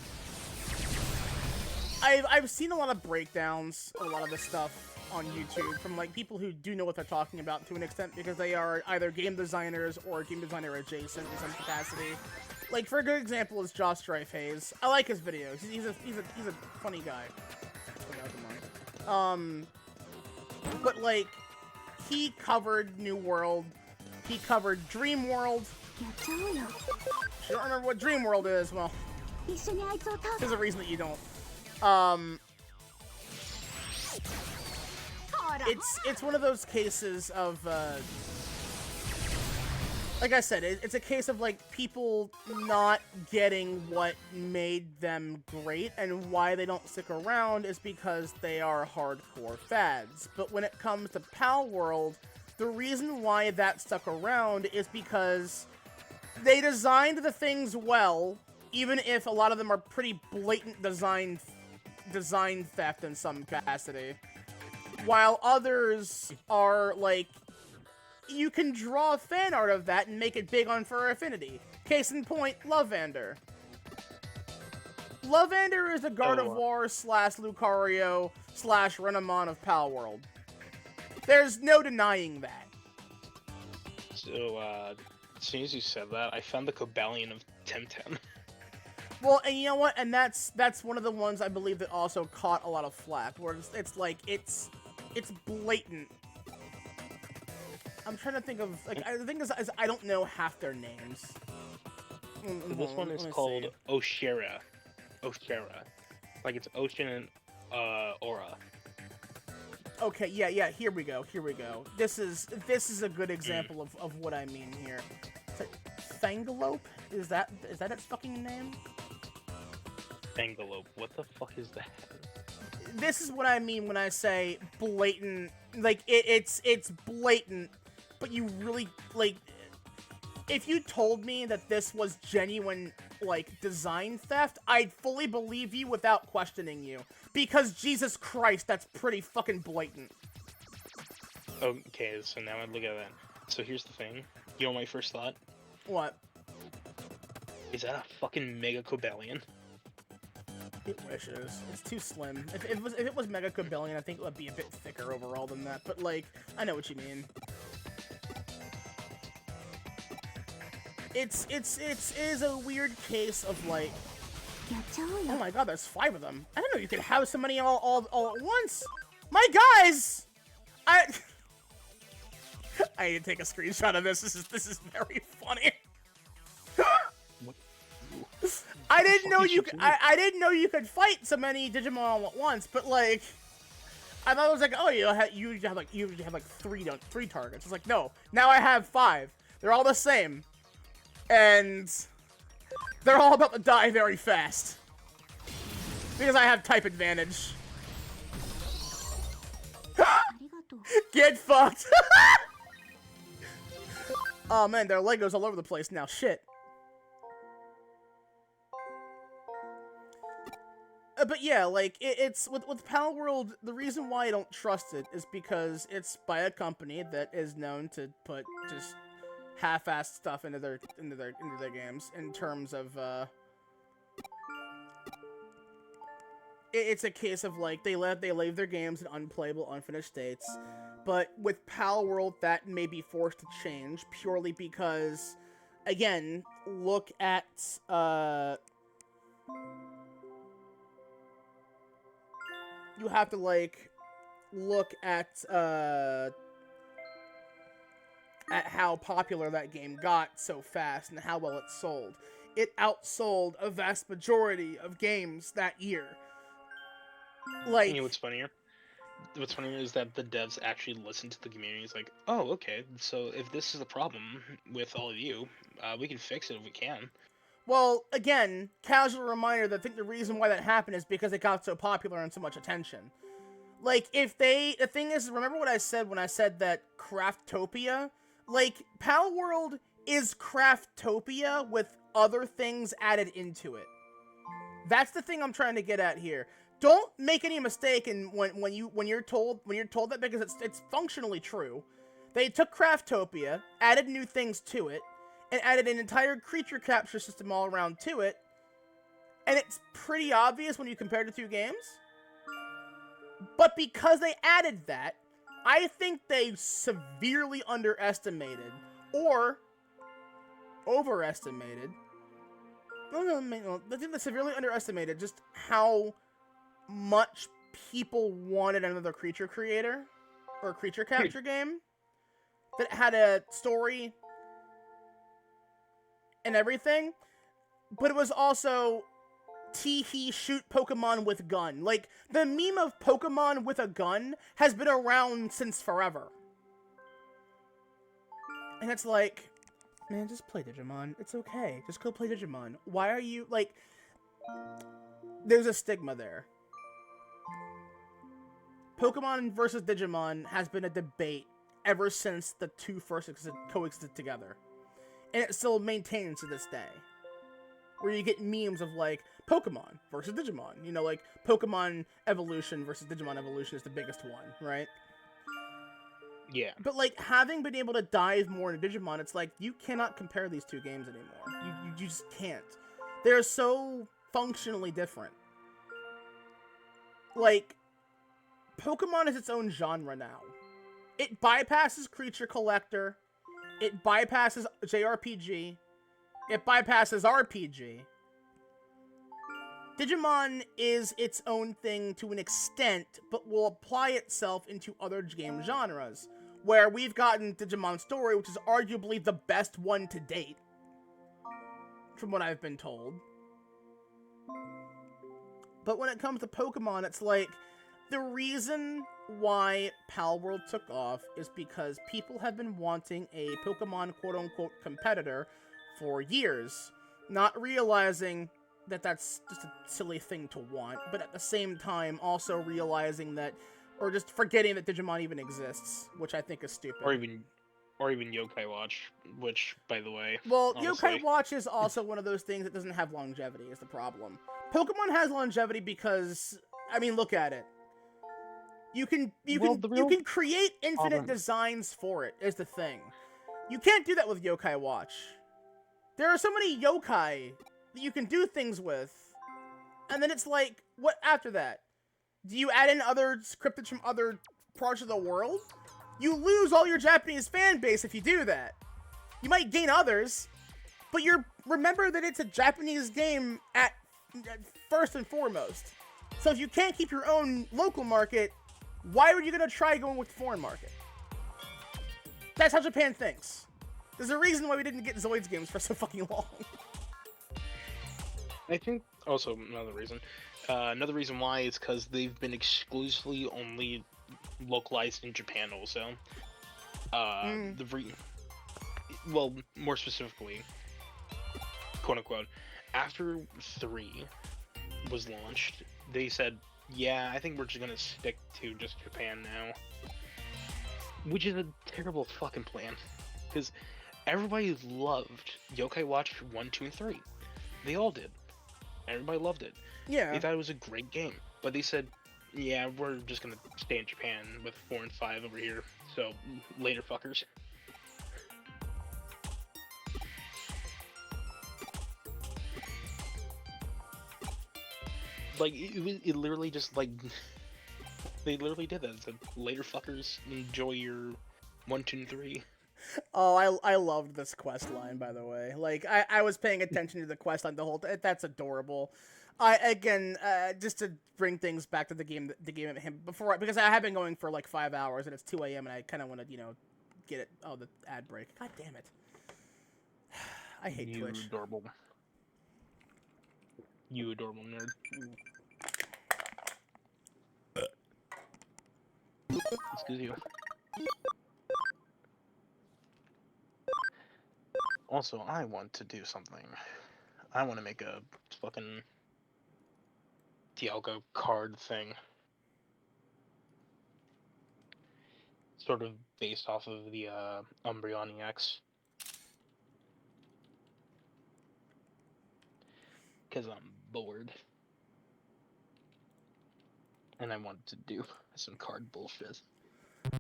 I've seen a lot of breakdowns, a lot of this stuff on YouTube from, like, people who do know what they're talking about to an extent because they are either game designers or game designer adjacent in some capacity. Like, for a good example is Josh Strife Hayes. I like his videos. He's a funny guy. But, like, he covered New World, he covered Dream World. If you don't remember what Dream World is, well, there's a reason that you don't. It's one of those cases of, like I said, it's a case of, like, people not getting what made them great, and why they don't stick around is because they are hardcore fads. But when it comes to Pal World, the reason why that stuck around is because they designed the things well, even if a lot of them are pretty blatant design theft in some capacity. While others are, like, you can draw fan art of that and make it big on Fur Affinity. Case in point, Lovevander. Lovevander is the Gardevoir / Lucario / Renamon of Palworld. There's no denying that. So, as soon as you said that, I found the Cobalion of Temtem. Well, and you know what? And that's one of the ones I believe that also caught a lot of flack, where it's like, it's blatant. I'm trying to think of, like, the thing is I don't know half their names. So this one is called Oshera. Oshera. Like it's ocean and aura. Okay, yeah, here we go. This is a good example of what I mean here. Fangalope? Is that its fucking name? Fangalope. What the fuck is that? This is what I mean when I say blatant. Like, it's blatant, but you really, like, if you told me that this was genuine, like, design theft, I'd fully believe you without questioning you. Because, Jesus Christ, that's pretty fucking blatant. Okay, so now I look at that. So here's the thing. You know my first thought? What? Is that a fucking Mega Cobalion? It wishes. It's too slim. If it was Mega Cobalion, I think it would be a bit thicker overall than that. But, like, I know what you mean. It is a weird case of, like, oh my god, there's 5 of them. I didn't know you could have so many all at once. My guys, I need to take a screenshot of this. This is very funny. I didn't know you could fight so many Digimon all at once, but, like, I thought it was like, oh, you usually have like three targets. It's like, no, now I have 5. They're all the same. And they're all about to die very fast. Because I have type advantage. Get fucked! Oh man, there are Legos all over the place now. Shit. But yeah, like, it's with Palworld, the reason why I don't trust it is because it's by a company that is known to put just half-assed stuff into their games in terms of it's a case of, like, they leave their games in unplayable, unfinished states. But with Palworld, that may be forced to change purely because, again, look at you have to, like, look at how popular that game got so fast and how well it sold. It outsold a vast majority of games that year. Like, you know what's funnier? What's funnier is that the devs actually listened to the community. It's like, oh, okay, so if this is the problem with all of you, we can fix it if we can. Well, again, casual reminder that I think the reason why that happened is because it got so popular and so much attention. Like, the thing is, remember what I said when I said that Craftopia? Like, Palworld is Craftopia with other things added into it. That's the thing I'm trying to get at here. Don't make any mistake when you're told that, because it's functionally true. They took Craftopia, added new things to it, and added an entire creature capture system all around to it, and it's pretty obvious when you compare the two games. But because they added that, I think they severely underestimated, or overestimated, I think they severely underestimated just how much people wanted another creature creator, or creature capture game, that had a story and everything, but it was also tee-hee shoot Pokemon with gun. Like, the meme of Pokemon with a gun has been around since forever. And it's like, man, just play Digimon. It's okay. Just go play Digimon. Why are you, like, there's a stigma there. Pokemon versus Digimon has been a debate ever since the two first coexisted together. And it still maintains to this day. Where you get memes of, like, Pokemon versus Digimon. You know, like, Pokemon Evolution versus Digimon Evolution is the biggest one, right? Yeah. But, like, having been able to dive more into Digimon, it's like, you cannot compare these two games anymore. You just can't. They're so functionally different. Like, Pokemon is its own genre now. It bypasses Creature Collector. It bypasses JRPG. It bypasses RPG. Digimon is its own thing to an extent, but will apply itself into other game genres, where we've gotten Digimon Story, which is arguably the best one to date, from what I've been told. But when it comes to Pokemon, it's like, the reason why Palworld took off is because people have been wanting a Pokemon quote-unquote competitor for years, not realizing that that's just a silly thing to want, but at the same time also realizing that, or just forgetting that Digimon even exists, which I think is stupid. Or even Yokai Watch, which, by the way, well, honestly... Yokai Watch is also one of those things that doesn't have longevity, is the problem. Pokemon has longevity because, I mean, look at it. You can create infinite designs for it, is the thing. You can't do that with Yokai Watch. There are so many yokai that you can do things with, and then it's like, what after that? Do you add in other cryptids from other parts of the world? You lose all your Japanese fan base if you do that. You might gain others, but remember that it's a Japanese game at first and foremost. So if you can't keep your own local market, why are you going to try going with the foreign market? That's how Japan thinks. There's a reason why we didn't get Zoids games for so fucking long. I think also another reason why is because they've been exclusively only localized in Japan also. Well, more specifically, quote unquote, after 3 was launched, they said, yeah, I think we're just gonna stick to just Japan now. Which is a terrible fucking plan. Because everybody loved Yokai Watch 1, 2, and 3. They all did. Everybody loved it. Yeah. They thought it was a great game. But they said, yeah, we're just gonna stay in Japan with 4 and 5 over here. So, later fuckers. Like, it literally just, like, they literally did that. It said, later fuckers, enjoy your 1, 2, and 3. Oh, I loved this quest line, by the way. Like, I was paying attention to the quest line the whole time. That's adorable. Just to bring things back to the game at him before, because I have been going for like 5 hours and it's 2 a.m. and I kind of want to, get it. Oh, the ad break. God damn it. I hate Twitch. You adorable nerd. Excuse you. Also, I want to do something. I want to make a fucking Dialga card thing. Sort of based off of the Umbreon EX. Because I'm bored. And I want to do some card bullshit.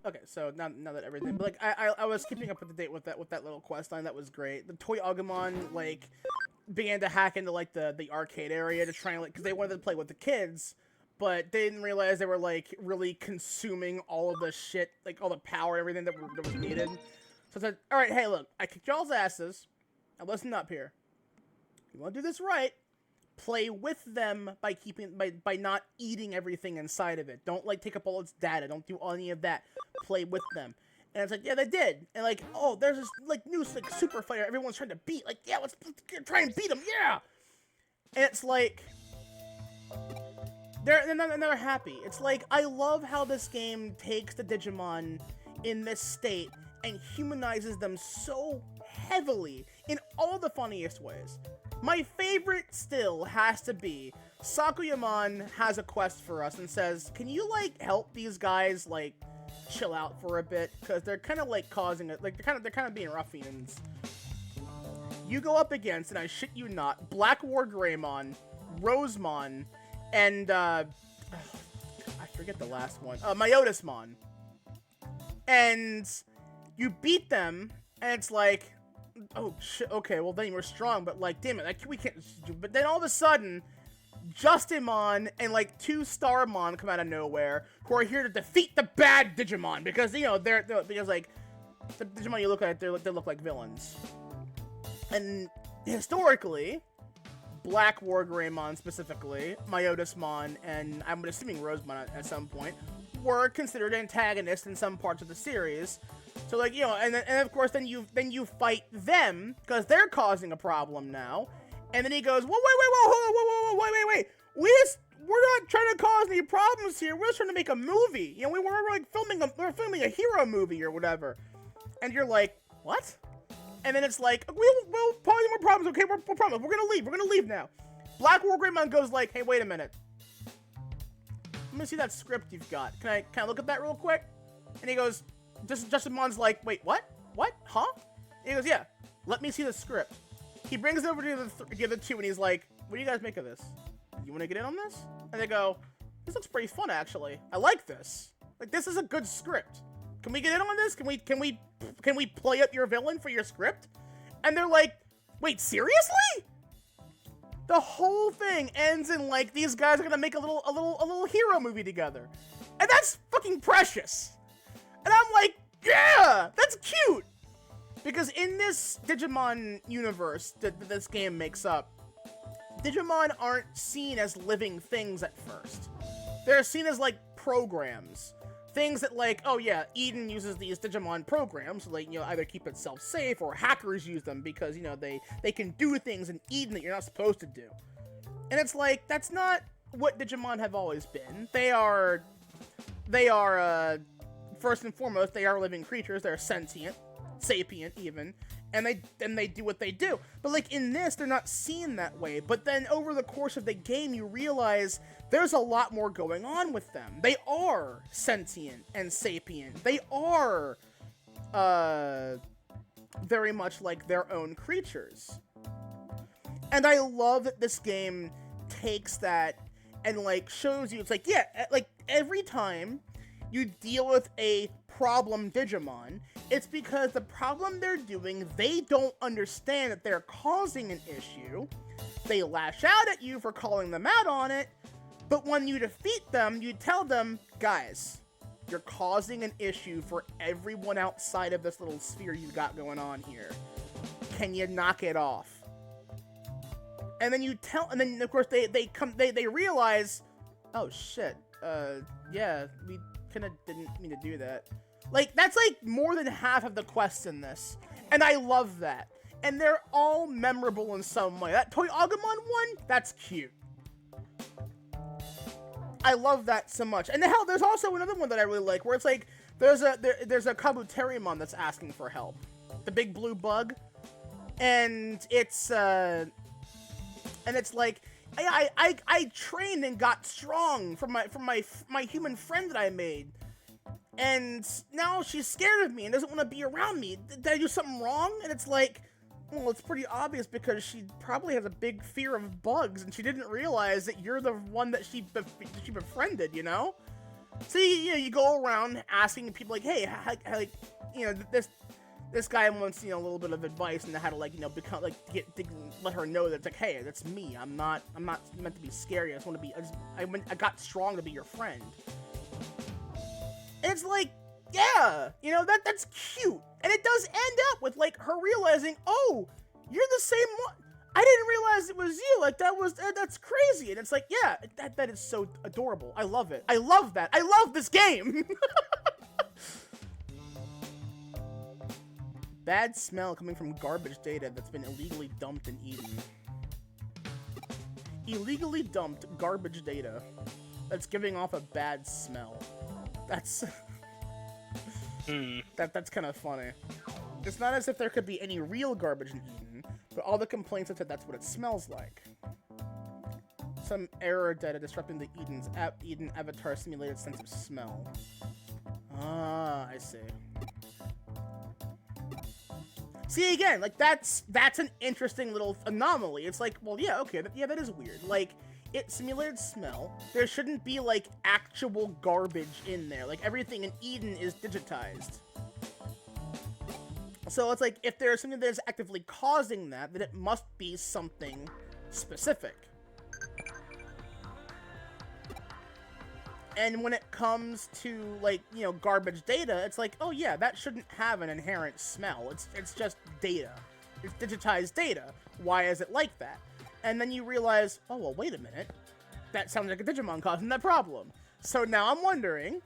Okay, so now that everything, but like I was keeping up with the date with that little quest line. That was great. The Toy Agumon like began to hack into like the arcade area to try and because they wanted to play with the kids, but they didn't realize they were like really consuming all of the shit, like all the power and everything that was needed. So I said, all right, hey, look, I kicked y'all's asses. Now listen up here. You want to do this right? Play with them by not eating everything inside of it. Don't like take up all its data. Don't do any of that. Play with them. And it's like, yeah, they did. And like, oh, there's this like new like super fighter everyone's trying to beat. Like, yeah, let's try and beat him. Yeah. And it's like they're happy. It's like I love how this game takes the Digimon in this state and humanizes them so heavily in all the funniest ways. My favorite still has to be Sakuyamon has a quest for us and says, can you, like, help these guys, like, chill out for a bit because they're kind of like causing it. Like they're kind of being ruffians. You go up against, and I shit you not, Black War Greymon, Rosemon, and I forget the last one. Myotismon. And you beat them, and it's like, oh shit. Okay, well then you were strong, but like, damn it, we can't. But then all of a sudden, Justimon and like 2 Starmon come out of nowhere who are here to defeat the bad Digimon because you know they're because like the Digimon you look at they look like villains. And historically, Black War Greymon specifically, Myotismon, and I'm assuming Rosemon at some point were considered antagonists in some parts of the series. So like, you know, and of course then you fight them because they're causing a problem now. And then he goes, whoa, wait. We're not trying to cause any problems here. We're just trying to make a movie. You know, we're like filming a hero movie or whatever. And you're like, what? And then it's like, we'll probably more problems. Okay, we're promise. We're gonna leave now. Black War Greymon goes like, hey, wait a minute. Let me see that script you've got. Can I look at that real quick? And he goes, Justimon's like, wait, what? What? Huh? And he goes, yeah. Let me see the script. He brings it over to the other 2, and he's like, what do you guys make of this? You want to get in on this? And they go, this looks pretty fun, actually. I like this. Like, this is a good script. Can we get in on this? Can we play up your villain for your script? And they're like, wait, seriously? The whole thing ends in like these guys are gonna make a little hero movie together, and that's fucking precious. And I'm like, yeah, that's cute. Because in this Digimon universe that this game makes up, Digimon aren't seen as living things at first. They're seen as like programs. Things that like, oh yeah, Eden uses these Digimon programs to like, you know, either keep itself safe or hackers use them because, you know, they can do things in Eden that you're not supposed to do. And it's like, that's not what Digimon have always been. They are first and foremost, they are living creatures. They're sentient, sapient even, and they do what they do. But like in this, they're not seen that way. But then over the course of the game, you realize there's a lot more going on with them. They are sentient and sapient. They are very much like their own creatures. And I love that this game takes that and like shows you, it's like, yeah, like every time you deal with a problem Digimon, it's because the problem they're doing, they don't understand that they're causing an issue. They lash out at you for calling them out on it, but when you defeat them, you tell them, guys, you're causing an issue for everyone outside of this little sphere you got going on here. Can you knock it off? And then and then of course they realize, oh shit, yeah, we kinda didn't mean to do that. Like, that's like more than half of the quests in this. And I love that. And they're all memorable in some way. That Toy Agumon one, that's cute. I love that so much. And the hell, there's also another one that I really like, where it's like, there's a Kabuterimon that's asking for help. The big blue bug. And it's like, I trained and got strong from my human friend that I made. And now she's scared of me and doesn't want to be around me. Did I do something wrong? And it's like, well, it's pretty obvious because she probably has a big fear of bugs and she didn't realize that you're the one that she befriended, you know? So, you go around asking people like, hey, like, you know, this guy wants, you know, a little bit of advice on how to, like, you know, become, like, let her know that it's like, hey, that's me. I'm not meant to be scary. I just want to be, I got strong to be your friend. And it's like, yeah, you know, that's cute. And it does end up with, like, her realizing, oh, you're the same one. I didn't realize it was you. Like, that's crazy. And it's like, yeah, that is so adorable. I love it. I love that. I love this game. Bad smell coming from garbage data that's been illegally dumped in Eden. Illegally dumped garbage data that's giving off a bad smell. That's that's kind of funny. It's not as if there could be any real garbage in Eden, but all the complaints have said that's what it smells like. Some error data disrupting the Eden avatar simulated sense of smell. Ah, I see. See, again, like, that's an interesting little anomaly. It's like, well, yeah, okay, that is weird. Like, it simulated smell. There shouldn't be, like, actual garbage in there. Like, everything in Eden is digitized. So it's like, if there's something that is actively causing that, then it must be something specific. And when it comes to, like, you know, garbage data, it's like, oh yeah, that shouldn't have an inherent smell. It's just data. It's digitized data. Why is it like that? And then you realize, oh, well, wait a minute. That sounds like a Digimon causing that problem. So now I'm wondering...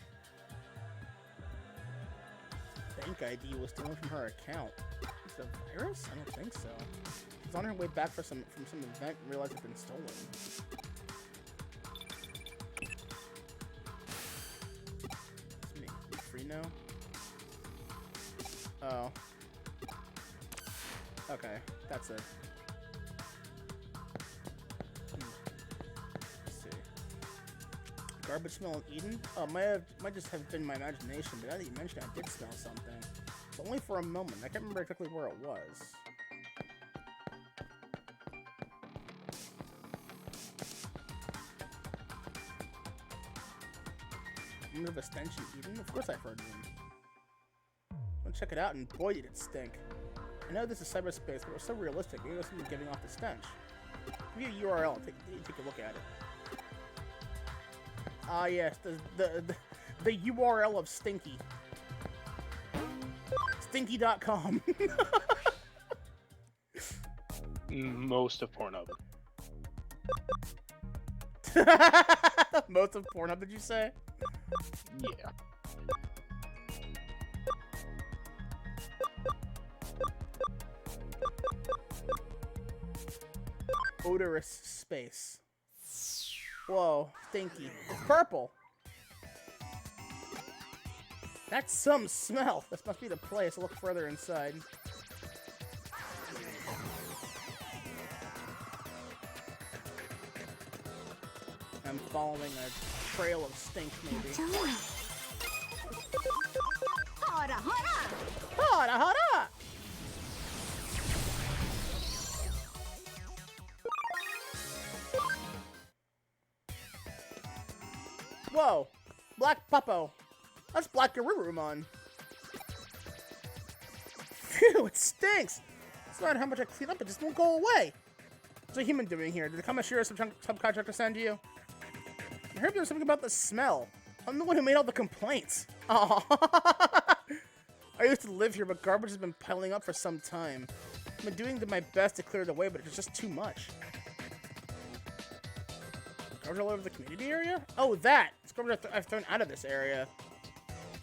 Bank ID was stolen from her account. Is it a virus? I don't think so. She's on her way back from some event and realized it's been stolen. Free now? Oh. Okay, that's it. Let's see. Garbage smell in Eden? Oh, might just have been my imagination, but now that you mentioned it, I did smell something. But only for a moment. I can't remember exactly where it was. Remember the stench in Eden? Of course I've heard of him. Let's check it out, and boy did it stink. I know this is cyberspace, but it was so realistic. Maybe it was something giving off the stench. Give you a URL, take a look at it. Ah yes, the URL of Stinky. Stinky.com. Most of Pornhub. Most of Pornhub, did you say? Yeah. Odorous space. Whoa, stinky. It's purple. That's some smell. This must be the place. I'll look further inside. I'm following a trail of stink, maybe. Hora, hora! Hora, hora! Whoa! Black Puppo. That's Black Garurumon. Phew, it stinks! It's not how much I clean up, it just won't go away. What's a human doing here? Did the Kamashira subcontractor send you? I heard there was something about the smell. I'm the one who made all the complaints. Aww. I used to live here, but garbage has been piling up for some time. I've been doing my best to clear it away, but it's just too much. Garbage all over the community area? Oh, that! It's garbage I've thrown out of this area.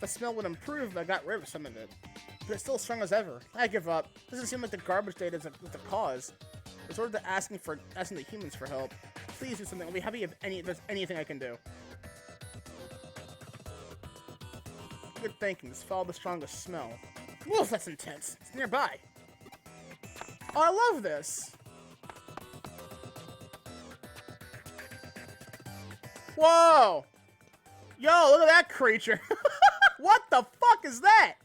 The smell would improve if I got rid of some of it. But it's still as strong as ever. I give up. Doesn't seem like the garbage data is the cause. Resort to asking the humans for help. Please do something. I'll be happy if there's anything I can do. Good thinking. Just follow the strongest smell. Wolf, that's intense. It's nearby. Oh, I love this. Whoa! Yo, look at that creature. What the fuck is that?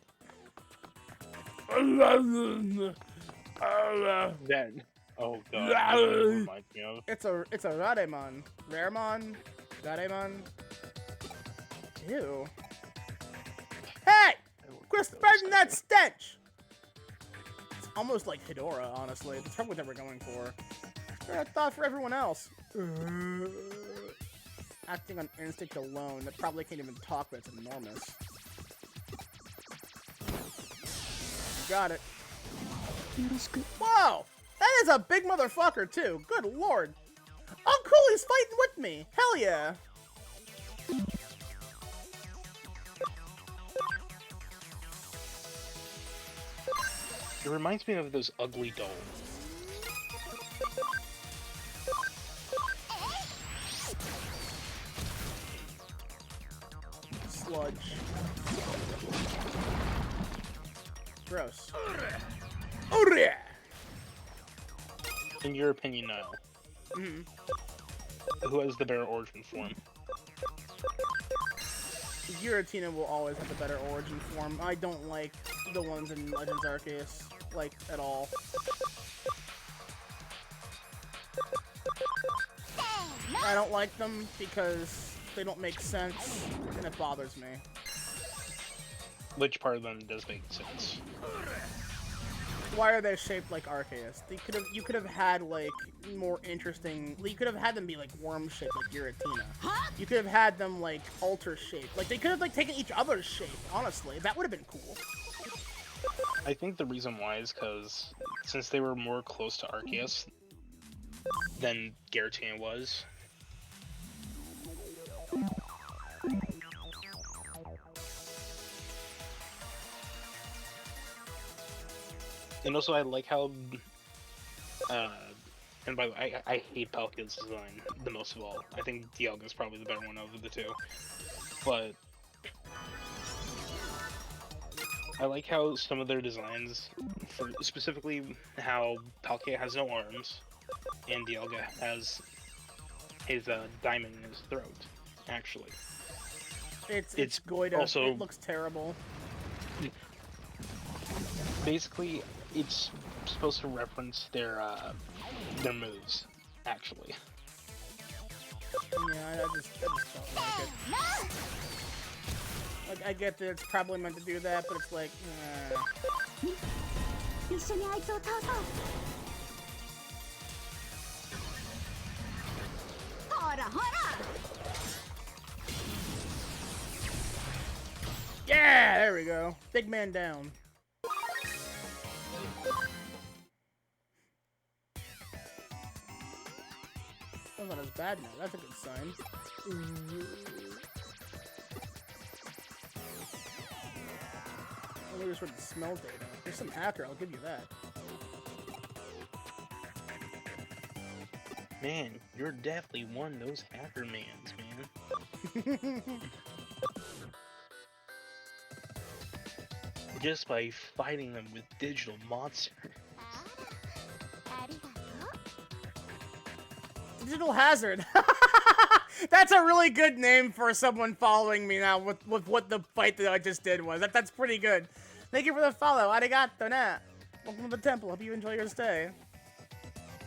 Then, oh god, that reminds me of. It's a Rademon. Raremon? Rademon? Ew. Hey! Quit spreading that stench! It's almost like Hidora, honestly. That's probably what they were going for. I thought for everyone else. Acting on instinct alone. That probably can't even talk, but it's enormous. Got it. Whoa! That is a big motherfucker, too. Good lord. Oh, cool, he's fighting with me. Hell yeah. It reminds me of those ugly dolls. Sludge. Gross. Ure! In your opinion, Niall, who has the better origin form? Giratina will always have a better origin form. I don't like the ones in Legends Arceus, like, at all. I don't like them because they don't make sense, and it bothers me. Which part of them does make sense? Why are they shaped like Arceus? You could have had like more interesting. You could have had them be like worm shaped like Giratina. You could have had them like alter shaped. Like they could have like taken each other's shape. Honestly, that would have been cool. I think the reason why is because since they were more close to Arceus than Giratina was. And also, I like how, and by the way, I hate Palkia's design the most of all. I think Dialga's probably the better one of the two. But I like how some of their designs, specifically how Palkia has no arms, and Dialga has his diamond in his throat, actually. It's Goida. Also, it looks terrible. Basically, it's supposed to reference their moves, actually. Yeah, I just don't like it. Like, I get that it's probably meant to do that, but it's like, yeah, there we go. Big man down. That's not as bad now. That's a good sign. Let me just read the smell data. There's some hacker, I'll give you that. Man, you're definitely one of those hacker mans, man. Just by fighting them with digital monsters. Digital Hazard. That's a really good name for someone following me now with what the fight that I just did was. That's pretty good. Thank you for the follow. Arigato na. Welcome to the temple. Hope you enjoy your stay.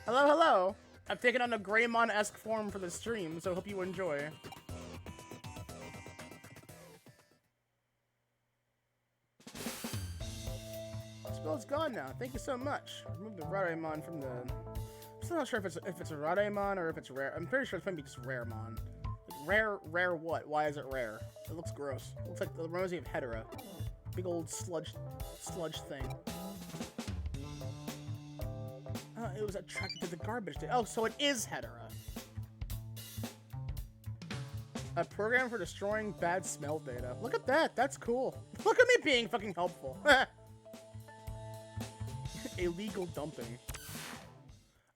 Hello, hello. I've taken on a Greymon-esque form for the stream, so hope you enjoy. Spell's gone now. Thank you so much. Remove the Rareimon from the... I'm still not sure if it's a Rareimon or if it's rare. I'm pretty sure it's maybe just Raremon. Like, rare what? Why is it rare? It looks gross. It looks like the reminds me of Hedera. Big old sludge thing. It was attracted to the garbage. Oh, so it is Hedera. A program for destroying bad smell data. Look at that. That's cool. Look at me being fucking helpful. Illegal dumping.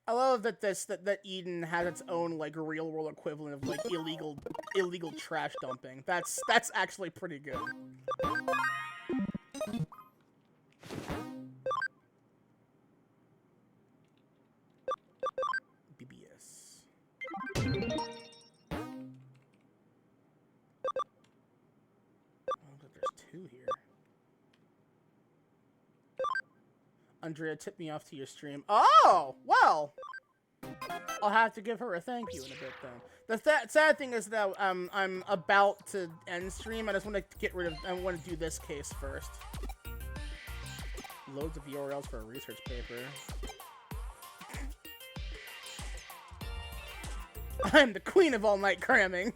I love that that Eden has its own like real world equivalent of like illegal trash dumping. That's actually pretty good. BBS. Oh, there's two here. Andrea tipped me off to your stream. Oh, well. I'll have to give her a thank you in a bit then. The sad thing is that I'm about to end stream. I just want to get rid of. I want to do this case first. Loads of URLs for a research paper. I'm the queen of all night cramming.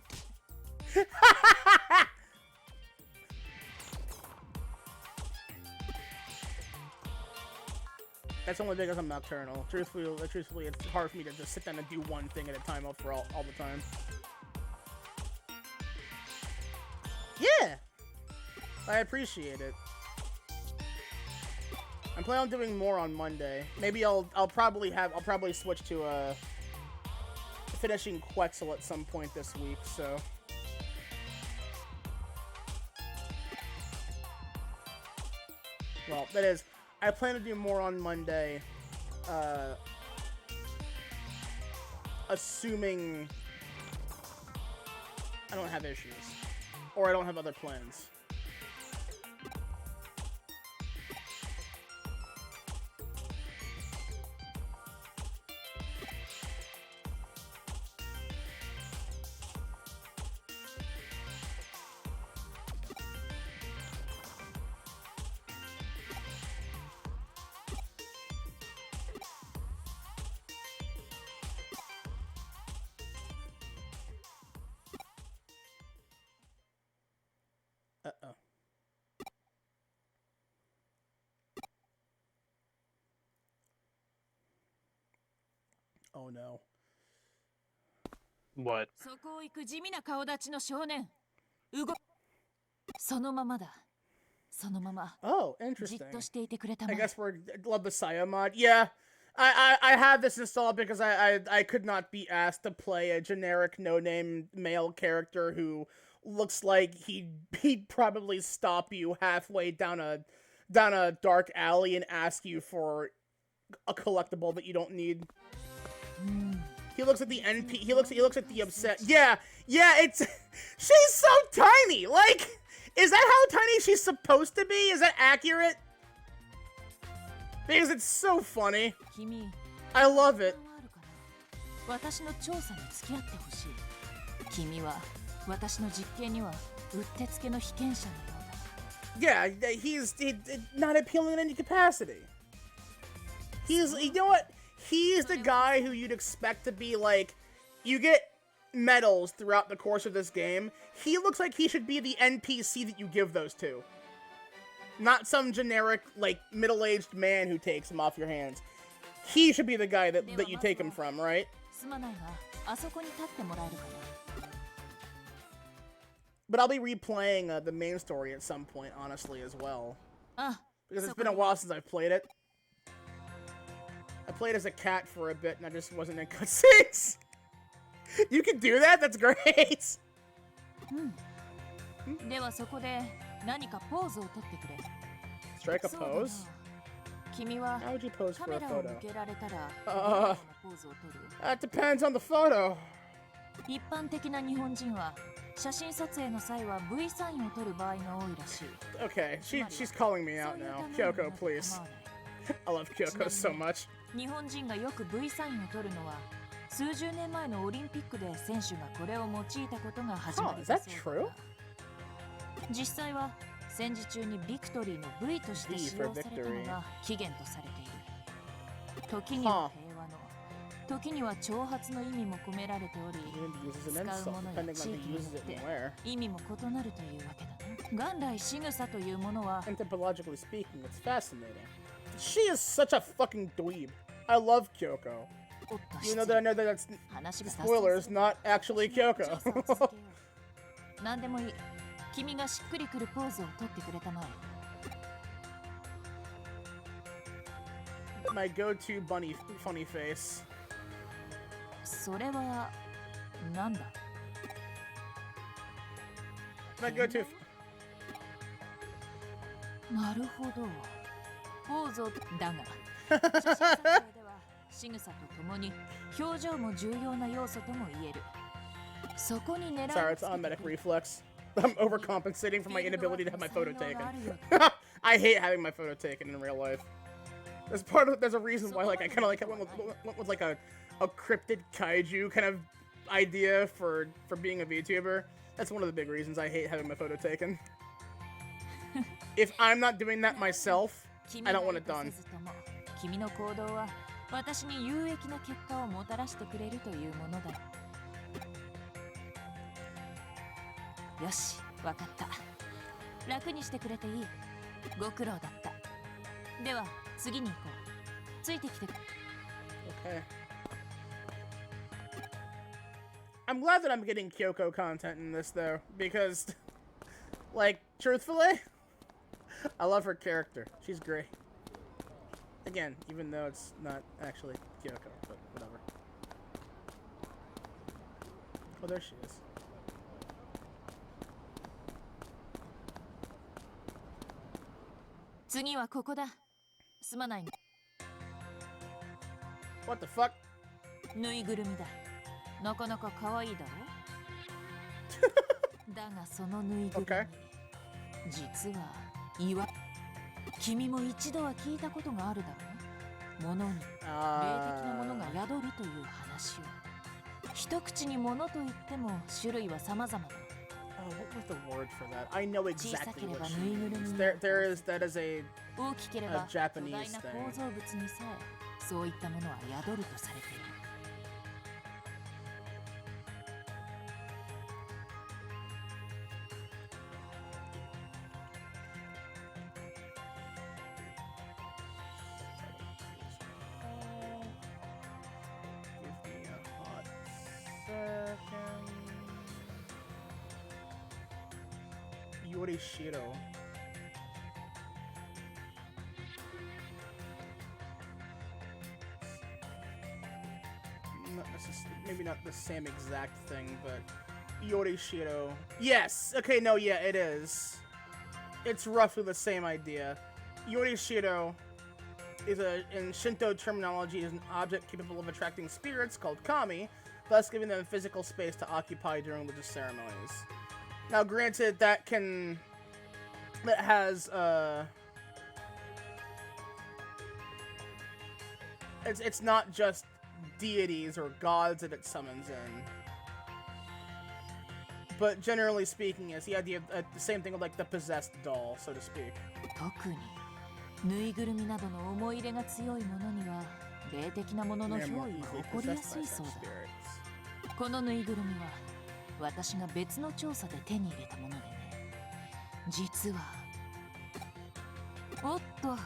That's only because I'm nocturnal. Truthfully, it's hard for me to just sit down and do one thing at a time for all the time. Yeah! I appreciate it. I'm planning on doing more on Monday. Maybe I'll probably switch to finishing Quetzal at some point this week, so. Well, that is, I plan to do more on Monday, assuming I don't have issues. or I don't have other plans. Uh-oh. Oh no. What? そこを行く地味な顔立ちの少年。そのままだ。そのまま。Oh, じっ interesting. としていてくれたま I え。 guess we're Love Messiah mod. Yeah. I had this installed because I could not be asked to play a generic no-name male character who looks like he'd probably stop you halfway down a dark alley and ask you for a collectible that you don't need. He looks at the NP. He looks at the upset. Yeah, it's she's so tiny. Like, is that how tiny she's supposed to be? Is that accurate? Because it's so funny. I love it. 私の調査に付き合ってほしい。君は私の実験にはうってつけの被験者のようだ。 Yeah, he's not appealing in any capacity. He's, you know what? He's the guy who you'd expect to be like, you get medals throughout the course of this game. He looks like he should be the NPC that you give those to. Not some generic, like, middle-aged man who takes them off your hands. He should be the guy that you take him from, right? すまないが、あそこに立ってもらえるかな。 But I'll be replaying the main story at some point, honestly, as well. Because it's been a while since I've played it. I played as a cat for a bit, and I just wasn't in cutscenes. You can do that? That's great! ではそこで何かポーズをとってくれ。 Strike a pose? 君は How would you pose カ for メ a ラを photo? 向けられたらどのようなポーズをとる？ That depends on the photo. 一般的な日本人は写真撮影の際は V サインを取る場合が多いらしい。 Okay, she's calling me out now. Kyoko, please. I love Kyoko so much. 日本人がよく V サインを取るのは数十年前のオリンピックで選手がこれを用いたことが始まりだそうだ。実際は戦時中にビクトリーの V として使用されたのが起源とされている。時には平和の、時には挑発の意味も込められており、使うものや地域によって意味も異なるというわけだな。元来仕草というものは Anthropologically speaking, it's fascinating. She is such a fucking dweeb. I love Kyoko. You know that I know that that's spoilers, not actually Kyoko. 何でもいい。君がしっくりくるポーズをとってくれたまえ。 My go-to bunny funny face. それはなんだ？ My go-to. なるほど。ポーズをだが、写真撮影では仕草とともに表情も重要な要素とも言える。そこに狙う。 Sorry, it's automatic reflex. I'm overcompensating for my inability to have my photo taken. I hate having my photo taken in real life. There's a reason why, like, I kind of like went with like a cryptid kaiju kind of idea for being a VTuber. That's one of the big reasons I hate having my photo taken. If I'm not doing that myself, I don't want it done. 君の行動は私に有益な結果をもたらしてくれるというものだ。よし、わかった。楽にしてくれていい。ご苦労だった。では、次に行こう。ついてきて。Okay. I'm glad that I'm getting Kyoko content in this, though, because, like, truthfully, I love her character. She's great. Again, even though it's not actually Kyoko, but whatever. Oh, there she is. What the fuck? ぬいぐるみだ。なかなか可愛いだろ。だがそのぬいぐるみ、実は君も一度は聞いたことがあるだろう。物に霊的なものが宿るという話を。一口に物と言っても種類は様々だ。What was the word for that? I know exactly what she means. That is a 大きければ巨 Japanese 大な thing. 構造物にさえそういったものは宿るとされている。Give me a hot second. Yorishiro. Maybe not the same exact thing, but Yorishiro. Yes! Okay, no, yeah, it is. It's roughly the same idea. Yorishiro is in Shinto terminology, is an object capable of attracting spirits called kami, thus giving them physical space to occupy during religious ceremonies. Now, granted, that has, it's not just deities or gods that it summons in. But generally speaking, it's the idea of the same thing with like the possessed doll, so to speak. 特にぬいぐるみなどの思い入れが強いものには霊的なものの憑依が起こりやすいそうだ。このぬいぐるみは私が別の調査で手に入れたものでね。実はおっと、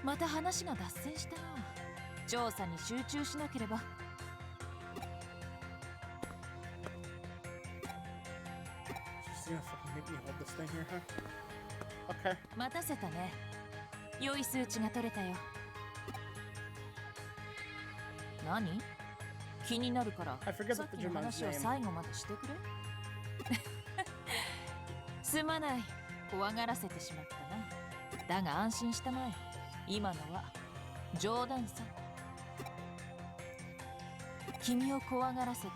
また話が脱線したな。調査に集中しなければ。待たせたね。良い数値が取れたよ。何？気になるからさっきの話を最後までしてくれ。すまない、怖がらせてしまったな。だが安心したまえ。今のは冗談さ。君を怖がらせて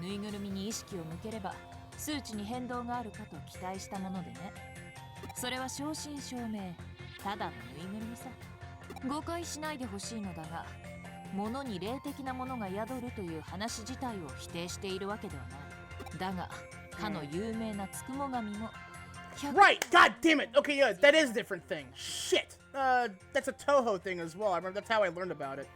ぬいぐるみに意識を向ければ数値に変動があるかと期待したものでね。それは正真正銘ただのぬいぐるみさ。誤解しないでほしいのだが、物に霊的なものが宿るという話自体を否定しているわけではない。だがかの有名なつくも神も Right! God damn it! Okay, yeah, that is a different thing. Shit! That's a Toho thing as well. I remember that's how I learned about it.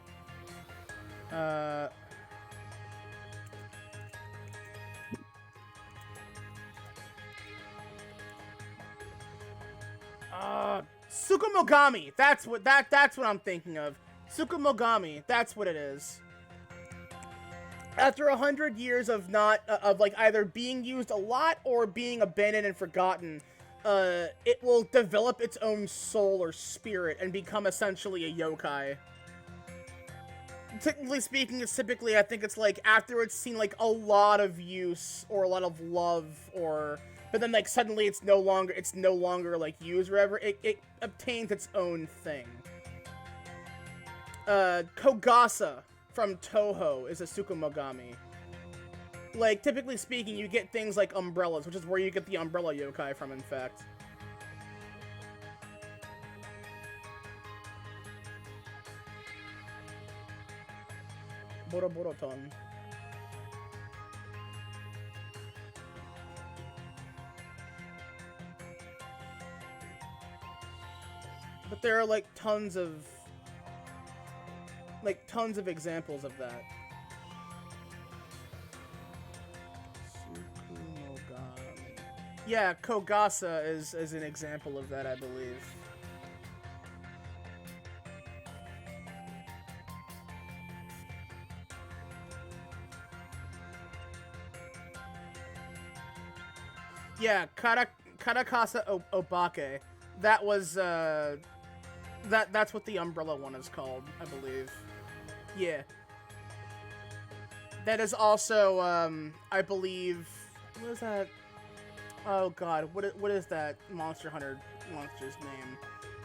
Tsukumogami! That's what I'm thinking of. Tsukumogami, that's what it is. After 100 years of like either being used a lot or being abandoned and forgotten, it will develop its own soul or spirit and become essentially a yokai. Technically speaking, it's typically, I think it's like after it's seen like a lot of use or a lot of love, or but then like suddenly it's no longer like used or whatever, it obtains its own thing. Kogasa from Toho is a Tsukumogami. Like, typically speaking, you get things like umbrellas, which is where you get the umbrella yokai from, in fact. Boroboroton. But there are, like, tons of examples of that. Tsukumogami. Yeah, Kogasa is an example of that, I believe. Yeah, Karakasa Obake. That was, that's what the umbrella one is called, I believe. Yeah. That is also, I believe, what is that? Oh god, what is that Monster Hunter monster's name?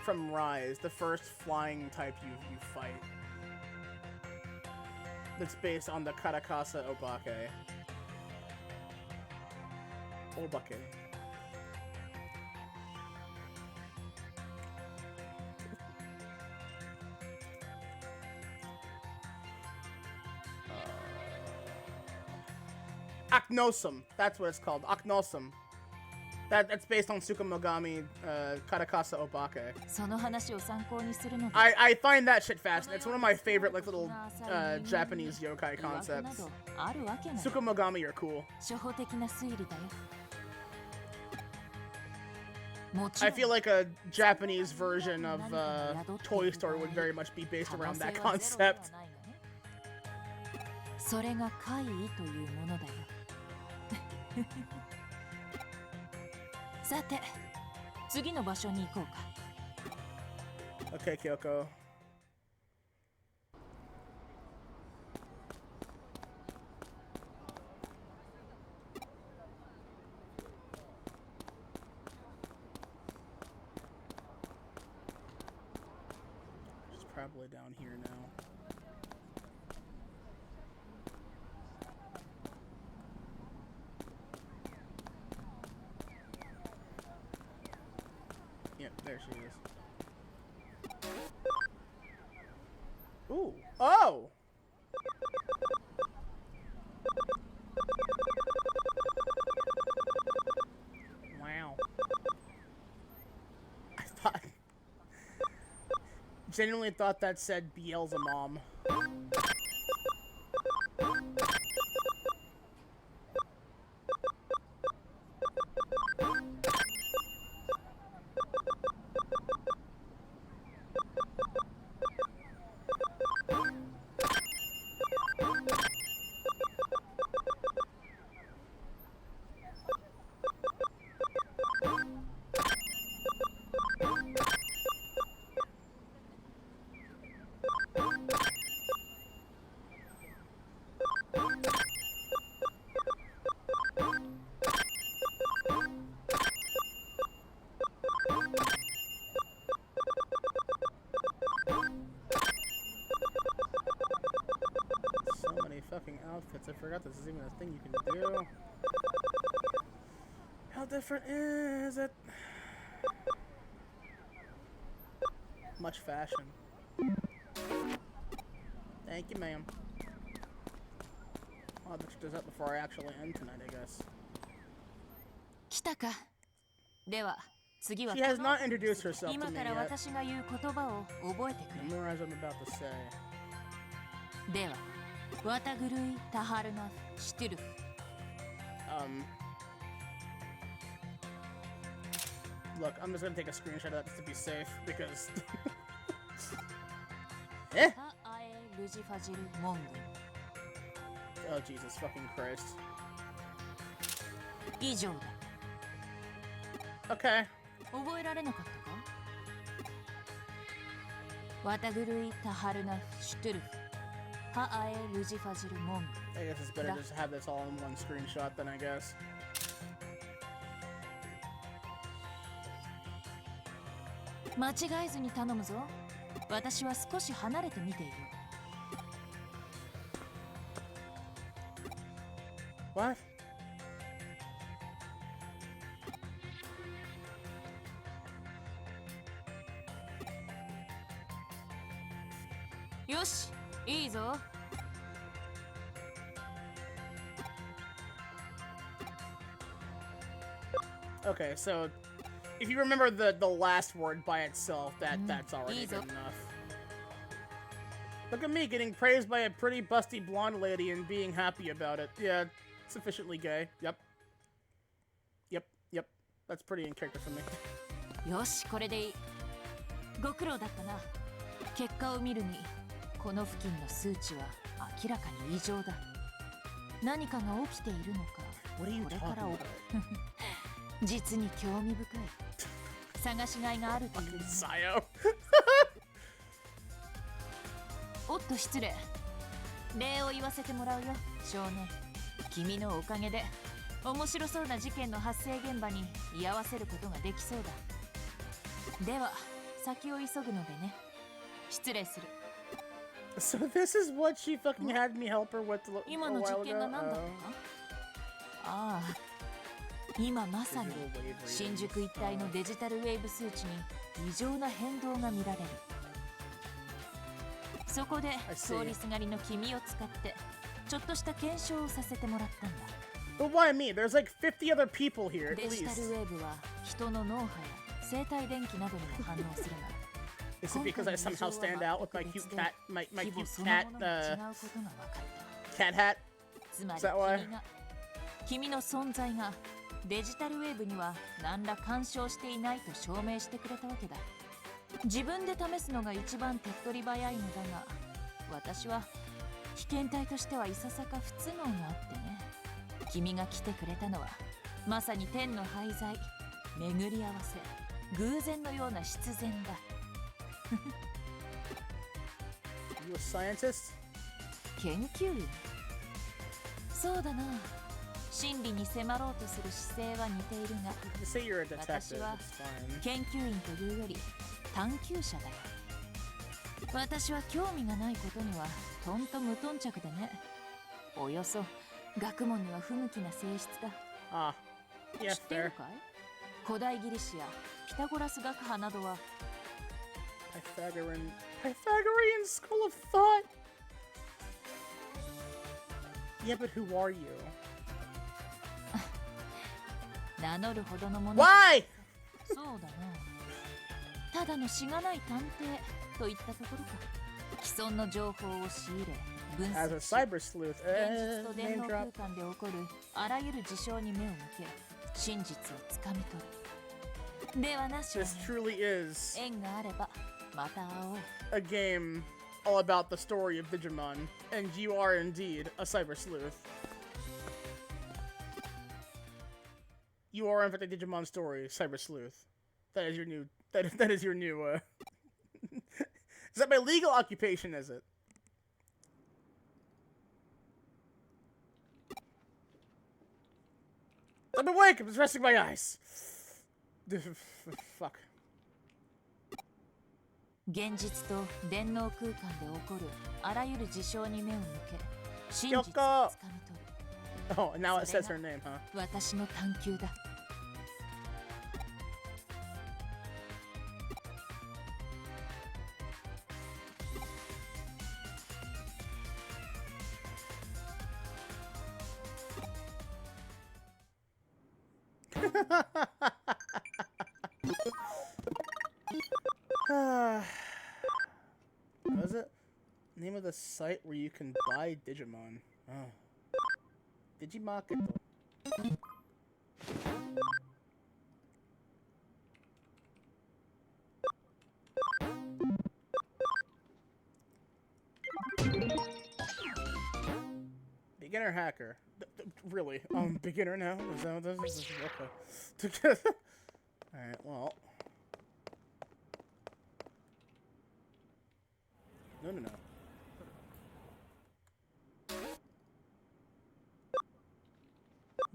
From Rise, the first flying type you fight. That's based on the Karakasa Obake. Obake. Aknosum. That's what it's called. Aknosum. That's based on Tsukumogami Katakasa Obake. I find that shit fascinating. It's one of my favorite like little Japanese yokai concepts. Tsukumogami are cool. I feel like a Japanese version of Toy Story would very much be based around that concept. それが怪異というものだよ。さて、次の場所に行こうか。Okay, Kyoko. She's probably down here now. Yep, there she is. Ooh. Oh! Wow. Genuinely thought that said Beelzemom. Fucking outfits. I forgot this is even a thing you can do. How different is it? Much fashion. Thank you, ma'am. I'll have to do that before I actually end tonight, I guess. 来たか。では、次は She has not introduced herself to 今 me から yet. 私が言う言葉を覚えてくれ。 Memorize what I'm about to say. では、わたぐるいたはるなシトゥルフ。Look, I'm just gonna take a screenshot of that just to be safe because. Eh? Oh Jesus fucking Christ. 以上だ。 Okay. 覚えられなかったか。わたぐるいたはるなシトゥルフ。はあえルジファジルモン。 I guess it's better just to have this all in one screenshot then, I guess. 間違えずに頼むぞ。私は少し離れて見ている。What? Yoshi, いいぞ。 Okay, so if you remember the last word by itself, that's already good enough. Look at me getting praised by a pretty busty blonde lady and being happy about it. Yeah, sufficiently gay. Yep. Yep. That's pretty in character for me. よし、これでいい。ご苦労だったな。結果を見るに、この付近の数値は明らかに異常だ。何かが起きているのか、これからを。実に興味深い。探しがいがあるという。おっと失礼。礼を言わせてもらうよ、少年。君のおかげで面白そうな事件の発生現場に居合わせることができそうだ。では先を急ぐのでね。失礼する。 So this is what she fucking had me help her with a while ago? 今の実験が何だったか？ああ、今まさに新宿一帯のデジタルウェーブ数値に異常な変動が見られる。そこで通りすがりの君を使ってちょっとした検証をさせてもらったんだ。But why me? There's like 50 other people here at デジタル least. ウェーブは人の脳波や生体電気などにも反応するが Is it because I somehow stand out with my cute cat, my cute cat, cat hat? つまり Is that why? 君の存在がデジタルウェーブには何ら干渉していないと証明してくれたわけだ。自分で試すのが一番手っ取り早いのだが、私は被験体としてはいささか不都合があってね。君が来てくれたのはまさに天の廃材、巡り合わせ、偶然のような必然だ。You a scientist? 研究員。そうだな。真理に迫ろうとする姿勢は似ているが、 Say you're a detective. 私は It's fine. 研究員というより探求者だよ。私は興味がないことにはとんと無頓着でね。およそ学問には不向きな性質だ。Ah, 知 yeah, っている fair. かい？古代ギリシアピタゴラス学派などは Pythagorean school of thought. Yeah, but who are you? 名乗るほどのもの。 Why? そうだな。ただのしがない探偵といったところか。既存の情報を仕入れ、分 As a 析し、 cyber sleuth. 現実と電 Name 脳 drop. 空間で起こるあらゆる事象に目を向け、真実をつかみ取る。ではなし、 This truly is 縁があればまた会おう。 a game all about the story of Digimon, and you are indeed a cyber sleuth. You are in fact a Digimon story, cyber sleuth. That is your new. That is your new. Is that my legal occupation? Is it? I'm awake. I'm just resting my eyes. Fuck. 現実と電脳空間で起こるあらゆる事象に目を向け、真実をつかみ取る。 Oh, and now it says her name, huh? 私の探求だ。What is it? Name of the site where you can buy Digimon. Oh. Digimarket. Beginner hacker. Really? Beginner now? Is that what this is? Okay. Alright, well. No.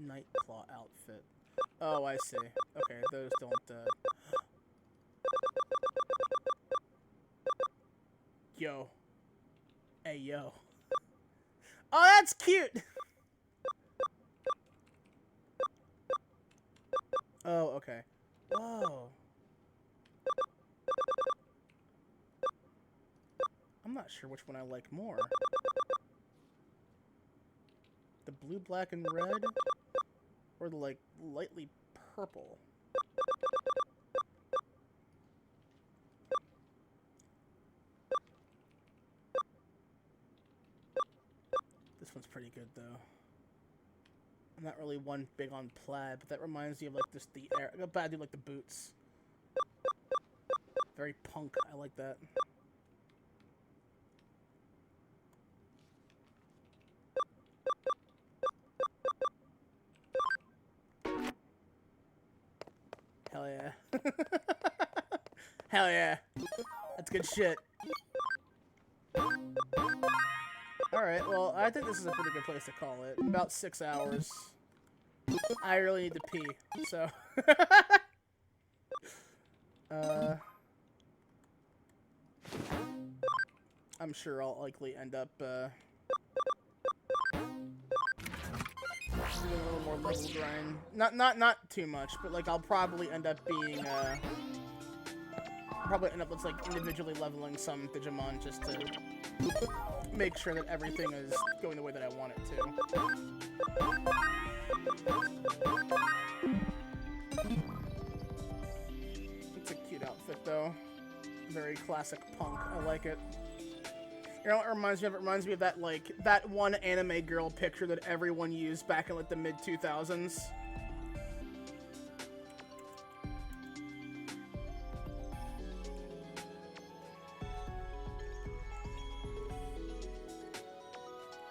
Nightclaw outfit. Oh, I see. Okay, those don't, Yo. Hey, yo. Oh, that's cute! Oh, okay. Whoa. I'm not sure which one I like more. The blue, black, and red? Or the, like, lightly purple? This one's pretty good, though. I'm not really one big on plaid, but that reminds me of, like, just the air. But I do like the boots. Very punk. I like that. Hell yeah. Hell yeah. That's good shit. Alright, well, I think this is a pretty good place to call it. About 6 hours. I really need to pee, so... I'm sure I'll likely end up, doing a little more level grind. Not too much, but like I'll probably end up being with like individually leveling some Digimon just to make sure that everything is going the way that I want it to. It's a cute outfit though. Very classic punk. I like it. You know what it reminds me of? It reminds me of that, like, that one anime girl picture that everyone used back in, like, the mid-2000s.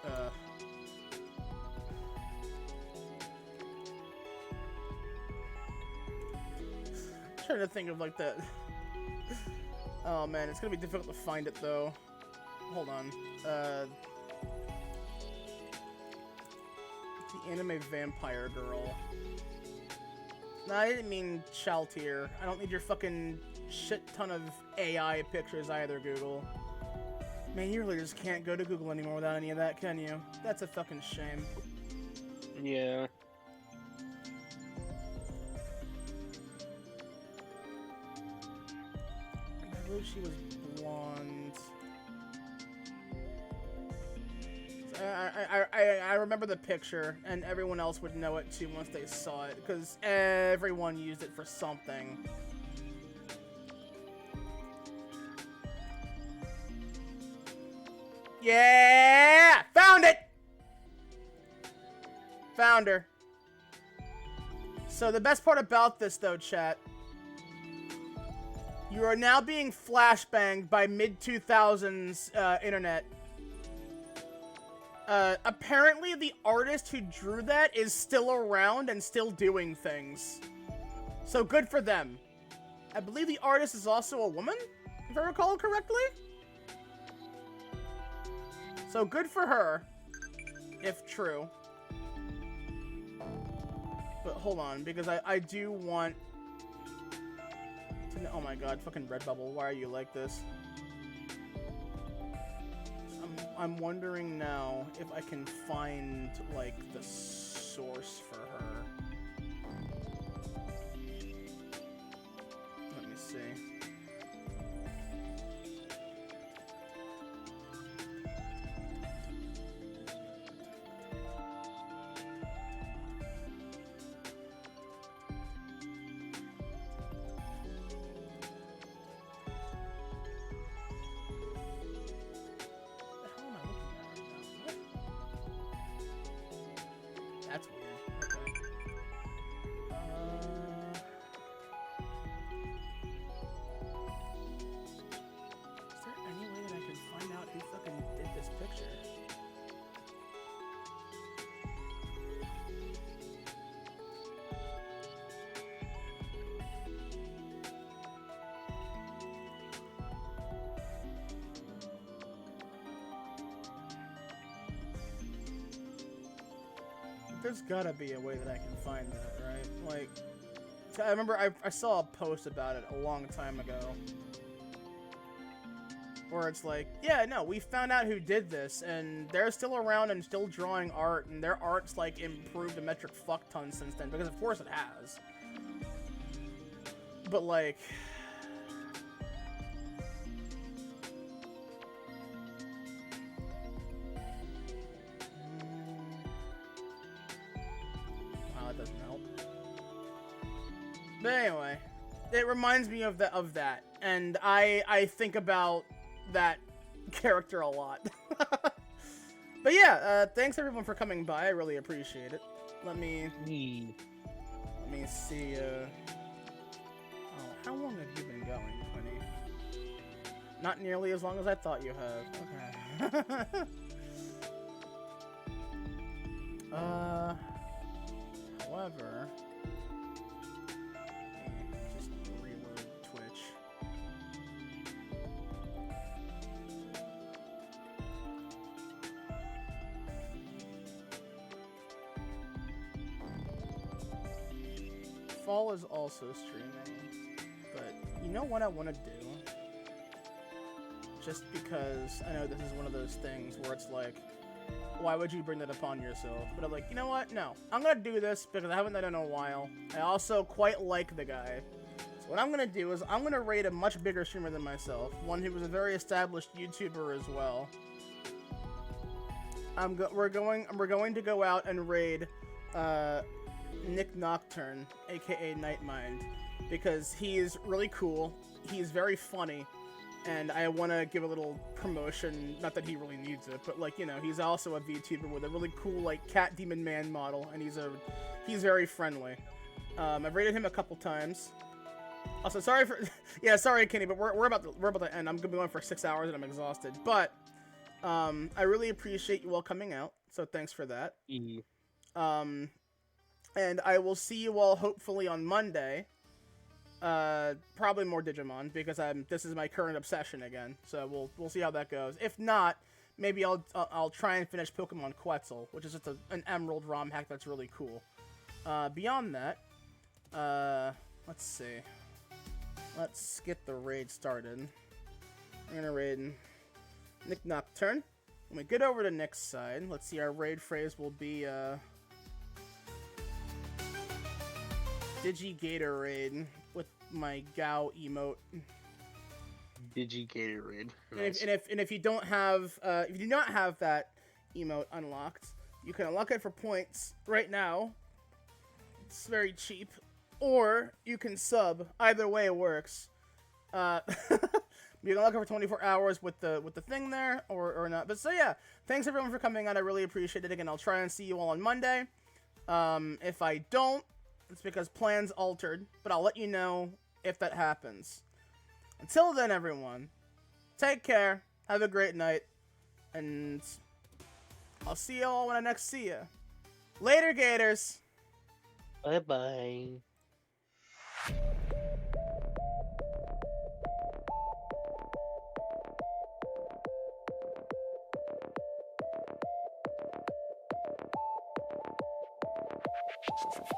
I'm trying to think of, like, that... Oh, man, it's gonna be difficult to find it, though. Hold on. The anime vampire girl. No, I didn't mean Chaltier. I don't need your fucking shit ton of AI pictures either, Google. Man, you really just can't go to Google anymore without any of that, can you? That's a fucking shame. Yeah. I believe she was blonde. I remember the picture, and everyone else would know it too once they saw it, because everyone used it for something. Yeah! Found it! Found her. So the best part about this, though, chat, you are now being flashbanged by mid-2000s internet. Apparently the artist who drew that is still around and still doing things. So good for them. I believe the artist is also a woman, if I recall correctly. So good for her, if true. But hold on, because I do want to know. Oh my god, fucking Redbubble, why are you like this? I'm wondering now if I can find, like, the source for her. Let me see. That's weird. Okay. Is there any way that I can find out who fucking did this picture? There's gotta be a way that I can find that, right? Like, I remember I saw a post about it a long time ago. Where it's like, yeah, no, we found out who did this, and they're still around and still drawing art, and their art's, like, improved a metric fuck ton since then, because of course it has. But, like... But anyway, it reminds me of that, and I think about that character a lot. But yeah, thanks everyone for coming by. I really appreciate it. Let me see. Oh, how long have you been going, Quinny? Not nearly as long as I thought you have. Okay. However. Fall is also streaming, but you know what I want to do? Just because I know this is one of those things where it's like, why would you bring that upon yourself? But I'm like, you know what? No. I'm gonna do this because I haven't done it in a while. I also quite like the guy. So what I'm gonna do is I'm gonna raid a much bigger streamer than myself. One who was a very established YouTuber as well. We're going to go out and raid Nick Nocturne, aka Nightmind, because he's really cool, he's very funny, and I want to give a little promotion. Not that he really needs it, but like, you know, he's also a VTuber with a really cool like cat demon man model, and he's very friendly. I've raided him a couple times. Also, sorry for yeah, sorry Kenny, but we're about to end. I'm gonna be going for 6 hours and I'm exhausted, but I really appreciate you all coming out, so thanks for that. And I will see you all hopefully on Monday. Probably more Digimon, because this is my current obsession again. So we'll see how that goes. If not, maybe I'll try and finish Pokemon Quetzal, which is just an Emerald ROM hack that's really cool. Beyond that, let's see. Let's get the raid started. We're gonna raid Nick Nocturne. When we get over to Nick's side, let's see, our raid phrase will be Digi-Gatorade with my Gao emote. Digi-Gatorade. Nice. And if you don't have if you do not have that emote unlocked, you can unlock it for points right now. It's very cheap. Or you can sub. Either way it works. You can unlock it for 24 hours with the thing there, or not. But so yeah, thanks everyone for coming on. I really appreciate it. Again, I'll try and see you all on Monday. If I don't, it's because plans altered, but I'll let you know if that happens. Until then, everyone, take care, have a great night, and I'll see you all when I next see you. Later, Gators! Bye-bye. You